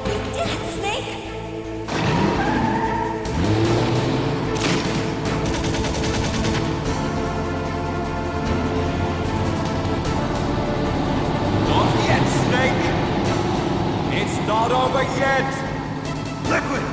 E: We did it, Snake!
S: Not yet, Snake! It's not over yet!
C: Liquid!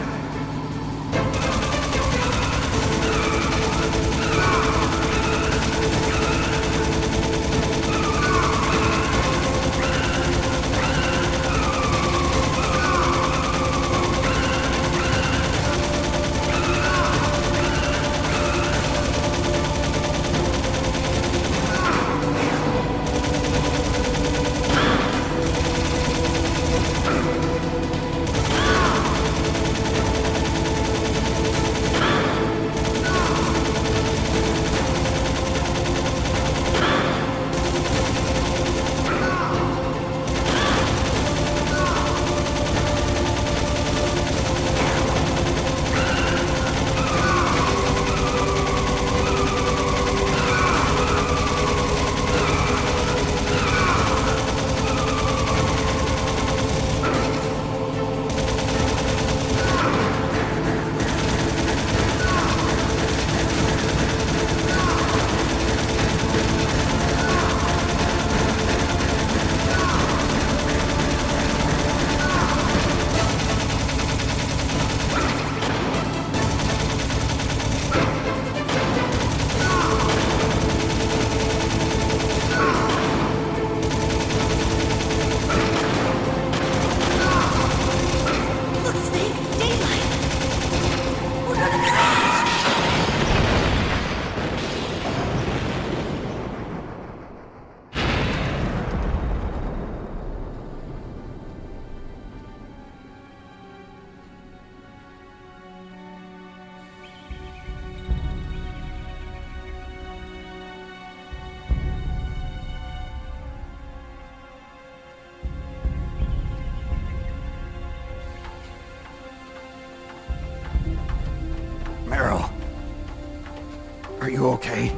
C: You okay?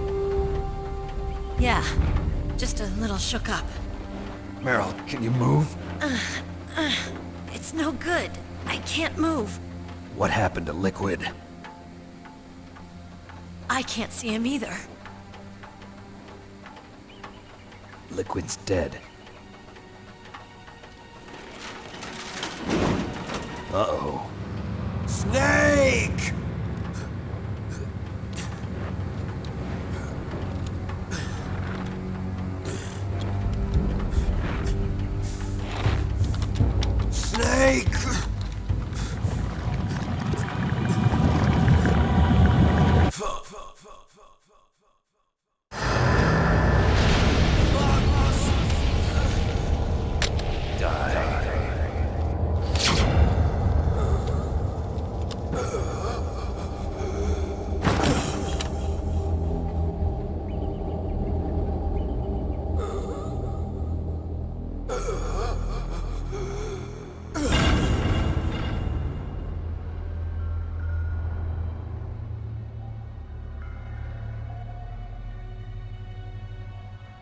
G: Yeah, just a little shook up.
C: Meryl, can you move?
G: It's no good. I can't move.
C: What happened to Liquid?
G: I can't see him either.
C: Liquid's dead. Uh-oh.
H: Snake! Snake!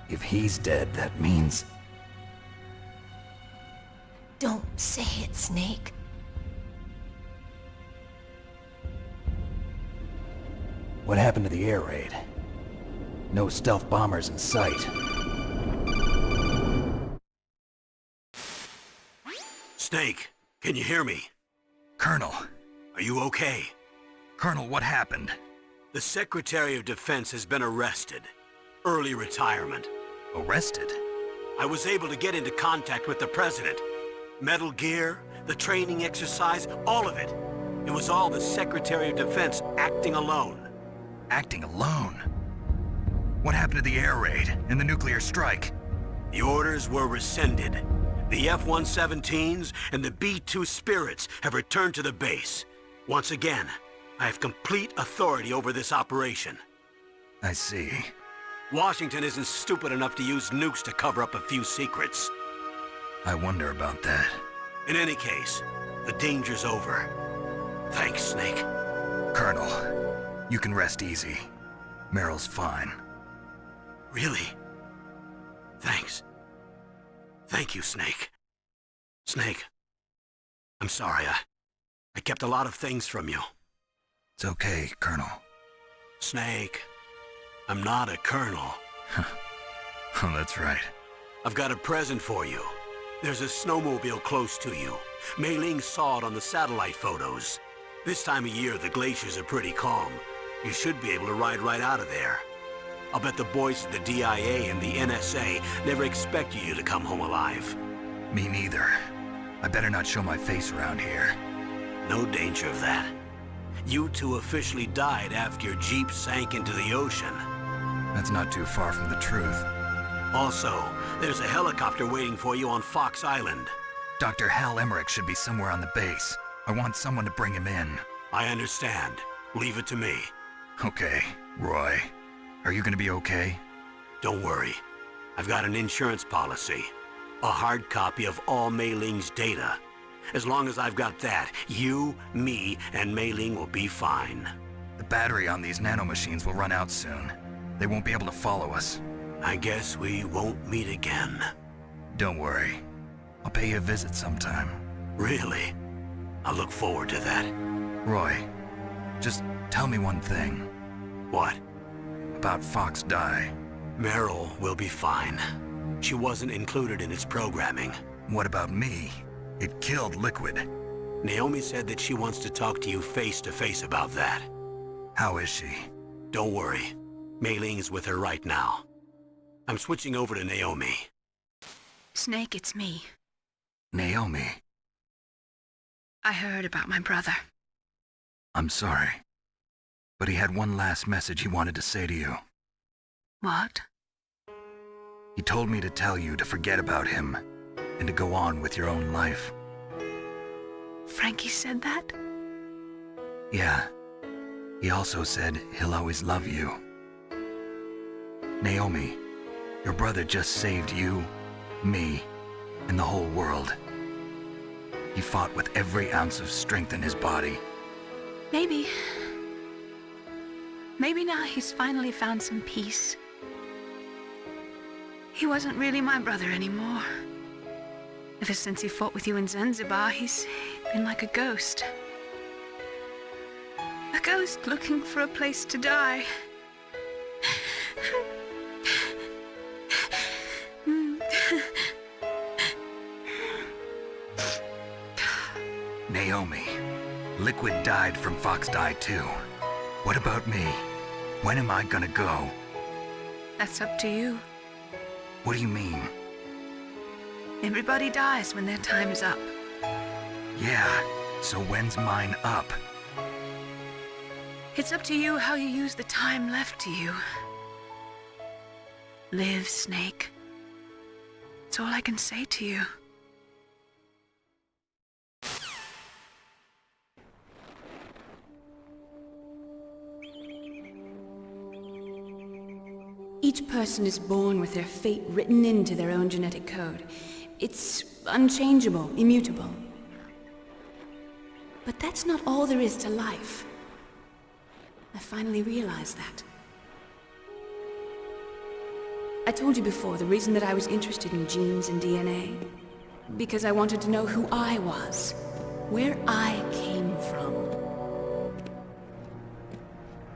C: If he's dead, that means...
G: Don't say it, Snake.
C: What happened to the air raid? No stealth bombers in sight.
A: Snake, can you hear me?
B: Colonel.
A: Are you okay?
B: Colonel, what happened?
A: The Secretary of Defense has been arrested. Early retirement.
B: Arrested?
A: I was able to get into contact with the President. Metal Gear, the training exercise, all of it. It was all the Secretary of Defense acting alone.
B: Acting alone? What happened to the air raid and the nuclear strike?
A: The orders were rescinded. The F-117s and the B-2 Spirits have returned to the base. Once again, I have complete authority over this operation.
B: I see.
A: Washington isn't stupid enough to use nukes to cover up a few secrets.
B: I wonder about that.
A: In any case, the danger's over. Thanks, Snake.
B: Colonel, you can rest easy. Meryl's fine.
A: Really? Thanks. Thank you, Snake. Snake, I'm sorry. I kept a lot of things from you.
B: It's okay, Colonel.
A: Snake, I'm not a colonel.
B: Oh, that's right.
A: I've got a present for you. There's a snowmobile close to you. Mei Ling saw it on the satellite photos. This time of year, the glaciers are pretty calm. You should be able to ride right out of there. I'll bet the boys at the DIA and the NSA never expected you to come home alive.
B: Me neither. I better not show my face around here.
A: No danger of that. You two officially died after your Jeep sank into the ocean.
B: That's not too far from the truth.
A: Also, there's a helicopter waiting for you on Fox Island.
B: Dr. Hal Emmerich should be somewhere on the base. I want someone to bring him in.
A: I understand. Leave it to me.
B: Okay, Roy. Are you gonna be okay?
A: Don't worry. I've got an insurance policy. A hard copy of all Mei Ling's data. As long as I've got that, you, me, and Mei Ling will be fine.
B: The battery on these nanomachines will run out soon. They won't be able to follow us.
A: I guess we won't meet again.
B: Don't worry. I'll pay you a visit sometime.
A: Really? I look forward to that.
B: Roy, just tell me one thing.
A: What?
B: About Fox Die.
A: Meryl will be fine. She wasn't included in its programming.
B: What about me? It killed Liquid.
A: Naomi said that she wants to talk to you face-to-face about that.
B: How is she?
A: Don't worry. Mei Ling is with her right now. I'm switching over to Naomi.
D: Snake, it's me.
B: Naomi.
D: I heard about my brother.
B: I'm sorry. But he had one last message he wanted to say to you.
D: What?
B: He told me to tell you to forget about him and to go on with your own life.
D: Frankie said that?
B: Yeah. He also said he'll always love you. Naomi, your brother just saved you, me, and the whole world. He fought with every ounce of strength in his body.
D: Maybe. Maybe now he's finally found some peace. He wasn't really my brother anymore. Ever since he fought with you in Zanzibar, he's been like a ghost. A ghost looking for a place to die.
B: Naomi, Liquid died from Fox died too. What about me? When am I gonna go?
D: That's up to you.
B: What do you mean?
D: Everybody dies when their time's up.
B: Yeah, so when's mine up?
D: It's up to you how you use the time left to you. Live, Snake. That's all I can say to you.
U: Each person is born with their fate written into their own genetic code. It's unchangeable, immutable. But that's not all there is to life. I finally realized that. I told you before the reason that I was interested in genes and DNA. Because I wanted to know who I was, where I came from.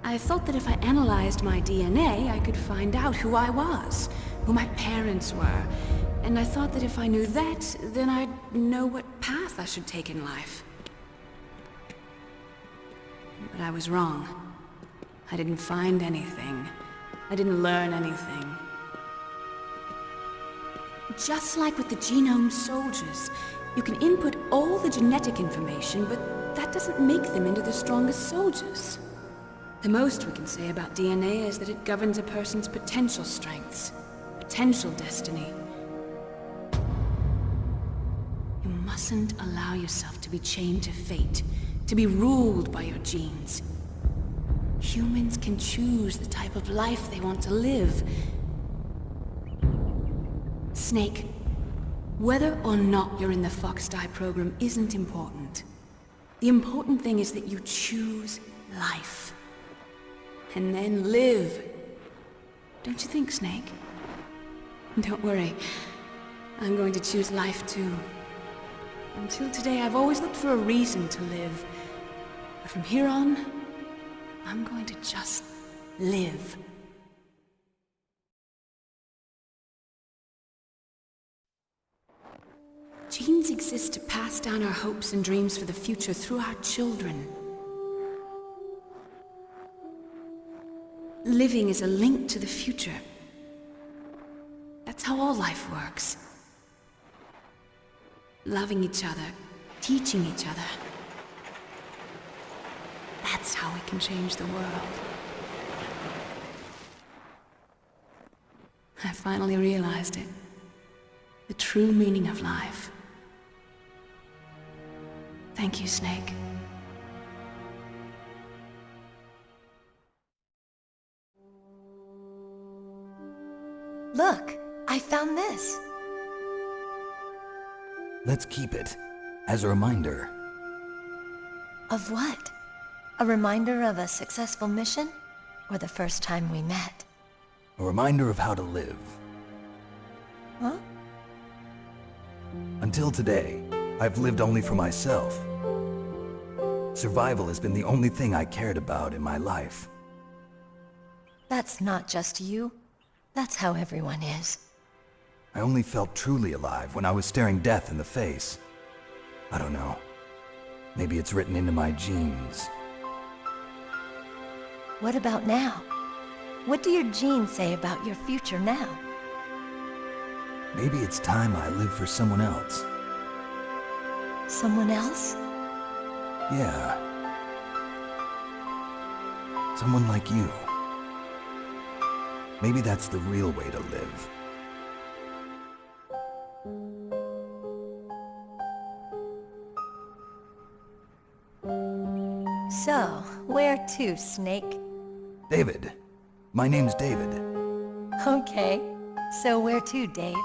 U: I thought that if I analyzed my DNA, I could find out who I was, who my parents were. And I thought that if I knew that, then I'd know what path I should take in life. But I was wrong. I didn't find anything. I didn't learn anything. Just like with the genome soldiers, you can input all the genetic information, but that doesn't make them into the strongest soldiers. The most we can say about DNA is that it governs a person's potential strengths, potential destiny. You mustn't allow yourself to be chained to fate, to be ruled by your genes. Humans can choose the type of life they want to live. Snake, whether or not you're in the Fox Die program isn't important. The important thing is that you choose life. And then live. Don't you think, Snake? Don't worry. I'm going to choose life too. Until today, I've always looked for a reason to live. But from here on, I'm going to just live. Genes exist to pass down our hopes and dreams for the future through our children. Living is a link to the future. That's how all life works. Loving each other, teaching each other. That's how we can change the world. I finally realized it. The true meaning of life. Thank you, Snake.
I: Look, I found this.
B: Let's keep it, as a reminder.
I: Of what? A reminder of a successful mission? Or the first time we met?
B: A reminder of how to live.
I: Huh?
B: Until today, I've lived only for myself. Survival has been the only thing I cared about in my life.
I: That's not just you. That's how everyone is.
B: I only felt truly alive when I was staring death in the face. I don't know. Maybe it's written into my genes.
I: What about now? What do your genes say about your future now?
B: Maybe it's time I live for someone else.
I: Someone else?
B: Yeah. Someone like you. Maybe that's the real way to live.
I: So, where to, Snake?
B: David. My name's David.
I: Okay. So where to, Dave?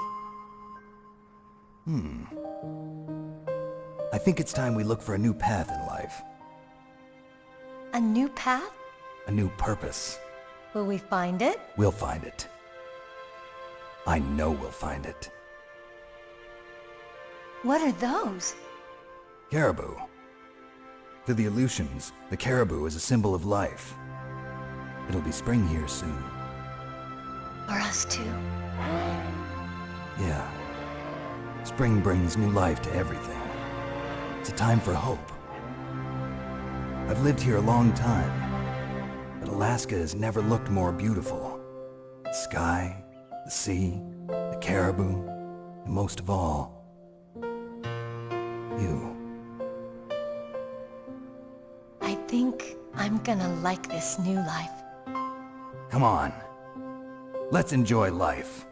B: I think it's time we look for a new path in life.
I: A new path?
C: a new purpose.
K: Will we find it?
C: We'll find it. I know we'll find it.
K: What are those?
C: Caribou. To the Aleutians, the caribou is a symbol of life. It'll be spring here soon.
K: For us too.
C: Yeah. Spring brings new life to everything. It's a time for hope. I've lived here a long time, but Alaska has never looked more beautiful. The sky, the sea, the caribou, and most of all, you.
K: I think I'm gonna like this new life.
C: Come on. Let's enjoy life.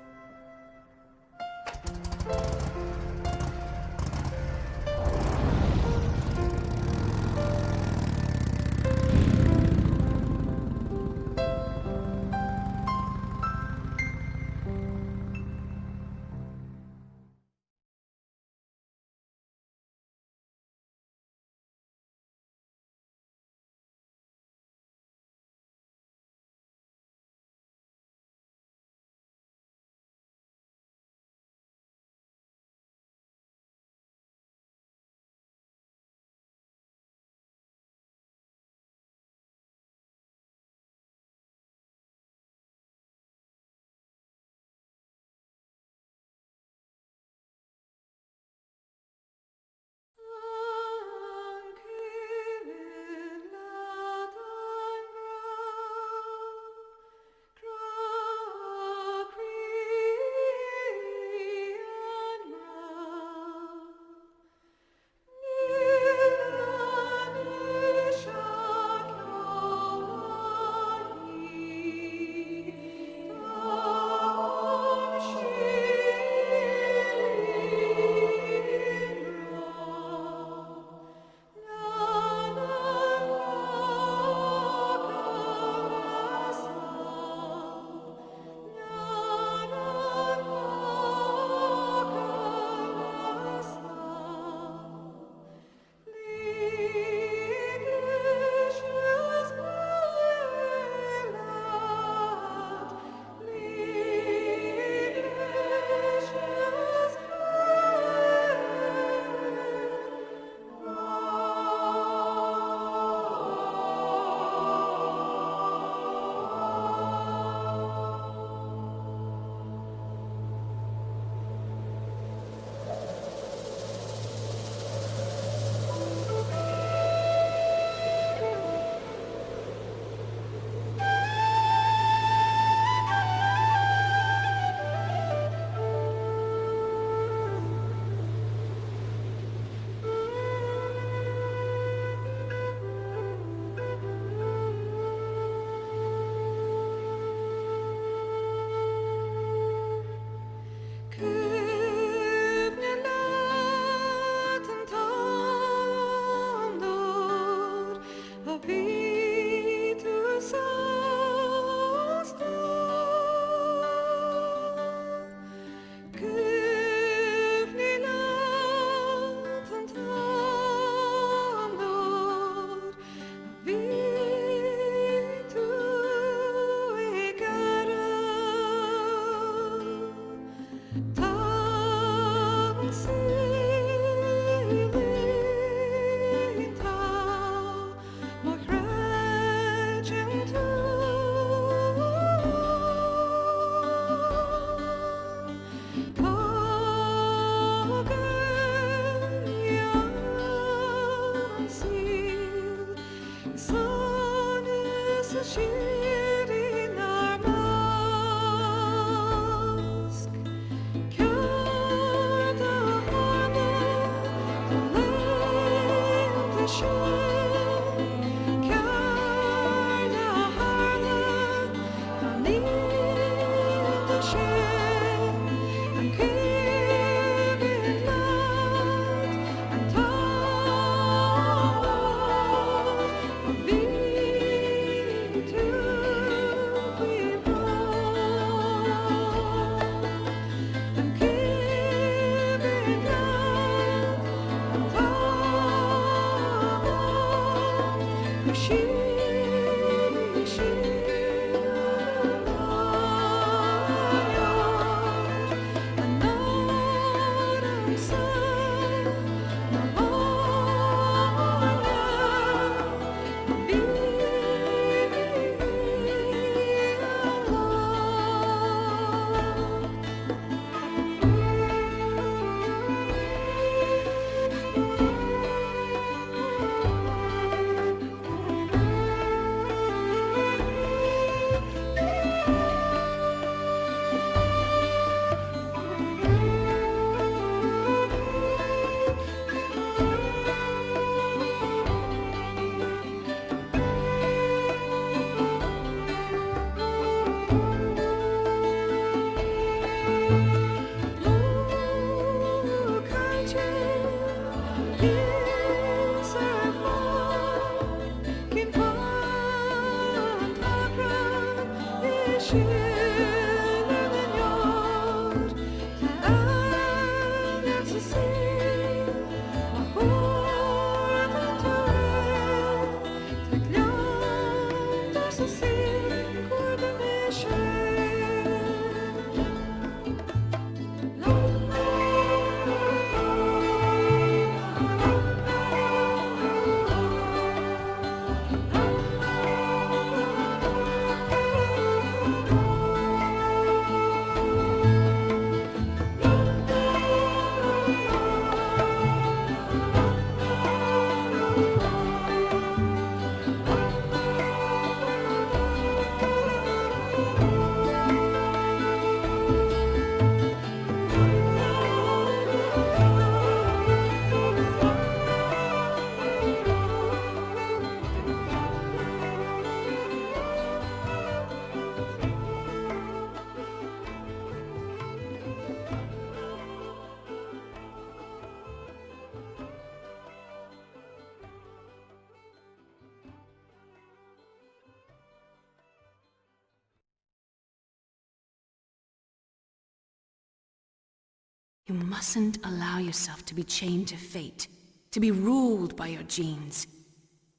U: You mustn't allow yourself to be chained to fate, to be ruled by your genes.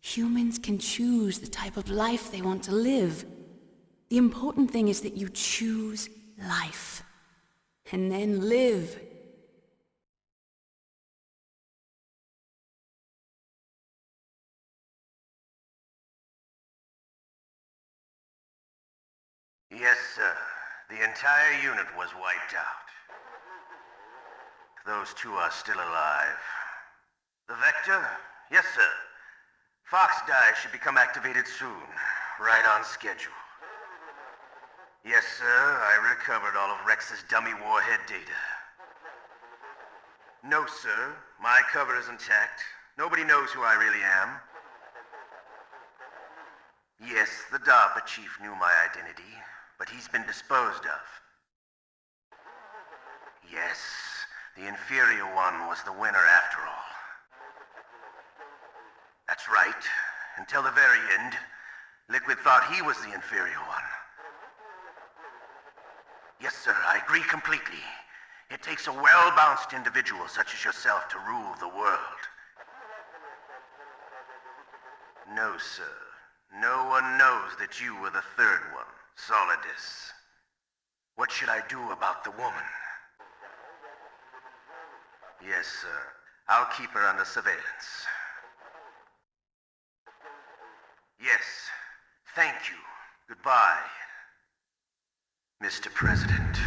U: Humans can choose the type of life they want to live. The important thing is that you choose life, and then live.
J: Yes, sir. The entire unit was wiped out. Those two are still alive. The Vector? Yes, sir. Fox Die should become activated soon. Right on schedule. Yes, sir. I recovered all of Rex's dummy warhead data. No, sir. My cover is intact. Nobody knows who I really am. Yes, the DARPA chief knew my identity, but he's been disposed of. Yes, the inferior one was the winner after all. That's right. Until the very end, Liquid thought he was the inferior one. Yes, sir, I agree completely. It takes a well-balanced individual such as yourself to rule the world. No, sir. No one knows that you were the third one, Solidus. What should I do about the woman? Yes, sir. I'll keep her under surveillance. Yes. Thank you. Goodbye, Mr. President.